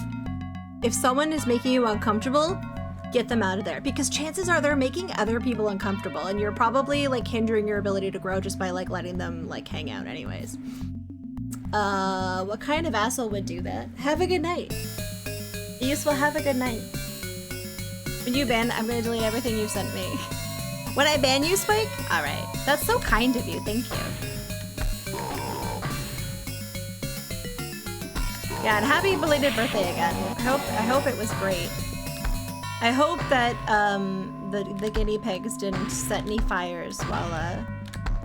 someone is making you uncomfortable, get them out of there, because chances are they're making other people uncomfortable and you're probably like hindering your ability to grow just by like letting them like hang out anyways. What kind of asshole would do that? Have a good night. Useful, have a good night. When you ban, I'm gonna delete everything you've sent me. When I ban you, Spike? Alright. That's so kind of you, thank you. Yeah, and happy belated birthday again. I hope it was great. I hope that the guinea pigs didn't set any fires while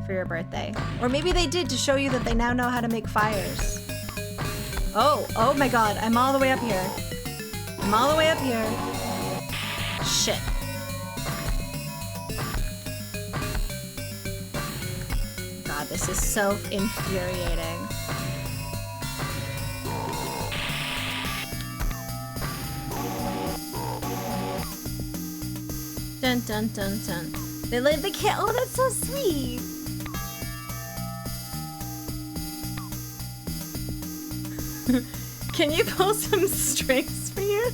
for your birthday. Or maybe they did to show you that they now know how to make fires. Oh my god, I'm all the way up here. I'm all the way up here. Shit. God, this is so infuriating. Dun dun dun dun. They laid the cat. Oh, that's so sweet. Can you pull some strings for you?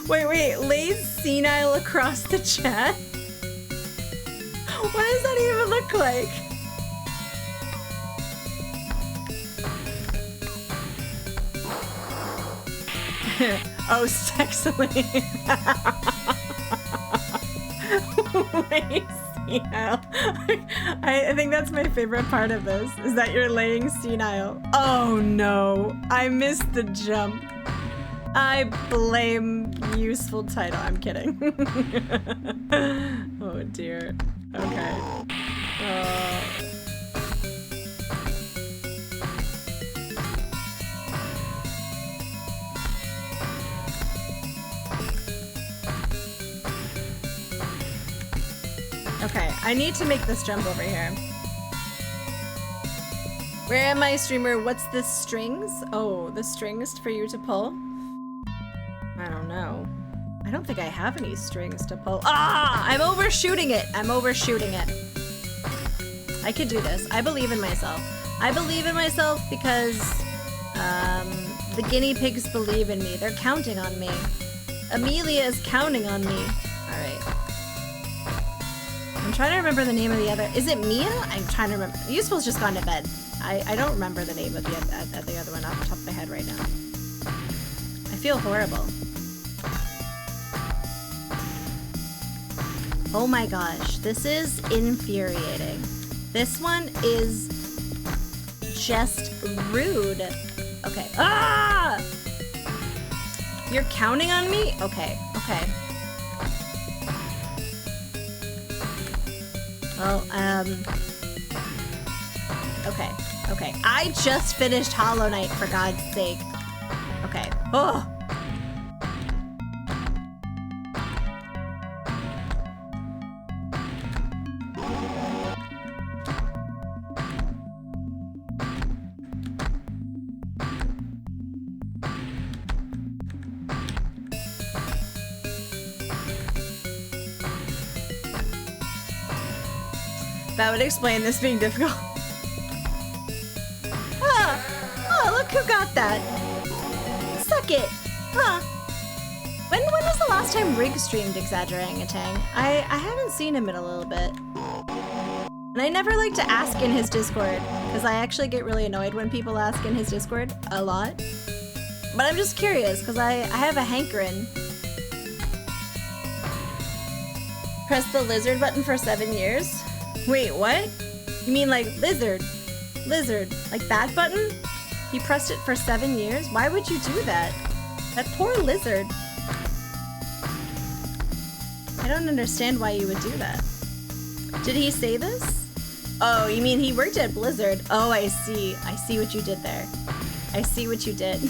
Wait, lays senile across the chat? What does that even look like? Oh, sexily. Wait, senile. I think that's my favorite part of this, is that you're laying senile. Oh no, I missed the jump. I blame useful title. I'm kidding. Oh dear. Okay. Okay, I need to make this jump over here. Where am I, streamer? What's the strings? Oh, the strings for you to pull? I don't know. I don't think I have any strings to pull. Ah! I'm overshooting it! I'm overshooting it. I could do this. I believe in myself. I believe in myself because the guinea pigs believe in me. They're counting on me. Amelia is counting on me. Alright. I'm trying to remember the name of the other. Is it Mia? I'm trying to remember. Useful's just gone to bed. I don't remember the name of the other one off the top of my head right now. I feel horrible. Oh my gosh, this is infuriating. This one is just rude. Okay. Ah! You're counting on me? Okay, okay. Well, okay, okay. I just finished Hollow Knight, for God's sake. Okay. Oh! That would explain this being difficult. Oh, look who got that. Suck it. Huh. When was the last time Rig streamed Exaggerating-a-Tang? I haven't seen him in a little bit. And I never like to ask in his Discord, because I actually get really annoyed when people ask in his Discord a lot. But I'm just curious, because I have a hankering. Press the lizard button for 7 years? Wait, what? You mean like lizard? Lizard. Like that button? You pressed it for 7 years? Why would you do that? That poor lizard. I don't understand why you would do that. Did he say this? Oh, you mean he worked at Blizzard? Oh, I see. I see what you did there. I see what you did.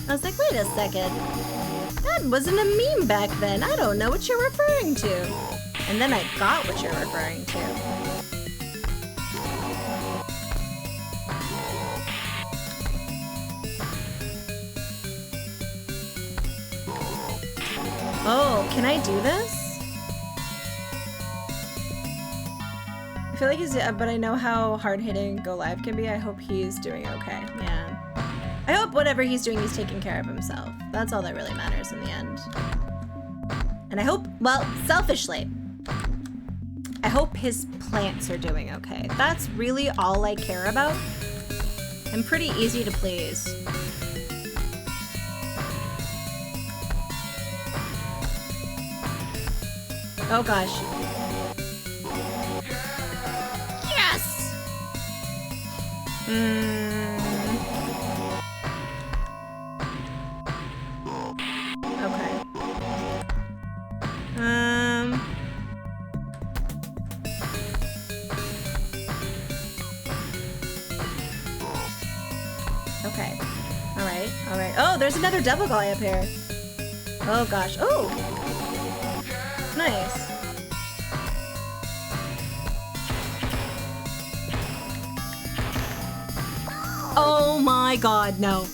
I was like, wait a second. That wasn't a meme back then. I don't know what you're referring to. And then I got what you're referring to. Oh, can I do this? I feel like he's, but I know how hard-hitting Go Live can be. I hope he's doing okay. Yeah. I hope whatever he's doing, he's taking care of himself. That's all that really matters in the end. And I hope, well, selfishly, I hope his plants are doing okay. That's really all I care about. I'm pretty easy to please. Oh gosh. Yes! Okay. Okay. Alright, alright. Oh, there's another double guy up here. Oh gosh. Oh! Nice. Oh my god, no.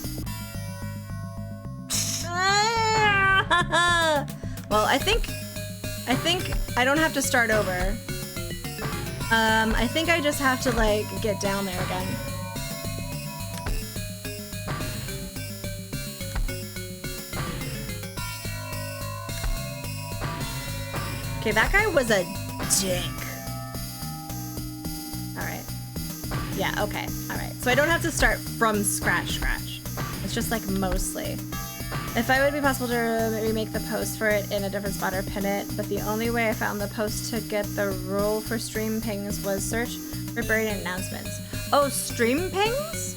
Well, I think I don't have to start over. I think I just have to, like, get down there again. Okay, that guy was a dick. Alright. Yeah, okay. Alright. So I don't have to start from scratch. It's just, like, mostly. If I would be possible to remake the post for it in a different spot or pin it, but the only way I found the post to get the rule for stream pings was search for buried announcements. Oh, stream pings?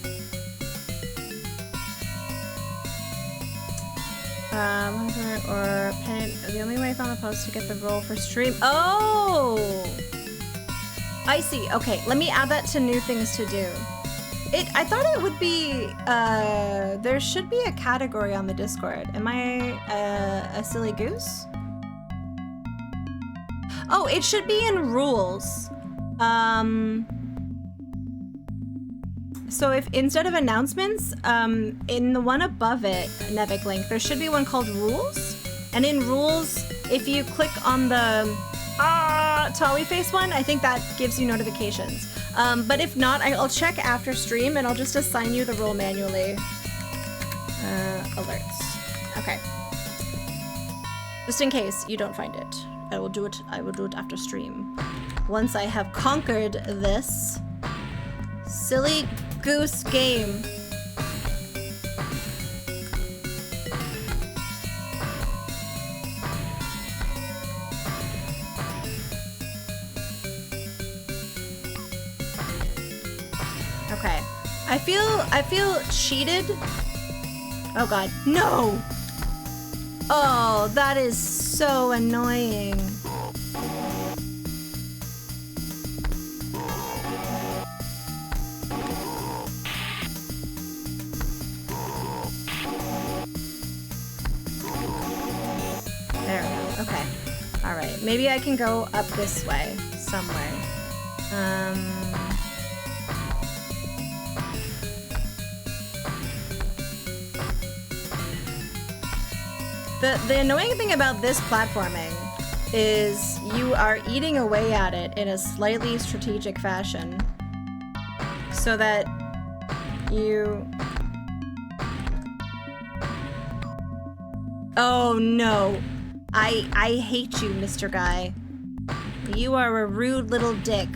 Or pin it. The only way I found the post to get the role for stream. Oh! I see. Okay, let me add that to new things to do. I thought it would be, there should be a category on the Discord. Am I a silly goose? Oh, it should be in rules. So if instead of announcements, in the one above it, Nevik link, there should be one called rules. And in rules, if you click on the Tawi face one, I think that gives you notifications. But if not, I'll check after stream and I'll just assign you the role manually. Alerts. Okay. Just in case you don't find it. I will do it after stream. Once I have conquered this silly goose game. Okay. I feel cheated. Oh god. No! Oh, that is so annoying. There we go. Okay. Alright. Maybe I can go up this way somewhere. The annoying thing about this platforming is you are eating away at it in a slightly strategic fashion so that you... Oh no. I hate you, Mr. Guy. You are a rude little dick.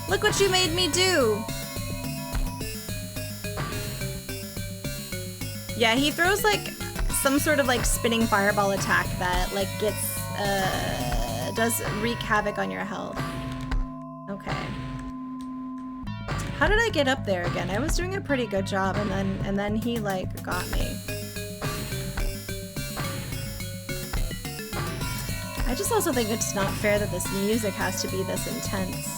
Look what you made me do! Yeah, he throws like some sort of like spinning fireball attack that like gets does wreak havoc on your health. Okay. How did I get up there again? I was doing a pretty good job, and then he like got me. I just also think it's not fair that this music has to be this intense.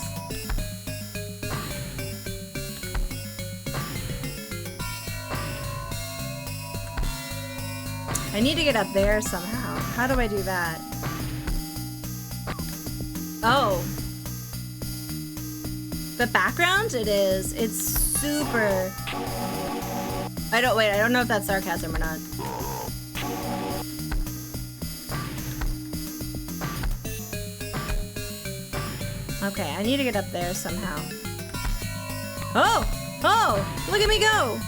I need to get up there somehow. How do I do that? Oh. The background? It is. It's super... I don't know if that's sarcasm or not. Okay, I need to get up there somehow. Oh! Oh! Look at me go!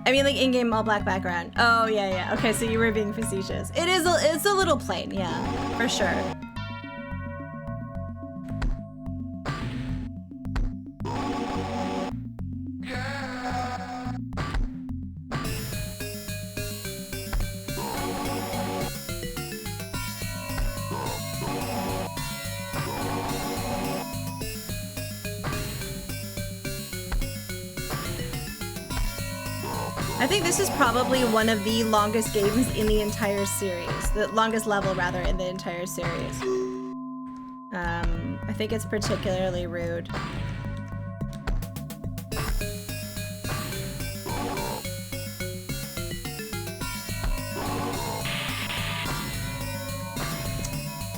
I mean, like in-game all black background. Oh yeah, yeah. Okay, so you were being facetious. It's a little plain, yeah, for sure. I think this is probably one of the longest games in the entire series. The longest level, rather, in the entire series. I think it's particularly rude.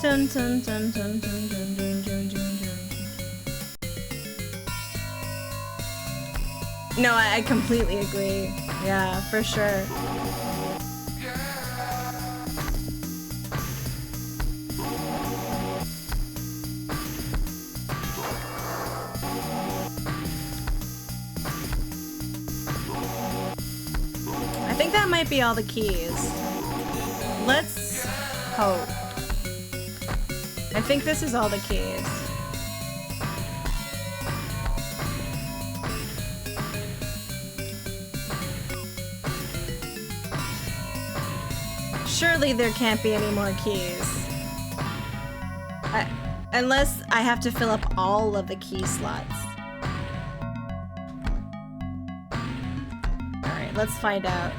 Dun, dun, dun, dun, dun, dun, dun, dun, dun, dun. No, I completely agree. Yeah, for sure. I think that might be all the keys. Let's hope. I think this is all the keys. Surely there can't be any more keys. Unless I have to fill up all of the key slots. Alright, let's find out.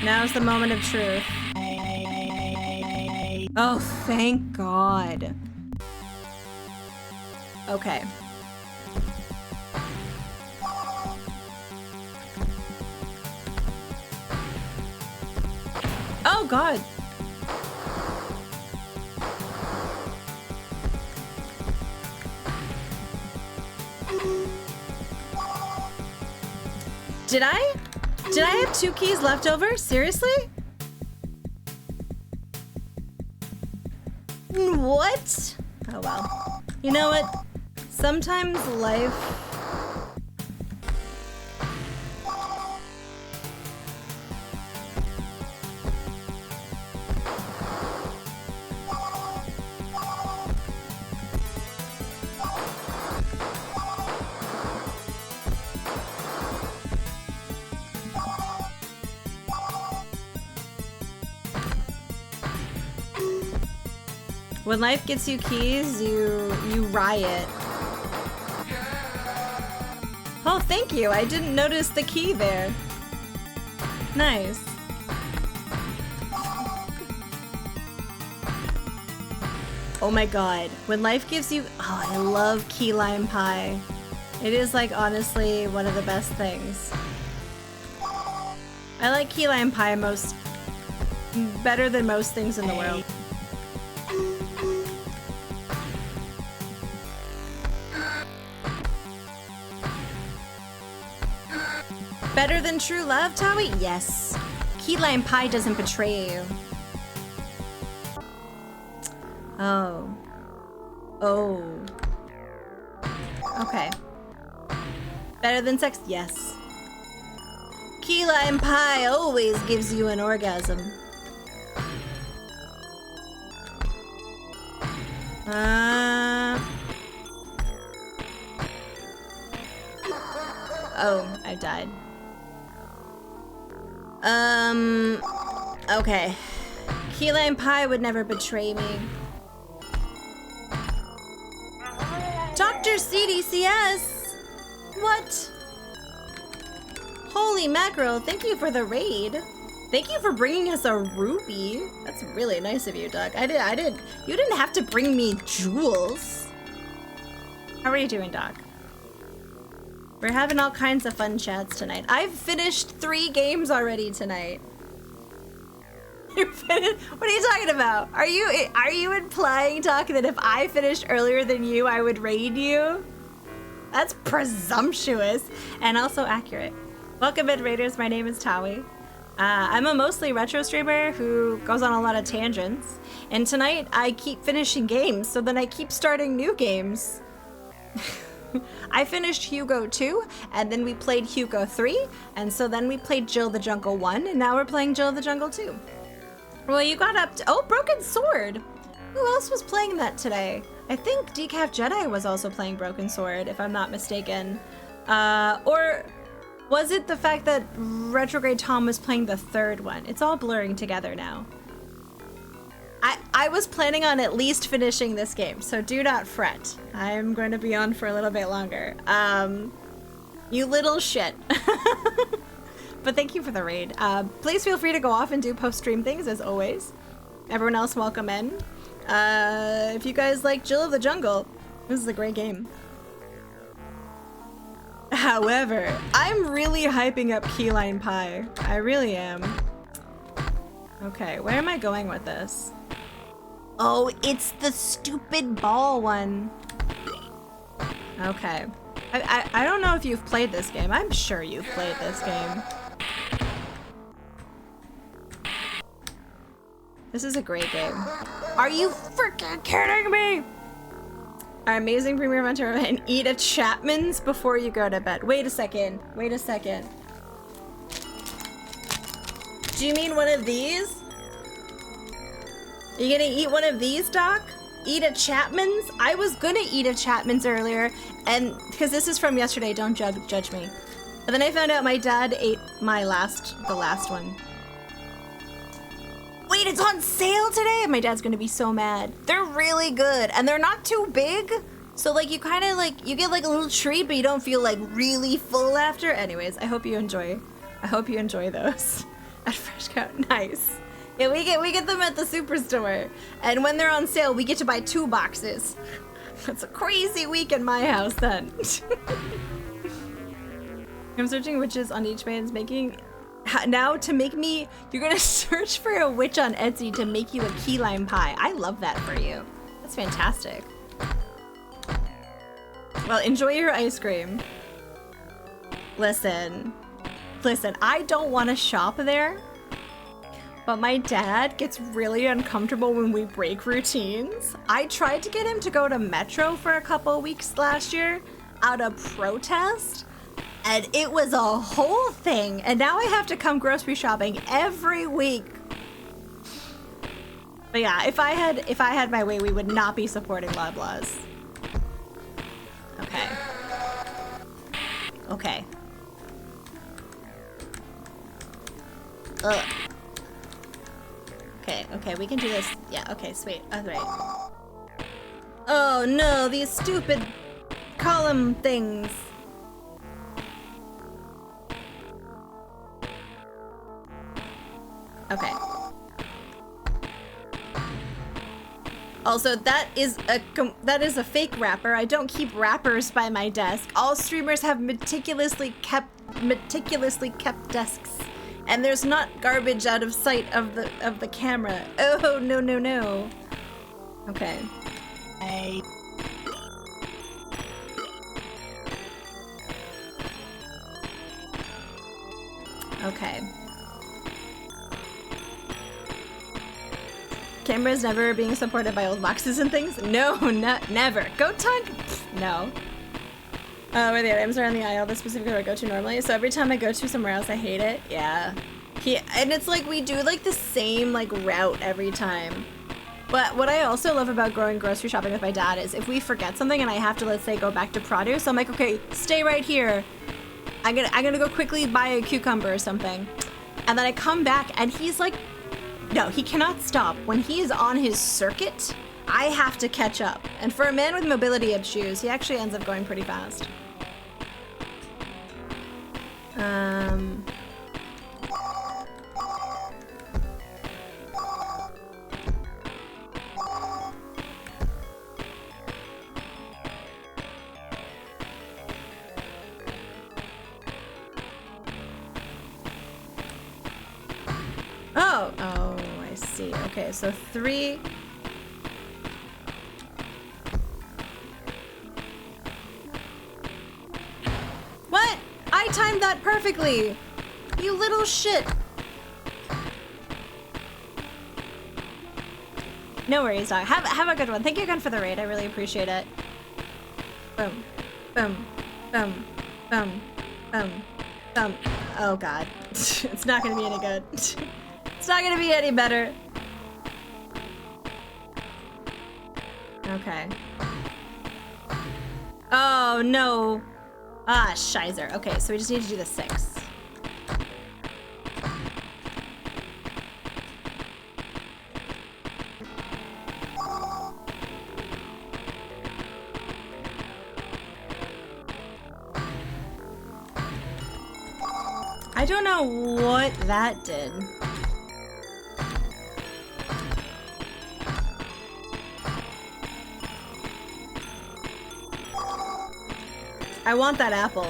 Now's the moment of truth. Oh, thank God. Okay. Oh, God. Did I have 2 keys left over? Seriously? What? Oh, well. You know what? Sometimes life... When life gets you keys, you riot. Oh, thank you. I didn't notice the key there. Nice. Oh my God. When life gives you... Oh, I love key lime pie. It is like honestly one of the best things. I like key lime pie better than most things in the world. Better than true love, Tawi? Yes. Key lime pie doesn't betray you. Oh. Oh. Okay. Better than sex? Yes. Key lime pie always gives you an orgasm. Oh, I died. Okay. Key lime pie would never betray me. Dr. CDCS! What? Holy mackerel, thank you for the raid. Thank you for bringing us a ruby. That's really nice of you, Doug. You didn't have to bring me jewels. How are you doing, Doc? We're having all kinds of fun chats tonight. I've finished 3 games already tonight. You finished? What are you talking about? Are you implying, Doc, that if I finished earlier than you, I would raid you? That's presumptuous and also accurate. Welcome in, Raiders. My name is Tawi. I'm a mostly retro streamer who goes on a lot of tangents. And tonight, I keep finishing games, so then I keep starting new games. I finished Hugo 2, and then we played Hugo 3, and so then we played Jill the Jungle 1, and now we're playing Jill the Jungle 2. Well, you got up to... Oh, Broken Sword! Who else was playing that today? I think Decaf Jedi was also playing Broken Sword, if I'm not mistaken. Or was it the fact that Retrograde Tom was playing the 3rd one? It's all blurring together now. I was planning on at least finishing this game, so do not fret. I'm going to be on for a little bit longer. You little shit. But thank you for the raid. Please feel free to go off and do post-stream things, as always. Everyone else, welcome in. If you guys like Jill of the Jungle, this is a great game. However, I'm really hyping up Key Lime Pie. I really am. Okay, where am I going with this? Oh, it's the stupid ball one. Okay. I don't know if you've played this game. I'm sure you've played this game. This is a great game. Are you freaking kidding me? Our amazing premier mentor and eat a Chapman's before you go to bed. Wait a second. Wait a second. Do you mean one of these? Are you gonna eat one of these, Doc? Eat a Chapman's? I was gonna eat a Chapman's earlier, and because this is from yesterday, don't judge me. But then I found out my dad ate the last one. Wait, it's on sale today? My dad's gonna be so mad. They're really good, and they're not too big. So like you kind of like, you get like a little treat, but you don't feel like really full after. Anyways, I hope you enjoy those at Fresh Cow. Nice. Yeah, we get them at the superstore, and when they're on sale, we get to buy 2 boxes. That's a crazy week in my house then. I'm searching witches on each man's making. Now to make me, you're gonna search for a witch on Etsy to make you a key lime pie. I love that for you. That's fantastic. Well, enjoy your ice cream. Listen, I don't want to shop there, but my dad gets really uncomfortable when we break routines. I tried to get him to go to Metro for a couple weeks last year out of protest, and it was a whole thing, and now I have to come grocery shopping every week. But yeah, if I had my way, we would not be supporting Loblaws. Okay. Okay. Ugh. Okay, we can do this. Yeah, okay, sweet. Alright. Oh no, these stupid column things. Okay. Also, that is a fake wrapper. I don't keep wrappers by my desk. All streamers have meticulously kept desks, and there's not garbage out of sight of the camera. Oh no. Okay. Okay. Cameras never being supported by old boxes and things? No, never. Go Tug? No. Where the items are on the aisle, that's specifically where I go to normally. So every time I go to somewhere else, I hate it. Yeah. And it's like we do like the same like route every time. But what I also love about going grocery shopping with my dad is if we forget something and I have to, let's say, go back to produce, I'm like, okay, stay right here. I'm gonna go quickly buy a cucumber or something. And then I come back and he's like, no, he cannot stop. When he is on his circuit, I have to catch up. And for a man with mobility issues, he actually ends up going pretty fast. Oh, I see. Okay, so 3. What? I timed that perfectly! You little shit! No worries, dog. Have a good one. Thank you again for the raid. I really appreciate it. Boom. Boom. Boom. Boom. Boom. Boom. Oh god. It's not gonna be any good. It's not gonna be any better. Okay. Oh no. Ah, shizer. Okay, so we just need to do the 6. I don't know what that did. I want that apple.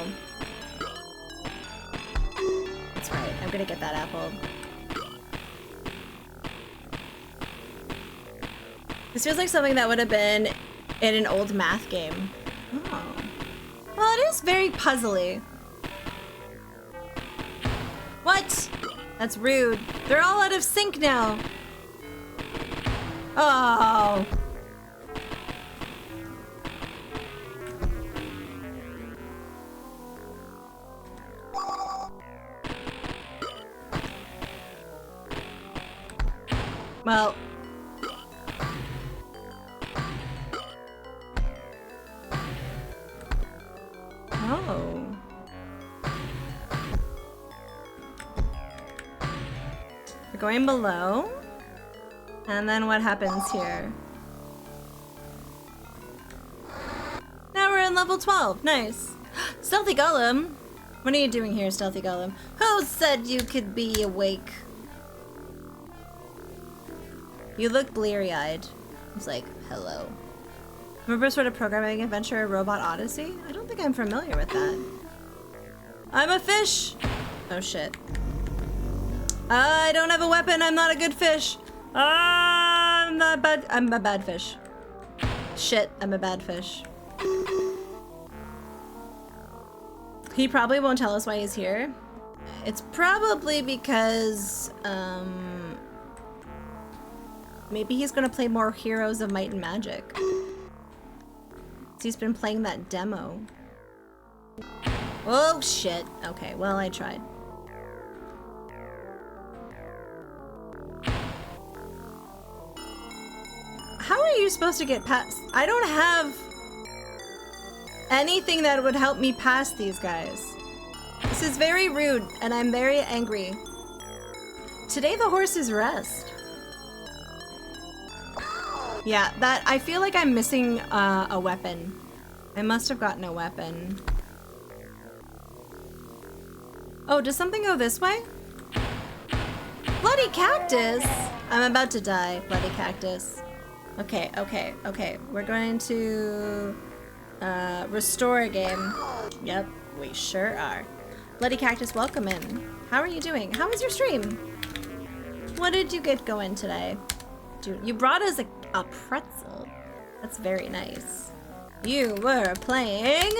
That's right, I'm gonna get that apple. This feels like something that would have been in an old math game. Oh. Well, it is very puzzly. What? That's rude. They're all out of sync now. Oh. Well. Oh. We're going below. And then what happens here? Now we're in level 12. Nice. Stealthy Golem. What are you doing here, Stealthy Golem? Who said you could be awake? You look bleary-eyed. I was like, hello. Remember sort of programming adventure Robot Odyssey? I don't think I'm familiar with that. I'm a fish! Oh shit. I don't have a weapon, I'm not a good fish. I'm a bad fish. Shit, I'm a bad fish. He probably won't tell us why he's here. It's probably because, maybe he's gonna play more Heroes of Might and Magic. He's been playing that demo. Oh shit. Okay, well I tried. How are you supposed to get past? I don't have anything that would help me pass these guys. This is very rude and I'm very angry. Today the horses rest. Yeah, that I feel like I'm missing a weapon. I must have gotten a weapon. Oh, does something go this way? Bloody cactus! I'm about to die, bloody cactus. Okay, okay, okay. We're going to restore a game. Yep, we sure are. Bloody cactus, welcome in. How are you doing? How was your stream? What did you get going today? You brought us a pretzel. That's very nice. You were playing...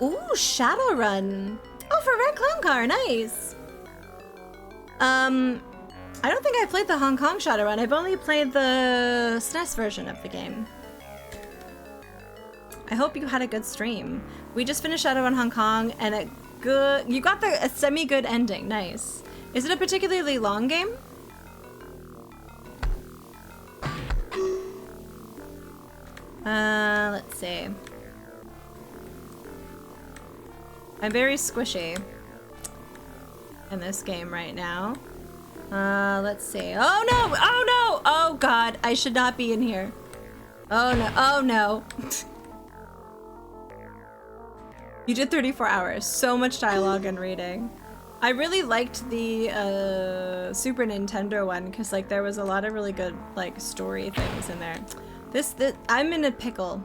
Ooh, Shadowrun. Oh, for Red Clown Car, nice. I don't think I played the Hong Kong Shadowrun. I've only played the SNES version of the game. I hope you had a good stream. We just finished Shadowrun Hong Kong and you got a semi-good ending, nice. Is it a particularly long game? Let's see. I'm very squishy in this game right now. Let's see. Oh no! Oh no! Oh god, I should not be in here. Oh no! Oh no! You did 34 hours. So much dialogue and reading. I really liked the Super Nintendo one because like there was a lot of really good like story things in there. This I'm in a pickle.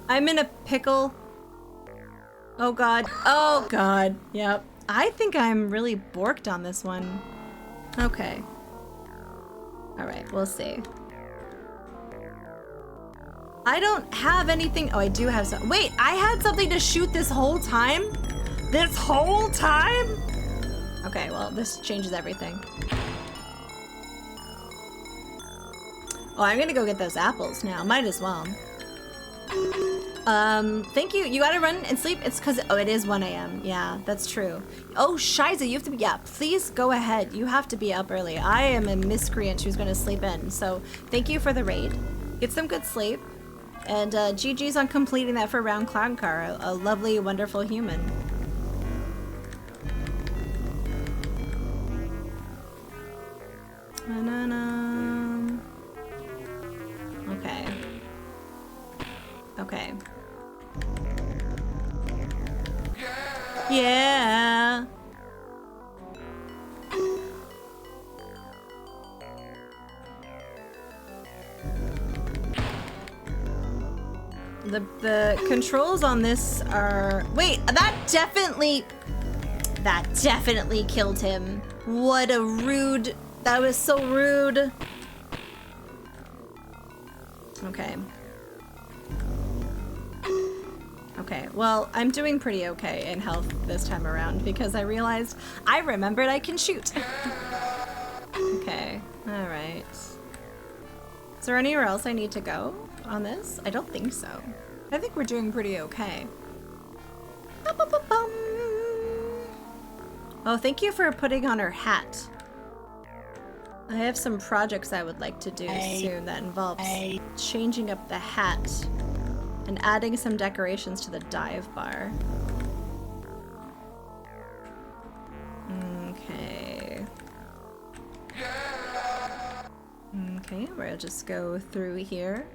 I'm in a pickle. Oh god. Oh god. Yep. I think I'm really borked on this one. Okay. Alright, we'll see. I don't have anything. Oh, I do have some. Wait, I had something to shoot this whole time? This whole time? Okay, well, this changes everything. Oh, I'm gonna go get those apples now. Might as well. Thank you. You gotta run and sleep. It's because, oh, it is 1 a.m. Yeah, that's true. Oh, Shiza, you have to be, yeah, please go ahead. You have to be up early. I am a miscreant who's gonna sleep in. So thank you for the raid. Get some good sleep. And GG's on completing that for Round Clown Car. A lovely, wonderful human. Okay. Okay. Yeah. The controls on this are... Wait, that definitely killed him. What a rude... That was so rude. Okay. Okay, well, I'm doing pretty okay in health this time around because I realized I remembered I can shoot. Okay, alright. Is there anywhere else I need to go on this? I don't think so. I think we're doing pretty okay. Oh, thank you for putting on her hat. I have some projects I would like to do soon that involves changing up the hat and adding some decorations to the dive bar. Okay. Okay, we'll just go through here.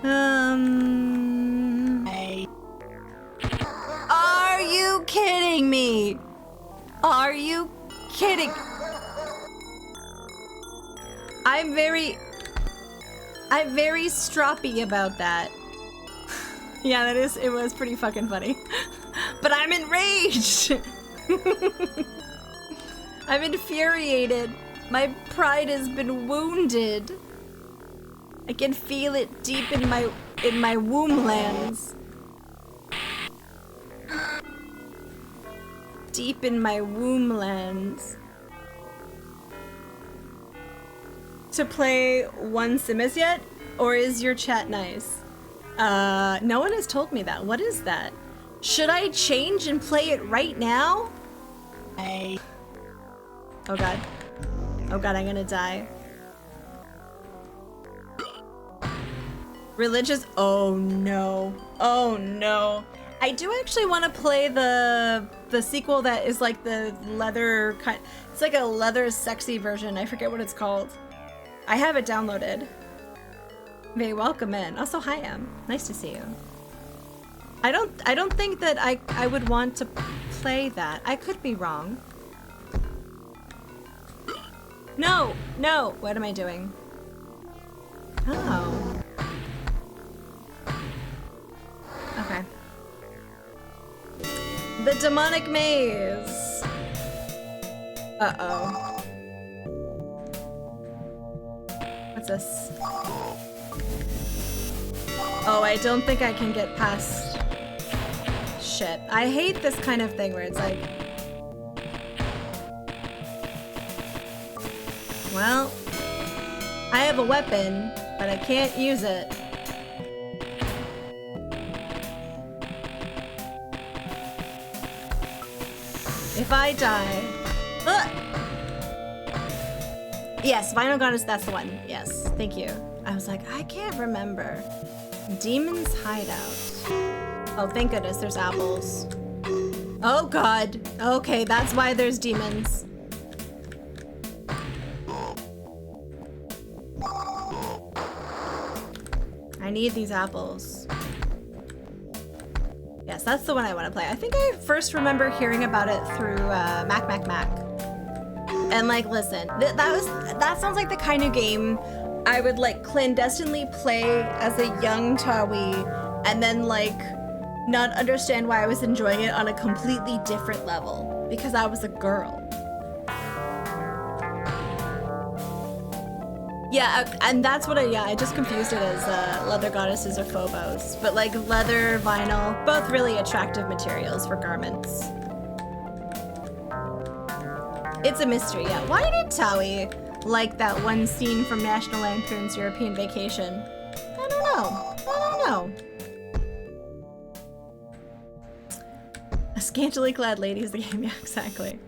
Are you kidding me? Are you kidding? I'm very stroppy about that. Yeah, it was pretty fucking funny. But I'm enraged! I'm infuriated. My pride has been wounded. I can feel it deep in my womb lands. Deep in my womb lands. To play One Sims yet? Or is your chat nice? No one has told me that. What is that? Should I change and play it right now? Oh god. Oh god, I'm gonna die. Religious? Oh no. Oh no. I do actually want to play the sequel that is like the leather kind. It's like a leather sexy version. I forget what it's called. I have it downloaded. Very welcome in. Also, hi Em. Nice to see you. I don't think that I would want to play that. I could be wrong. No, no. What am I doing? Oh. Okay. The demonic maze. Uh-oh. What's this? Oh, I don't think I can get past... Shit. I hate this kind of thing where it's like... Well... I have a weapon, but I can't use it. If I die... Ugh! Yes, Vinyl Goddess, that's the one. Yes, thank you. I was like, I can't remember. Demon's Hideout. Oh, thank goodness there's apples. Oh god. Okay, that's why there's demons. I need these apples. Yes, that's the one I want to play. I think I first remember hearing about it through Mac. And like, listen, that sounds like the kind of game I would like clandestinely play as a young Tawi, and then like not understand why I was enjoying it on a completely different level because I was a girl. Yeah, and that's what I just confused it as leather goddesses or phobos. But like leather, vinyl, both really attractive materials for garments. It's a mystery, yeah. Why did Tawi like that one scene from National Lampoon's European Vacation? I don't know. A scantily clad lady is the game, yeah, exactly.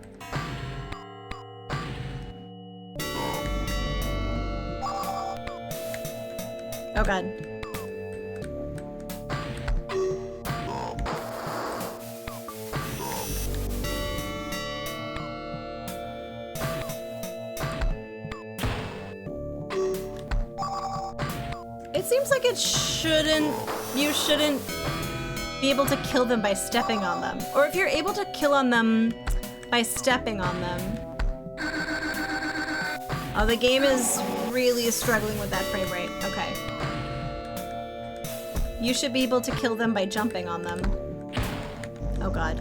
Oh god. It seems like you shouldn't be able to kill them by stepping on them. Or if you're able to kill on them by stepping on them. Oh, the game is really struggling with that frame rate. Okay. You should be able to kill them by jumping on them. Oh god.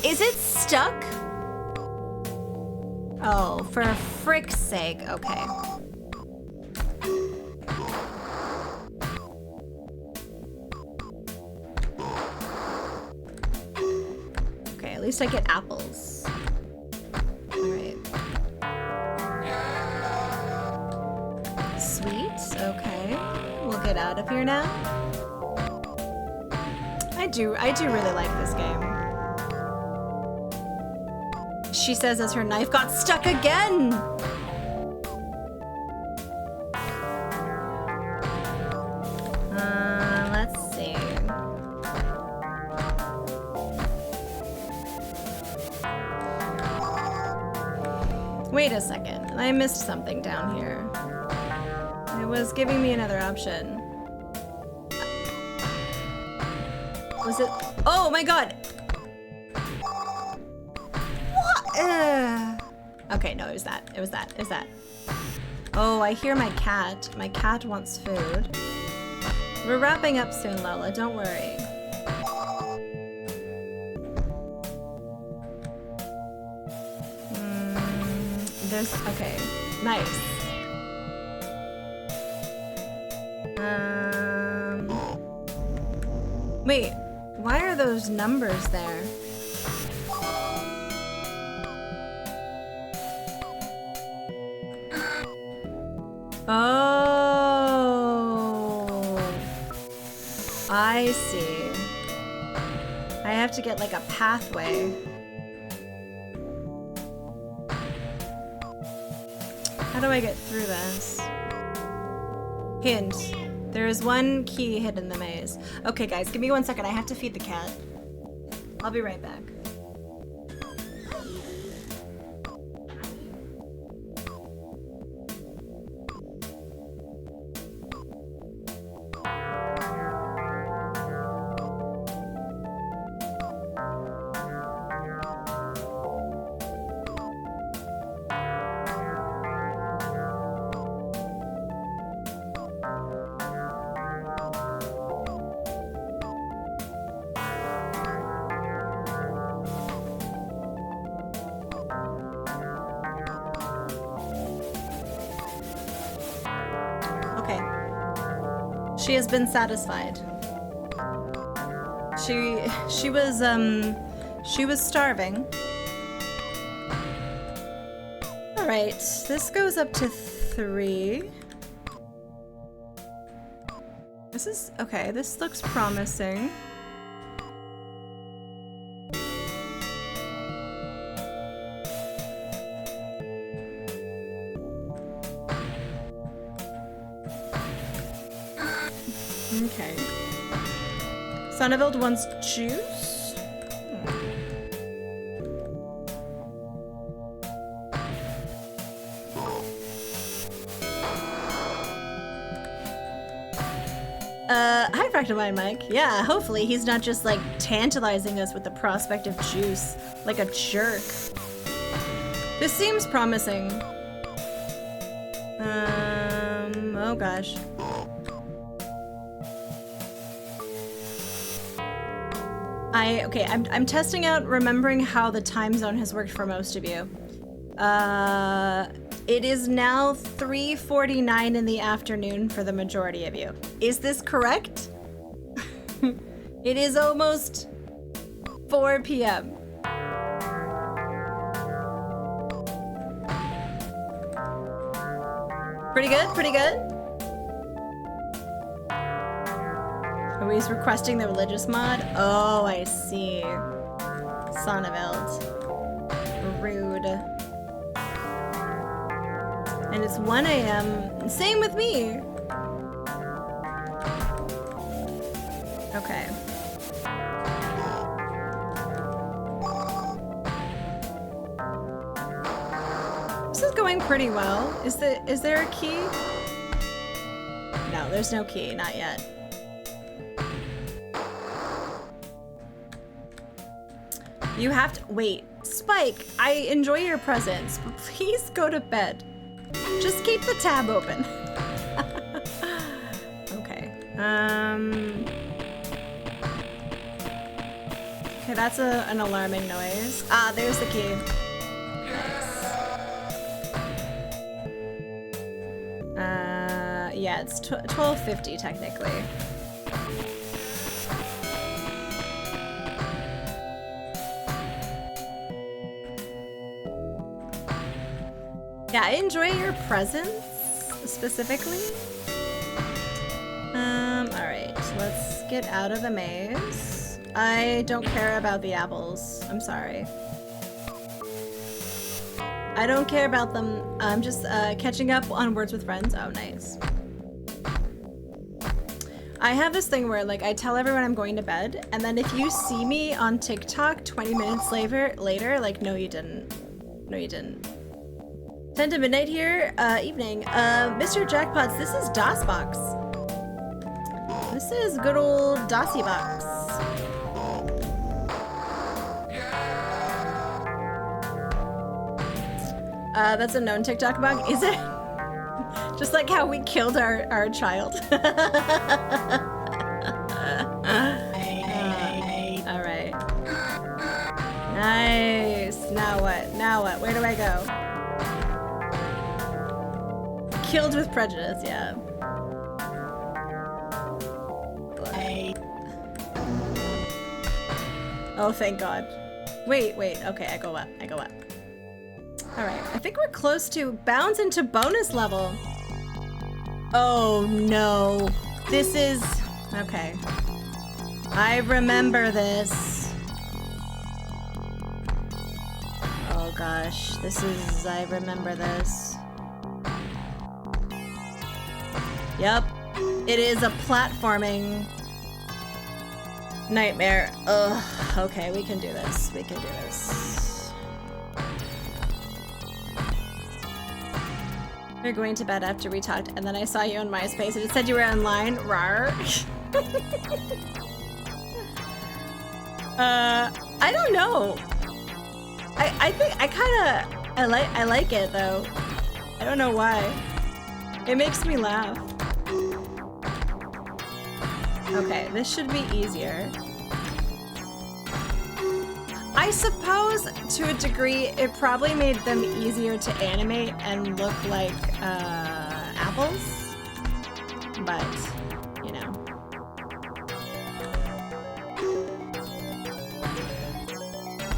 Is it stuck? Oh, for frick's sake. Okay. Okay, at least I get apples. Alright. Sweet, okay. We'll get out of here now. I do really like this game. She says as her knife got stuck again! Let's see. Wait a second, I missed something down here. It was giving me another option. Was it? Oh my god! What? Okay, no, it was that. It was that. Oh, I hear my cat. My cat wants food. We're wrapping up soon, Lola. Don't worry. Okay, nice. Wait, why are those numbers there? Oh, I see. I have to get like a pathway. How do I get through this? Hint. There is one key hidden in the maze. Okay, guys, give me 1 second. I have to feed the cat. I'll be right back. She has been satisfied. She was starving. All right, this goes up to 3. This is okay. This looks promising. Okay. Sonneveld wants juice? Hi Fractal Mike. Yeah, hopefully he's not just like tantalizing us with the prospect of juice like a jerk. This seems promising. Oh gosh. I'm testing out remembering how the time zone has worked for most of you. It is now 3:49 in the afternoon for the majority of you. Is this correct? It is almost 4 p.m. Pretty good, pretty good. Oh, he's requesting the religious mod? Oh, I see. Sonneveld. Rude. And it's 1 a.m. Same with me. Okay. This is going pretty well. Is there a key? No, there's no key, not yet. You have to wait. Spike, I enjoy your presence, but please go to bed. Just keep the tab open. Okay. Okay, that's an alarming noise. Ah, there's the key. Nice. Yeah, it's 12:50 technically. Yeah, I enjoy your presence, specifically. Alright, let's get out of the maze. I don't care about the apples. I'm sorry. I don't care about them. I'm just catching up on Words with Friends. Oh, nice. I have this thing where, like, I tell everyone I'm going to bed, and then if you see me on TikTok 20 minutes later, like, no, you didn't. No, you didn't. 10 to midnight here, evening. Mr. Jackpots, this is DOSBox. This is good old Dossy Box. That's a known TikTok bug, is it? Just like how we killed our child. Alright. Nice. Now what? Now what? Where do I go? Killed with prejudice, yeah. Oh, thank God. Wait, okay, I go up. Alright, I think we're close to bounce into bonus level. Oh no. This is... okay. I remember this. Oh gosh, I remember this. Yep, it is a platforming nightmare. Ugh, okay, we can do this. You're going to bed after we talked, and then I saw you on MySpace, and it said you were online. Rar. I don't know. I think I like it though. I don't know why. It makes me laugh. Okay, this should be easier. I suppose, to a degree, it probably made them easier to animate and look like apples. But, you know.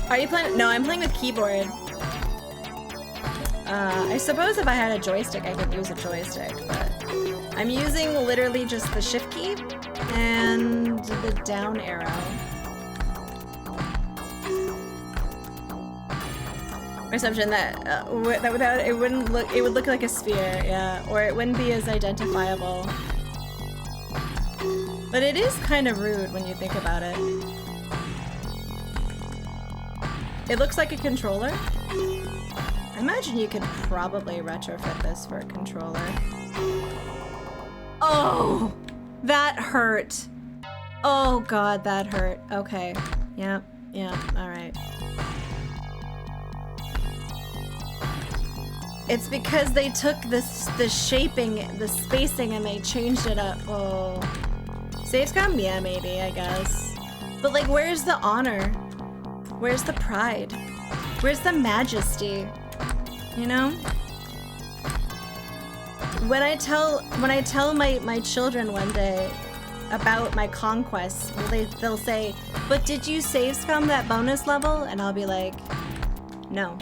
Are you playing? No, I'm playing with keyboard. I suppose if I had a joystick, I could use a joystick, but I'm using literally just the shift key and the down arrow. Assumption that without it wouldn't look, it would look like a sphere, yeah, or it wouldn't be as identifiable. But it is kind of rude when you think about it. It looks like a controller. I imagine you could probably retrofit this for a controller. Oh, that hurt. Oh God, that hurt. Okay. Yeah, all right. It's because they took the shaping, the spacing, and they changed it up. Oh. Savescom? Yeah, maybe, I guess. But like, where's the honor? Where's the pride? Where's the majesty? You know? When I tell my children one day about my conquests, they'll say, "But did you save scum that bonus level?" And I'll be like, "No."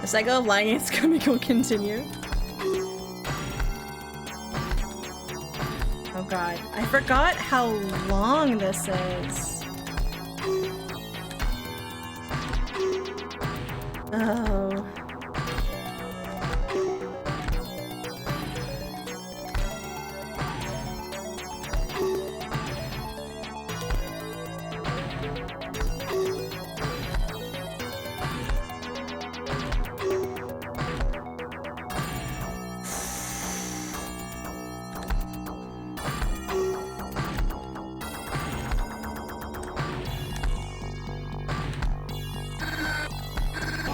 The cycle of lying and scumming will continue. Oh God, I forgot how long this is. Oh.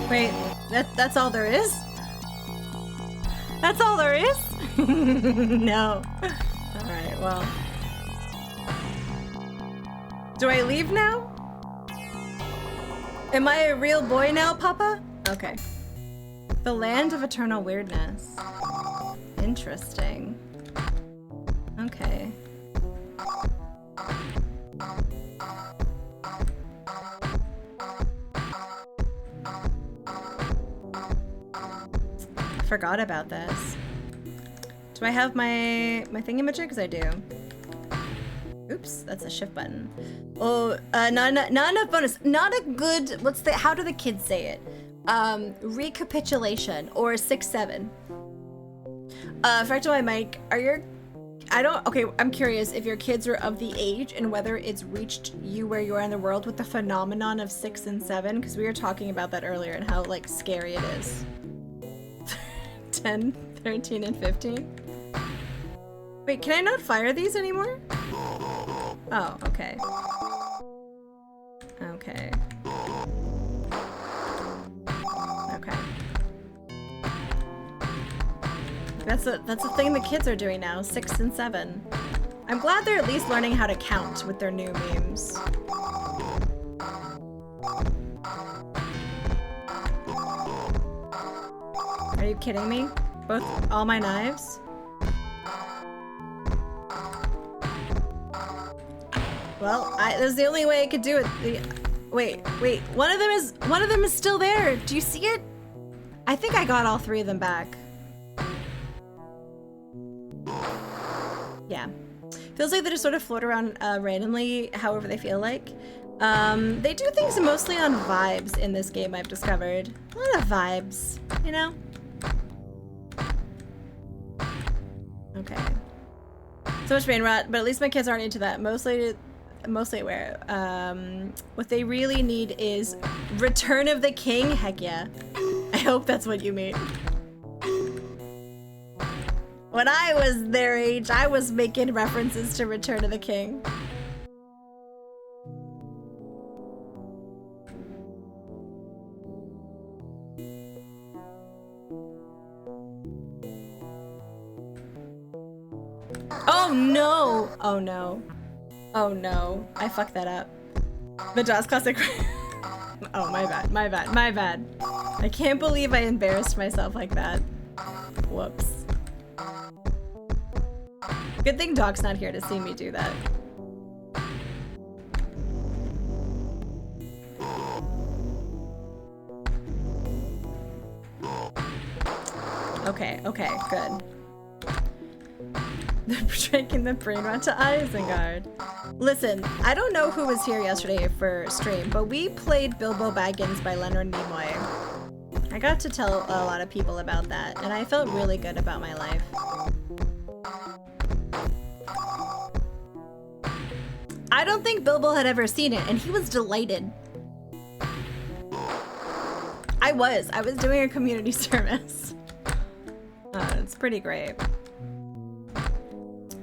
Wait, that's all there is? That's all there is? No. Alright, well. Do I leave now? Am I a real boy now, Papa? Okay. The land of eternal weirdness. Interesting. Okay. Forgot about this. Do I have my thingamajigs? I do. Oops, that's a shift button. Oh, not enough bonus. Not a good. How do the kids say it? Recapitulation or 6-7. Fractal Mike, okay, I'm curious if your kids are of the age and whether it's reached you where you are in the world with the phenomenon of 6 and 7, because we were talking about that earlier and how like scary it is. 10, 13, and 15. Wait, can I not fire these anymore? Oh, okay. Okay. Okay. That's a thing the kids are doing now, 6 and 7. I'm glad they're at least learning how to count with their new memes. Are you kidding me? All my knives? Well, that's the only way I could do it. Wait, one of them is still there. Do you see it? I think I got all 3 of them back. Yeah. Feels like they just sort of float around randomly, however they feel like. They do things mostly on vibes in this game, I've discovered. A lot of vibes, you know? Okay. So much brain rot, but at least my kids aren't into that. Mostly aware. What they really need is Return of the King. Heck yeah. I hope that's what you mean. When I was their age, I was making references to Return of the King. Oh no! Oh no. Oh no. I fucked that up. The Jaws Classic. Oh, my bad. I can't believe I embarrassed myself like that. Whoops. Good thing Doc's not here to see me do that. Okay, good. They're breaking the brain rot to Isengard. Listen, I don't know who was here yesterday for stream, but we played Bilbo Baggins by Leonard Nimoy. I got to tell a lot of people about that, and I felt really good about my life. I don't think Bilbo had ever seen it, and he was delighted. I was doing a community service. It's pretty great.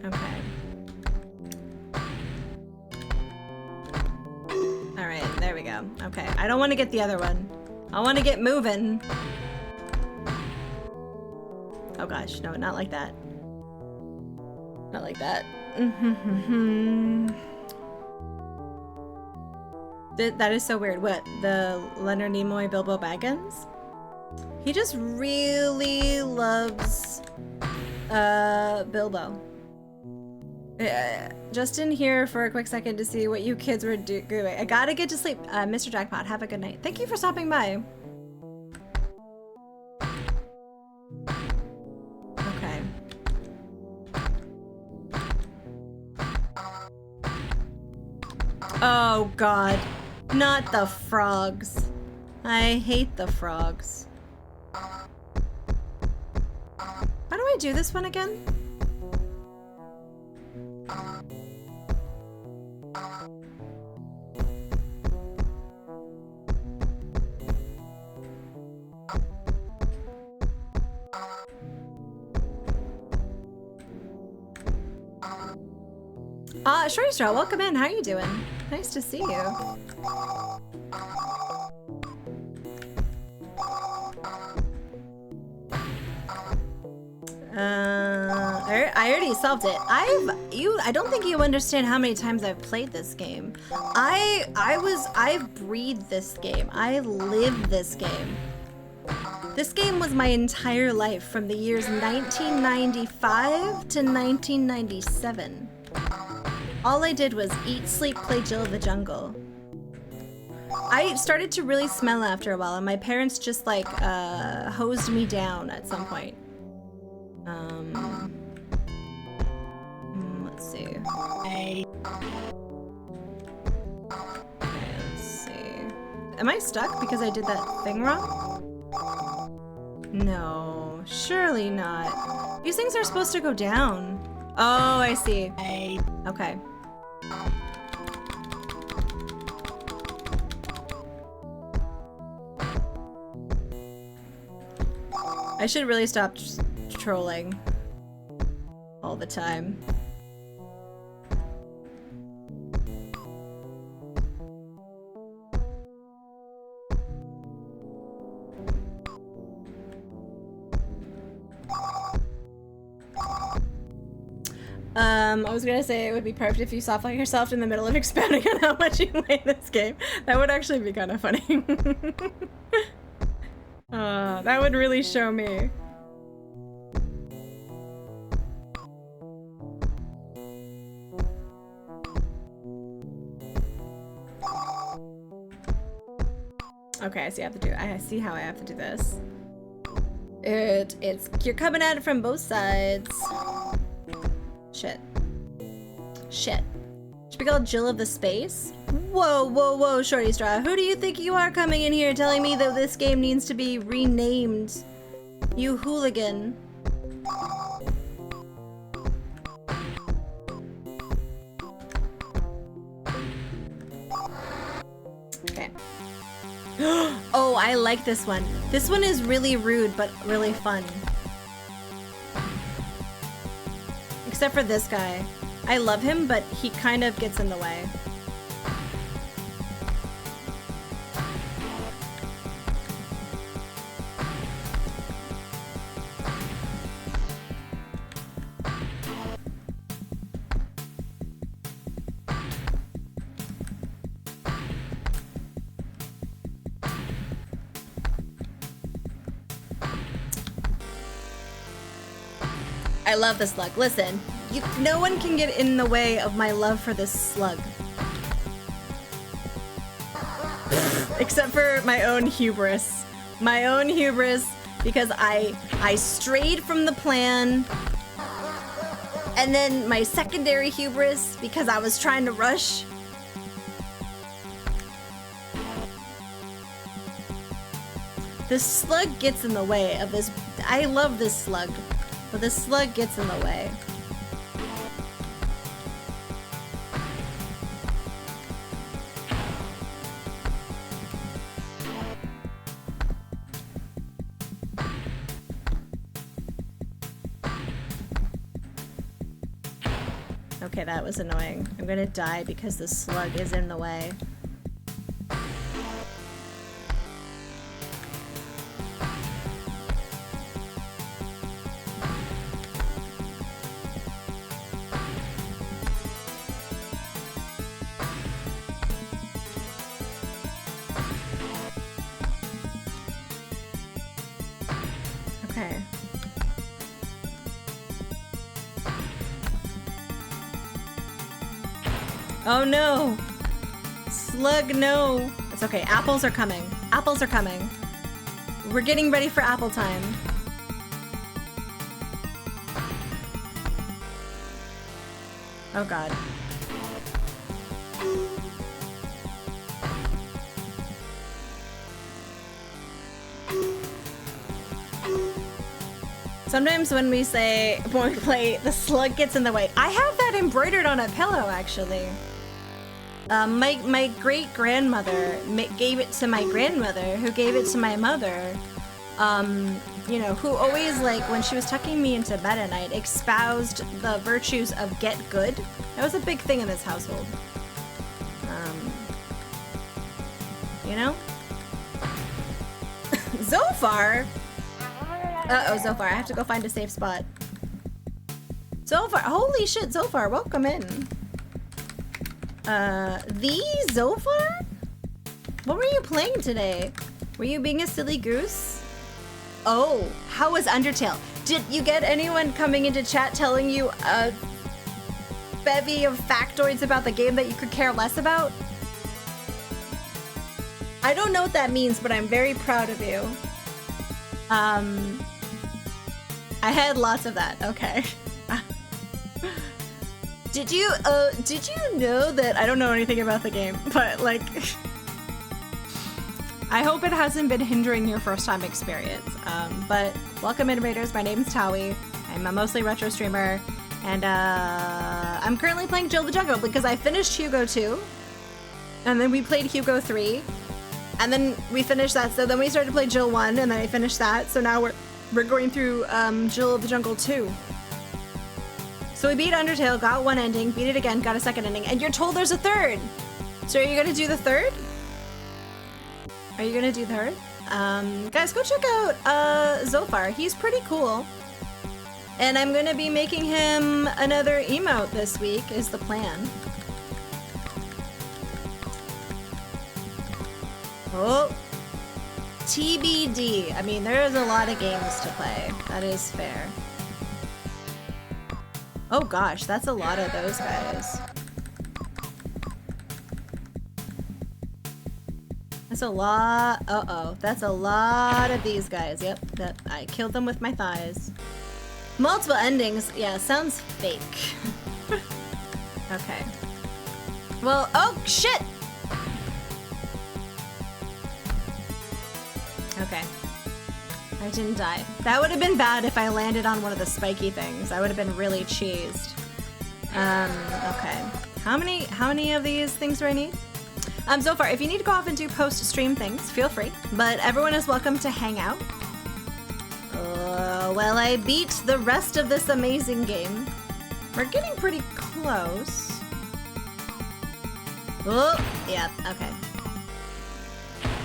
Okay. Alright, there we go. Okay, I don't want to get the other one. I want to get moving. Oh gosh, no, not like that. Not like that. That is so weird. What? The Leonard Nimoy Bilbo Baggins? He just really loves Bilbo. Just in here for a quick second to see what you kids were doing. I gotta get to sleep. Mr. Jackpot, have a good night. Thank you for stopping by. Okay. Oh god. Not the frogs. I hate the frogs. How do I do this one again? Shorty Straw, welcome in. How are you doing? Nice to see you. I already solved it. I don't think you understand how many times I've played this game. I've breathed this game. I lived this game. This game was my entire life from the years 1995 to 1997. All I did was eat, sleep, play Jill of the Jungle. I started to really smell after a while, and my parents just like hosed me down at some point. Let's see. Okay, let's see. Am I stuck because I did that thing wrong? No, surely not. These things are supposed to go down. Oh, I see. Okay. I should really stop trolling all the time. I was gonna say it would be perfect if you soft lock yourself in the middle of expounding on how much you play this game. That would actually be kind of funny. That would really show me. Okay, I see how I have to do this. You're coming at it from both sides. Shit. Shit. Should be called Jill of the Space? Whoa, whoa, whoa, Shorty Straw. Who do you think you are coming in here telling me that this game needs to be renamed? You hooligan. Okay. Oh, I like this one. This one is really rude, but really fun. Except for this guy. I love him, but he kind of gets in the way. I love this slug. Listen, no one can get in the way of my love for this slug. Except for my own hubris. My own hubris, because I strayed from the plan And then my secondary hubris, because I was trying to rush. This slug gets in the way of this. I love this slug, but this slug gets in the way. Okay, that was annoying. I'm gonna die because the slug is in the way. Okay. Oh no! Slug, no! It's okay, apples are coming. Apples are coming. We're getting ready for apple time. Oh god. Sometimes when we play, the slug gets in the way. I have that embroidered on a pillow, actually. My great-grandmother gave it to my grandmother, who gave it to my mother. You know, who always, like, when she was tucking me into bed at night, espoused the virtues of get good. That was a big thing in this household. You know? Zophar? Uh-oh, Zophar. I have to go find a safe spot. Zophar. Holy shit, Zophar. Welcome in. The Zophar? What were you playing today? Were you being a silly goose? Oh, how was Undertale? Did you get anyone coming into chat telling you a bevy of factoids about the game that you could care less about? I don't know what that means, but I'm very proud of you. I had lots of that. Okay. Did you know that I don't know anything about the game, but like I hope it hasn't been hindering your first time experience. But welcome invaders, my name's Tawi. I'm a mostly retro streamer, and I'm currently playing Jill the Jungle because I finished Hugo 2, and then we played Hugo 3, and then we finished that, so then we started to play Jill 1, and then I finished that, so now we're going through Jill of the Jungle 2. So we beat Undertale, got one ending, beat it again, got a second ending, and you're told there's a third! So are you gonna do the third? Are you gonna do the third? Guys, go check out Zophar. He's pretty cool. And I'm gonna be making him another emote this week, is the plan. Oh! TBD. I mean, there's a lot of games to play. That is fair. Oh gosh, that's a lot of those guys. That's a lot. Uh-oh. That's a lot of these guys. Yep. I killed them with my thighs. Multiple endings. Yeah, sounds fake. Okay. Well, oh, shit! Okay. I didn't die. That would have been bad if I landed on one of the spiky things. I would have been really cheesed. Okay. How many of these things do I need? So far, if you need to go off and do post-stream things, feel free. But everyone is welcome to hang out. Well, I beat the rest of this amazing game. We're getting pretty close. Oh, yep, okay.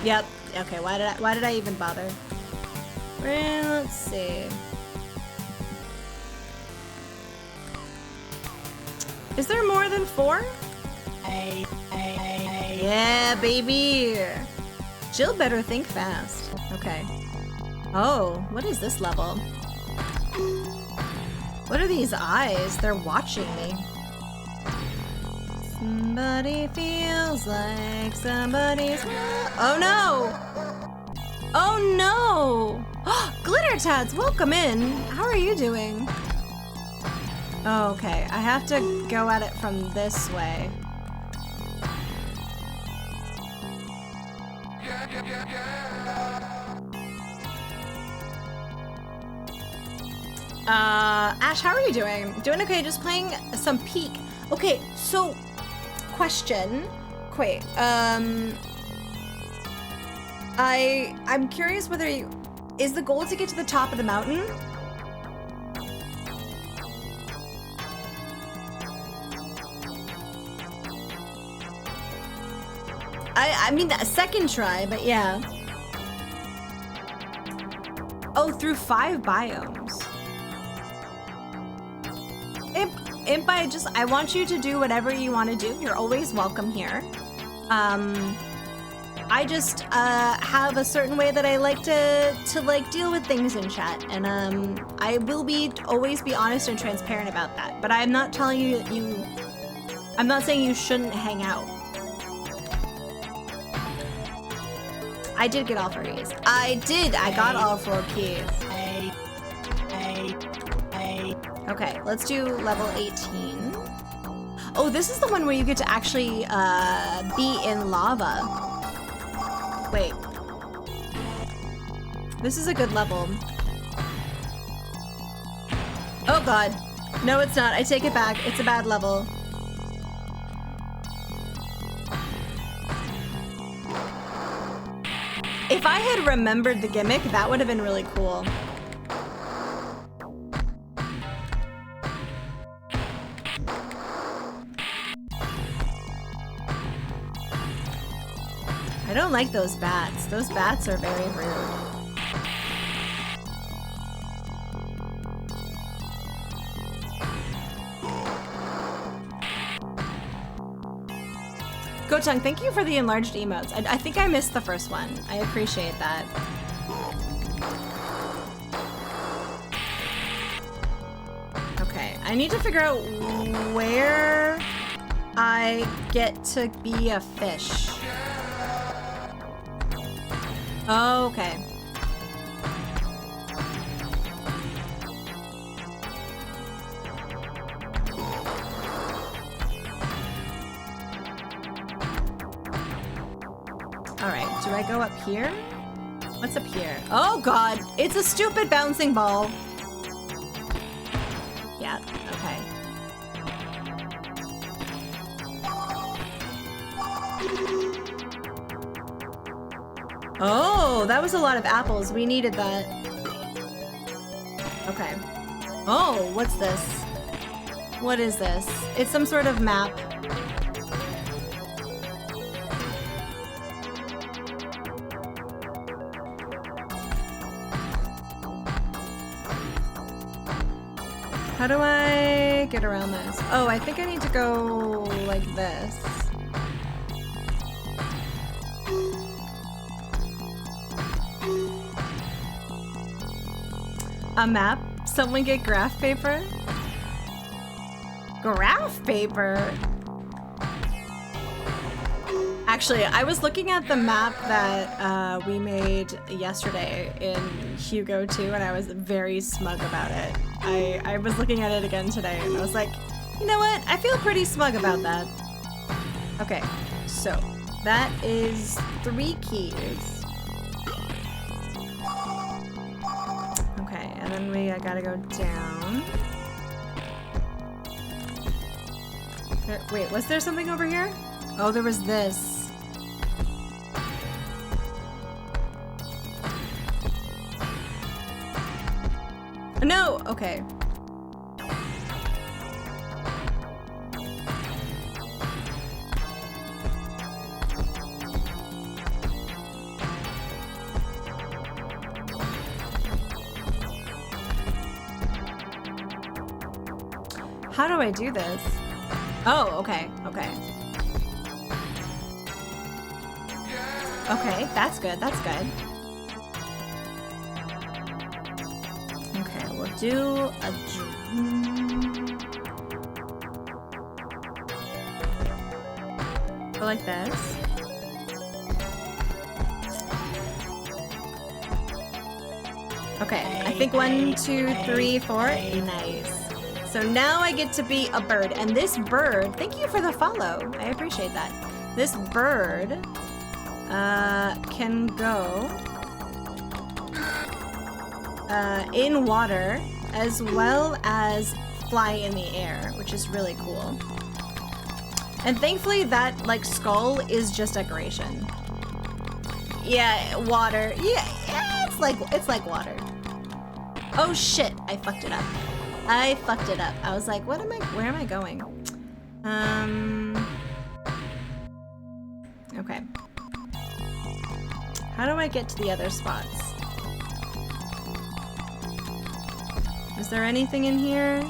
Yep, okay, why did I even bother? Let's see. Is there more than 4? Yeah, baby! Jill better think fast. Okay. Oh, what is this level? What are these eyes? They're watching me. Somebody feels like somebody's... Oh no! Oh no! Glitter Tats, welcome in! How are you doing? Oh, okay. I have to go at it from this way. Ash, how are you doing? Doing okay, just playing some Peak. Okay, so, question. Wait, I'm curious whether you... Is the goal to get to the top of the mountain? I mean, a second try, but yeah. Oh, through 5 biomes. Imp, I want you to do whatever you want to do. You're always welcome here. I just have a certain way that I like to like deal with things in chat, and I will always be honest and transparent about that. But I'm not telling you that I'm not saying you shouldn't hang out. I did get all 4 keys. I got all 4 keys. Okay, let's do level 18. Oh, this is the one where you get to actually be in lava. Wait. This is a good level. Oh god. No, it's not. I take it back. It's a bad level. If I had remembered the gimmick, that would have been really cool. I don't like those bats. Those bats are very rude. Gotung, thank you for the enlarged emotes. I think I missed the first one. I appreciate that. Okay, I need to figure out where I get to be a fish. Oh, okay. Alright, do I go up here? What's up here? Oh god, it's a stupid bouncing ball. Yeah, okay. Oh, that was a lot of apples. We needed that. Okay. Oh, what's this? What is this? It's some sort of map. How do I get around this? Oh, I think I need to go like this. A map? Someone get graph paper? Graph paper? Actually, I was looking at the map that we made yesterday in Hugo 2, and I was very smug about it. I was looking at it again today, and I was like, you know what? I feel pretty smug about that. Okay, so that is 3 keys. Okay, and then we gotta go down. Wait, was there something over here? Oh, there was this. No! Okay. How do I do this? Oh, okay, okay. Okay, that's good, that's good. Okay, we'll do a go like this. Okay, I think 1, 2, 3, 4. Nice. So now I get to be a bird, and this bird, thank you for the follow. I appreciate that. This bird can go in water as well as fly in the air, which is really cool. And thankfully that like skull is just decoration. Yeah, water. Yeah, it's like water. Oh shit, I fucked it up. I was like, where am I going? Okay. How do I get to the other spots? Is there anything in here?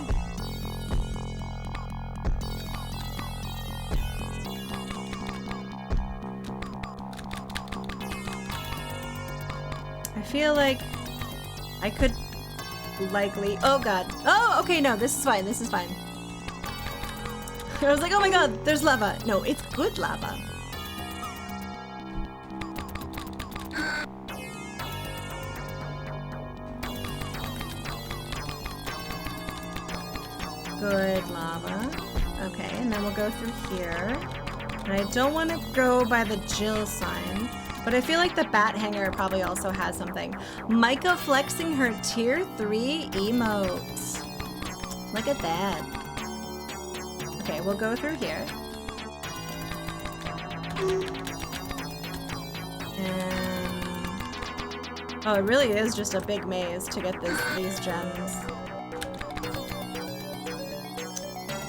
I feel like I could likely... Oh god. Oh, okay, no, this is fine, I was like, oh my god, there's lava. No, it's good lava. Good lava. Okay, and then we'll go through here. And I don't want to go by the Jill sign, but I feel like the bat hanger probably also has something. Micah flexing her tier 3 emotes. Look at that. Okay, we'll go through here. And... oh, it really is just a big maze to get these gems.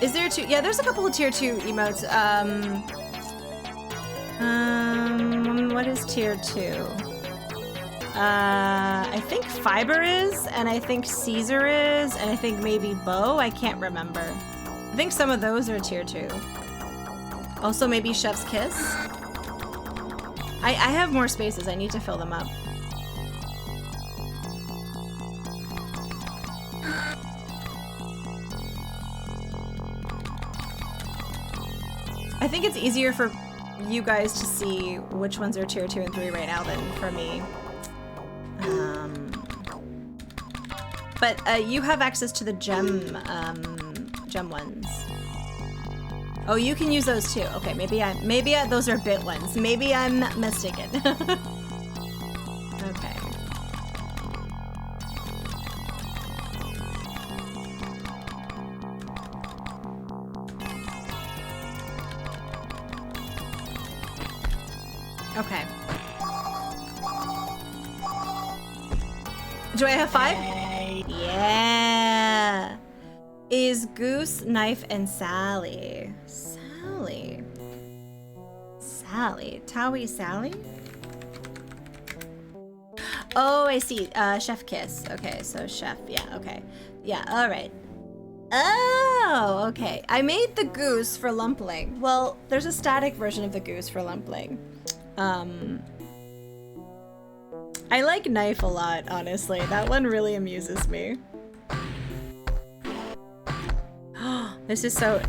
Is there two? Yeah, there's a couple of tier 2 emotes. What is tier 2? I think Fiber is, and I think Caesar is, and I think maybe Bo. I can't remember. I think some of those are tier 2. Also maybe Chef's Kiss. I have more spaces. I need to fill them up. I think it's easier for you guys to see which ones are tier 2 and 3 right now than for me. But you have access to the gem ones. Oh, you can use those too. Okay, maybe those are bit ones. Maybe I'm mistaken. Okay. Okay. Do I have 5? Yeah. Is Goose, Knife, and Sally. Sally. Towie Sally? Oh, I see. Chef Kiss. Okay, so Chef. Yeah, okay. Yeah, alright. Oh, okay. I made the goose for Lumpling. Well, there's a static version of the goose for Lumpling. I like Knife a lot, honestly. That one really amuses me. This is so,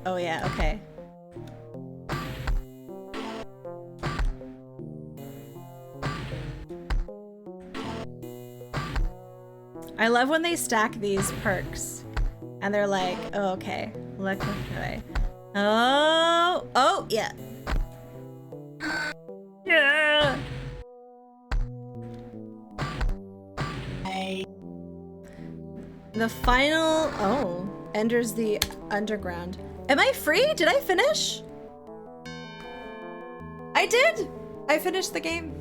oh yeah, okay. I love when they stack these perks and they're like, oh, okay, look, okay. Oh, yeah. Yeah. The final, oh, enters the underground. Am I free? Did I finish? I did! I finished the game.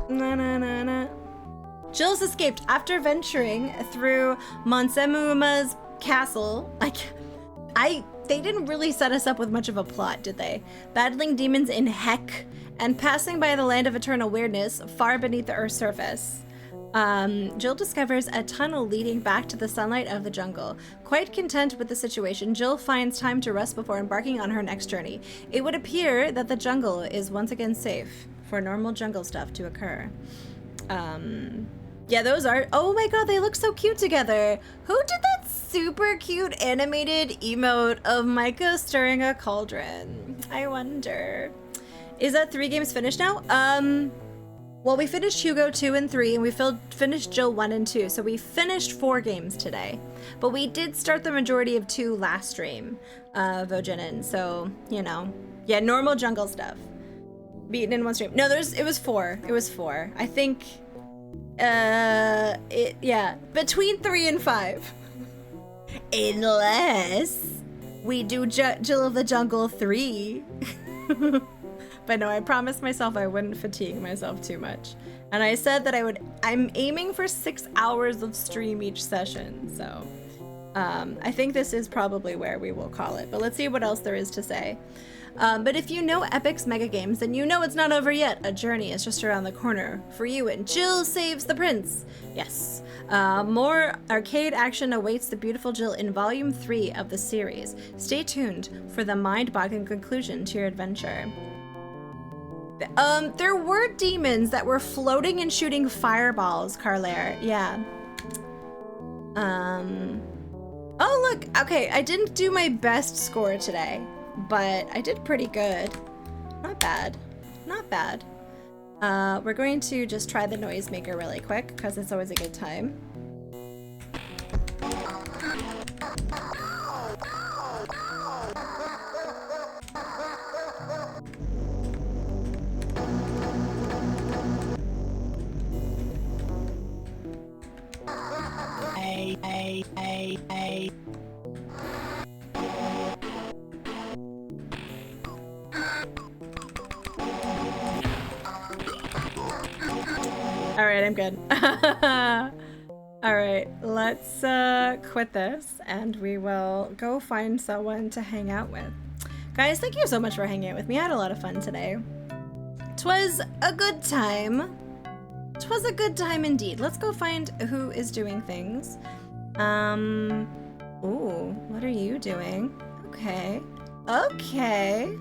Na. Jill's escaped after venturing through Monsemuma's castle. They didn't really set us up with much of a plot, did they? Battling demons in Heck and passing by the land of eternal weirdness far beneath the Earth's surface. Jill discovers a tunnel leading back to the sunlight of the jungle. Quite content with the situation, Jill finds time to rest before embarking on her next journey. It would appear that the jungle is once again safe for normal jungle stuff to occur. Yeah, those are, oh my god, they look so cute together. Who did that super cute animated emote of Micah stirring a cauldron? I wonder. Is that 3 games finished now? Well, we finished Hugo 2 and 3, and we finished Jill 1 and 2, so we finished 4 games today. But we did start the majority of 2 last stream of Whodunit, so, you know. Yeah, normal jungle stuff. Beaten in 1 stream. No, it was 4. It was 4. I think, yeah, between 3 and 5. Unless we do Jill of the Jungle 3. But no, I promised myself I wouldn't fatigue myself too much. And I said that I'm aiming for 6 hours of stream each session. So I think this is probably where we will call it. But let's see what else there is to say. But if you know Epic's mega games, then you know it's not over yet. A journey is just around the corner for you, and Jill saves the prince. Yes. More arcade action awaits the beautiful Jill in Volume 3 of the series. Stay tuned for the mind-boggling conclusion to your adventure. There were demons that were floating and shooting fireballs, Carlaire. Yeah. Oh, look. Okay, I didn't do my best score today, but I did pretty good. Not bad. Not bad. We're going to just try the noisemaker really quick, because it's always a good time. Hey. All right, I'm good. All right, let's quit this and we will go find someone to hang out with. Guys, thank you so much for hanging out with me. I had a lot of fun today. 'Twas a good time. 'Twas a good time indeed. Let's go find who is doing things. Ooh, what are you doing? Okay. Okay.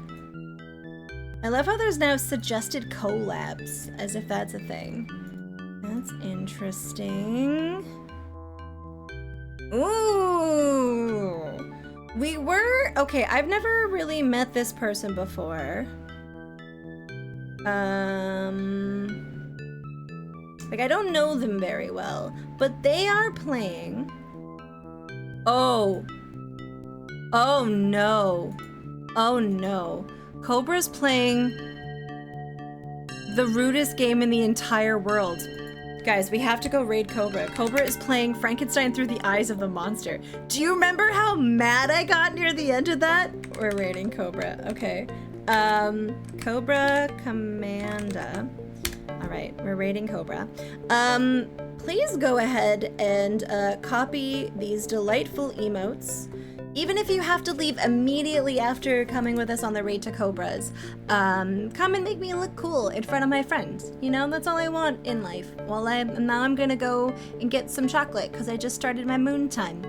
I love how there's now suggested collabs, as if that's a thing. That's interesting. Ooh. Okay, I've never really met this person before. Like, I don't know them very well, but they are playing. Oh. Oh no. Oh no. Cobra's playing the rudest game in the entire world. Guys, we have to go raid Cobra. Cobra is playing Frankenstein through the eyes of the monster. Do you remember how mad I got near the end of that? We're raiding Cobra. Okay. Cobra Commanda. All right, we're raiding Cobra. Please go ahead and copy these delightful emotes. Even if you have to leave immediately after coming with us on the raid to Cobras, come and make me look cool in front of my friends. You know, that's all I want in life. Well, now I'm gonna go and get some chocolate because I just started my moon time.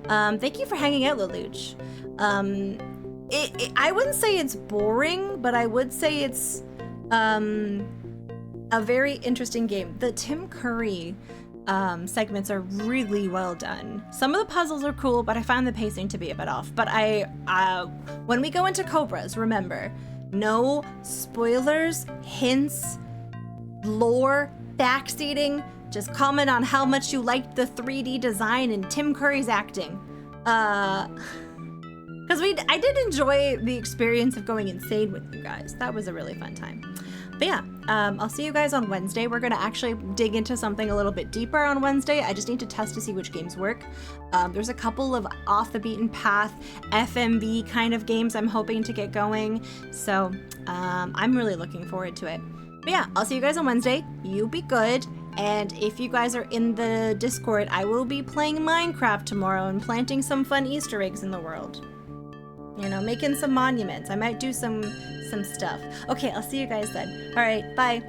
Thank you for hanging out, Lelouch. I wouldn't say it's boring, but I would say it's a very interesting game. The Tim Curry segments are really well done. Some of the puzzles are cool, but I find the pacing to be a bit off. But when we go into Cobras, remember, no spoilers, hints, lore, backseating. Just comment on how much you liked the 3D design and Tim Curry's acting. Because I did enjoy the experience of going insane with you guys. That was a really fun time. But yeah, I'll see you guys on Wednesday. We're gonna actually dig into something a little bit deeper on Wednesday. I just need to test to see which games work. There's a couple of off the beaten path FMV kind of games I'm hoping to get going. So I'm really looking forward to it. But yeah, I'll see you guys on Wednesday. You be good. And if you guys are in the Discord, I will be playing Minecraft tomorrow and planting some fun Easter eggs in the world. You know, making some monuments. I might do some stuff. Okay, I'll see you guys then. All right, bye.